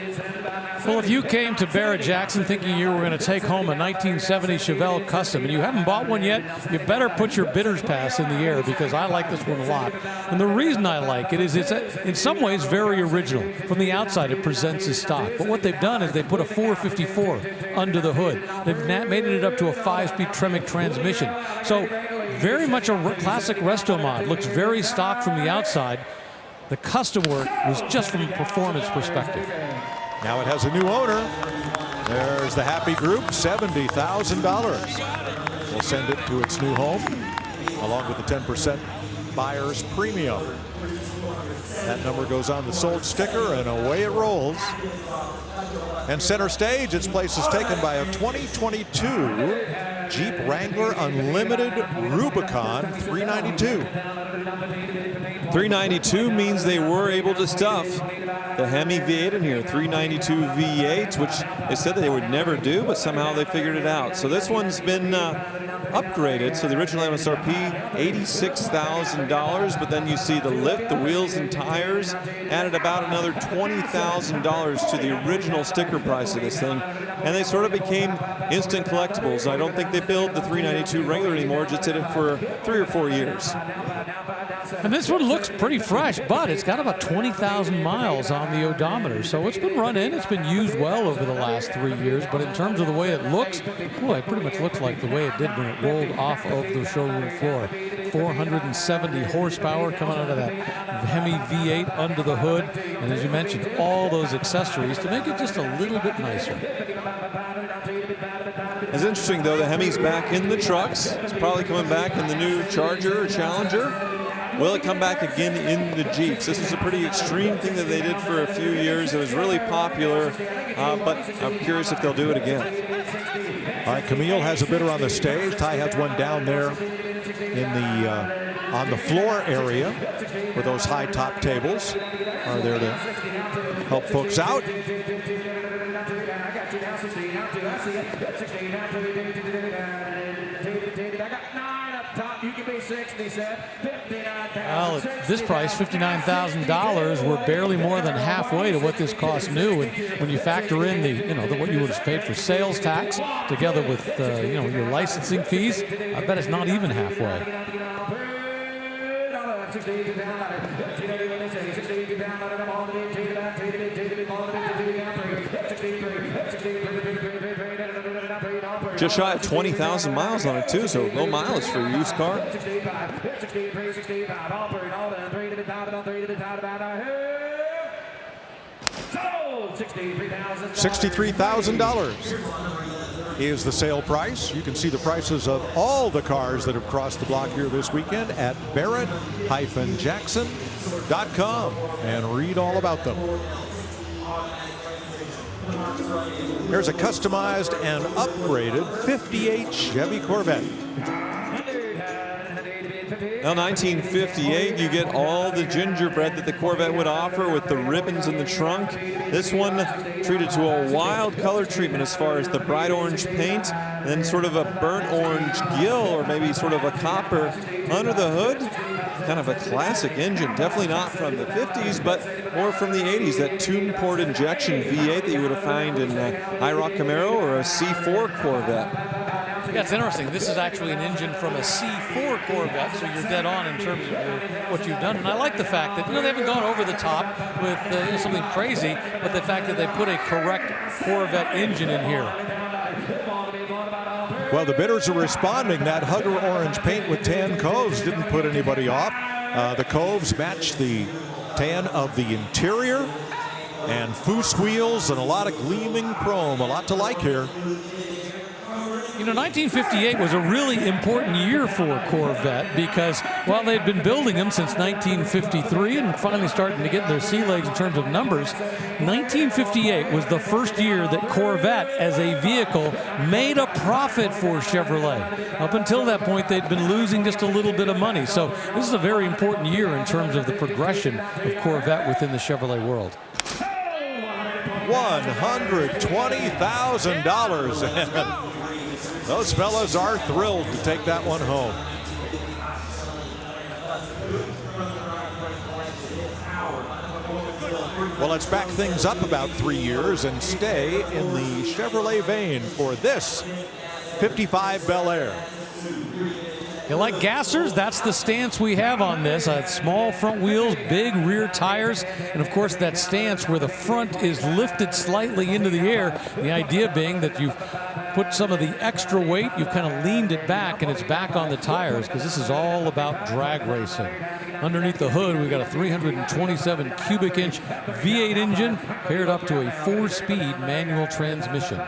Well, if you came to Barrett-Jackson thinking you were going to take home a 1970 Chevelle Custom and you haven't bought one yet, you better put your bidder's pass in the air, because I like this one a lot. And the reason I like it is it's in some ways very original. From the outside, it presents as stock. But what they've done is they put a 454 under the hood. They've made it up to a 5-speed Tremec transmission. So very much a classic resto mod. Looks very stock from the outside. The custom work was just from a performance perspective. Now it has a new owner. There's the happy group, $70,000. We'll send it to its new home, along with the 10% buyer's premium. That number goes on the sold sticker, and away it rolls. And center stage, its place is taken by a 2022 Jeep Wrangler Unlimited Rubicon 392. 392 means they were able to stuff the Hemi V8 in here. 392 V8s, which they said they would never do, but somehow they figured it out. So this one's been upgraded. So the original MSRP, $86,000, but then you see the lift, the wheels and tires added about another $20,000 to the original sticker price of this thing. And they sort of became instant collectibles. I don't think they build the 392 Wrangler anymore, just did it for 3 or 4 years. And this one looks pretty fresh, but it's got about 20,000 miles on the odometer. So it's been run in. It's been used well over the last 3 years. But in terms of the way it looks, boy, it pretty much looks like the way it did when it rolled off of the showroom floor. 470 horsepower coming out of that Hemi V8 under the hood. And as you mentioned, all those accessories to make it just a little bit nicer. It's interesting, though, the Hemi's back in the trucks. It's probably coming back in the new Charger or Challenger. Will it come back again in the Jeeps? This was a pretty extreme thing that they did for a few years. It was really popular, but I'm curious if they'll do it again. All right, Camille has a bidder on the stage. Ty has one down there in the on the floor area where those high top tables are there to help folks out. Well, at this price, $59,000, we're barely more than halfway to what this cost new. And when you factor in the, what you would have paid for sales tax, together with, your licensing fees, I bet it's not even halfway. Just shy of 20,000 miles on it, too, so low mileage for a used car. $63,000 is the sale price. You can see the prices of all the cars that have crossed the block here this weekend at Barrett-Jackson.com and read all about them. Here's a customized and upgraded 58 Chevy Corvette. Now, 1958, you get all the gingerbread that the Corvette would offer with the ribbons in the trunk. This one treated to a wild color treatment as far as the bright orange paint, and then sort of a burnt orange gill or maybe sort of a copper under the hood. Kind of a classic engine, definitely not from the 50s, but more from the 80s, that tune-port injection V8 that you would have found in a IROC Camaro or a C4 Corvette. Yeah, it's interesting. This is actually an engine from a C4 Corvette, so you're dead on in terms of what you've done. And I like the fact that, they haven't gone over the top with something crazy, but the fact that they put a correct Corvette engine in here. Well, the bidders are responding. That Hugger orange paint with tan coves didn't put anybody off. The coves match the tan of the interior, and Foose wheels and a lot of gleaming chrome. A lot to like here. 1958 was a really important year for Corvette because while they'd been building them since 1953 and finally starting to get their sea legs in terms of numbers, 1958 was the first year that Corvette as a vehicle made a profit for Chevrolet. Up until that point, they'd been losing just a little bit of money. So this is a very important year in terms of the progression of Corvette within the Chevrolet world. $120,000. Those fellas are thrilled to take that one home. Well, let's back things up about 3 years and stay in the Chevrolet vein for this 55 Bel Air. You like gassers? That's the stance we have on this. Small front wheels, big rear tires, and of course that stance where the front is lifted slightly into the air. The idea being that you've put some of the extra weight, you've kind of leaned it back, and it's back on the tires because this is all about drag racing. Underneath the hood, we've got a 327 cubic inch V8 engine paired up to a 4-speed manual transmission.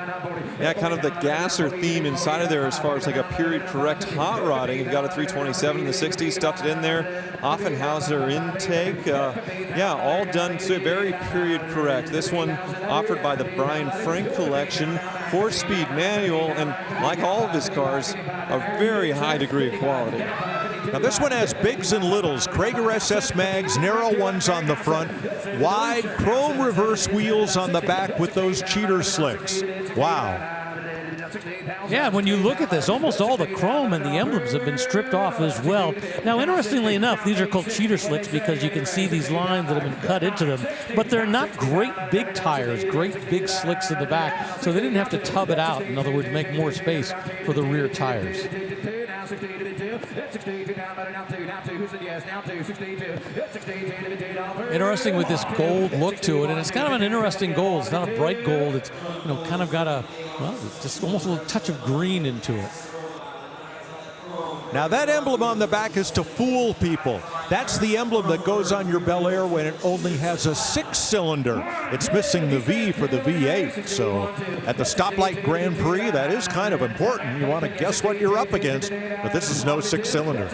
Yeah, kind of the gasser theme inside of there as far as like a period correct hot rodding. You've got a 327 in the 60s, stuffed it in there. Offenhauser intake. Yeah, all done so very period correct. This one offered by the Brian Frank collection. 4-speed manual, and like all of his cars, a very high degree of quality. Now this one has bigs and littles, Krager SS mags, narrow ones on the front, wide chrome reverse wheels on the back with those cheater slicks. Wow. Yeah, when you look at this, almost all the chrome and the emblems have been stripped off as well. Now, interestingly enough, these are called cheater slicks because you can see these lines that have been cut into them, but they're not great big tires, great big slicks in the back, so they didn't have to tub it out. In other words, make more space for the rear tires. Interesting with this gold look to it, and it's kind of an interesting gold. It's not a bright gold. It's, you know, kind of got a, well, just almost a little touch of green into it. Now that emblem on the back is to fool people. That's the emblem that goes on your Bel Air when it only has a 6-cylinder. It's missing the V for the V8. So at the Stoplight Grand Prix, that is kind of important. You want to guess what you're up against, but this is no 6-cylinder.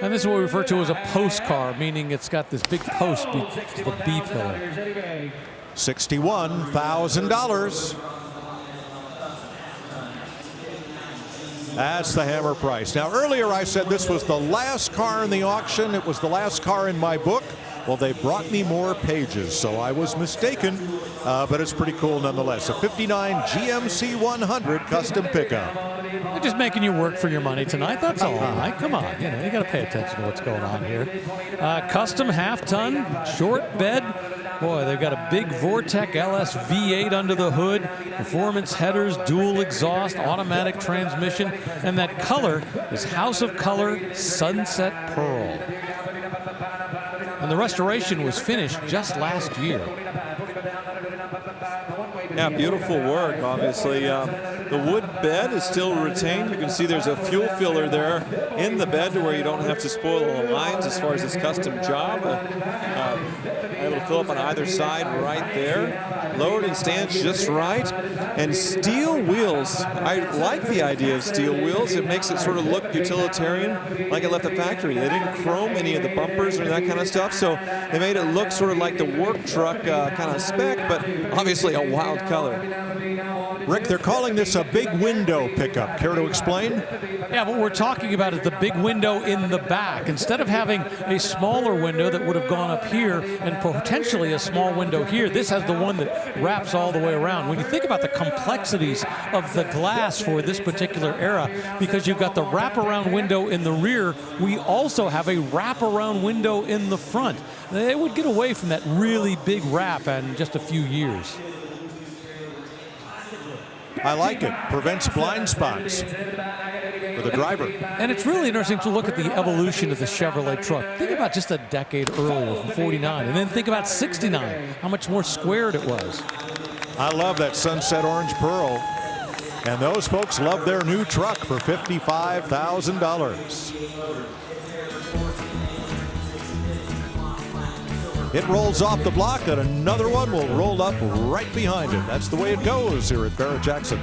And this is what we refer to as a post car, meaning it's got this big post, the B pillar. $61,000. That's the hammer price. Now, earlier I said this was the last car in the auction. It was the last car in my book. Well, they brought me more pages, so I was mistaken, but it's pretty cool nonetheless. A 59 GMC 100 custom pickup. They're just making you work for your money tonight. That's all right. Come on, you know, you got to pay attention to what's going on here. Custom half-ton, short bed. Boy, they've got a big Vortec LS V8 under the hood, performance headers, dual exhaust, automatic transmission, and that color is House of Color Sunset Pearl. And the restoration was finished just last year. Yeah, beautiful work, obviously. The wood bed is still retained. You can see there's a fuel filler there in the bed to where you don't have to spoil the lines as far as this custom job. Able to fill up on either side right there. Lowered and stands just right. And steel wheels. I like the idea of steel wheels. It makes it sort of look utilitarian, like it left the factory. They didn't chrome any of the bumpers or that kind of stuff, so they made it look sort of like the work truck kind of spec, but obviously a wild color. Rick, they're calling this a big window pickup. Care to explain? Yeah, what we're talking about is the big window in the back. Instead of having a smaller window that would have gone up here and potentially a small window here, this has the one that wraps all the way around. When you think about the complexities of the glass for this particular era, because you've got the wraparound window in the rear, we also have a wraparound window in the front. They would get away from that really big wrap in just a few years. I like it. Prevents blind spots for the driver. And it's really interesting to look at the evolution of the Chevrolet truck. Think about just a decade earlier from 49, and then think about 69, how much more squared it was. I love that sunset orange pearl. And those folks love their new truck for $55,000. It rolls off the block, and another one will roll up right behind it. That's the way it goes here at Barrett-Jackson.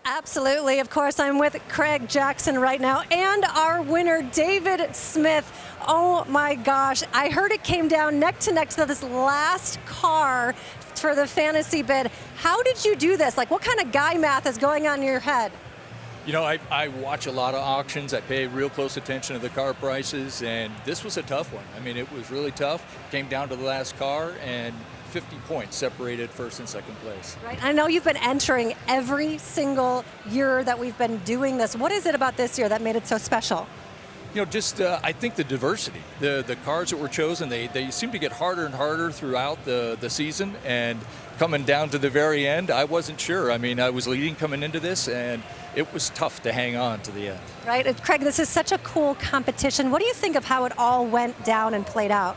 Absolutely. Of course, I'm with Craig Jackson right now and our winner, David Smith. Oh my gosh. I heard it came down neck to neck to this last car for the fantasy bid. How did you do this? Like, what kind of guy math is going on in your head? You know, I watch a lot of auctions. I pay real close attention to the car prices, and this was a tough one. I mean, it was really tough. Came down to the last car, and 50 points separated first and second place. Right. I know you've been entering every single year that we've been doing this. What is it about this year that made it so special? You know, just I think the diversity. The cars that were chosen, they seem to get harder and harder throughout the season, and coming down to the very end, I wasn't sure. I mean, I was leading coming into this, and it was tough to hang on to the end. Right. And Craig, this is such a cool competition. What do you think of how it all went down and played out?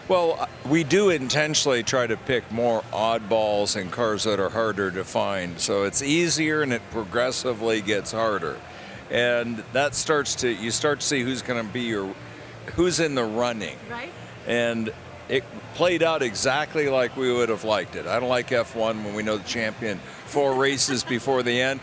Well, we do intentionally try to pick more oddballs and cars that are harder to find. So it's easier and it progressively gets harder. And that you start to see who's going to be who's in the running. Right. And it played out exactly like we would have liked it. I don't like F1 when we know the champion 4 races before the end.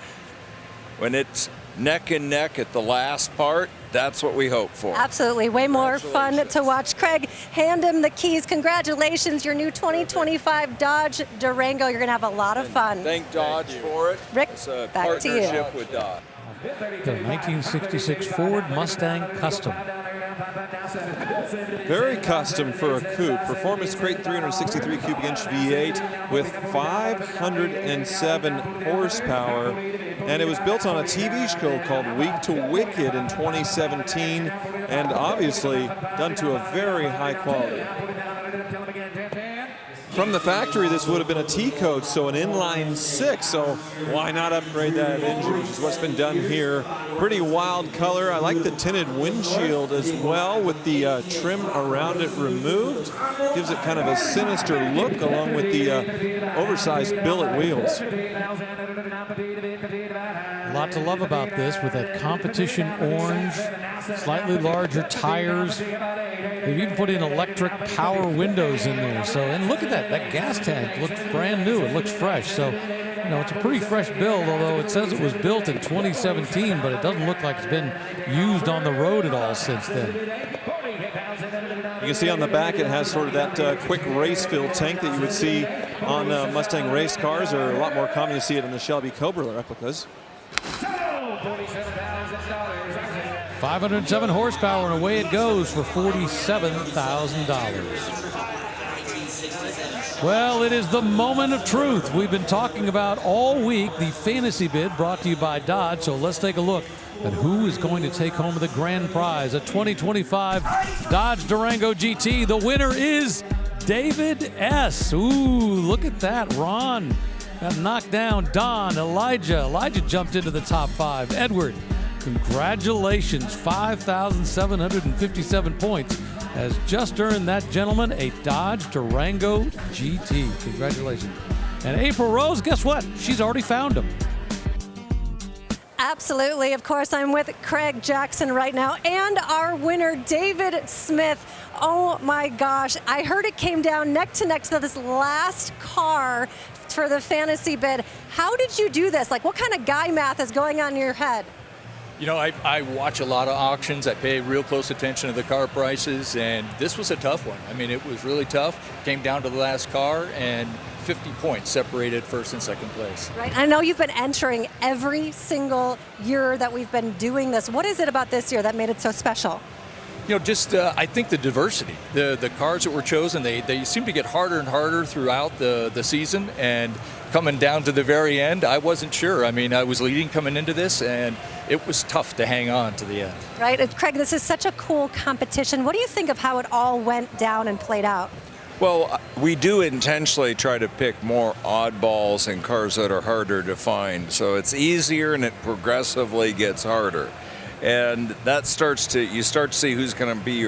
When it's neck and neck at the last part, That's what we hope for. Absolutely. Way more fun to watch. Craig, hand him the keys. Congratulations, your new 2025 Dodge Durango. You're going to have a lot of fun. Thank Dodge for it. Rick, it's a back to you. partnership with Dodge. The 1966 Ford Mustang Custom. Very custom for a coupe. Performance crate 363 cubic inch V8 with 507 horsepower. And it was built on a TV show called Weak to Wicked in 2017, and obviously done to a very high quality. From the factory, this would have been a T-code, so an inline 6, so why not upgrade that engine, which is what's been done here. Pretty wild color. I like the tinted windshield as well with the trim around it removed. Gives it kind of a sinister look along with the oversized billet wheels. A lot to love about this with that competition orange, slightly larger tires. They've even put in electric power windows in there. So, and look at that gas tank looks brand new. It looks fresh. So, you know, it's a pretty fresh build, although it says it was built in 2017, but it doesn't look like it's been used on the road at all since then. You can see on the back it has sort of that quick race fill tank that you would see on Mustang race cars, or a lot more common you see it in the Shelby Cobra replicas. 507 horsepower, and away it goes for $47,000. Well, it is the moment of truth we've been talking about all week, the fantasy bid brought to you by Dodge. So let's take a look at who is going to take home the grand prize, a 2025 Dodge Durango GT. The winner is David S. Ooh, look at that. Ron got knocked down. Don, Elijah jumped into the top 5. Edward, congratulations, 5,757 points. Has just earned that gentleman a Dodge Durango GT. Congratulations. And April Rose, guess what? She's already found him. Absolutely. Of course, I'm with Craig Jackson right now and our winner, David Smith. Oh my gosh. I heard it came down neck to neck to this last car for the fantasy bid. How did you do this? Like, what kind of guy math is going on in your head? You know, I watch a lot of auctions. I pay real close attention to the car prices, and this was a tough one. I mean, it was really tough. Came down to the last car, and 50 points separated first and second place. Right. I know you've been entering every single year that we've been doing this. What is it about this year that made it so special? You know, just I think the diversity. The cars that were chosen, they seem to get harder and harder throughout the season, and coming down to the very end, I wasn't sure. I mean, I was leading coming into this, and it was tough to hang on to the end. Right. And Craig, this is such a cool competition. What do you think of how it all went down and played out? Well, we do intentionally try to pick more oddballs and cars that are harder to find. So it's easier and it progressively gets harder. And that you start to see who's going to be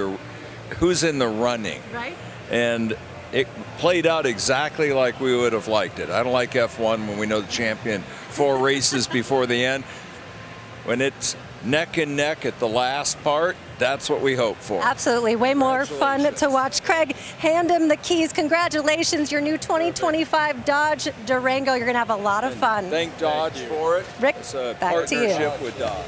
who's in the running. Right. And it played out exactly like we would have liked it. I don't like F1 when we know the champion 4 races before the end. When it's neck and neck at the last part, that's what we hope for. Absolutely. Way more fun to watch. Craig, hand him the keys. Congratulations, your new 2025 Dodge Durango. You're going to have a lot of fun. Thank Dodge for it. Rick, it's a back to you. partnership with Dodge.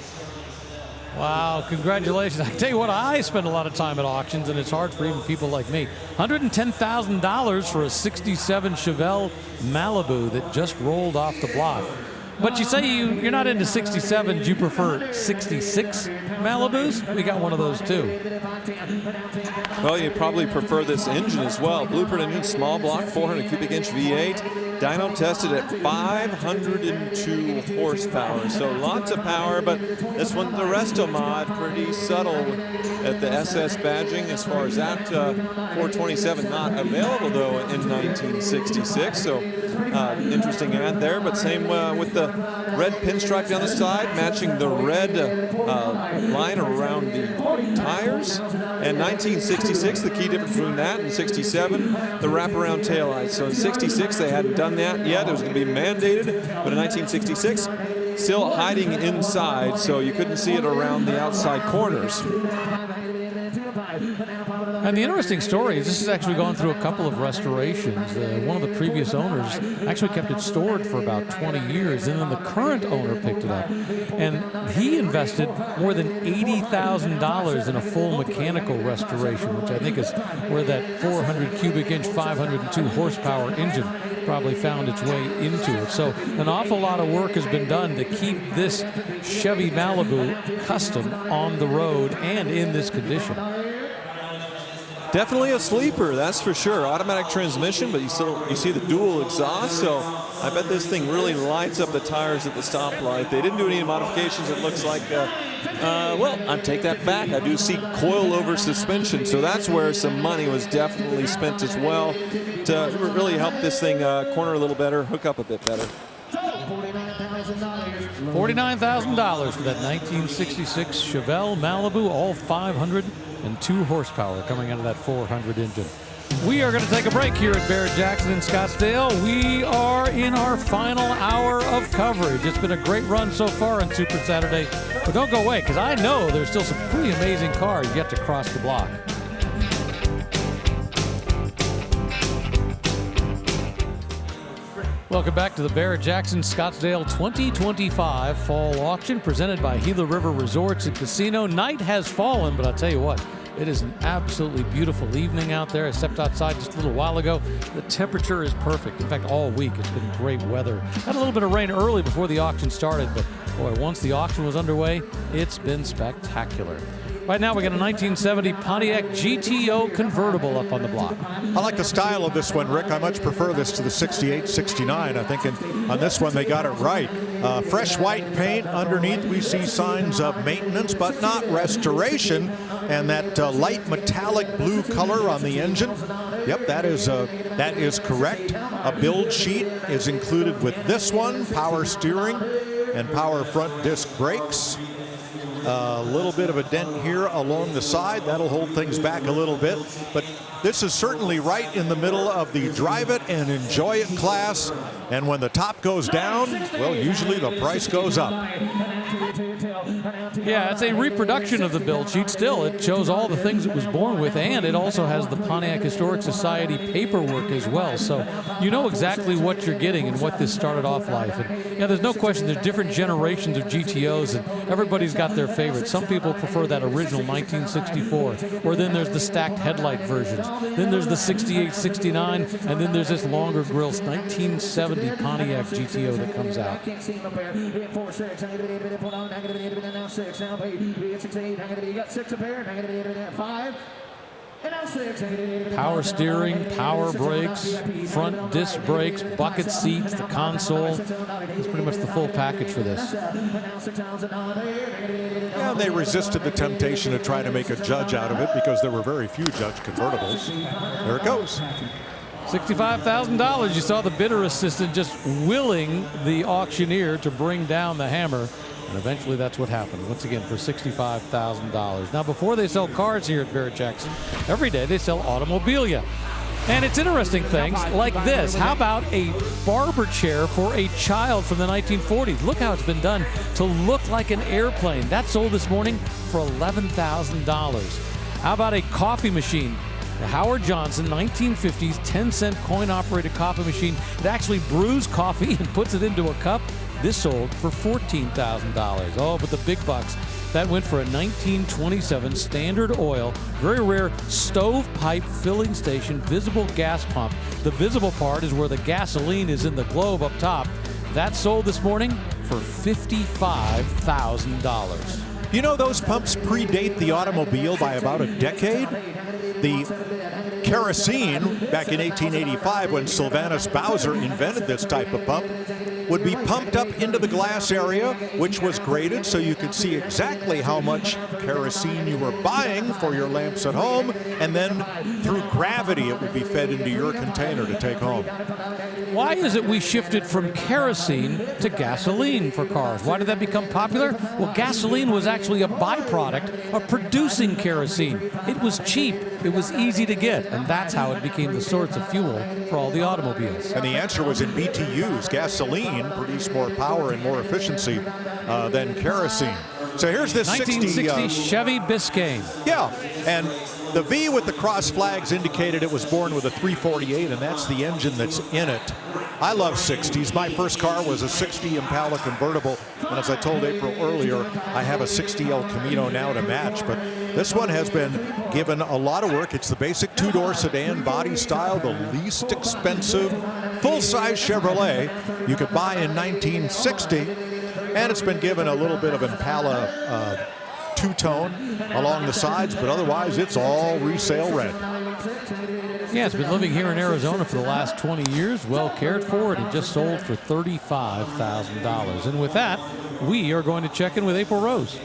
Wow, congratulations. I tell you what, I spend a lot of time at auctions, and it's hard for even people like me. $110,000 for a 67 Chevelle Malibu that just rolled off the block. But you say you're not into 67s, you prefer 66 Malibus? We got one of those too. Well, you probably prefer this engine as well. Blueprint engine, small block, 400 cubic inch V8. Dyno tested at 502 horsepower. So lots of power, but this one's the Resto mod, pretty subtle at the SS badging as far as that 427 not available though in 1966. So interesting ad there, but same with the red pinstripe down the side, matching the red line around the tires. And 1966, the key difference between that and 67, the wraparound taillights. So in 66, they hadn't done that yet. It was going to be mandated, but in 1966, still hiding inside, so you couldn't see it around the outside corners. And the interesting story is this has actually gone through a couple of restorations. One of the previous owners actually kept it stored for about 20 years, and then the current owner picked it up. And he invested more than $80,000 in a full mechanical restoration, which I think is where that 400 cubic inch, 502 horsepower engine probably found its way into it. So an awful lot of work has been done to keep this Chevy Malibu custom on the road and in this condition. Definitely a sleeper, that's for sure. Automatic transmission, but you see the dual exhaust, so I bet this thing really lights up the tires at the stoplight. They didn't do any modifications, it looks like. Well, I take that back. I do see coil-over suspension, so that's where some money was definitely spent as well to really help this thing corner a little better, hook up a bit better. $49,000 for that 1966 Chevelle Malibu, all 502 horsepower coming out of that 400 engine. We are going to take a break here at Barrett-Jackson in Scottsdale. We are in our final hour of coverage. It's been a great run so far on Super Saturday, but don't go away because I know there's still some pretty amazing cars yet to cross the block. Welcome back to the Barrett-Jackson Scottsdale 2025 Fall Auction presented by Gila River Resorts and Casino. Night has fallen, but I'll tell you what, it is an absolutely beautiful evening out there. I stepped outside just a little while ago. The temperature is perfect. In fact, all week it's been great weather. Had a little bit of rain early before the auction started, but boy, once the auction was underway, it's been spectacular. Right now we got a 1970 Pontiac GTO convertible up on the block. I like the style of this one, Rick. I much prefer this to the 68, 69. I think on this one they got it right. Fresh white paint. Underneath we see signs of maintenance, but not restoration. And that light metallic blue color on the engine. Yep, that is correct. A build sheet is included with this one. Power steering and power front disc brakes. A little bit of a dent here along the side. That'll hold things back a little bit. But this is certainly right in the middle of the drive it and enjoy it class. And when the top goes down, well, usually the price goes up. Yeah, it's a reproduction of the build sheet still. It shows all the things it was born with, and it also has the Pontiac Historic Society paperwork as well. So you know exactly what you're getting and what this started off like. And yeah, there's no question there's different generations of GTOs, and everybody's got their favorite. Some people prefer that original 1964, or then there's the stacked headlight versions. Then there's the 68, 69, and then there's this longer grill 1970 Pontiac GTO that comes out. Power steering, power brakes, front disc brakes, bucket seats, the console. It's pretty much the full package for this. Yeah, they resisted the temptation to try to make a Judge out of it because there were very few Judge convertibles. There it goes. $65,000. You saw the bidder assistant just willing the auctioneer to bring down the hammer. And eventually that's what happened, once again, for $65,000. Now, before they sell cars here at Barrett-Jackson, every day they sell automobilia. And it's interesting things like this. How about a barber chair for a child from the 1940s? Look how it's been done to look like an airplane. That sold this morning for $11,000. How about a coffee machine? The Howard Johnson 1950s 10-cent coin-operated coffee machine. It actually brews coffee and puts it into a cup. This sold for $14,000. Oh, but the big bucks. That went for a 1927 Standard Oil, very rare stovepipe filling station, visible gas pump. The visible part is where the gasoline is in the globe up top. That sold this morning for $55,000. You know, those pumps predate the automobile by about a decade. The kerosene, back in 1885, when Sylvanus Bowser invented this type of pump, would be pumped up into the glass area, which was graded so you could see exactly how much kerosene you were buying for your lamps at home, and then through gravity it would be fed into your container to take home. Why is it we shifted from kerosene to gasoline for cars? Why did that become popular? Well, gasoline was actually a byproduct of producing kerosene. It was cheap, it was easy to get, and that's how it became the source of fuel for all the automobiles. And the answer was in BTUs. Gasoline produced more power and more efficiency than kerosene. So here's this 1960 Chevy Biscayne. Yeah, and the V with the cross flags indicated it was born with a 348, and that's the engine that's in it. I love 60s. My first car was a 60 Impala convertible, and as I told April earlier, I have a 60 El Camino now to match, but this one has been given a lot of work. It's the basic two-door sedan body style, the least expensive full-size Chevrolet you could buy in 1960, and it's been given a little bit of Impala two-tone along the sides, but otherwise it's all resale red. Yeah, it's been living here in Arizona for the last 20 years, well cared for, and it just sold for $35,000. And with that, we are going to check in with April Rose.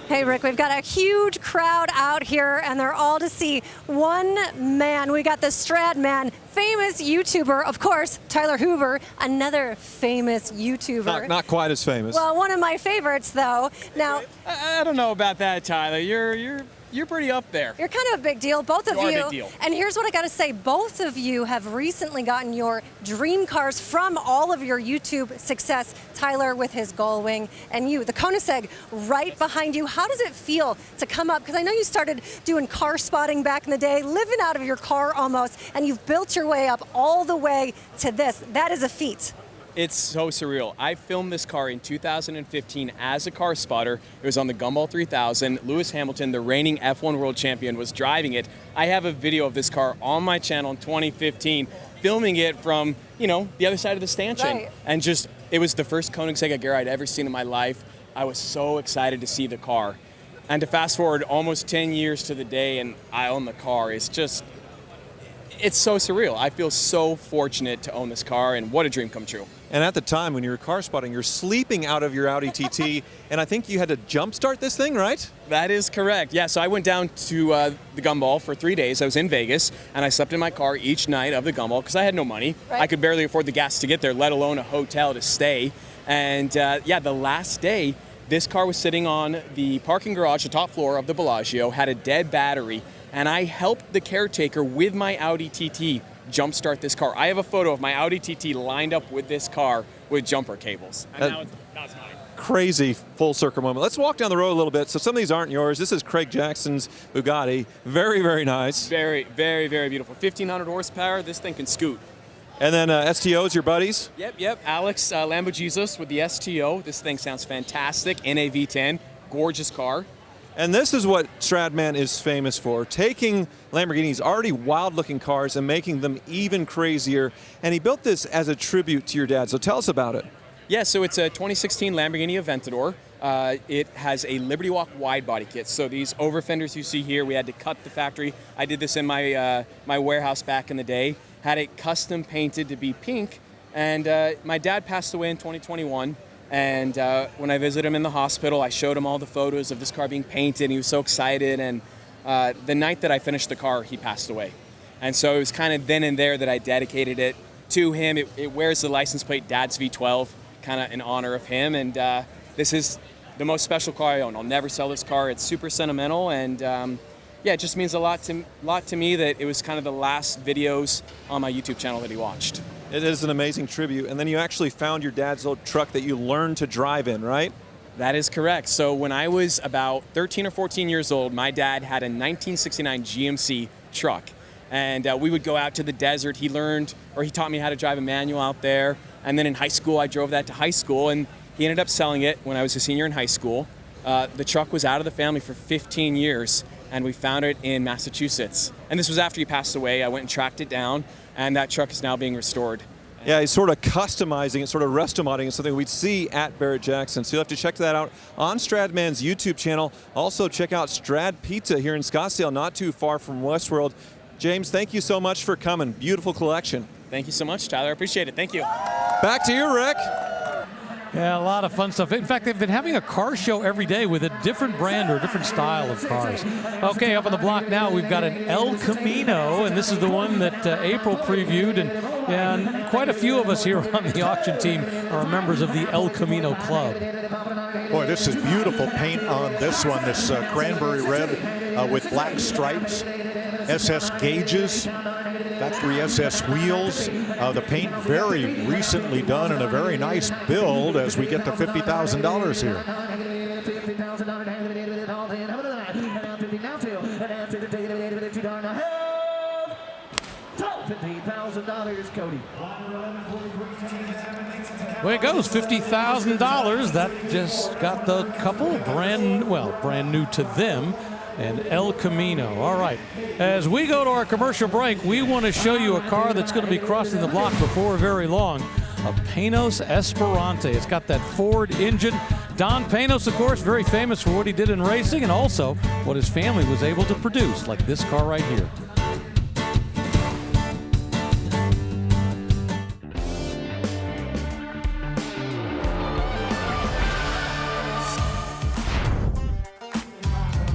Hey, Rick, we've got a huge crowd out here, and they're all to see one man. We got the Strad Man, famous YouTuber, of course, Tyler Hoover, another famous YouTuber. Not quite as famous. Well, one of my favorites, though. Now, I don't know about that, Tyler. You're pretty up there. You're kind of a big deal, both of you. You are a big deal. And here's what I got to say. Both of you have recently gotten your dream cars from all of your YouTube success. Tyler with his Gullwing, and you, the Koenigsegg, right behind you. How does it feel to come up? Because I know you started doing car spotting back in the day, living out of your car almost, and you've built your way up all the way to this. That is a feat. It's so surreal. I filmed this car in 2015 as a car spotter. It was on the Gumball 3000. Lewis Hamilton, the reigning F1 world champion, was driving it. I have a video of this car on my channel in 2015, filming it from, the other side of the stanchion. Right. And it was the first Koenigsegg Agera I'd ever seen in my life. I was so excited to see the car. And to fast forward almost 10 years to the day and I own the car, it's so surreal. I feel so fortunate to own this car, and what a dream come true. And at the time when you were car spotting, you're sleeping out of your Audi TT, and I think you had to jumpstart this thing, right? That is correct. Yeah, so I went down to the Gumball for 3 days. I was in Vegas, and I slept in my car each night of the Gumball because I had no money. Right. I could barely afford the gas to get there, let alone a hotel to stay. And the last day, this car was sitting on the parking garage, the top floor of the Bellagio, had a dead battery, and I helped the caretaker with my Audi TT jumpstart this car. I have a photo of my Audi TT lined up with this car with jumper cables. And now it's mine. Crazy full circle moment. Let's walk down the road a little bit. So some of these aren't yours. This is Craig Jackson's Bugatti. Very, very nice. Very, very, very beautiful. 1,500 horsepower. This thing can scoot. And then STO's your buddies? Yep. Alex Lambo Jesus with the STO. This thing sounds fantastic. NAV10. Gorgeous car. And this is what Stradman is famous for, taking Lamborghini's already wild-looking cars and making them even crazier. And he built this as a tribute to your dad, so tell us about it. Yeah, so it's a 2016 Lamborghini Aventador. It has a Liberty Walk wide body kit. So these over fenders you see here, we had to cut the factory. I did this in my warehouse back in the day. Had it custom painted to be pink. And my dad passed away in 2021. And when I visited him in the hospital, I showed him all the photos of this car being painted, and he was so excited. And the night that I finished the car, he passed away. And so it was kind of then and there that I dedicated it to him. It wears the license plate Dad's V12, kind of in honor of him. And this is the most special car I own. I'll never sell this car. It's super sentimental, and it just means a lot to me that it was kind of the last videos on my YouTube channel that he watched. It is an amazing tribute. And then you actually found your dad's old truck that you learned to drive in, right? That is correct. So when I was about 13 or 14 years old, my dad had a 1969 GMC truck. And we would go out to the desert. He taught me how to drive a manual out there. And then in high school, I drove that to high school. And he ended up selling it when I was a senior in high school. The truck was out of the family for 15 years. And we found it in Massachusetts. And this was after he passed away. I went and tracked it down. And that truck is now being restored. Yeah, he's sort of customizing it, sort of restomodding it, something we'd see at Barrett Jackson. So you'll have to check that out on Stradman's YouTube channel. Also, check out Strad Pizza here in Scottsdale, not too far from Westworld. James, thank you so much for coming. Beautiful collection. Thank you so much, Tyler. I appreciate it. Thank you. Back to you, Rick. Yeah, a lot of fun stuff. In fact, they've been having a car show every day with a different brand or a different style of cars. Okay, up on the block now, we've got an El Camino, and this is the one that April previewed. And quite a few of us here on the auction team are members of the El Camino Club. Boy, this is beautiful paint on this one, this cranberry red with black stripes, SS gauges, factory SS wheels. The paint very recently done and a very nice build as we get to $50,000 here. $50,000 hand to the all in. And now 50 now two. And now to the $2 $50,000, Cody. Way it goes, $50,000. That just got the couple brand new to them, and El Camino. All right, as we go to our commercial break, we want to show you a car that's going to be crossing the block before very long, a Panoz Esperante. It's got that Ford engine. Don Panoz, of course, very famous for what he did in racing and also what his family was able to produce, like this car right here.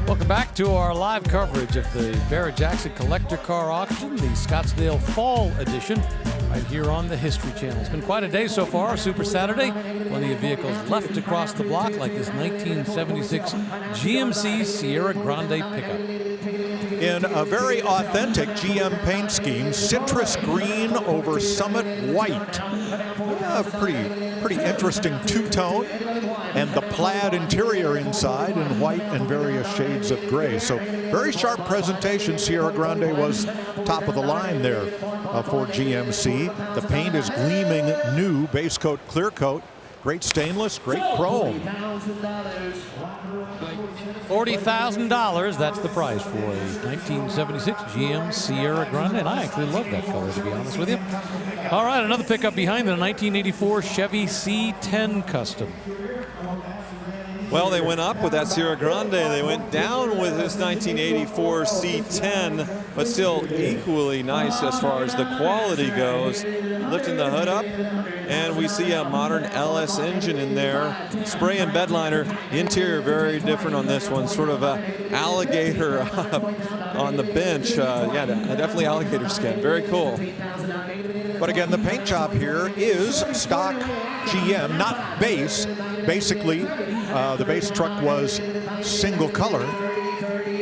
Welcome back to our live coverage of the Barrett-Jackson Collector Car Auction, the Scottsdale Fall Edition, right here on the History Channel. It's been quite a day so far, Super Saturday. Plenty of vehicles left across the block, like this 1976 GMC Sierra Grande pickup. In a very authentic GM paint scheme, citrus green over summit white. Pretty interesting two-tone, and the plaid interior inside in white and various shades of gray. So very sharp presentation. Sierra Grande was top of the line there for GMC. The paint is gleaming new, base coat, clear coat. Great stainless, great chrome. $40,000, that's the price for a 1976 GM Sierra Grande, and I actually love that color, to be honest with you. All right, another pickup behind the 1984 Chevy C10 Custom. Well, they went up with that Sierra Grande. They went down with this 1984 C10, but still equally nice as far as the quality goes. Lifting the hood up, and we see a modern LS engine in there. Spray and bed liner. The interior very different on this one. Sort of a alligator on the bench. Yeah, definitely alligator skin. Very cool. But again, the paint job here is stock GM, not base. Basically, the base truck was single color,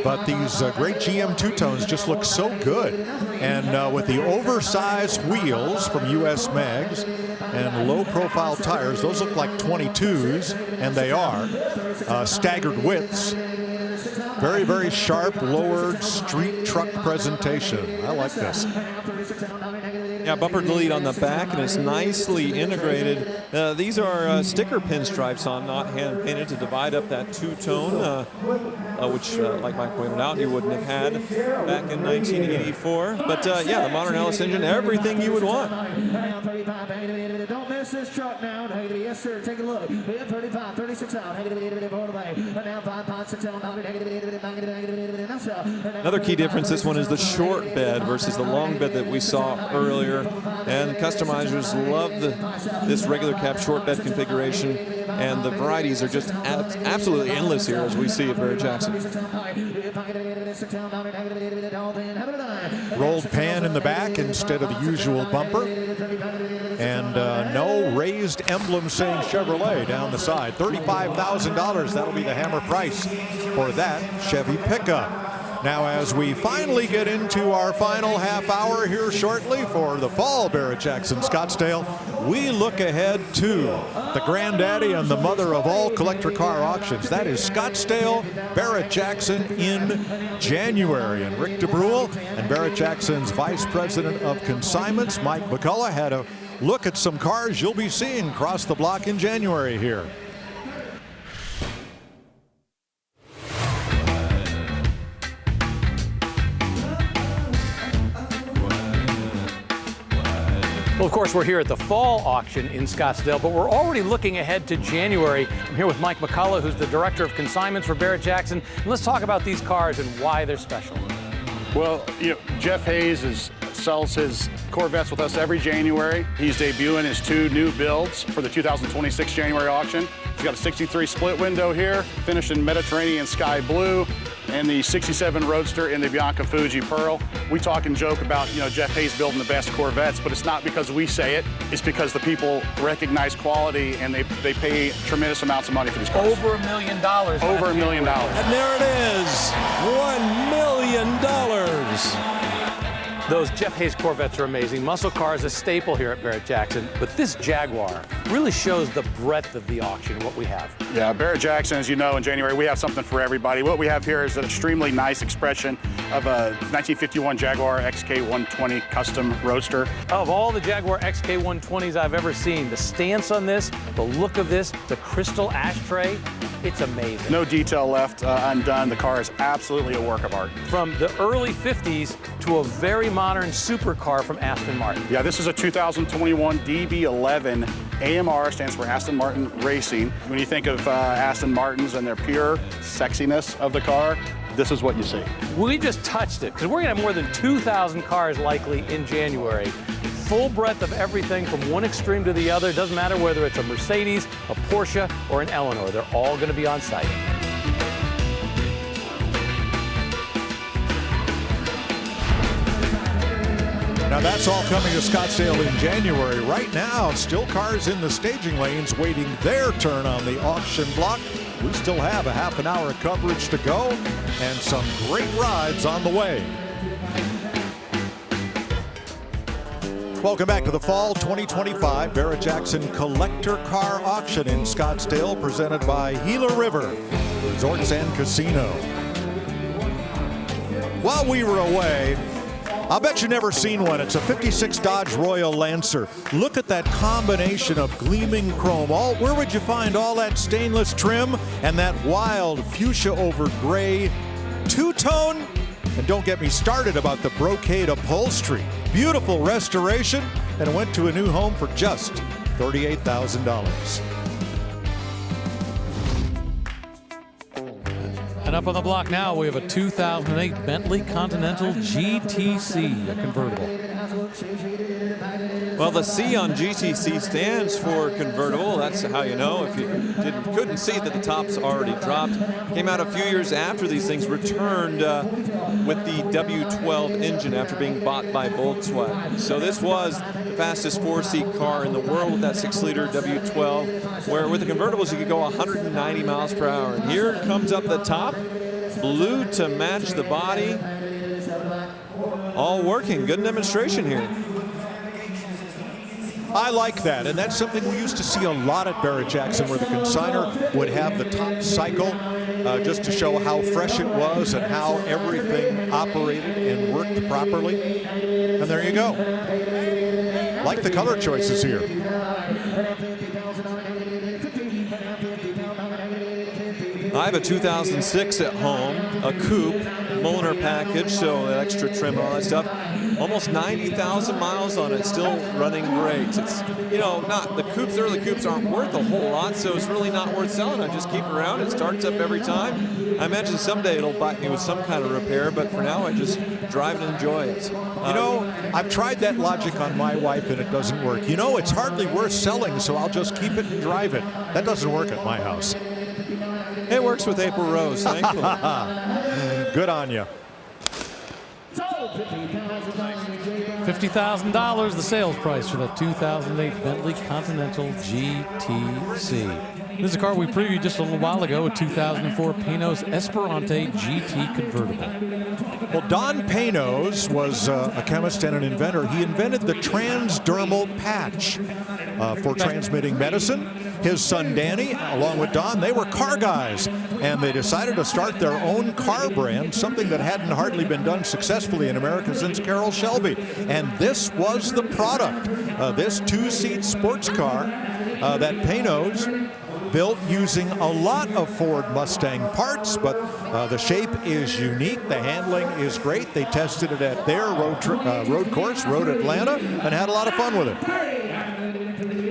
but these great GM two-tones just look so good. And with the oversized wheels from US Mags and low-profile tires, those look like 22s, and they are. Staggered widths. Very, very sharp, lowered street truck presentation. I like this. Yeah, bumper delete on the back, and it's nicely integrated. These are sticker pinstripes on, not hand-painted, to divide up that two-tone, which, like Mike pointed out, you wouldn't have had back in 1984. But, yeah, the modern LS engine, everything you would want. Don't miss this truck now. Yes, sir. Take a look. 35, 36 out. Now 5, 6 out. Another key difference, this one is the short bed versus the long bed that we saw earlier. And customizers love this regular cab short bed configuration, and the varieties are just absolutely endless here, as we see at Barrett-Jackson. Rolled pan in the back instead of the usual bumper, and no raised emblem saying Chevrolet down the side. $35,000, that'll be the hammer price for that Chevy pickup. Now, as we finally get into our final half hour here shortly for the fall Barrett-Jackson Scottsdale, we look ahead to the granddaddy and the mother of all collector car auctions. That is Scottsdale Barrett-Jackson in January. And Rick DeBrule and Barrett-Jackson's Vice President of Consignments, Mike McCullough, had a look at some cars you'll be seeing cross the block in January here. Well, of course, we're here at the fall auction in Scottsdale, but we're already looking ahead to January. I'm here with Mike McCullough, who's the Director of Consignments for Barrett-Jackson. And let's talk about these cars and why they're special. Well, Jeff Hayes sells his Corvettes with us every January. He's debuting his 2 new builds for the 2026 January auction. He's got a 63 split window here, finished in Mediterranean sky blue, and the 67 Roadster in the Bianca Fuji Pearl. We talk and joke about, Jeff Hayes building the best Corvettes, but it's not because we say it. It's because the people recognize quality and they pay tremendous amounts of money for these cars. Over $1 million. Over $1 million. And there it is, $1 million. Those Jeff Hayes Corvettes are amazing. Muscle car is a staple here at Barrett-Jackson, but this Jaguar really shows the breadth of the auction and what we have. Yeah, Barrett-Jackson, as you know, in January, we have something for everybody. What we have here is an extremely nice expression of a 1951 Jaguar XK120 custom roadster. Of all the Jaguar XK120s I've ever seen, the stance on this, the look of this, the crystal ashtray, it's amazing. No detail left undone. The car is absolutely a work of art. From the early 50s to a very modern supercar from Aston Martin. Yeah, this is a 2021 DB11. AMR stands for Aston Martin Racing. When you think of Aston Martins and their pure sexiness of the car, this is what you see. We just touched it, because we're going to have more than 2,000 cars likely in January. Full breadth of everything from one extreme to the other. Doesn't matter whether it's a Mercedes, a Porsche, or an Eleanor. They're all going to be on site. Now that's all coming to Scottsdale in January. Right now, still cars in the staging lanes waiting their turn on the auction block. We still have a half an hour of coverage to go and some great rides on the way. Welcome back to the Fall 2025 Barrett-Jackson Collector Car Auction in Scottsdale, presented by Gila River Resorts and Casino. While we were away, I'll bet you've never seen one. It's a 56 Dodge Royal Lancer. Look at that combination of gleaming chrome. Where would you find all that stainless trim and that wild fuchsia over gray two-tone? And don't get me started about the brocade upholstery. Beautiful restoration, and it went to a new home for just $38,000. And up on the block now, we have a 2008 Bentley Continental GTC, a convertible. Well, the C on GTC stands for convertible. That's how you know. If you couldn't see that the top's already dropped. Came out a few years after these things returned with the W12 engine after being bought by Volkswagen. So this was the fastest four-seat car in the world with that 6-liter W12, where with the convertibles you could go 190 miles per hour. And here comes up the top, blue to match the body. All working. Good demonstration here. I like that, and that's something we used to see a lot at Barrett-Jackson, where the consignor would have the top cycle just to show how fresh it was and how everything operated and worked properly. And there you go. Like the color choices here. I have a 2006 at home, a coupe, Mulliner package, so that extra trim and all that stuff. Almost 90,000 miles on it, still running great. It's, you know, not the coupes, early coupes aren't worth a whole lot, so it's really not worth selling. I just keep it around. It starts up every time. I imagine someday it'll bite me with some kind of repair, but for now I just drive and enjoy it. You know, I've tried that logic on my wife and it doesn't work. You know, it's hardly worth selling, so I'll just keep it and drive it. That doesn't work at my house. It works with April Rose, thankfully. Good on you. $50,000, the sales price for the 2008 Bentley Continental GTC. This is a car we previewed just a little while ago, a 2004 Pinos Esperante GT convertible. Well, Don Pinos was a chemist and an inventor. He invented the transdermal patch for transmitting medicine. His son Danny, along with Don, they were car guys, and they decided to start their own car brand, something that hadn't hardly been done successfully in America since Carroll Shelby. And this was the product, this two-seat sports car that Pinos built using a lot of Ford Mustang parts, but the shape is unique, the handling is great. They tested it at their road course, Road Atlanta, and had a lot of fun with it.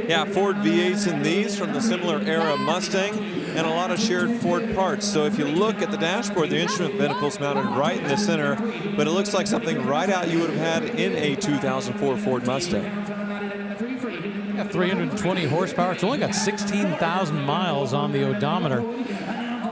Yeah, Ford V8s in these from the similar era Mustang, and a lot of shared Ford parts. So if you look at the dashboard, the instrument vehicle's mounted right in the center, but it looks like something right out you would have had in a 2004 Ford Mustang. 320 horsepower. It's only got 16,000 miles on the odometer.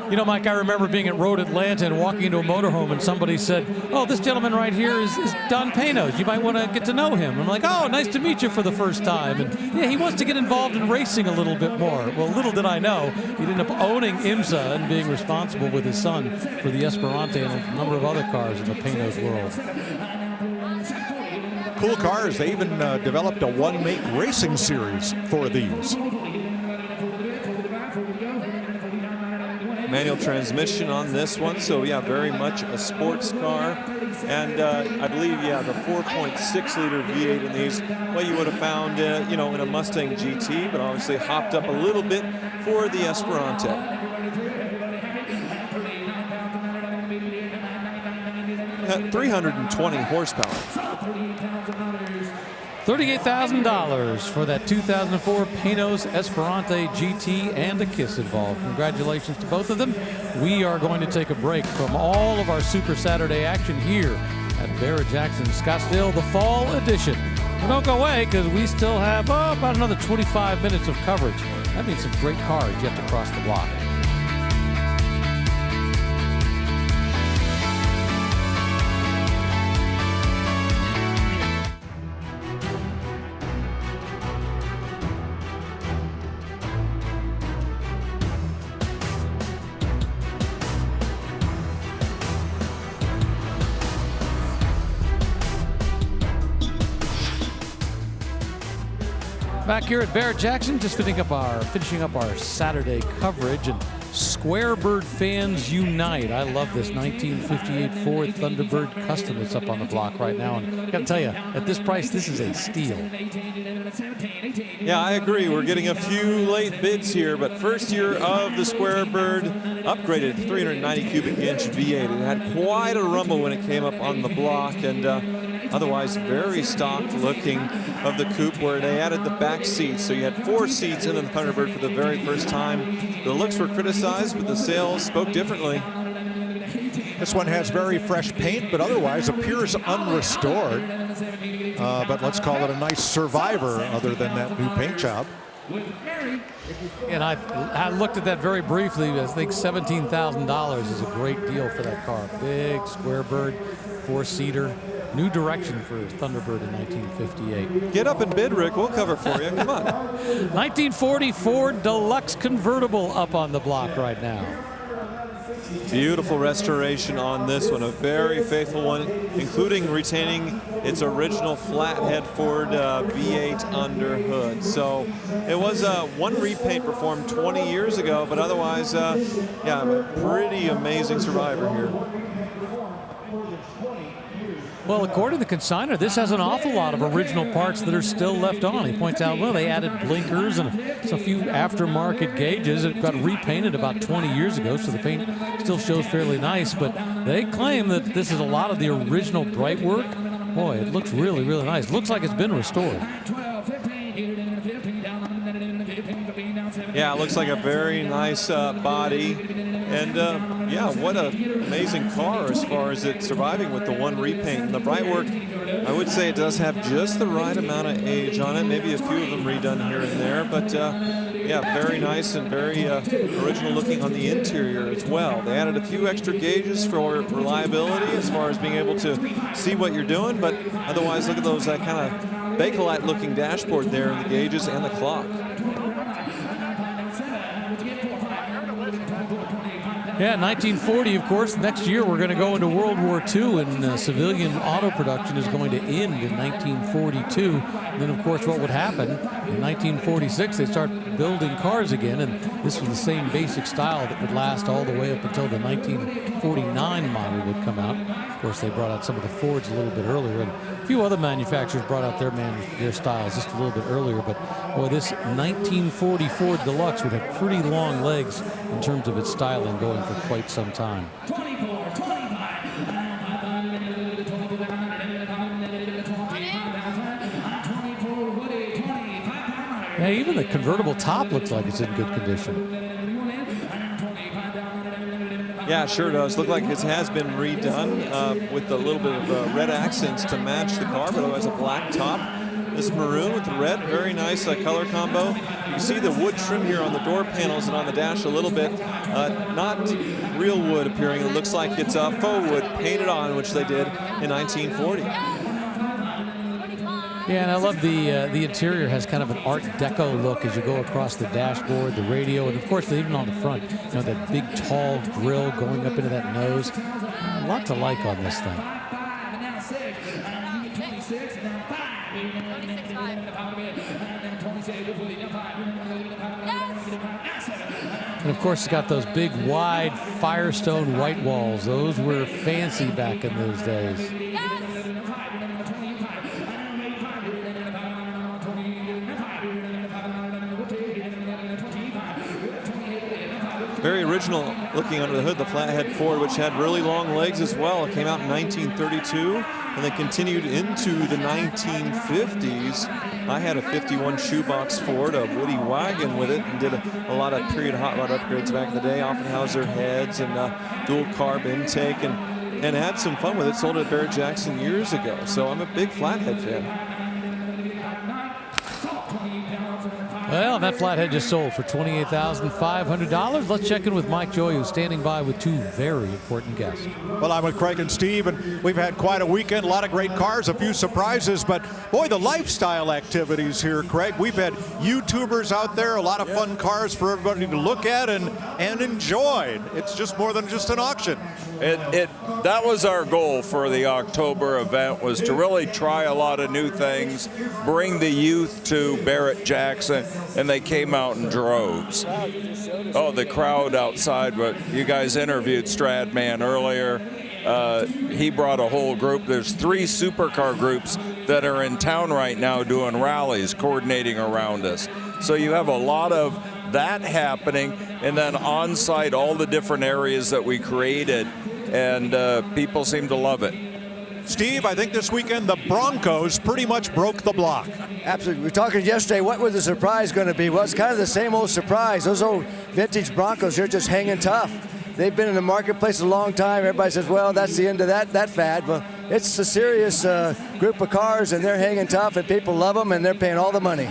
You know, Mike, I remember being at Road Atlanta and walking into a motorhome and somebody said, oh, this gentleman right here is Don Pinos. You might want to get to know him. I'm like, oh, nice to meet you for the first time. And yeah, he wants to get involved in racing a little bit more. Well, little did I know, he'd end up owning IMSA and being responsible with his son for the Esperante and a number of other cars in the Pinos world. cool cars. They even developed a one-make racing series for these. Manual transmission on this one, so yeah, very much a sports car. And I believe, yeah, the 4.6-liter V8 in these, well, you would have found, you know, in a Mustang GT, but obviously hopped up a little bit for the Esperante. At 320 horsepower. $38,000 for that 2004 Panos Esperante GT and a KISS involved. Congratulations to both of them. We are going to take a break from all of our Super Saturday action here at Barrett-Jackson Scottsdale, the fall edition. But don't go away, because we still have about another 25 minutes of coverage. That means some great cars yet to cross the block. Back here at Barrett-Jackson, just finishing up our Saturday coverage, and Squarebird fans unite. I love this 1958 Ford Thunderbird Custom that's up on the block right now, and I got to tell you, at this price, this is a steal. Yeah, I agree. We're getting a few late bids here, but first year of the Squarebird, upgraded 390 cubic inch V8. It had quite a rumble when it came up on the block, and otherwise very stock looking of the coupe, where they added the back seats. So you had 4 seats in the Thunderbird for the very first time. The looks were criticized, but the sales spoke differently. This one has very fresh paint, but otherwise appears unrestored. But let's call it a nice survivor other than that new paint job. And I looked at that very briefly. I think $17,000 is a great deal for that car. Big Squarebird, 4-seater. New direction for Thunderbird in 1958. Get up and bid, Rick. We'll cover for you. Come on. 1940 Ford Deluxe convertible up on the block right now. Beautiful restoration on this one, a very faithful one, including retaining its original flathead Ford V8 under hood. So it was one repaint performed 20 years ago, but otherwise, yeah, a pretty amazing survivor here. Well, according to the consignor, this has an awful lot of original parts that are still left on. He points out, well, they added blinkers and a few aftermarket gauges. It got repainted about 20 years ago, so the paint still shows fairly nice. But they claim that this is a lot of the original bright work. Boy, it looks really, really nice. Looks like it's been restored. Yeah, it looks like a very nice body. And yeah, what an amazing car as far as it surviving with the one repaint. And the bright work, I would say it does have just the right amount of age on it. Maybe a few of them redone here and there. But yeah, very nice and very original looking on the interior as well. They added a few extra gauges for reliability as far as being able to see what you're doing. But otherwise, look at those kind of Bakelite looking dashboard there, and the gauges and the clock. Yeah, 1940, of course. Next year, we're going to go into World War II, and civilian auto production is going to end in 1942. And then, of course, what would happen in 1946, they start building cars again, and this was the same basic style that would last all the way up until the 1949 model would come out. Of course, they brought out some of the Fords a little bit earlier, and a few other manufacturers brought out their styles just a little bit earlier. But boy, this 1940 Ford Deluxe would have pretty long legs in terms of its styling going for quite some time. Yeah, even the convertible top looks like it's in good condition. Yeah, it sure does. Look like it has been redone with a little bit of red accents to match the car, but otherwise a black top. This maroon with the red, very nice color combo. You can see the wood trim here on the door panels and on the dash a little bit. Not real wood appearing. It looks like it's faux wood painted on, which they did in 1940. Yeah, and I love the interior has kind of an Art Deco look as you go across the dashboard, the radio, and of course even on the front, you know, that big tall grille going up into that nose. A lot to like on this thing. of course, it's got those big, wide Firestone white walls. Those were fancy back in those days. Very original looking under the hood, the flathead Ford, which had really long legs as well. It came out in 1932 and then continued into the 1950s. I had a 51 shoebox Ford, a Woody wagon with it, and did a lot of period hot rod upgrades back in the day. Offenhauser heads and dual carb intake, and had some fun with it. Sold it at Barrett-Jackson years ago. So I'm a big flathead fan. Well, that flathead just sold for $28,500. Let's check in with Mike Joy, who's standing by with two very important guests. Well, I'm with Craig and Steve, and we've had quite a weekend, a lot of great cars, a few surprises, but boy, the lifestyle activities here, Craig. We've had YouTubers out there, a lot of fun cars for everybody to look at and enjoy. It's just more than just an auction. That was our goal for the October event, was to really try a lot of new things, bring the youth to Barrett-Jackson, and they came out in droves. Oh, the crowd outside, but you guys interviewed Stradman earlier. He brought a whole group. There's 3 supercar groups that are in town right now doing rallies, coordinating around us. So you have a lot of that happening, and then on site, all the different areas that we created, and people seem to love it. Steve, I think this weekend the Broncos pretty much broke the block. Absolutely. We were talking yesterday, what was the surprise going to be? Well, it's kind of the same old surprise. Those old vintage Broncos, they're just hanging tough. They've been in the marketplace a long time. Everybody says, well, that's the end of that fad. Well, it's a serious group of cars, and they're hanging tough, and people love them, and they're paying all the money.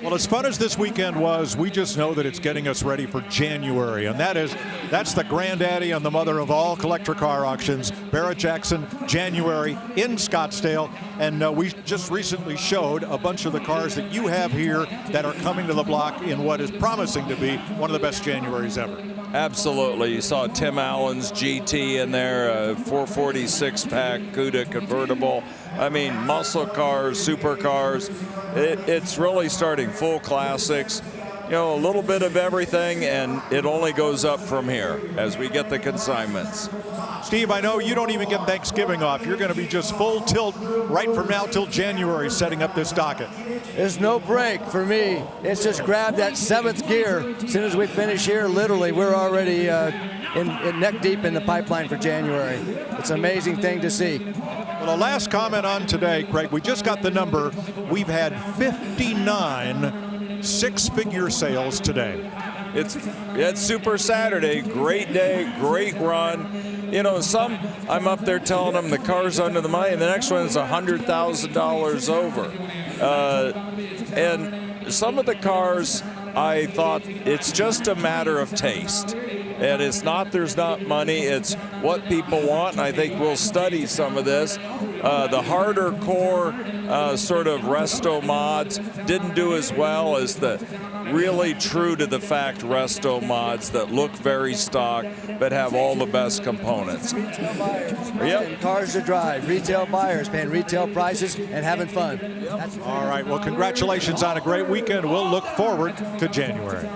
Well, as fun as this weekend was, we just know that it's getting us ready for January, and that's the granddaddy and the mother of all collector car auctions, Barrett-Jackson, January in Scottsdale, and we just recently showed a bunch of the cars that you have here that are coming to the block in what is promising to be one of the best Januaries ever. Absolutely. You saw Tim Allen's GT in there, a 446-pack CUDA convertible. I mean, muscle cars, supercars. It's really starting full classics. You know, a little bit of everything, and it only goes up from here as we get the consignments. Steve, I know you don't even get Thanksgiving off. You're going to be just full tilt right from now till January setting up this docket. There's no break for me. It's just grab that 7th gear. As soon as we finish here, literally, we're already in neck deep in the pipeline for January. It's an amazing thing to see. Well, the last comment on today, Craig, we just got the number. We've had 59 6-figure sales today. It's Super Saturday. Great day, great run. You know, some I'm up there telling them the car's under the money, and the next one is $100,000 over. And some of the cars, I thought it's just a matter of taste. And it's not there's not money, it's what people want, and I think we'll study some of this. The harder core sort of resto mods didn't do as well as the really true to the fact resto mods that look very stock but have all the best components. Yep. Cars to drive, retail buyers paying retail prices and having fun. All right, well, congratulations on a great weekend. We'll look forward to January.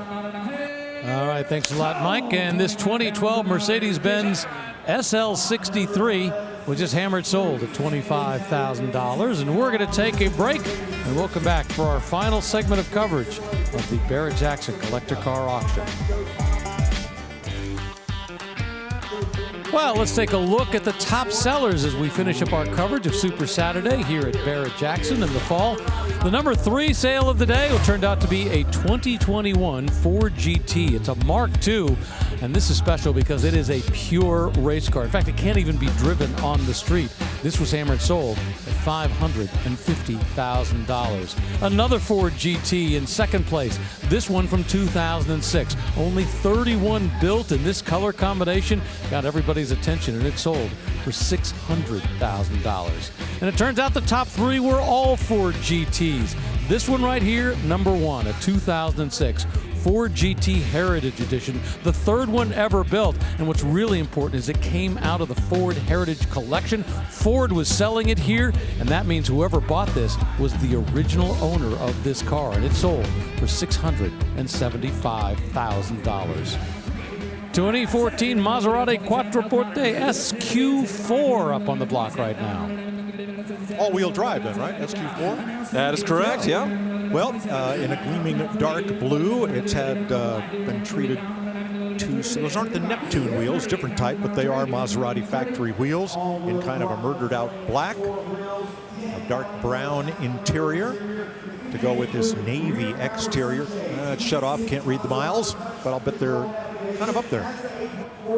All right, thanks a lot, Mike. And this 2012 Mercedes-Benz SL63 was just hammered sold at $25,000. And we're going to take a break, and we'll come back for our final segment of coverage of the Barrett-Jackson Collector Car Auction. Well, let's take a look at the top sellers as we finish up our coverage of Super Saturday here at Barrett-Jackson in the fall. The number 3 sale of the day turned out to be a 2021 Ford GT. It's a Mark II, and this is special because it is a pure race car. In fact, it can't even be driven on the street. This was hammered sold at $550,000. Another Ford GT in second place. This one from 2006. Only 31 built in this color combination. Got everybody's attention, and it sold for $600,000. And it turns out the top 3 were all Ford GTs. This one right here, number 1, a 2006 Ford GT Heritage Edition, the 3rd one ever built. And what's really important is it came out of the Ford Heritage Collection. Ford was selling it here, and that means whoever bought this was the original owner of this car, and it sold for $675,000. 2014 Maserati Quattroporte SQ4 up on the block right now. All-wheel drive then, right? SQ4? That is correct, yeah. Well, in a gleaming dark blue, it's had been treated to, so those aren't the Neptune wheels, different type, but they are Maserati factory wheels in kind of a murdered out black, a dark brown interior to go with this navy exterior. It's shut off, can't read the miles, but I'll bet they're kind of up there.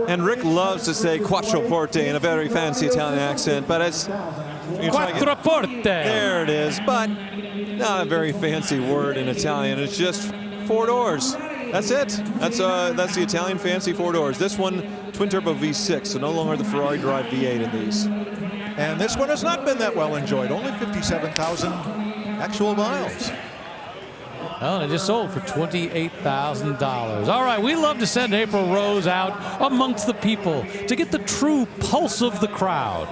And Rick loves to say Quattroporte in a very fancy Italian accent, but it's... Quattroporte! There it is, but not a very fancy word in Italian. It's just 4 doors. That's it. That's the Italian fancy 4 doors. This one, twin-turbo V6, so no longer the Ferrari drive V8 in these. And this one has not been that well enjoyed. Only 57,000 actual miles. Well, it just sold for $28,000. All right, we love to send April Rose out amongst the people to get the true pulse of the crowd.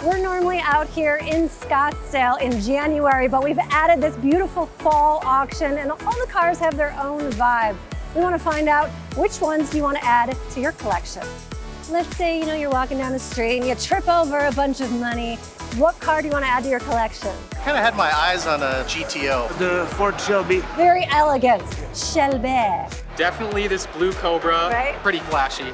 We're normally out here in Scottsdale in January, but we've added this beautiful fall auction, and all the cars have their own vibe. We want to find out which ones do you want to add to your collection. Let's say, you're walking down the street and you trip over a bunch of money. What car do you want to add to your collection? I kind of had my eyes on a GTO. The Ford Shelby. Very elegant. Shelby. Definitely this blue Cobra. Right? Pretty flashy.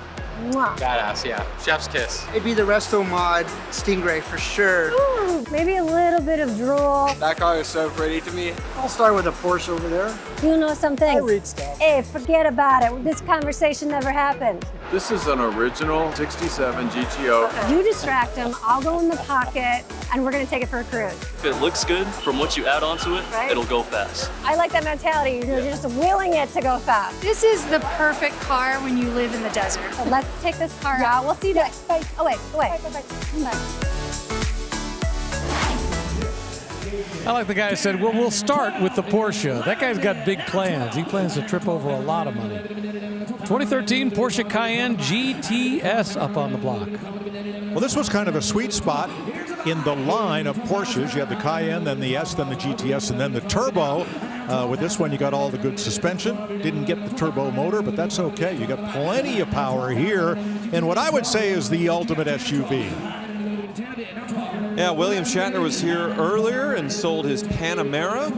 Mwah. Badass, yeah. Chef's kiss. It'd be the Resto Mod Stingray for sure. Ooh, maybe a little bit of drool. That car is so pretty to me. I'll start with a Porsche over there. You know some things. I read stuff. Hey, forget about it. This conversation never happened. This is an original 67 GTO. You distract him, I'll go in the pocket, and we're gonna take it for a cruise. If it looks good from what you add onto it, Right? it'll go fast. I like that mentality. You're just willing it to go fast. This is the perfect car when you live in the desert. So let's take this car out. We'll see you next. Bye. Oh, wait. Bye. I like the guy who said, well, we'll start with the Porsche. That guy's got big plans. He plans to trip over a lot of money. 2013 Porsche Cayenne GTS up on the block. Well, this was kind of a sweet spot in the line of Porsches. You had the Cayenne, then the S, then the GTS, and then the Turbo. With this one, you got all the good suspension. Didn't get the turbo motor, but that's okay. You got plenty of power here in what I would say is the ultimate SUV. Yeah, William Shatner was here earlier and sold his Panamera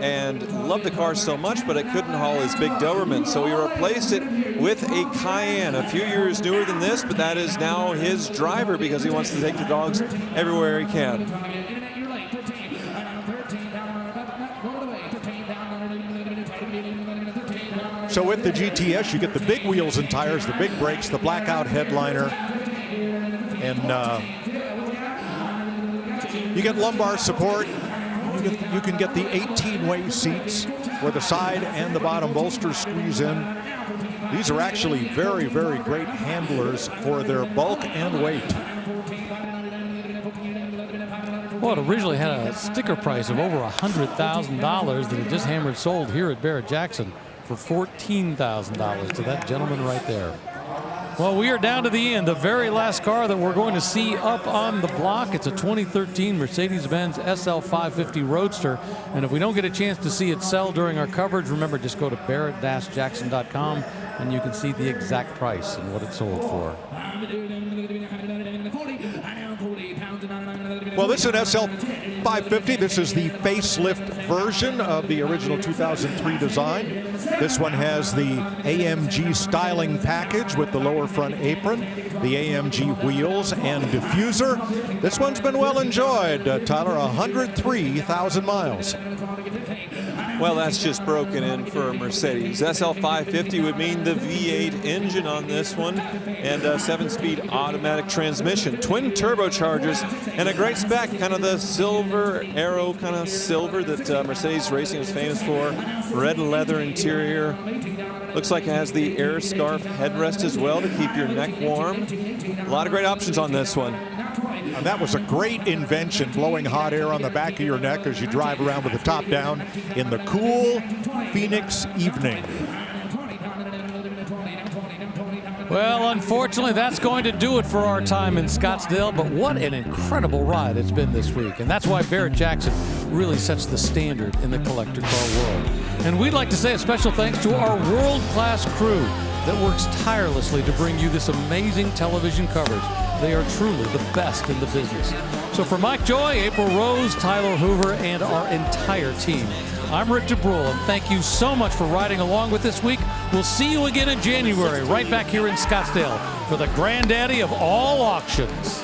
and loved the car so much, but it couldn't haul his big Doberman. So he replaced it with a Cayenne, a few years newer than this, but that is now his driver because he wants to take the dogs everywhere he can. So with the GTS, you get the big wheels and tires, the big brakes, the blackout headliner, and you get lumbar support. You can get the 18-way seats where the side and the bottom bolsters squeeze in. These are actually very, very great handlers for their bulk and weight. Well, it originally had a sticker price of over $100,000 that it just hammered sold here at Barrett-Jackson for $14,000 to that gentleman right there. Well, we are down to the end. The very last car that we're going to see up on the block, it's a 2013 Mercedes-Benz SL550 Roadster. And if we don't get a chance to see it sell during our coverage, remember, just go to barrett-jackson.com and you can see the exact price and what it sold for. Well, this is an SL550. This is the facelift version of the original 2003 design. This one has the AMG styling package with the lower front apron, the AMG wheels and diffuser. This one's been well enjoyed, Tyler, 103,000 miles. Well, that's just broken in for a Mercedes. SL550 would mean the V8 engine on this one and a 7-speed automatic transmission. Twin turbochargers and a great spec, kind of the silver arrow kind of silver that Mercedes Racing is famous for. Red leather interior. Looks like it has the air scarf headrest as well to keep your neck warm. A lot of great options on this one. And that was a great invention, blowing hot air on the back of your neck as you drive around with the top down in the cool Phoenix evening. Well, unfortunately, that's going to do it for our time in Scottsdale, but what an incredible ride it's been this week. And that's why Barrett-Jackson really sets the standard in the collector car world. And we'd like to say a special thanks to our world-class crew that works tirelessly to bring you this amazing television coverage. They are truly the best in the business. So for Mike Joy, April Rose, Tyler Hoover, and our entire team, I'm Rick DeBrule, and thank you so much for riding along with this week. We'll see you again in January, right back here in Scottsdale for the granddaddy of all auctions.